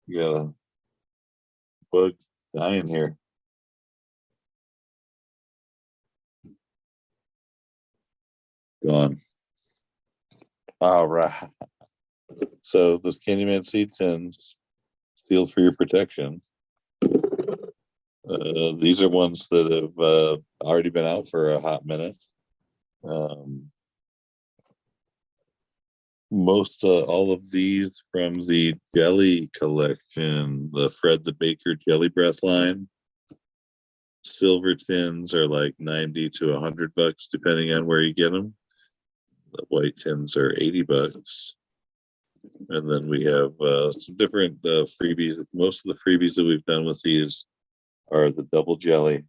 you got a bug dying here. Gone. All right. So those CandyMan seat tins, sealed for your protection. These are ones that have already been out for a hot minute. Most all of these from the jelly collection, the Fred the Baker Jelly Breath line. Silver tins are like 90 to $100 depending on where you get them. The white tins are $80. And then we have some different freebies. Most of the freebies that we've done with these are the double jelly,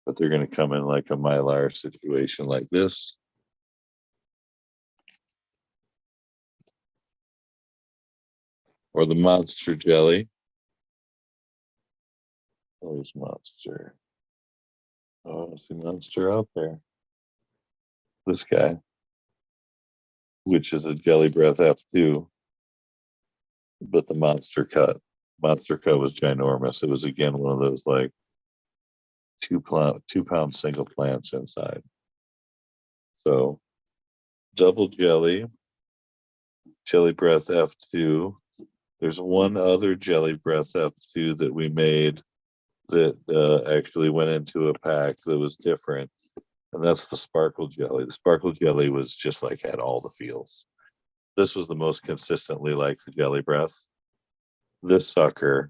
but they're going to come in like a Mylar situation like this. Or the monster jelly. Where's monster? Oh, I see monster out there. This guy, which is a Jelly Breath F2, but the monster cut. Monster cut was ginormous. It was again one of those like 2 pound single plants inside. So double jelly, Jelly Breath F2. There's one other Jelly Breath F2 that we made that actually went into a pack that was different, and that's the Sparkle Jelly. The Sparkle Jelly was just like had all the feels. This was the most consistently like the Jelly Breath. This sucker,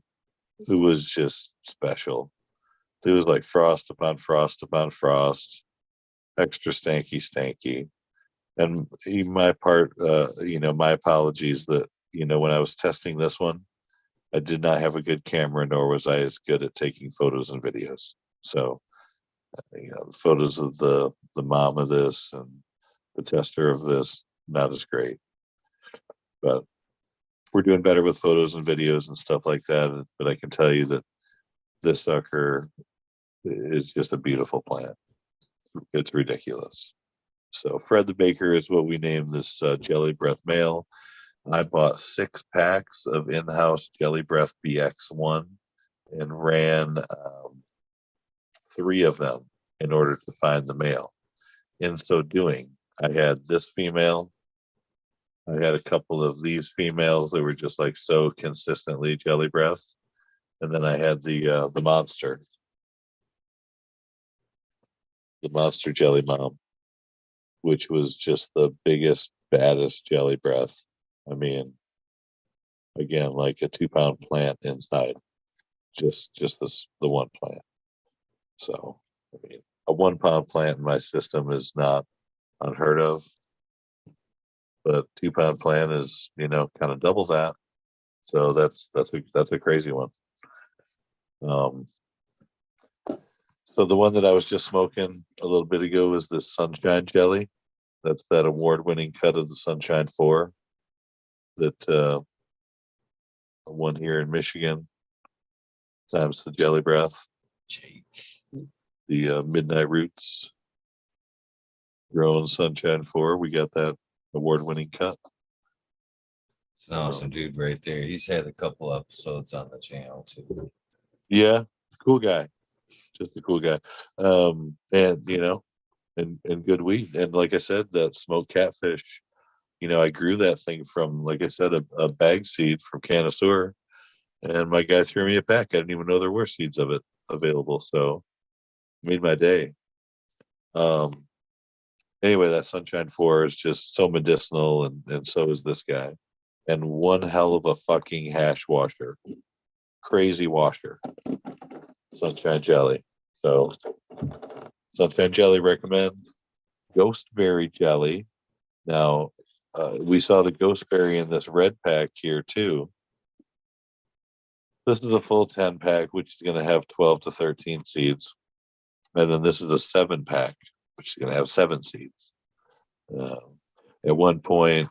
who was just special. It was like frost upon frost upon frost, extra stanky. And my part, my apologies that, when I was testing this one, I did not have a good camera, nor was I as good at taking photos and videos. So, the photos of the mom of this and the tester of this, not as great. But we're doing better with photos and videos and stuff like that. But I can tell you that this sucker is just a beautiful plant. It's ridiculous. So Fred the Baker is what we named this Jelly Breath male. I bought 6 packs of in-house Jelly Breath BX1 and ran 3 of them in order to find the male. In so doing, I had this female. I had a couple of these females that were just like so consistently Jelly Breath, and then I had the monster jelly mom, which was just the biggest, baddest jelly breath. I mean, again, like a 2-pound plant inside, just the one plant. So, I mean, a 1-pound plant in my system is not unheard of, but 2-pound plant is, kind of double that. So that's a crazy one. So the one that I was just smoking a little bit ago is this Sunshine Jelly. That's that award-winning cut of the Sunshine 4 that one here in Michigan times the Jelly Breath. Jake. The Midnight Roots grown Sunshine 4. We got that award-winning cut. It's an awesome dude right there. He's had a couple episodes on the channel too. Yeah, cool guy. Just a cool guy. And and good weed. And like I said, that smoked catfish, I grew that thing from, like I said, a bag seed from Canasur, and my guy threw me a pack. I didn't even know there were seeds of it available. So made my day. Anyway, that Sunshine 4 is just so medicinal, and so is this guy. And one hell of a fucking hash washer. Crazy washer. Sunshine Jelly. So Sunshine Jelly recommend. Ghostberry Jelly. Now, we saw the Ghostberry in this red pack here too. This is a full 10 pack, which is going to have 12 to 13 seeds. And then this is a 7 pack, which is going to have 7 seeds. At one point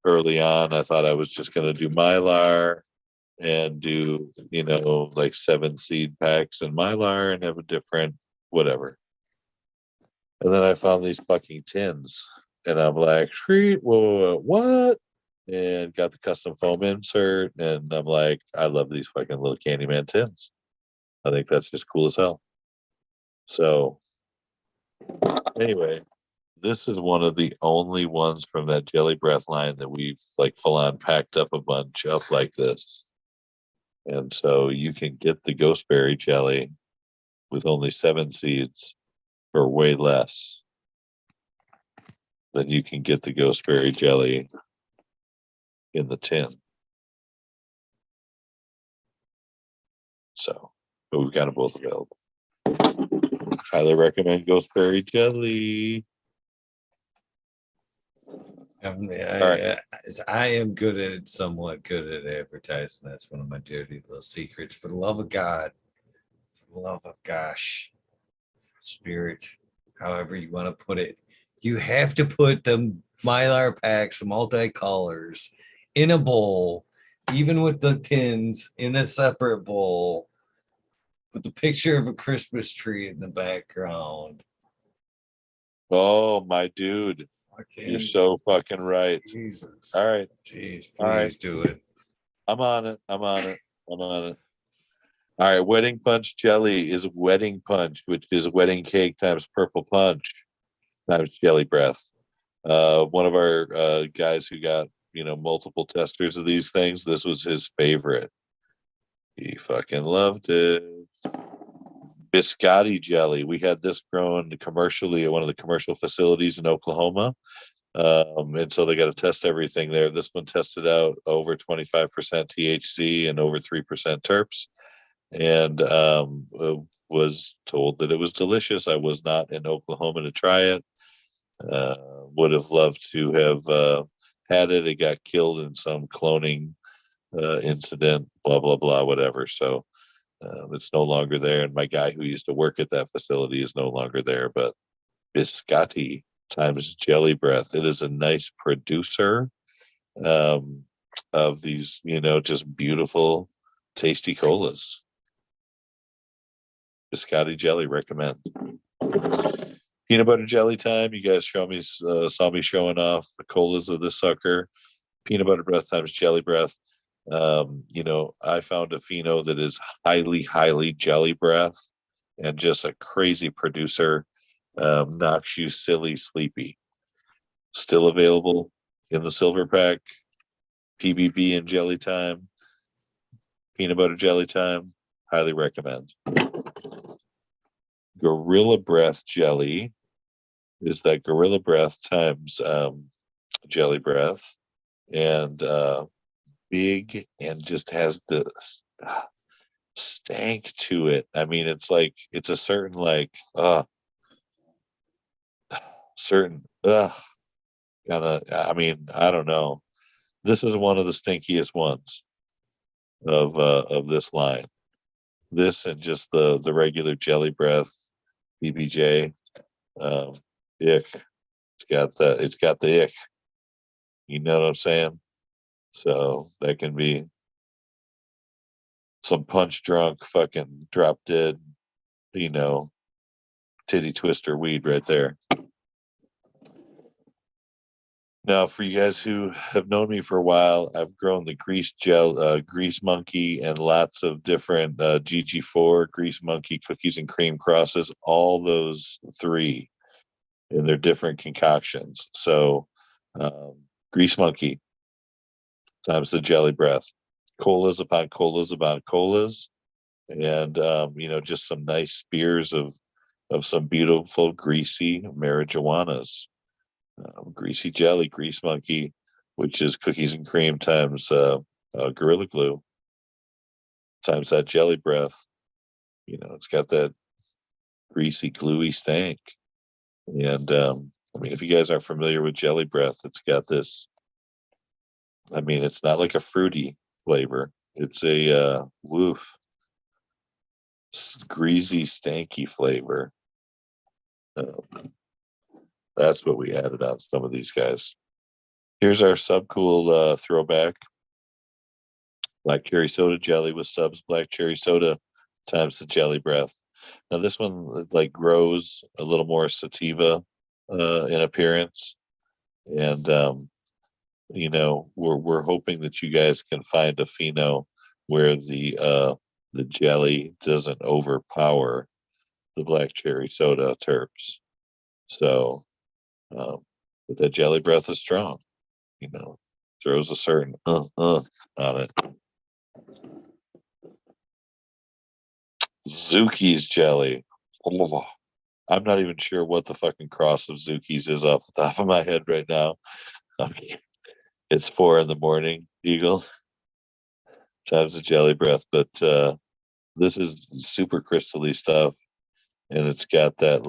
early on, I thought I was just going to do Mylar and do, like 7 seed packs in Mylar and have a different whatever. And then I found these fucking tins, and I'm like, sweet, whoa, what? And got the custom foam insert, and I'm like, I love these fucking little CandyMan tins. I think that's just cool as hell. So anyway, this is one of the only ones from that Jelly Breath line that we've like full on packed up a bunch up like this. And so you can get the Ghostberry Jelly with only 7 seeds for way less than you can get the Ghostberry Jelly in the tin. So, but we've got them both available. Highly recommend Ghostberry Jelly. I am somewhat good at advertising. That's one of my dirty little secrets. For the love of God, for the love of gosh, spirit, however you want to put it, you have to put the Mylar packs, multicolors, in a bowl, even with the tins in a separate bowl, with the picture of a Christmas tree in the background. Oh, my dude. You're so fucking right. Jesus. All right. Jeez, please do it. I'm on it. All right. Wedding Punch Jelly is Wedding Punch, which is wedding cake times purple punch times Jelly Breath. One of our guys who got, multiple testers of these things, this was his favorite. He fucking loved it. Biscotti Jelly. We had this grown commercially at one of the commercial facilities in Oklahoma. And so they got to test everything there. This one tested out over 25% THC and over 3% terps, and was told that it was delicious. I was not in Oklahoma to try it. Would have loved to have had it. It got killed in some cloning incident, blah blah blah, whatever. So it's no longer there, and my guy who used to work at that facility is no longer there. But biscotti times jelly breath. It is a nice producer um, of these, just beautiful, tasty colas. Biscotti jelly, recommend. Peanut butter jelly time. You guys saw me showing off the colas of this sucker. Peanut butter breath times jelly breath. I found a pheno that is highly, highly jelly breath and just a crazy producer. Knocks you silly sleepy. Still available in the silver pack. PBB and jelly time. Peanut butter jelly time. Highly recommend. Gorilla breath jelly is that gorilla breath times jelly breath, and big, and just has the stank to it. I mean, it's a certain certain kind of. I mean, I don't know. This is one of the stinkiest ones of this line. This and just the regular jelly breath BBJ. Um, Ick. It's got the ick. You know what I'm saying? So that can be some punch drunk, fucking drop dead, you know, titty twister weed right there. Now, for you guys who have known me for a while, I've grown the grease monkey, and lots of different GG4 grease monkey cookies and cream crosses. All those three in their different concoctions. So, um, grease monkey times the jelly breath, colas upon colas upon colas, and just some nice spears of some beautiful greasy marijuanas. Greasy jelly, grease monkey, which is cookies and cream times gorilla glue times that jelly breath. It's got that greasy, gluey stank. And if you guys aren't familiar with jelly breath, it's got this. I mean, it's not like a fruity flavor. It's a woof, greasy, stanky flavor. That's what we added on some of these guys. Here's our Subcool throwback. Black cherry soda jelly with subs black cherry soda times the jelly breath. Now this one grows a little more sativa in appearance, and we're hoping that you guys can find a pheno where the jelly doesn't overpower the black cherry soda terps. So, but that jelly breath is strong. Throws a certain on it. Zuki's jelly. I'm not even sure what the fucking cross of Zuki's is off the top of my head right now. It's 4 a.m. Eagle times the jelly breath, but this is super crystally stuff, and it's got that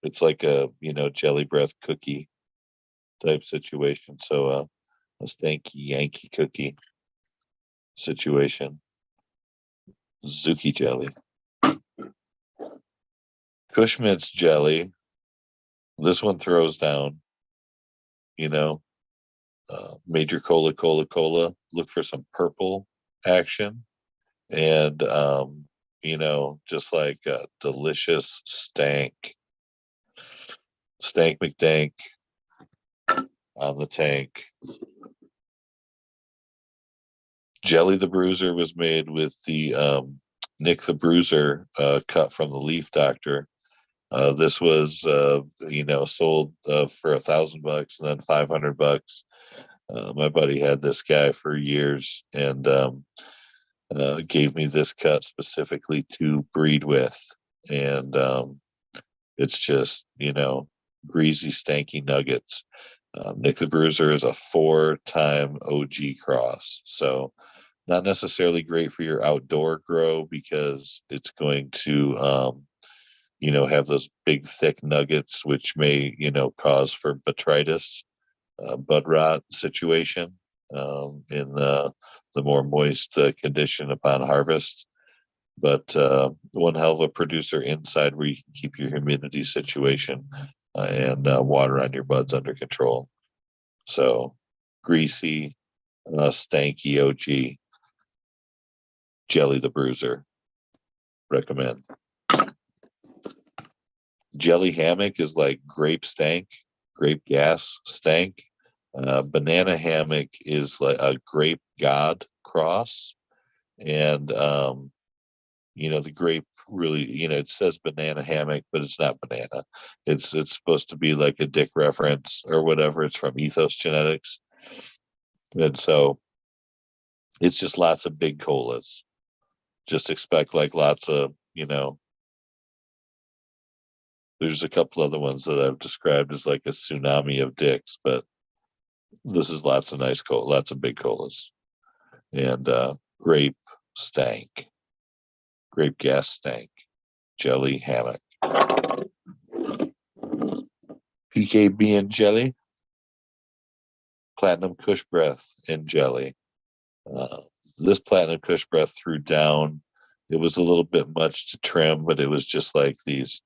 it's like a jelly breath cookie type situation. So a stanky Yankee cookie situation. Zuki jelly. Cushman's jelly. This one throws down. Major cola. Look for some purple action, and just like a delicious stank McDank on the tank. Jelly the Bruiser was made with the Nick the Bruiser cut from the Leaf Doctor. This was sold for $1,000 and then $500. My buddy had this guy for years, and gave me this cut specifically to breed with, and it's just greasy, stanky nuggets. Nick the Bruiser is a 4-time OG cross, so not necessarily great for your outdoor grow because it's going to have those big thick nuggets, which may cause for botrytis, bud rot situation. in the more moist condition upon harvest. But one hell of a producer inside where you can keep your humidity situation and water on your buds under control. So greasy, stanky OG, Jelly the Bruiser. Recommend. Jelly Hammock is like grape stank, grape gas stank. Banana Hammock is like a grape god cross. And, the grape really, it says banana hammock, but it's not banana. It's supposed to be like a dick reference or whatever. It's from Ethos Genetics. And so it's just lots of big colas. Just expect like lots of, there's a couple other ones that I've described as like a tsunami of dicks, but this is lots of nice cola, lots of big colas. And grape stank, grape gas stank, Jelly Hammock. PKB and jelly, Platinum Kush Breath and jelly. This Platinum Kush Breath threw down. It was a little bit much to trim, but it was just like these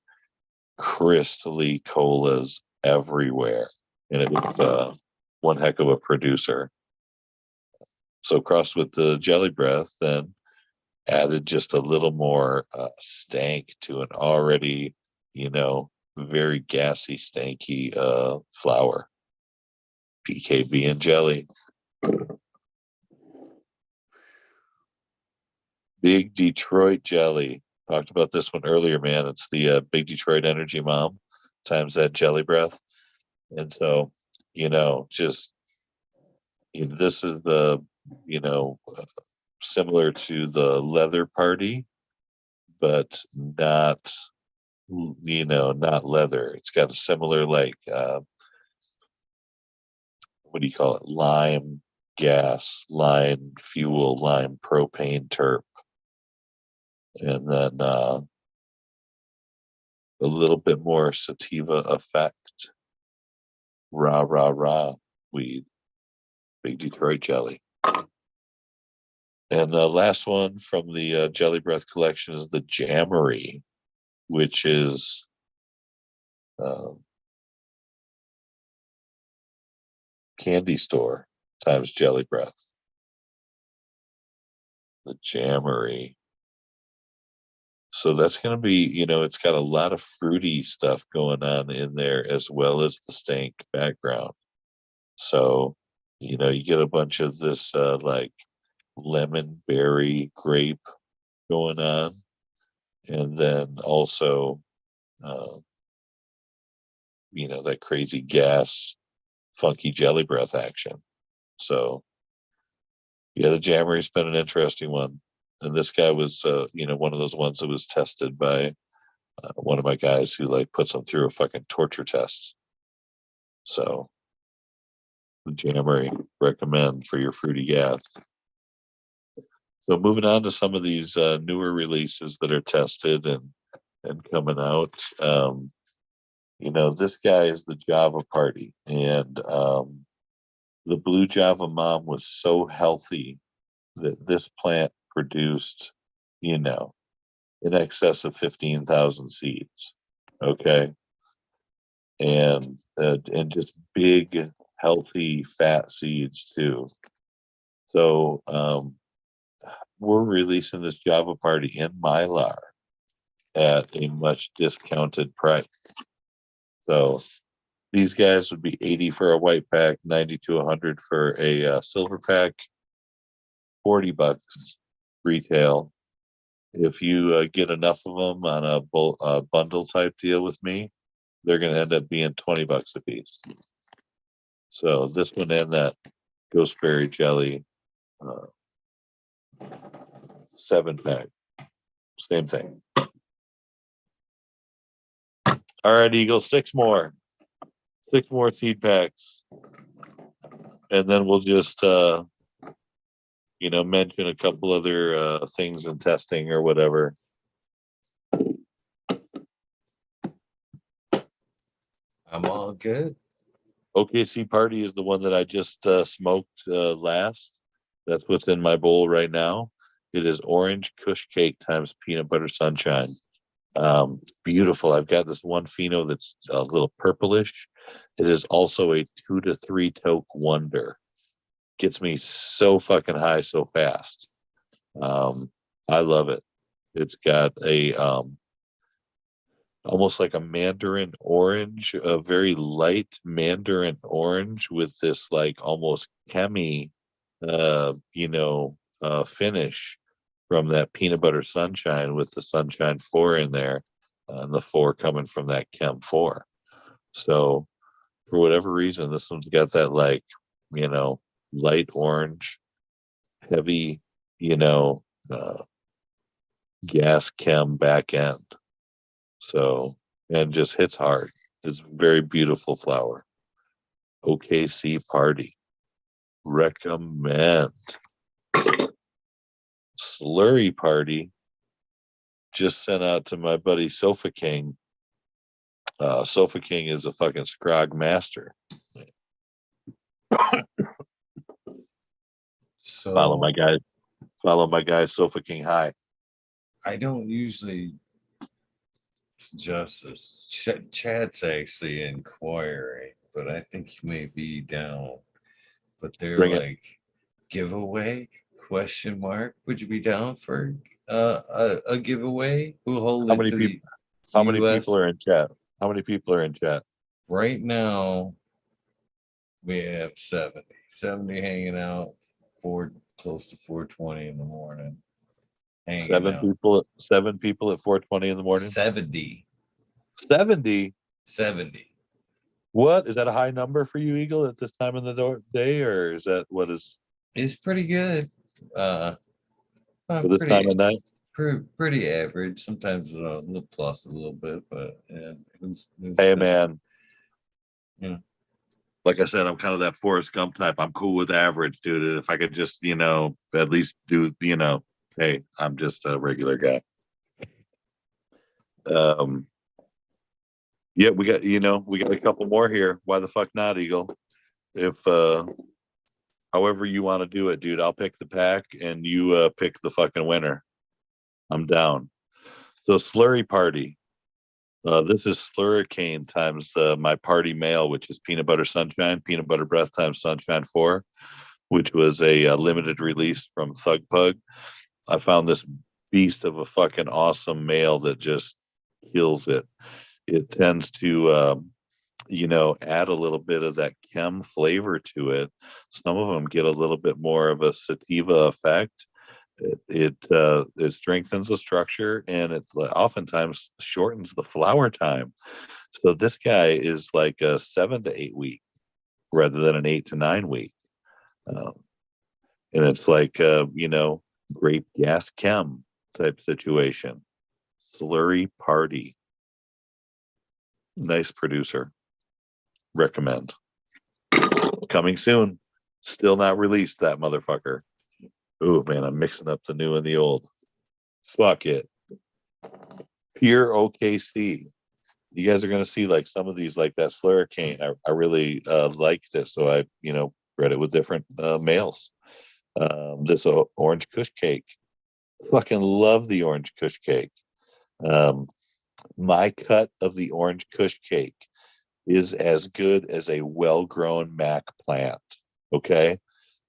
crystally colas everywhere. And it was one heck of a producer. So crossed with the Jelly Breath, then added just a little more stank to an already, very gassy, stanky flower. PKB and jelly. Big Detroit jelly. Talked about this one earlier, man. It's the Big Detroit Energy Mom times that Jelly Breath. And so, this is the, similar to the Leather Party, but not, not leather. It's got a similar, like, what do you call it? Lime gas, lime fuel, lime propane terp. And then a little bit more sativa effect. Rah, rah, rah, weed. Big Detroit jelly. And the last one from the Jelly Breath collection is the Jammery, which is candy store times Jelly Breath. The Jammery. So that's going to be, it's got a lot of fruity stuff going on in there as well as the stank background. So, you get a bunch of this like lemon, berry, grape going on. And then also, that crazy gas, funky Jelly Breath action. So, yeah, the Jammery's been an interesting one. And this guy was, one of those ones that was tested by one of my guys who like puts them through a fucking torture test. So, the Jammery, recommend for your fruity gas. So, moving on to some of these newer releases that are tested and coming out. This guy is the Java Party, and the Blue Java Mom was so healthy that this plant produced, in excess of 15,000 seeds. Okay. And just big, healthy, fat seeds too. So we're releasing this Java Party in Mylar at a much discounted price. So these guys would be 80 for a white pack, 90 to 100 for a silver pack, $40 retail. If you get enough of them on a bundle type deal with me, they're going to end up being $20 a piece. So this one and that Ghostberry Jelly 7-pack, same thing. All right, Eagle, 6 more seed packs, and then we'll just mention a couple other things in testing or whatever. I'm all good. OKC Party is the one that I just smoked last. That's what's in my bowl right now. It is orange kush cake times peanut butter sunshine. Beautiful. I've got this one pheno that's a little purplish. It is also a 2 to 3 toke wonder. Gets me so fucking high so fast. I love it. It's got a almost like a mandarin orange, a very light mandarin orange with this like almost chemi, finish from that peanut butter sunshine with the sunshine 4 in there, and the 4 coming from that chem 4. So for whatever reason, this one's got that like, light orange, heavy, you know, uh, gas chem back end. So, and just hits hard. It's very beautiful flower. OKC Party. Recommend. Slurry Party. Just sent out to my buddy Sofa King. Sofa King is a fucking scrog master. So Follow my guy Sofa King High. I don't usually suggest this. Chad's actually inquiring, but I think he may be down. But they're Bring it. like giveaway question mark. Would you be down for a giveaway? We'll hold How it many to people? the How many US. people are in chat? How many people are in chat? Right now we have 70 hanging out, close to 4:20 in the morning. Hanging Seven out. people. 7 people at 4:20 in the morning. 70. 70. What is that a high number for you, Eagle, at this time of the day, or is that what is? It's pretty good. For this time of night? Pretty average. Sometimes a little plus a little bit, but yeah, Hey man, Yeah. like I said, I'm kind of that Forrest Gump type. I'm cool with average, dude. If I could just, at least do, hey, I'm just a regular guy. Yeah, we got a couple more here. Why the fuck not, Eagle? If however you want to do it, dude, I'll pick the pack and you pick the fucking winner. I'm down. So Slurry Party. This is Slurricane times my party mail, which is peanut butter sunshine, peanut butter breath times sunshine 4, which was a limited release from Thug Pug. I found this beast of a fucking awesome mail that just kills it. It tends to, add a little bit of that chem flavor to it. Some of them get a little bit more of a sativa effect. It strengthens the structure, and it oftentimes shortens the flower time. So this guy is like a 7 to 8 week rather than an 8 to 9 week. And it's like grape gas chem type situation. Slurry Party. Nice producer. Recommend. Coming soon. Still not released, that motherfucker. Oh man, I'm mixing up the new and the old. Fuck it. Pure OKC. You guys are gonna see like some of these, like that Slurricane. I really liked it, so I bred it with different males. This orange kush cake. Fucking love the orange kush cake. My cut of the orange kush cake is as good as a well-grown Mac plant. Okay,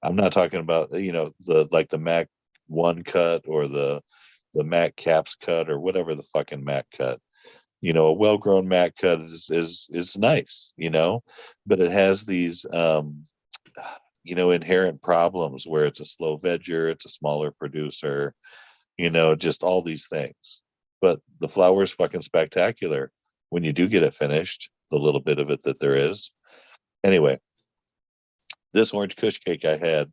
I'm not talking about the Mac one cut or the Mac caps cut or whatever the fucking Mac cut. A well-grown Mac cut is nice, but it has these inherent problems where it's a slow vegger, it's a smaller producer, just all these things. But the flower is fucking spectacular when you do get it finished, the little bit of it that there is. Anyway, this orange kush cake I had,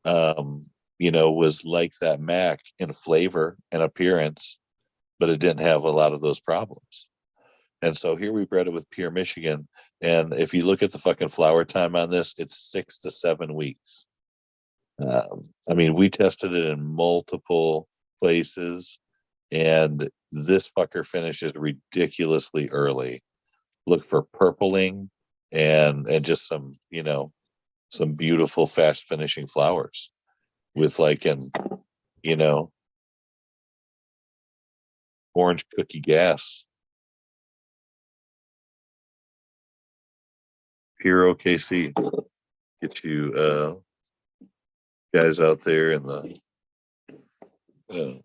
was like that Mac in flavor and appearance, but it didn't have a lot of those problems. And so here we bred it with Pure Michigan. And if you look at the fucking flower time on this, it's 6 to 7 weeks. We tested it in multiple places, and this fucker finishes ridiculously early. Look for purpling, and just some, some beautiful fast finishing flowers with like an, you know, orange cookie gas. Hero KC. Get you guys out there in the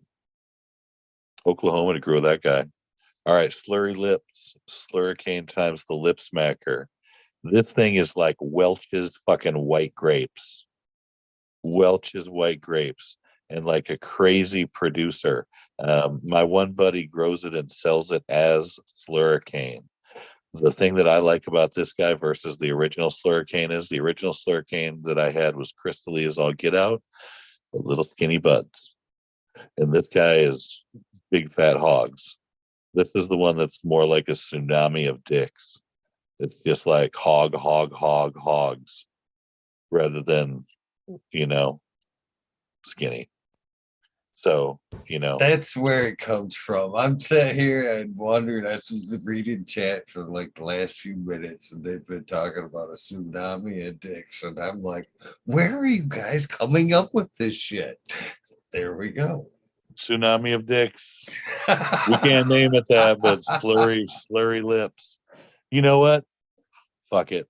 Oklahoma to grow that guy. All right, Slurry Lips, Slurricane times the Lip Smacker. This thing is like Welch's fucking white grapes. Welch's white grapes, and like a crazy producer. My one buddy grows it and sells it as Slurricane. The thing that I like about this guy versus the original Slurricane is the original Slurricane that I had was crystally as all get out, but little skinny buds. And this guy is big fat hogs. This is the one that's more like a tsunami of dicks. It's just like hog, hog, hog, hogs, rather than, you know, skinny. So, That's where it comes from. I'm sitting here and wondering. I was reading chat for like the last few minutes, and they've been talking about a tsunami of dicks, and I'm like, where are you guys coming up with this shit? There we go. tsunami of dicks. We can't name it that, but slurry lips. You know what? Fuck it.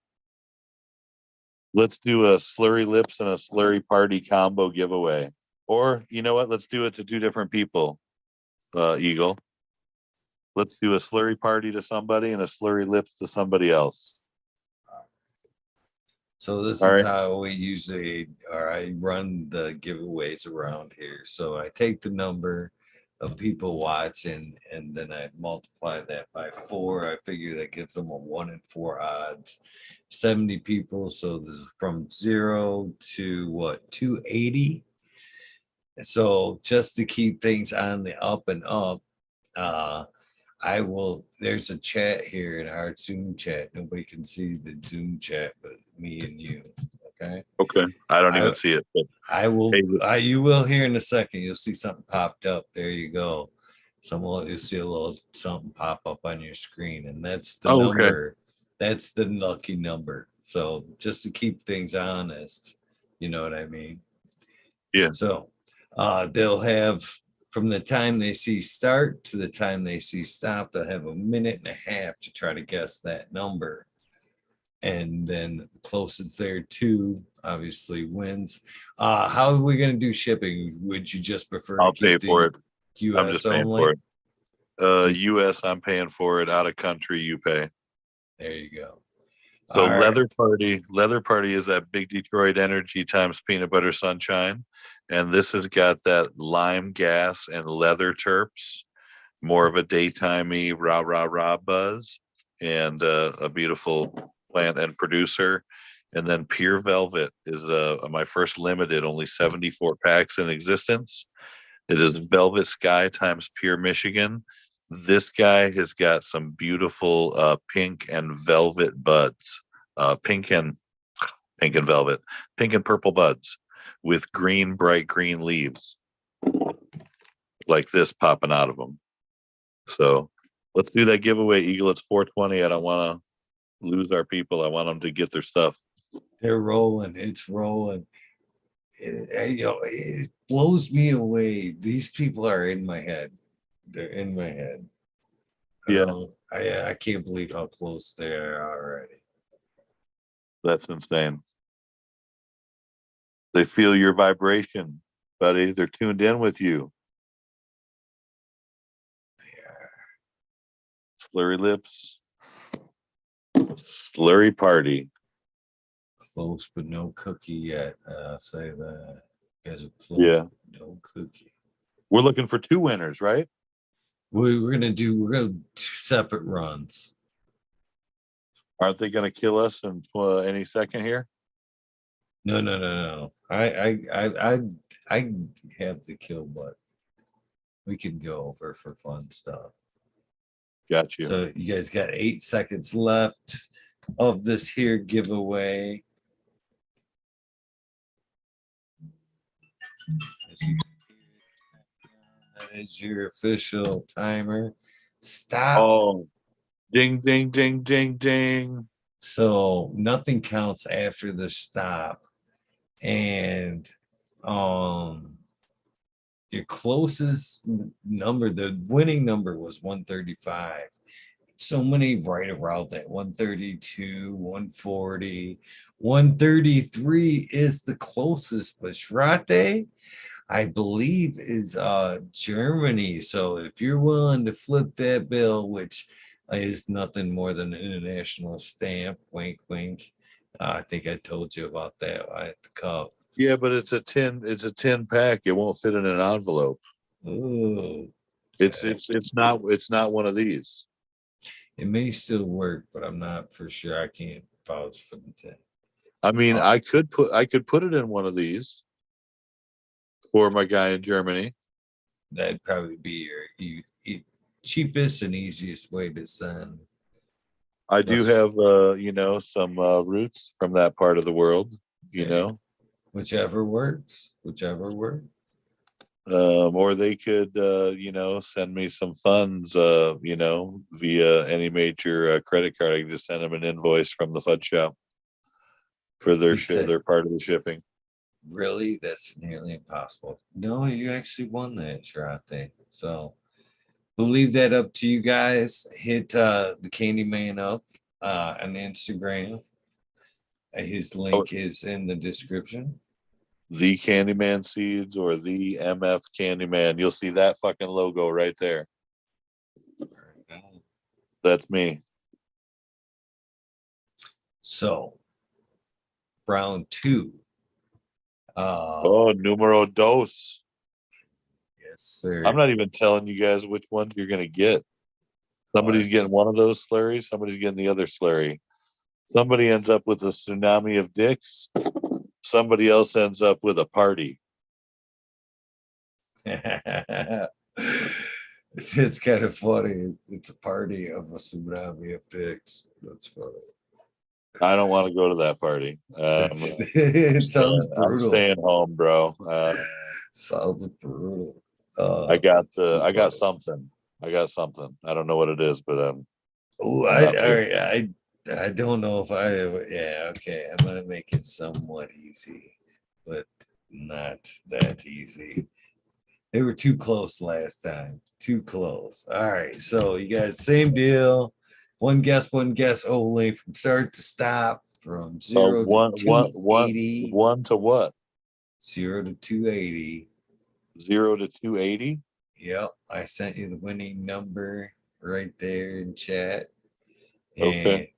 Let's do a slurry lips and a slurry party combo giveaway. Or you know what? Let's do it to two different people. Eagle. Let's do a slurry party to somebody and a slurry lips to somebody else. So this All is right. how we usually, or I run the giveaways around here. So I take the number of people watching, and then I multiply that by 4. I figure that gives them a 1 in 4 odds. 70 people. So this is from 0 to what, 280. So just to keep things on the up and up, uh, I will. There's a chat here in our Zoom chat. Nobody can see the Zoom chat but me and you. Okay. Okay. I don't even I see it. But I will. hey, You will here in a second. You'll see something popped up. There you go. You'll see a little something pop up on your screen, and that's the okay. number. That's the lucky number. So just to keep things honest, you know what I mean. Yeah. So they'll have from the time they see start to the time they see stop, they'll have a minute and a half to try to guess that number. And then the closest there to obviously wins. How are we going to do shipping? Would you just prefer to I'll pay keep for the it. I'm US just paying for only? it. US, I'm paying for it. Out of country, you pay. There you go. So All right. leather party is that big Detroit energy times peanut butter sunshine. And this has got that lime gas and leather terps, more of a daytimey rah rah rah buzz, and a beautiful plant and producer. And then Pure Velvet is my first limited, only 74 packs in existence. It is Velvet Sky times Pure Michigan. This guy has got some beautiful pink and velvet buds, pink and velvet, pink and purple buds with green, bright green leaves like this popping out of them. So let's do that giveaway, Eagle. It's 420. I don't want to lose our people. I want them to get their stuff. They're rolling. It's rolling. It blows me away. These people are in my head. They're in my head. Yeah, I can't believe how close they are already. that's insane. They feel your vibration, buddy. They're tuned in with you. Slurry lips, slurry party. Close, but no cookie yet. I'll say that. You guys are close, Yeah, but no cookie. we're looking for two winners, right? We're gonna do 2 separate runs. Aren't they going to kill us in any second here? No. I have the kill, but we can go over for fun stuff. Got you. So you guys got 8 seconds left of this here giveaway. That is your official timer. Stop. Oh, ding, ding, ding, ding, ding. So nothing counts after the stop. And um your closest number, the winning number was 135. So many right around that 132, 140, 133 is the closest, but Shrate, I believe, is Germany. So if you're willing to flip that bill, which is nothing more than an international stamp, wink wink. I think I told you about that at the cup. Yeah, but it's a tin pack. It won't fit in an envelope. Oh, It's okay. it's it's not one of these. It may still work, but I'm not for sure. I can't vouch for the 10. I mean, Uh, I could put it in one of these for my guy in Germany. that'd probably be your cheapest and easiest way to send. I do Plus, have some roots from that part of the world, you hey, know. whichever works, whichever works. Or they could send me some funds via any major credit card. I can just send them an invoice from the fudge shop for He said, their part of the shipping. really? That's nearly impossible. No, you actually won that, Sharate. So we'll leave that up to you guys. Hit the Candyman up on Instagram. His Oh, link is in the description. the Candyman seeds or the MF Candyman. You'll see that fucking logo right there. That's me. So round two. Oh, numero dos. Yes, I'm sir. not even telling you guys which ones you're gonna get. Oh, I Somebody's getting think one of those slurries. Somebody's getting the other slurry. Somebody ends up with a tsunami of dicks. Somebody else ends up with a party. it's kind of funny. It's a party of a tsunami of dicks. That's funny. I don't want to go to that party. It sounds I'm brutal. staying home, bro. Sounds brutal. It's too I got funny. something. I got something. I don't know what it is, but Oh, I'm I not all feeling right. it. I don't know if I ever. Yeah, okay. I'm gonna make it somewhat easy, but not that easy. They were too close last time. Too close. All right. So you guys, same deal. One guess only from start to stop, from zero to One, one, one, 280. one to what? 0 to 280. 0 to 280. Yep. I sent you the winning number right there in chat. Okay.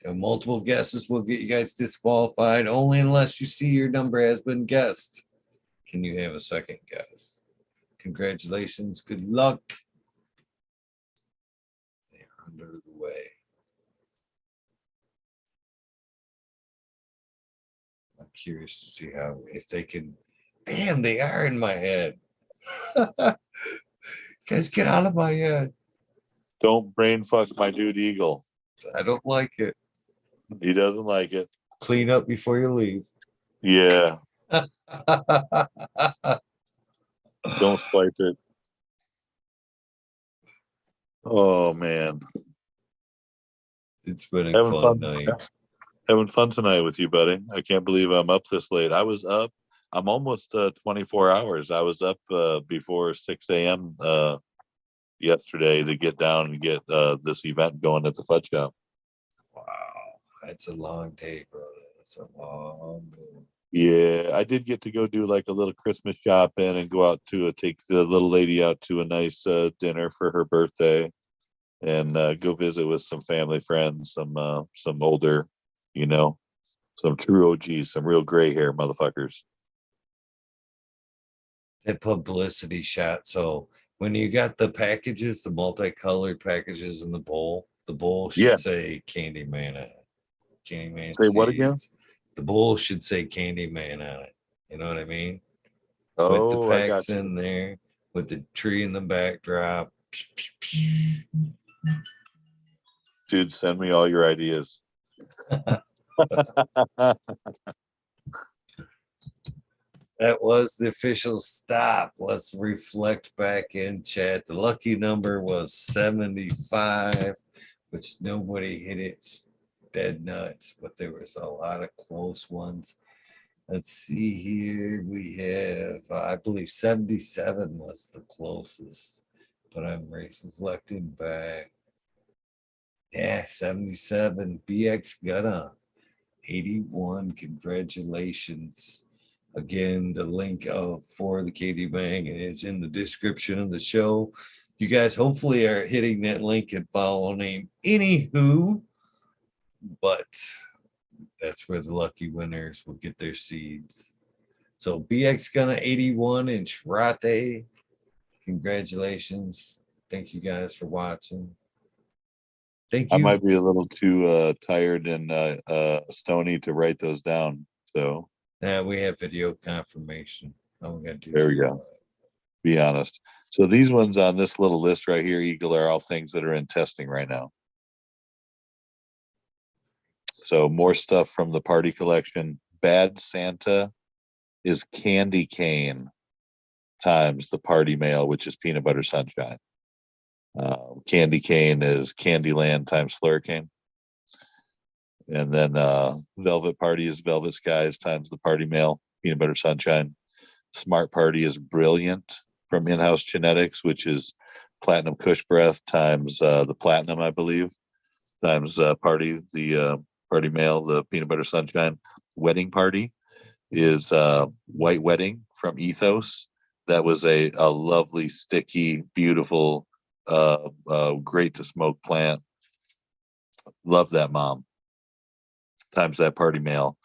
And multiple guesses will get you guys disqualified only unless you see your number has been guessed. Can you have a second guess? Congratulations. Good luck. They're under the way. I'm curious to see how, if they can. Damn, they are in my head. Guys, get out of my head. Don't brain fuck my dude Eagle. I don't like it. He doesn't like it. Clean up before you leave. Yeah. Don't swipe it. Oh man. It's been a Having fun fun. night. Having fun tonight with you, buddy. I can't believe I'm up this late. I was up. I'm almost 24 hours. I was up before 6 a.m. Yesterday to get down and get this event going at the Fudge Shop. Wow. That's a long day, brother. That's a long day. Yeah, I did get to go do like a little Christmas shopping and go out to take the little lady out to a nice dinner for her birthday, and go visit with some family friends, some older, you know, some true OGs, some real gray hair motherfuckers. That publicity shot. So when you got the packages, the multicolored packages in the bowl Yeah. should say Candyman on it. Candyman Say what again? seeds. The bowl should say Candyman on it. You know what I mean? With the Oh, I packs got you. in there, with the tree in the backdrop. Dude, send me all your ideas. That was the official stop. Let's reflect back in chat. The lucky number was 75, which nobody hit it. dead nuts, but there was a lot of close ones. Let's see here. We have, I believe 77 was the closest, but I'm reflecting back. Yeah, 77. BX Gunna, 81. Congratulations. Again, the link for the CandyMan is in the description of the show. You guys hopefully are hitting that link and following him. Anywho, but that's where the lucky winners will get their seeds. So BX Gunna 81 and Shrate. Congratulations. Thank you guys for watching. Thank I you. might be a little too tired and stony to write those down. So We have video confirmation. I'm gonna do there we some go. Be honest. So these ones on this little list right here, Eagle, are all things that are in testing right now. So more stuff from the party collection. Bad Santa is candy cane times the party mail, which is peanut butter sunshine. Candy cane is Candyland times Slurricane. And then Velvet Party is Velvet Skies times the party mail, peanut butter sunshine. Smart Party is Brilliant from In-House Genetics, which is Platinum Kush Breath times the Platinum, I believe, times Party, the party mail, the peanut butter sunshine. Wedding Party is White Wedding from Ethos. That was a lovely, sticky, beautiful, great to smoke plant. Love that, mom. Times that party mail,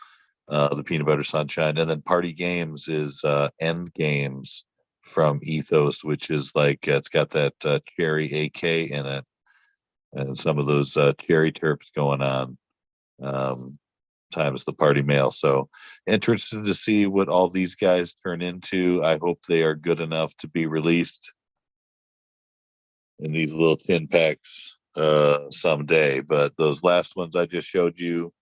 the peanut butter sunshine. And then Party Games is End Games from Ethos, which is like it's got that cherry AK in it and some of those cherry terps going on. Times the party mail. So interested to see what all these guys turn into. I hope they are good enough to be released in these little tin packs someday. But those last ones I just showed you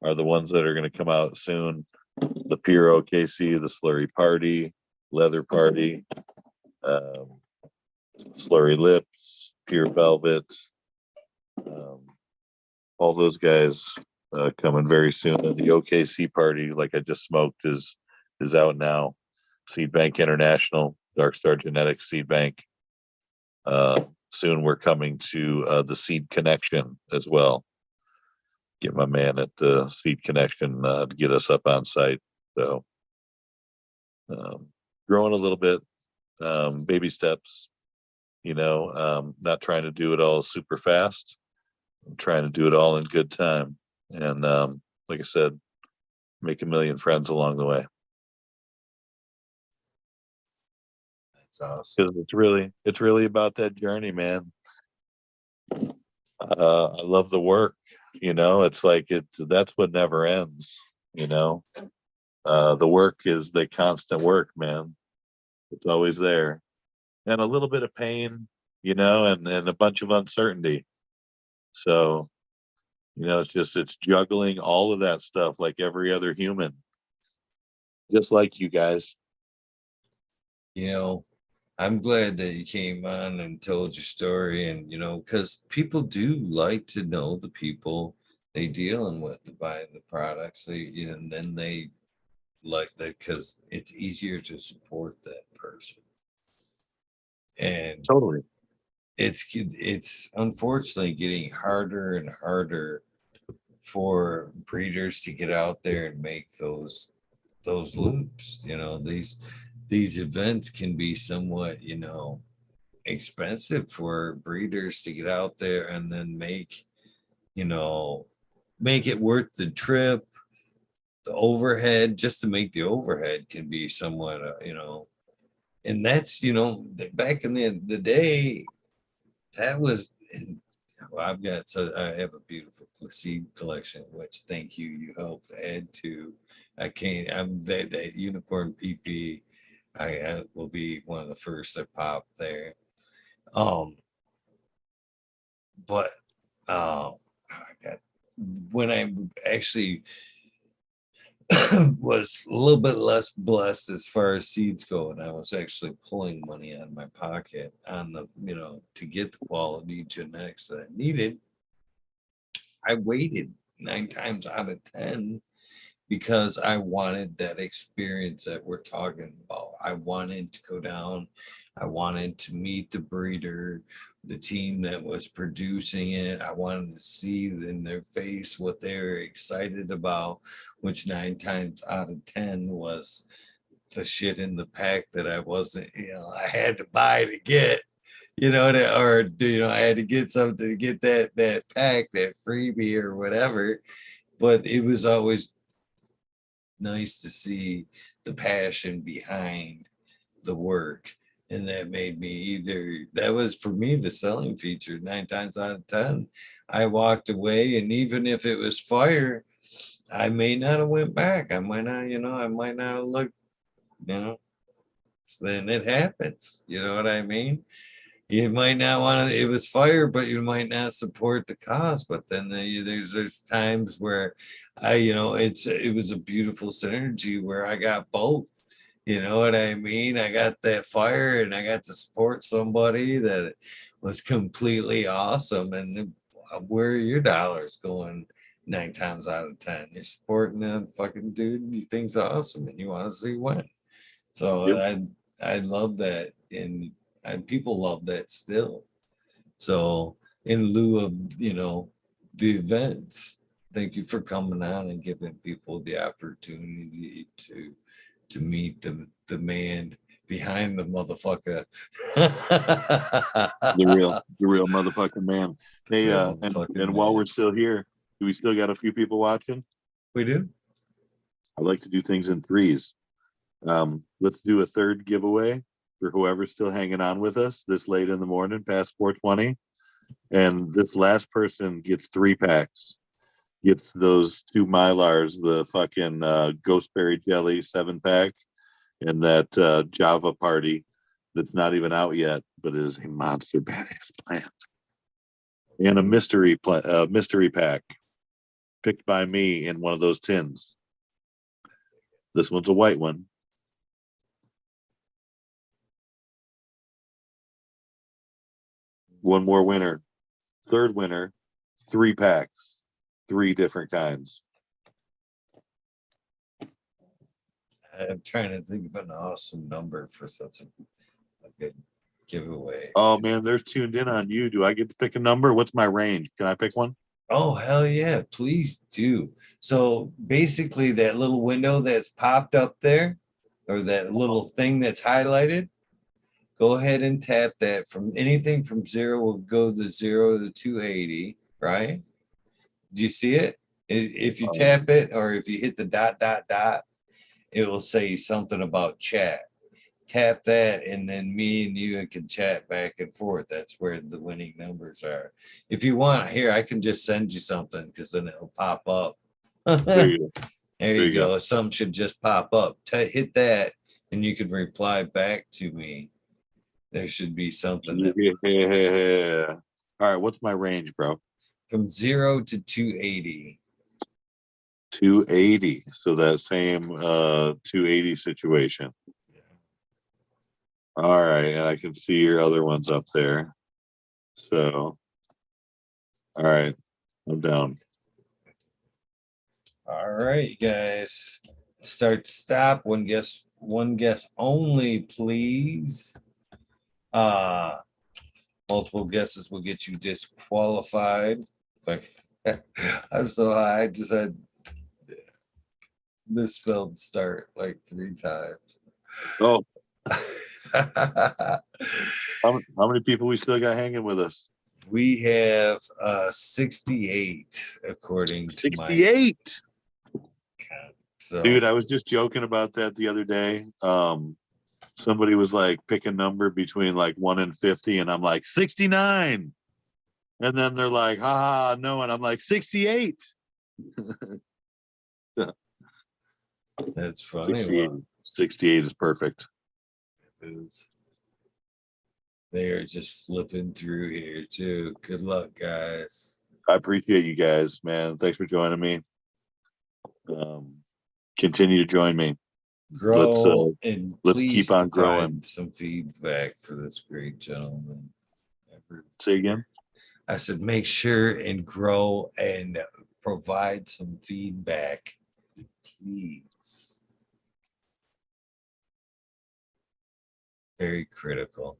are the ones that are going to come out soon. The Pure OKC, the Slurry Party, Leather Party, Slurry Lips, Pure Velvet, all those guys coming very soon. And the OKC Party, like I just smoked, is out now. Seed Bank International, Dark Star Genetics Seed Bank. Soon we're coming to the Seed Connection as well. Get my man at the Seed Connection to get us up on site. So growing a little bit, baby steps, not trying to do it all super fast. I'm trying to do it all in good time. And like I said, make a million friends along the way. That's awesome. Because it's really about that journey, man. I love the work. It's like that's what never ends. The work is the constant work, man. It's always there, and a little bit of pain, and a bunch of uncertainty. So, it's juggling all of that stuff like every other human, just like you guys. I'm glad that you came on and told your story, and because people do like to know the people they dealing with to buy the products. And then they like that because it's easier to support that person. And Totally. it's unfortunately getting harder and harder for breeders to get out there and make those loops. These events can be somewhat expensive for breeders to get out there and then make it worth the trip. The overhead, just to make the overhead, can be somewhat and that's back in the day, that was. Well, I have a beautiful seed collection, which thank you. You helped add to. I'm that unicorn PP. I will be one of the first that pop there. Um, but I got when I actually was a little bit less blessed as far as seeds go, and I was actually pulling money out of my pocket on the to get the quality genetics that I needed. I waited, 9 times out of 10 because I wanted that experience that we're talking about. I wanted to go down. I wanted to meet the breeder, the team that was producing it. I wanted to see in their face what they were excited about, which 9 times out of 10 was the shit in the pack that I wasn't, I had to buy to get, I had to get something to get that pack, that freebie or whatever. But it was always nice to see the passion behind the work. And that made me that was for me the selling feature 9 times out of 10. I walked away, and even if it was fire, I may not have went back. I might not, I might not have looked, you know, so then it happens. You know what I mean? You might not want to, it was fire, but you might not support the cause. But then there's times where it was a beautiful synergy where I got both. You know what I mean? I got that fire and I got to support somebody that was completely awesome. And where are your dollars going 9 times out of 10? You're supporting a fucking dude you think's awesome and you want to see win. So Yep. I love that, and people love that still. So in lieu of the events, thank you for coming on and giving people the opportunity to meet the man behind the motherfucker. The real motherfucking man. Hey, Real and motherfucking while we're man. still here, do we still got a few people watching? We do. I like to do things in threes. Let's do a third giveaway for whoever's still hanging on with us this late in the morning, past 4:20. And this last person gets 3 packs. Gets those 2 Mylars, the fucking Ghostberry Jelly 7-pack, and that Java Party that's not even out yet, but is a monster badass plant. And a mystery pack picked by me in one of those tins. This one's a white one. One more winner. Third winner, 3 packs, 3 different kinds. I'm trying to think of an awesome number for such a good giveaway. Oh man, they're tuned in on you. Do I get to pick a number? What's my range? Can I pick one? Oh, hell yeah, please do. So basically, that little window that's popped up there, or that little thing that's highlighted, go ahead and tap that. From anything from 0 will go the 0 to 280, right? Do you see it? If you tap Um, it, or if you hit the dot, dot, dot, it will say something about chat. Tap that, and then me and you can chat back and forth. That's where the winning numbers are. If you want, here, I can just send you something because then it'll pop up. there There you go. There you you go. go. Something should just pop up. Hit that, and you can reply back to me. There should be something that Yeah. All right, what's my range, bro? from 0 to 280. 280. So that same 280 situation. All right, and I can see your other ones up there. So, all right, I'm down. All right, guys. Start to stop. One guess only, please. Multiple guesses will get you disqualified. I'm so high, I just had misspelled start like 3 times. Oh, how many people we still got hanging with us? We have 68 according to my 68. count. So Dude, I was just joking about that the other day. Somebody was like, pick a number between like 1 and 50, and I'm like 69. And then they're like, haha, no, and I'm like 68. that's funny. 68. 68 is perfect. They are just flipping through here too. Good luck, guys. I appreciate you guys, man. Thanks for joining me. Continue to join me. Grow and Let's please keep on provide growing. some feedback for this great gentleman. Say again. I said, make sure and grow and provide some feedback, please. Very critical.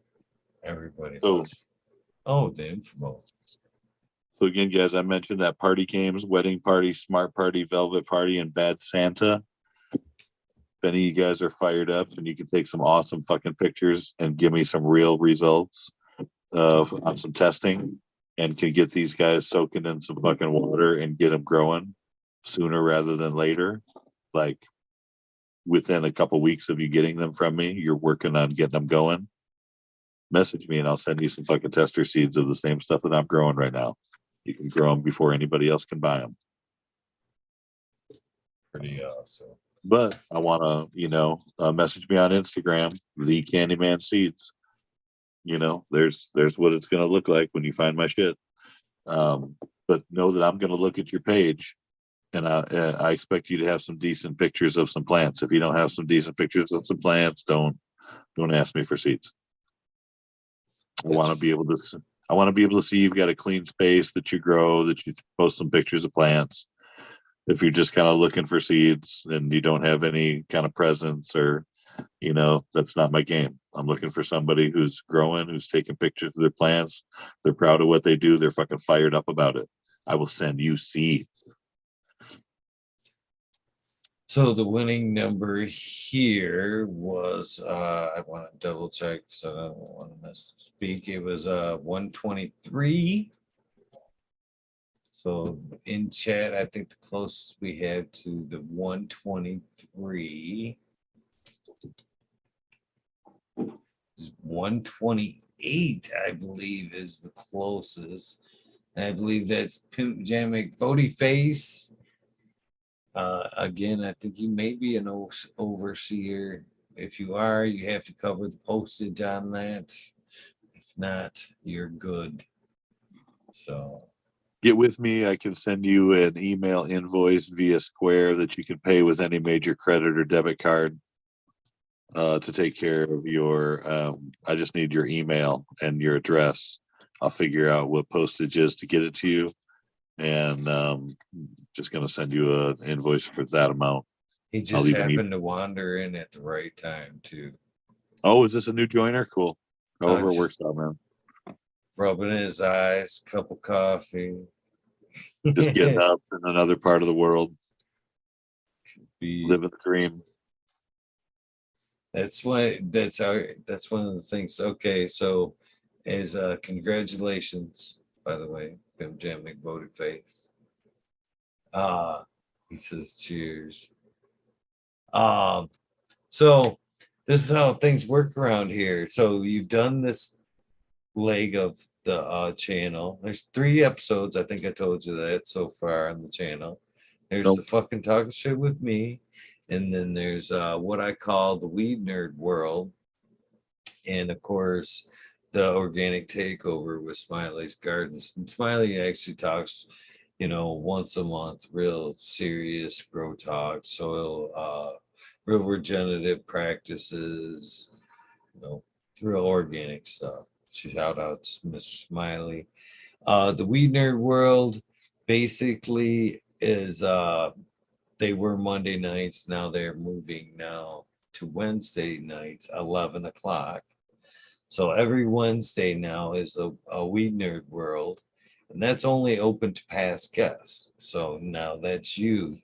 Everybody So, loves. Oh, the info. so again, guys, I mentioned that party games, wedding party, smart party, velvet party, and bad Santa. If any of you guys are fired up and you can take some awesome fucking pictures and give me some real results on some testing and can get these guys soaking in some fucking water and get them growing sooner rather than later, like within a couple weeks of you getting them from me, you're working on getting them going, message me and I'll send you some fucking tester seeds of the same stuff that I'm growing right now. You can grow them before anybody else can buy them. Pretty awesome. But I want to, message me on Instagram, the CandyMan Seeds. There's what it's going to look like when you find my shit. But know that I'm going to look at your page, and I expect you to have some decent pictures of some plants. If you don't have some decent pictures of some plants, don't ask me for seeds. I want to be able to see you've got a clean space that you grow, that you post some pictures of plants. If you're just kind of looking for seeds and you don't have any kind of presence or, that's not my game. I'm looking for somebody who's growing, who's taking pictures of their plants. They're proud of what they do. They're fucking fired up about it. I will send you seeds. So the winning number here was I want to double check because I don't want to misspeak. It was 123. So in chat, I think the closest we have to the 123 is 128, I believe, is the closest. And I believe that's Pimp Jam McVody Face. Again, I think you may be an overseer. If you are, you have to cover the postage on that. If not, you're good. So get with me. I can send you an email invoice via Square that you can pay with any major credit or debit card to take care of your. I just need your email and your address. I'll figure out what postage is to get it to you, and just going to send you an invoice for that amount. he just happened to wander in at the right time too. Oh, is this a new joiner? Cool. However it works Just out, man. rubbing his eyes, cup of coffee. Just getting up in another part of the world, living the dream. That's why that's one of the things. Okay, so as congratulations, by the way, Pim Jam McVody Face. He says cheers. So this is how things work around here. So you've done this leg of the channel. There's 3 episodes. I think I told you that so far on the channel. There's the fucking talking shit with me, and then there's what I call the weed nerd world, and of course the organic takeover with Smiley's Gardens. And Smiley actually talks, once a month, real serious grow talk, soil, real regenerative practices, real organic stuff. Shout out to Mr. Smiley. The Weed Nerd World basically is they were Monday nights. Now they're moving now to Wednesday nights, 11 o'clock. So every Wednesday now is a Weed Nerd World. And that's only open to past guests. So now that's you.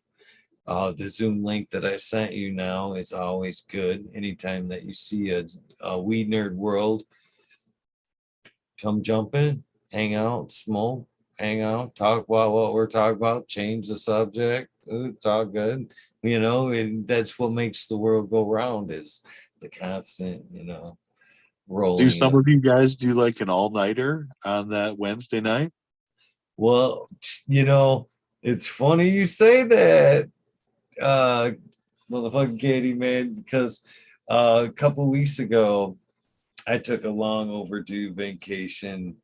The Zoom link that I sent you now is always good. Anytime that you see a Weed Nerd World, come jump in, hang out, smoke, hang out, talk about what we're talking about, change the subject. It's all good. And that's what makes the world go round is the constant, rolling. Do some of you guys do like an all-nighter on that Wednesday night? Well, it's funny you say that, motherfucking CandyMan, because a couple weeks ago, I took a long overdue vacation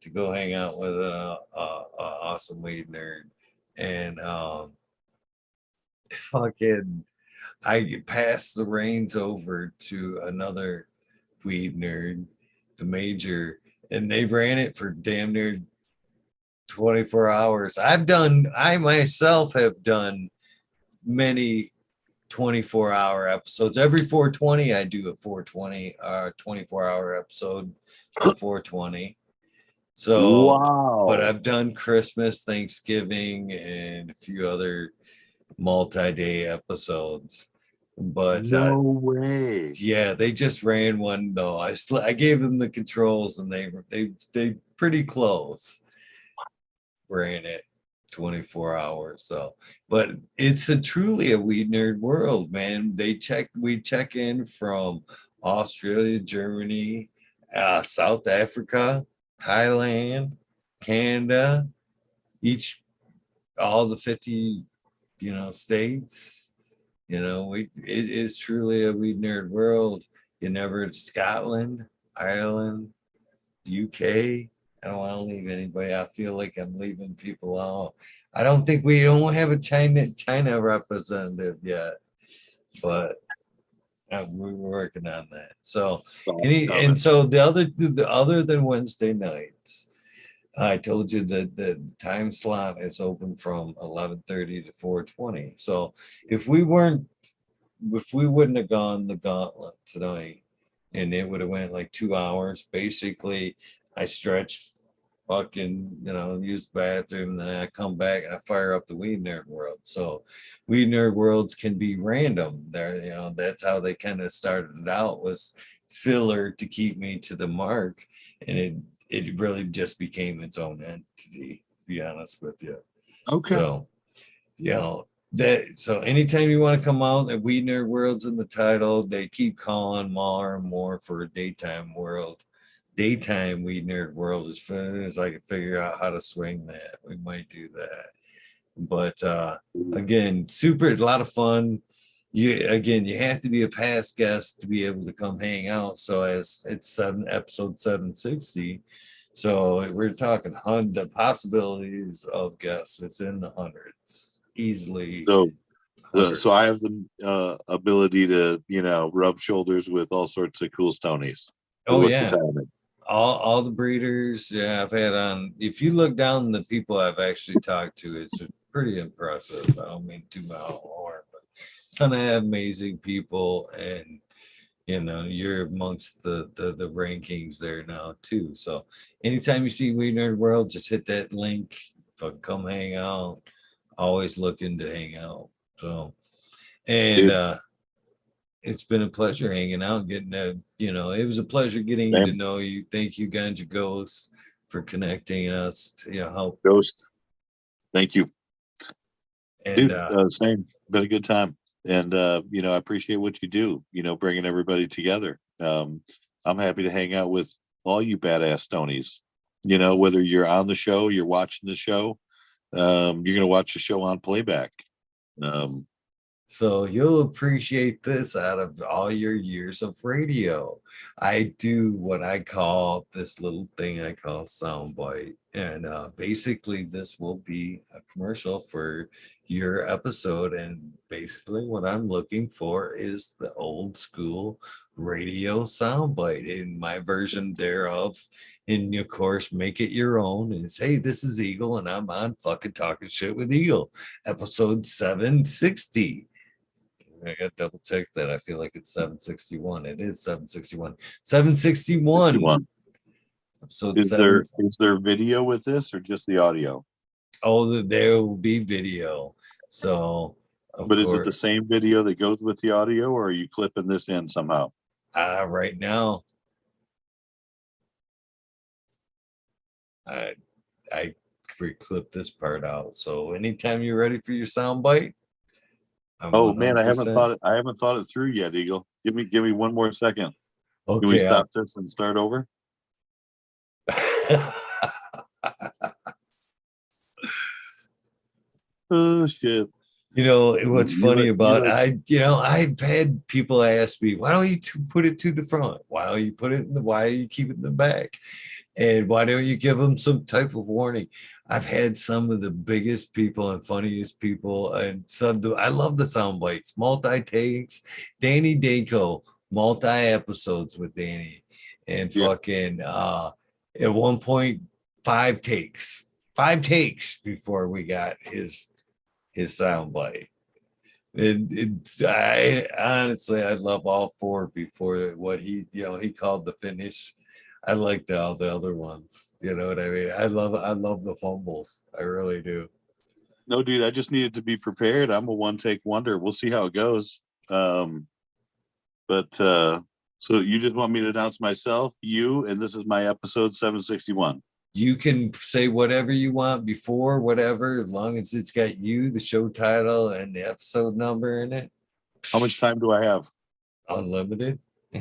to go hang out with an awesome weed nerd, and fucking, I passed the reins over to another weed nerd, the major, and they ran it for damn near 24 hours. I myself have done many 24-hour episodes. Every 420, I do a 420, 24-hour episode for 420. So, but Wow. I've done Christmas, Thanksgiving, and a few other multi-day episodes. But No way. yeah, they just ran one though. I gave them the controls, and they pretty close ran it 24 hours. So, but it's a truly a weed nerd world, man. We check in from Australia, Germany, South Africa, Thailand, Canada, each all the 50, states. It is truly a weed nerd world. You never Scotland, Ireland, UK. I don't want to leave anybody. I feel like I'm leaving people out. I don't think we don't have a China representative yet, but we're working on that. So so the other than Wednesday nights, I told you that the time slot is open from 11:30 to 4:20. So if we wouldn't have gone the gauntlet tonight, and it would have went like 2 hours, basically I stretch, fucking, use the bathroom, then I come back and I fire up the Weed Nerd World. So Weed Nerd Worlds can be random. There, that's how they kind of started it out, was filler to keep me to the mark. And it really just became its own entity, to be honest with you. Okay. So, so anytime you want to come out, that Weed Nerd World's in the title. They keep calling more and more for a daytime Weed Nerd World. As soon as I can figure out how to swing that, we might do that. But again, a lot of fun. You have to be a past guest to be able to come hang out. So as it's episode 760, so we're talking the possibilities of guests. It's in the hundreds, easily So, so I hundreds. have the ability to, rub shoulders with all sorts of cool stonies. Is Oh what you're yeah, telling me. all the breeders. Yeah, I've had on. If you look down the people I've actually talked to, it's pretty impressive. I don't mean to mouth horn, but ton of amazing people, and you're amongst the rankings there now too. So anytime you see We Nerd World, just hit that link. Come hang out. Always looking to hang out. So, and Dude, it's been a pleasure hanging out, getting to, it was a pleasure getting to same. know you. Thank you, Ganja Ghost, for connecting us to help. Ghost. Thank you. And Dude, same. Been a good time. And, I appreciate what you do, bringing everybody together. I'm happy to hang out with all you badass stonies, whether you're on the show, you're watching the show, you're going to watch the show on playback. Um, So you'll appreciate this out of all your years of radio. I do what I call this little thing I call soundbite. And basically, this will be a commercial for your episode. And basically, what I'm looking for is the old school radio soundbite in my version thereof. And of course, make it your own. And say, hey, this is Eagle, and I'm on fucking Talking Shit with Eagle, episode 760. I got to double check that. I feel like it's 761. It is 761. 761. 51. Episode Is 7. there video with this or just the audio? Oh, there will be video. So, of But is it the course, same video that goes with the audio, or are you clipping this in somehow? right now, I I clip this part out. So anytime you're ready for your sound bite, I'm Oh man, 100%. I haven't thought it through yet, Eagle. Give me one more second. Can we Okay. stop this and start over? Oh shit. What's funny about I've had people ask me, why don't you put it to the front? Why don't you put it in why do you keep it in the back? And why don't you give them some type of warning? I've had some of the biggest people and funniest people, and I love the sound bites, multi takes, Danny Danko, multi episodes with Danny, and Yeah. fucking at one point 5 takes. 5 takes before we got his sound bite. I honestly, I love all 4 before what he called the finish. I liked all the other ones. You know what I mean? I love the fumbles. I really do. No, dude, I just needed to be prepared. I'm a one take wonder. We'll see how it goes. Um, but so you just want me to announce myself, you, and this is my episode 761. You can say whatever you want before, whatever, as long as it's got you, the show title, and the episode number in it. How much time do I have? Unlimited.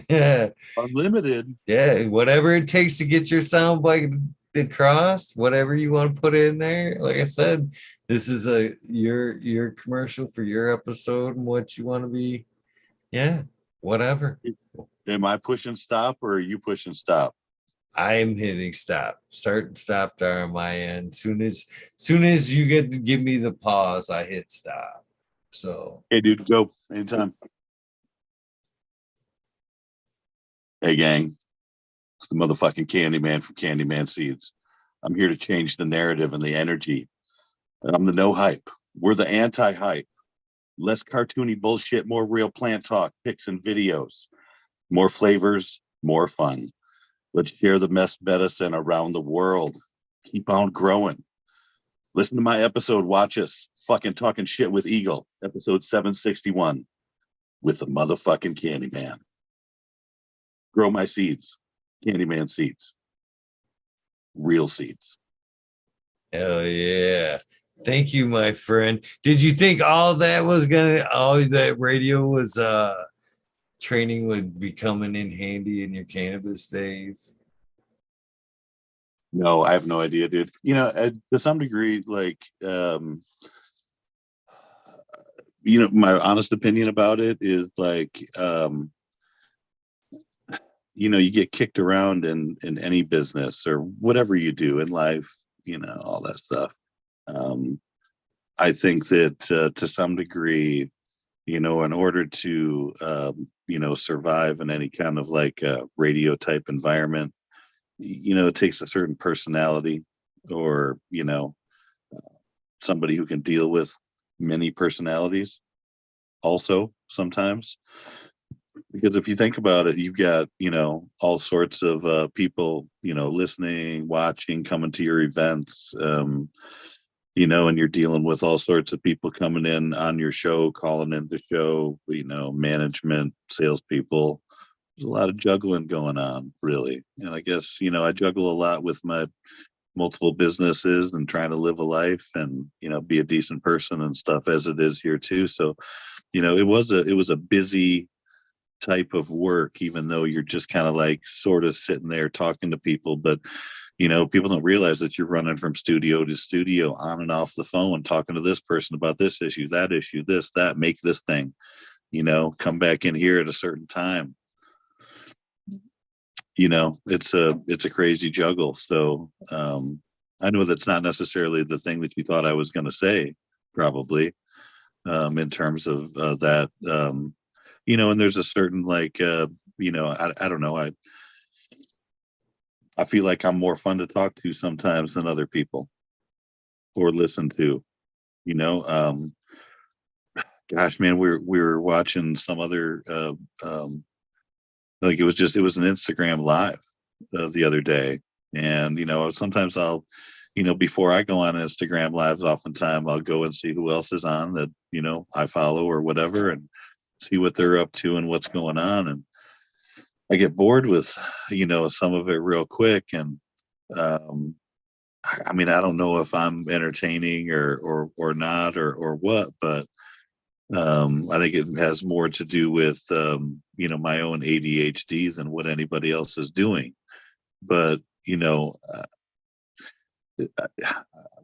Yeah. Unlimited. Yeah, whatever it takes to get your sound bite across, whatever you want to put in there. Like I said, this is your commercial for your episode and what you want to be. Yeah, whatever. Am I pushing stop or are you pushing stop? I am hitting stop. Start and stop there on my end. Soon as you get to give me the pause, I hit stop. So Hey, dude, go anytime. Hey, gang, it's the motherfucking CandyMan from CandyMan Seeds. I'm here to change the narrative and the energy. I'm the no hype. We're the anti hype. Less cartoony bullshit, more real plant talk, pics and videos, more flavors, more fun. Let's share the best medicine around the world. Keep on growing. Listen to my episode. Watch us fucking talking shit with Eagle, episode 761, with the motherfucking Candyman. Grow my seeds, Candyman seeds, real seeds. hell yeah. Thank you, my friend. Did you think all that radio was training would be coming in handy in your cannabis days? No, I have no idea, dude. To some degree, like, my honest opinion about it is like, you get kicked around in any business or whatever you do in life, all that stuff. Um, I think that to some degree, in order to, survive in any kind of like radio type environment, it takes a certain personality or, somebody who can deal with many personalities also sometimes. Because if you think about it, you've got, all sorts of people, listening, watching, coming to your events, and you're dealing with all sorts of people coming in on your show, calling in the show, management, salespeople. There's a lot of juggling going on, really. And I guess, I juggle a lot with my multiple businesses and trying to live a life and, be a decent person and stuff as it is here too. So, it was a busy type of work, even though you're just kind of like sort of sitting there talking to people. But people don't realize that you're running from studio to studio, on and off the phone, talking to this person about this issue, this, that, make this thing, come back in here at a certain time. It's a crazy juggle. So I know that's not necessarily the thing that you thought I was going to say, probably, in terms of that. And there's a certain like, I don't know. I feel like I'm more fun to talk to sometimes than other people or listen to, you know. Gosh, man, we were watching some other like it was an Instagram live the other day. And sometimes I'll, before I go on Instagram lives, oftentimes I'll go and see who else is on that, I follow or whatever, and see what they're up to and what's going on. And I get bored with, some of it real quick. And um, I mean, I don't know if I'm entertaining or not or what, but I think it has more to do with my own ADHD than what anybody else is doing. But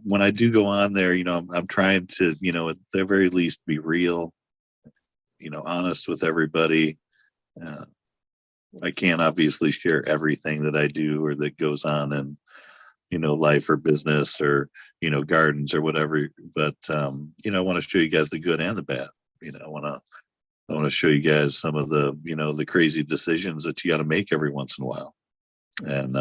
when I do go on there, I'm trying to, at the very least, be real, honest with everybody. Uh, I can't obviously share everything that I do or that goes on in, life or business or, gardens or whatever. But, I want to show you guys the good and the bad. I want to show you guys some of the, the crazy decisions that you got to make every once in a while. And,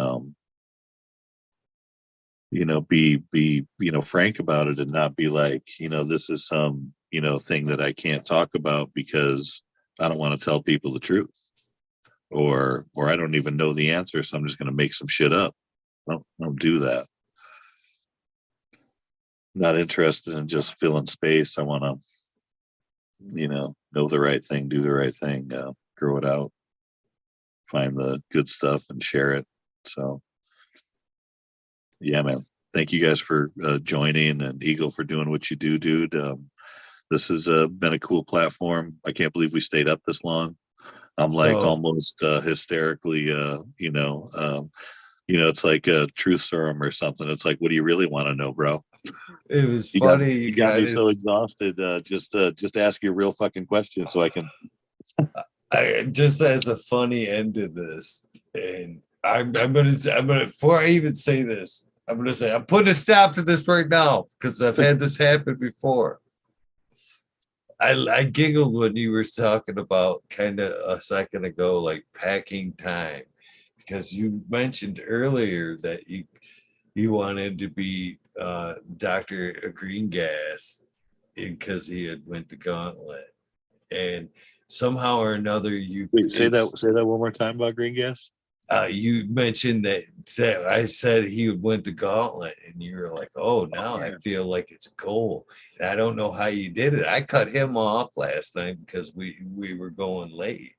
be frank about it and not be like, this is some, thing that I can't talk about because I don't want to tell people the truth, or I don't even know the answer, so I'm just going to make some shit up. I don't do that. Not interested in just filling space. I want to, know the right thing, do the right thing, grow it out, find the good stuff and share it. So yeah, man. Thank you guys for joining, and Eagle for doing what you do, dude. This has been a cool platform. I can't believe we stayed up this long. I'm like So almost hysterically, it's like a truth serum or something. It's like, what do you really want to know, bro? it was You got funny. you You got me kind of, so exhausted. Just ask you a real fucking question so I can. I just as a funny end to this, and I'm gonna before I even say this, I'm gonna say I'm putting a stop to this right now because I've had this happen before. I giggled when you were talking about kind of a second ago, like packing time, because you mentioned earlier that you wanted to be Dr. Green Gas because he had went the gauntlet, and somehow or another you Wait, it's say that one more time about green gas. you mentioned that I said he went the gauntlet, and you were like, "Oh, now I Yeah. feel like it's a goal." And I don't know how you did it. I cut him off last night because we were going late,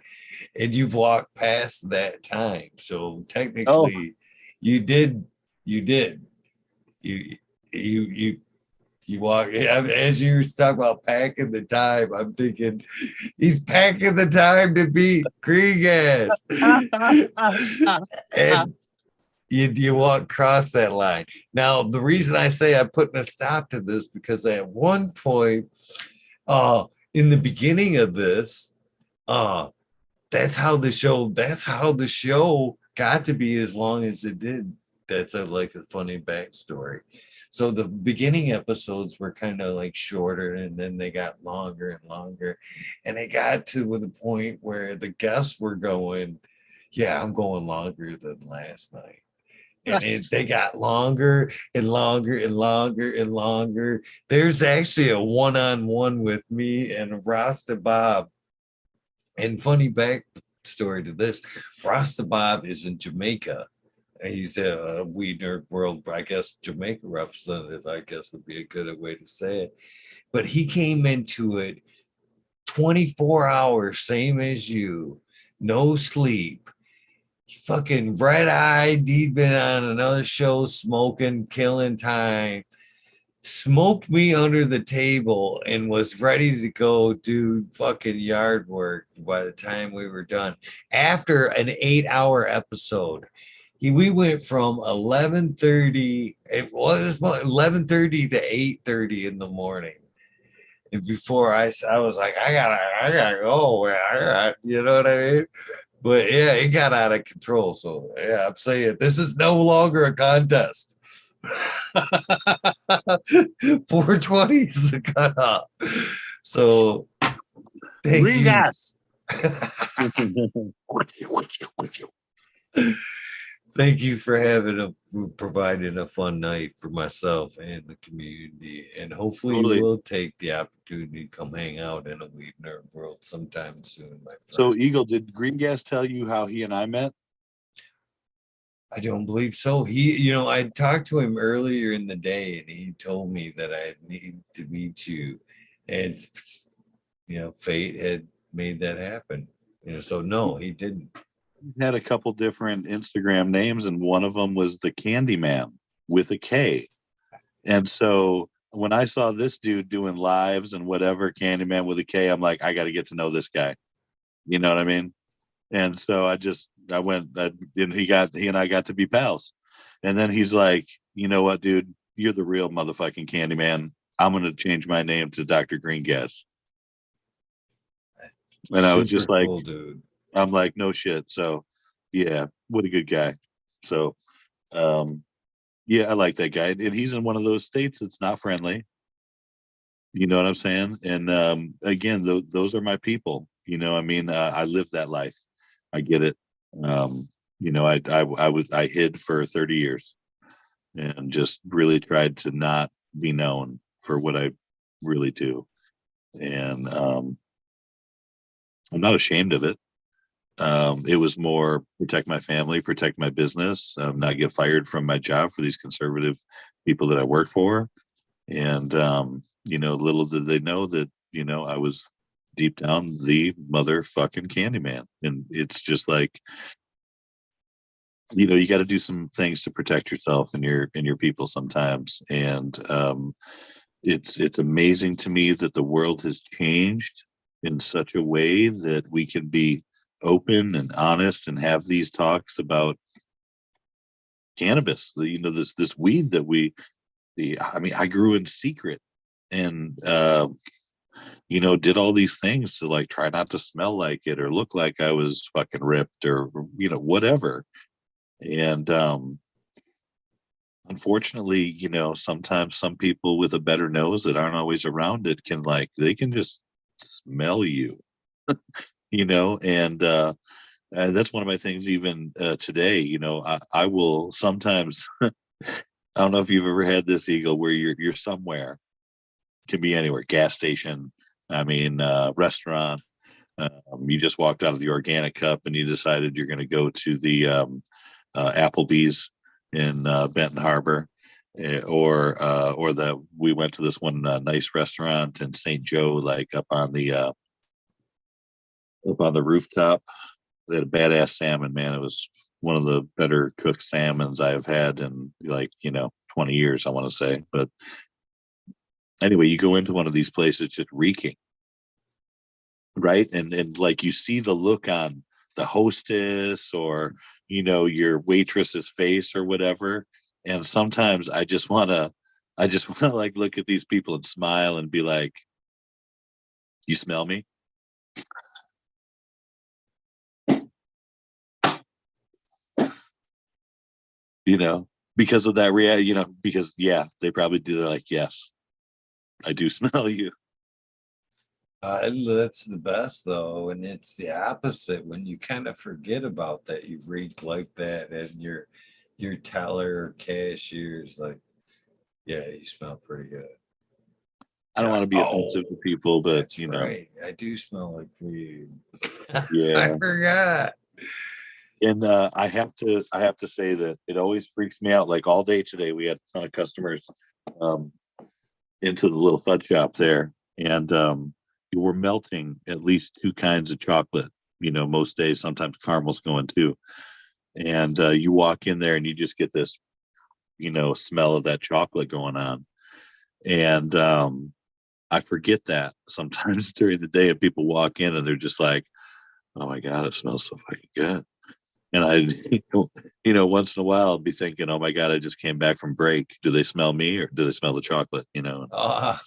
and you've walked past that time, so Oh, technically, you did. You did. You you you walk as you were talking about packing the time. I'm thinking he's packing the time to beat Green Gas, and you walk across that line. Now, the reason I say I'm putting a stop to this because at one point, in the beginning of this, uh, that's how the show got to be as long as it did. That's like a funny backstory. So the beginning episodes were kind of like shorter, and then they got longer and longer, and they got to the point where the guests were going, yeah, I'm going longer than last night. And they got longer and longer and longer and longer. There's actually a one-on-one with me and Rasta Bob. And funny backstory to this, Rasta Bob is in Jamaica. He's a Weed Nerd World, I guess, Jamaica representative, I guess would be a good way to say it. But he came into it 24 hours, same as you, no sleep, fucking red eyed. He'd been on another show, smoking, killing time, smoked me under the table, and was ready to go do fucking yard work by the time we were done. After an 8-hour episode, we went from 11:30, it was 11:30 to 8:30 in the morning. And before I was like, I gotta go, man. You know what I mean? But yeah, it got out of control. So yeah, I'm saying this is no longer a contest. 420 is the cutoff. So thank green you. gas. Thank you for providing a fun night for myself and the community. And hopefully you Totally. will take the opportunity to come hang out in a Weed Nerd World sometime soon, my So, friend. Eagle, did Green Gas tell you how he and I met? I don't believe so. I talked to him earlier in the day, and he told me that I need to meet you. And fate had made that happen. So no, he didn't. He had a couple different Instagram names, and one of them was the CandyMan with a K. And so when I saw this dude doing lives and whatever, CandyMan with a K, I'm like, I got to get to know this guy. You know what I mean? And so I went, and he and I got to be pals. And then he's like, you know what, dude, you're the real motherfucking Candyman. I'm going to change my name to Dr. Green Gas. And I was Super just like, cool, dude. I'm like, no shit. So yeah, what a good guy. So, um, yeah, I like that guy. And he's in one of those states that's not friendly. You know what I'm saying? And again, those are my people. I mean, I lived that life. I get it. I hid for 30 years. and just really tried to not be known for what I really do. And I'm not ashamed of it. It was more protect my family, protect my business, not get fired from my job for these conservative people that I work for. And, little did they know that, I was deep down the motherfucking Candyman. And it's just like, you got to do some things to protect yourself and your people sometimes. And it's amazing to me that the world has changed in such a way that we can be open and honest and have these talks about cannabis. This weed that I grew in secret and did all these things to like try not to smell like it or look like I was fucking ripped or whatever. And unfortunately, sometimes some people with a better nose that aren't always around it they can just smell you, and that's one of my things even today. I will sometimes I don't know if you've ever had this, Eagle, where you're somewhere, can be anywhere, gas station, restaurant. You just walked out of the organic cup and you decided you're going to go to the Applebee's in Benton Harbor, or that we went to this one nice restaurant in St. Joe, like up on the rooftop. They had a badass salmon, man. It was one of the better cooked salmons I have had in 20 years, I want to say. But anyway, you go into one of these places just reeking, right? And like you see the look on the hostess or your waitress's face or whatever. And sometimes I just want to like look at these people and smile and be like, you smell me? you know because of that reality, because yeah, they probably do. They're like, yes, I do smell you. That's the best though, and it's the opposite when you kind of forget about that. You read like that, and your teller or cashier's like, "Yeah, you smell pretty good." I don't Yeah. want to be Oh, offensive to people, but that's right. I do smell like weed. I yeah. forgot. And I have to say that it always freaks me out. Like all day today, we had a ton of customers um, into the little fudge shop there, and you were melting at least two kinds of chocolate. Most days, sometimes caramel's going too. And you walk in there and you just get this, smell of that chocolate going on. And I forget that sometimes during the day, if people walk in and they're just like, "Oh my god, it smells so fucking good." And I, once in a while, I'll be thinking, "Oh my god, I just came back from break. Do they smell me or do they smell the chocolate?" Ah,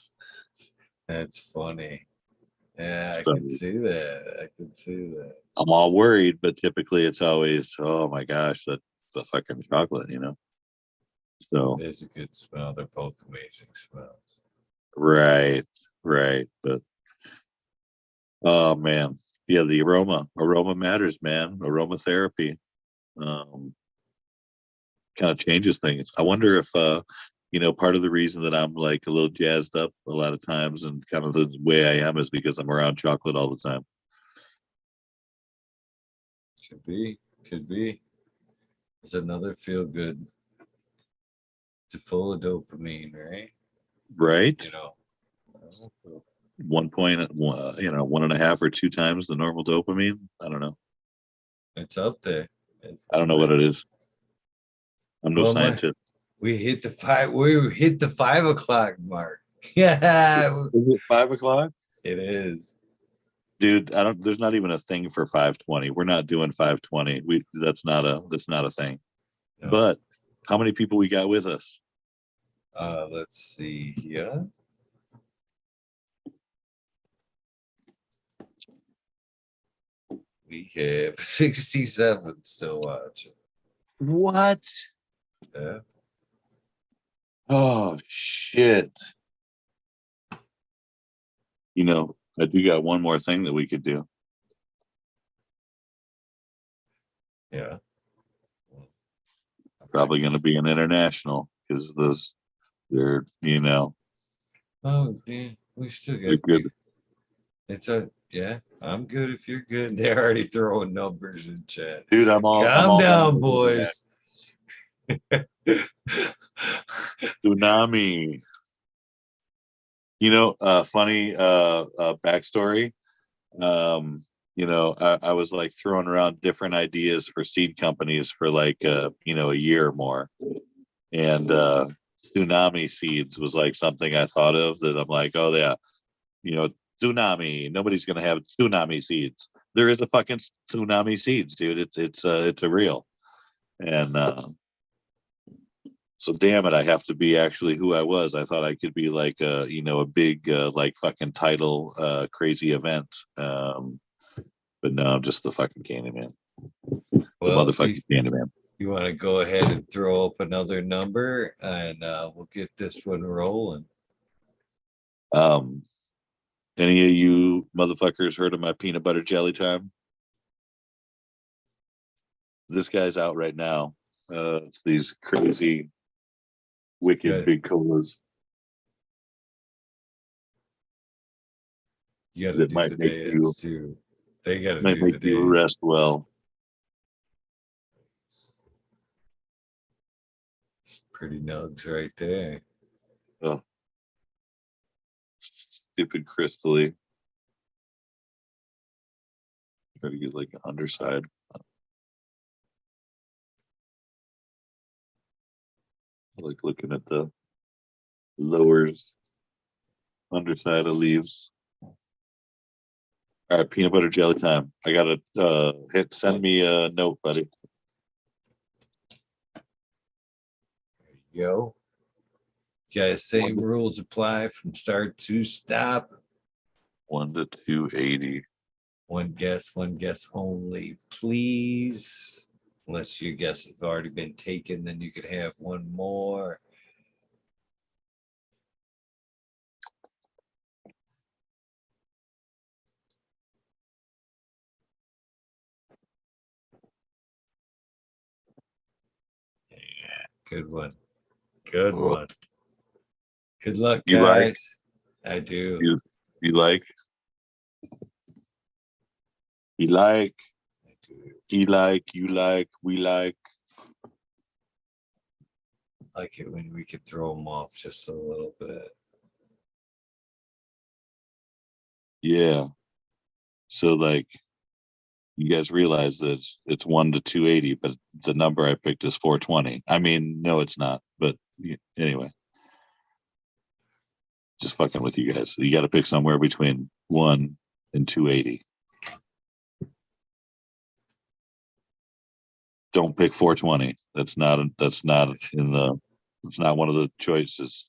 that's funny. Yeah, I So can see that. I can see that. I'm all worried, but typically it's always, "Oh my gosh, that's the fucking chocolate." So It is a good smell. They're both amazing smells. right, right, but oh man, yeah, the aroma matters, man. Aromatherapy um, kind of changes things. I wonder if part of the reason that I'm like a little jazzed up a lot of times and kind of the way I am is because I'm around chocolate all the time. Could be. Could be. It's another feel good to full of dopamine, right? Right? You know, 1 point, 1.5 or 2 times the normal dopamine. I don't know. it's up there. It's I don't know what right. it is. I'm no Well, my scientist. we hit the 5 o'clock mark. Yeah, Is it 5 o'clock? it is. Dude, I don't. There's not even a thing for 5:20. We're not doing 5:20. That's not a thing. No. But how many people we got with us? Let's see here. We have 67 still watching. What? Yeah. Oh shit. I do got one more thing that we could do. Yeah. Probably going to be an international. because they're Oh yeah, we still they're got good. it's a yeah. I'm good if you're good. They're already throwing numbers in chat. Dude, I'm Calm all down down, with it, man. boys. Tsunami. Funny backstory. I was like throwing around different ideas for seed companies for like a year or more. And tsunami seeds was like something I thought of that I'm like, oh yeah, you know, tsunami. Nobody's gonna have tsunami seeds. There is a fucking tsunami seeds, dude. It's a real. And so damn it, I have to be actually who I was. I thought I could be like a big like fucking title crazy event. But no, I'm just the fucking Candyman. The Well, motherfucking Candyman. you want to go ahead and throw up another number, and we'll get this one rolling. Um any of you motherfuckers heard of my peanut butter jelly time? This guy's out right now. It's these crazy, wicked Good. big colas You got to that do the dance too. They got to might do make the you dance. rest well. It's pretty nugs right there. Oh, stupid crystally. Try to get like an underside. I like looking at the lowers, underside of leaves. All right, peanut butter jelly time. I gotta send me a note, buddy. There you go. Guys, same rules apply from start to stop. 1 to 280. One guess only, please. Unless your guess has already been taken, then you could have one more. Yeah, good one. Good Oh, one. Good luck, you like guys. I do. you you like you like I do. he like you like we like. Like it when we could throw them off just a little bit. Yeah. So like you guys realize that it's 1 to 280, but the number I picked is 420. I mean, no, it's not. But anyway, just fucking with you guys. You got to pick somewhere between 1 and 280. Don't pick 420. It's not one of the choices.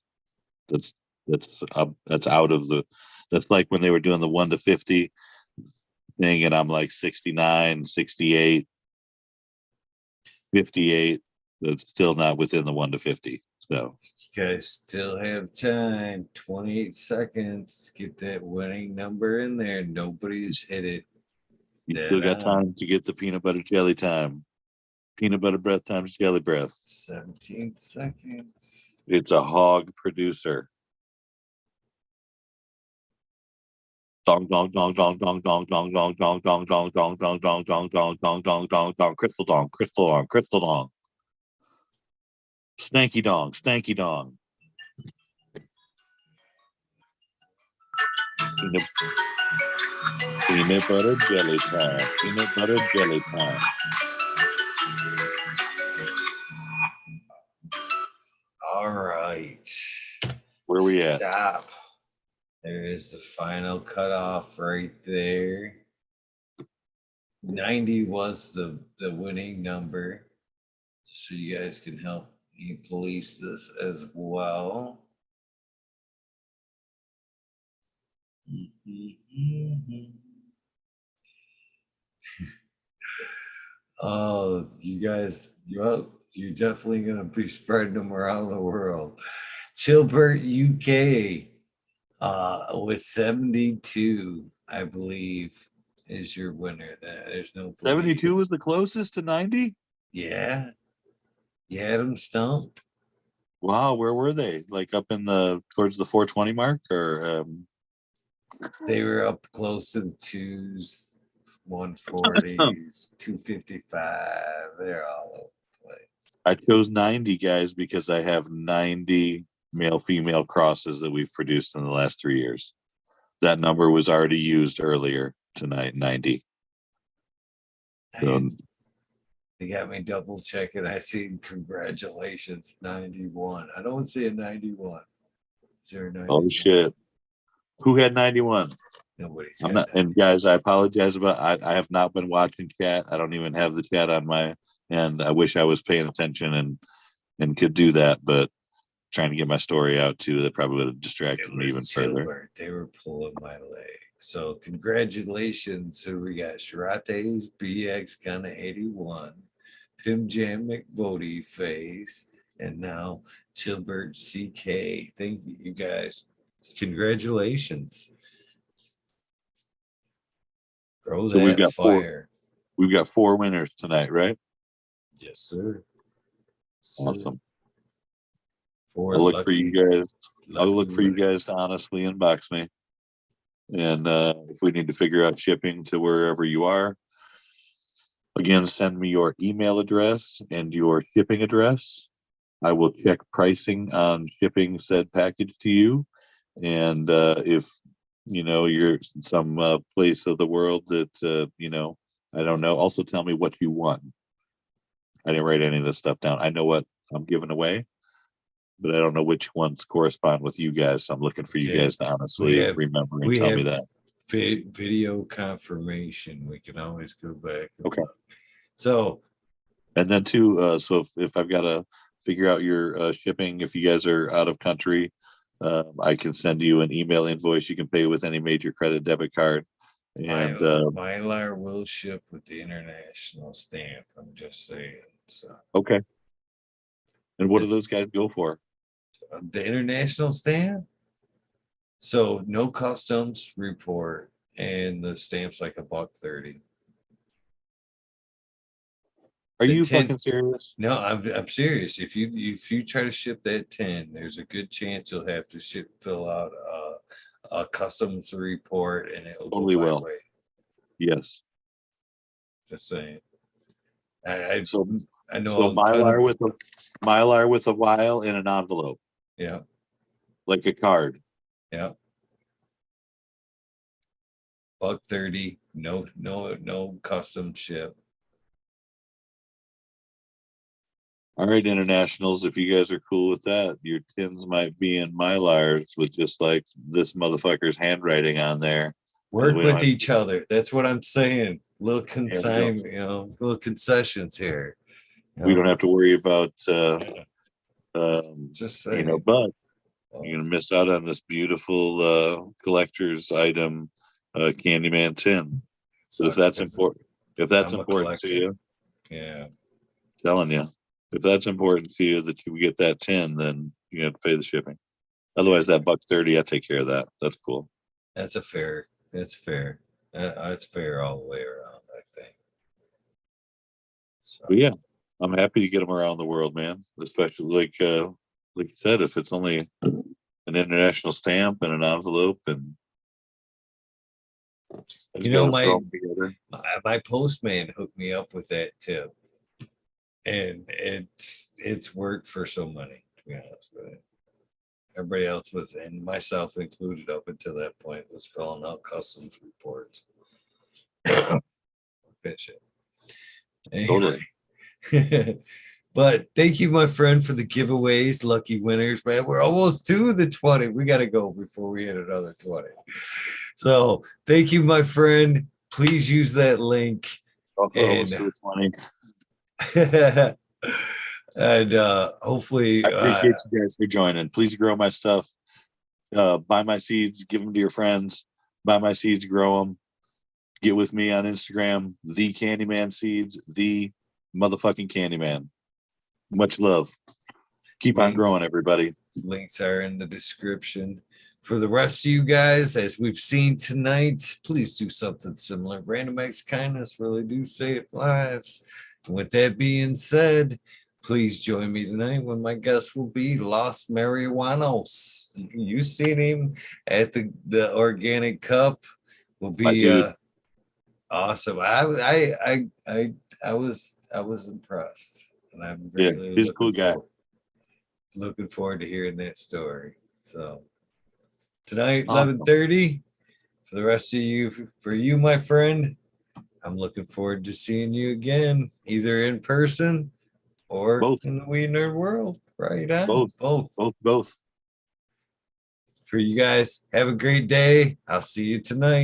That's that's out of the. That's like when they were doing the 1 to 50 thing, and I'm like 69, 68, 58. That's still not within the 1 to 50. So You guys still have time. 28 seconds. Get that winning number in there. Nobody's hit it. you still Dead got on. time to get the peanut butter jelly time. Peanut butter breath times jelly breath. 17 seconds. It's a hog producer. Dong dong dong dong dong dong dong dong dong dong dong dong dong dong dong dong dong dong dong dong crystal dong crystal dong crystal dong stanky dong stanky dong peanut, peanut butter jelly time peanut butter jelly time. All right. Where we at? Stop. There is the final cutoff right there. 90 was the winning number. So you guys can help me police this as well. Oh, you guys, you're definitely going to be spreading them around the world. Chilbert, UK, with 72, I believe, is your winner. There's no believe. 72 was the closest to 90. Yeah, you had him stumped. Wow, where were they? Like up in the towards the 420 mark, or They were up close to the twos, 140s, 255. They're all over the place. I chose 90 guys because I have 90 male female crosses that we've produced in the last 3 years. That number was already used earlier tonight, 90. So They got me double checking. I see congratulations, 91. I don't see a 91. Is there a oh 91? shit. Who had 91? Nobody's I'm had not, and 90. guys, I apologize about I have not been watching chat. I don't even have the chat on my and I wish I was paying attention and could do that, but trying to get my story out too, that probably would have It distracted me was even further. Chilbert. They were pulling my leg. So congratulations. So we got Shirate's BX Gunna 81, Pim Jam McVody face, and now Chilbert CK. Thank you guys. Congratulations. Grow So that fire. we've got four winners tonight, right? Yes, sir. Sir. Awesome. Four I'll look for you guys. I'll lucky look for you guys winners. to honestly inbox me. And if we need to figure out shipping to wherever you are, again, send me your email address and your shipping address. I will check pricing on shipping said package to you. And if you're in some place of the world that I don't know, also tell me what you want. I didn't write any of this stuff down. I know what I'm giving away, but I don't know which ones correspond with you guys. So I'm looking for you Okay. guys to We honestly have remember and we tell me have that. video confirmation. We can always go back and Okay. look. So And then too, so if I've got to figure out your shipping, if you guys are out of country, I can send you an email invoice. You can pay with any major credit debit card. And Mylar will ship with the international stamp. I'm just saying. So okay. And what do it's those guys go for? the international stamp. So no customs report, and the stamp's like $1.30. Are The you 10. fucking serious? No, I'm serious. If you try to ship that 10, there's a good chance you'll have to fill out a customs report, and it'll go Totally my will. way. Yes. Just saying. I So I so know a ton of Mylar with a vial in an envelope, yeah, like a card. yeah. $1.30, no custom ship. All right, internationals, if you guys are cool with that, your tins might be in Mylars with just like this motherfucker's handwriting on there. Because Work we don't with have each other. That's what I'm saying. Little yeah, we don't little concessions here. we don't have to worry about Just saying. but Well, you're gonna miss out on this beautiful collector's item CandyMan tin. But sucks because if that's I'm a important to collector. you, Yeah. telling you, if that's important to you that you get that tin, then you have to pay the shipping. Otherwise, that $1.30, I take care of that. That's cool. That's a fair. That's fair. That's fair all the way around, I think. So But yeah, I'm happy to get them around the world, man. Especially like you said, if it's only an international stamp and an envelope, and I you just got know, to throw them together. my postman hooked me up with that tip, and it's worked for so many. To be honest with you, everybody else was, and myself included, up until that point, was filling out customs reports. Bitch. Totally. Anyway. But thank you, my friend, for the giveaways, lucky winners, man. We're almost to the 20. We got to go before we hit another 20. So thank you, my friend. Please use that link. Almost And to the 20. and hopefully I appreciate you guys for joining. Please grow my stuff. Buy my seeds, give them to your friends. Buy my seeds, grow them. Get with me on Instagram, the Candyman Seeds, the motherfucking Candyman. Much love. Keep on link, growing, everybody. links are in the description. For the rest of you guys, as we've seen tonight, please do something similar. Random acts of kindness really do save lives. And with that being said, please join me tonight when my guest will be Los Marihuanos. You seen him at the Organic Cup. Will My be dude. awesome. I was impressed, and I'm Yeah, really he's a cool guy. looking forward to hearing that story. So tonight, Awesome. 11:30. For the rest of you, for you, my friend, I'm looking forward to seeing you again, either in person or Both, in the Wee Nerd world. Right on, both, both. both. For you guys, have a great day. I'll see you tonight.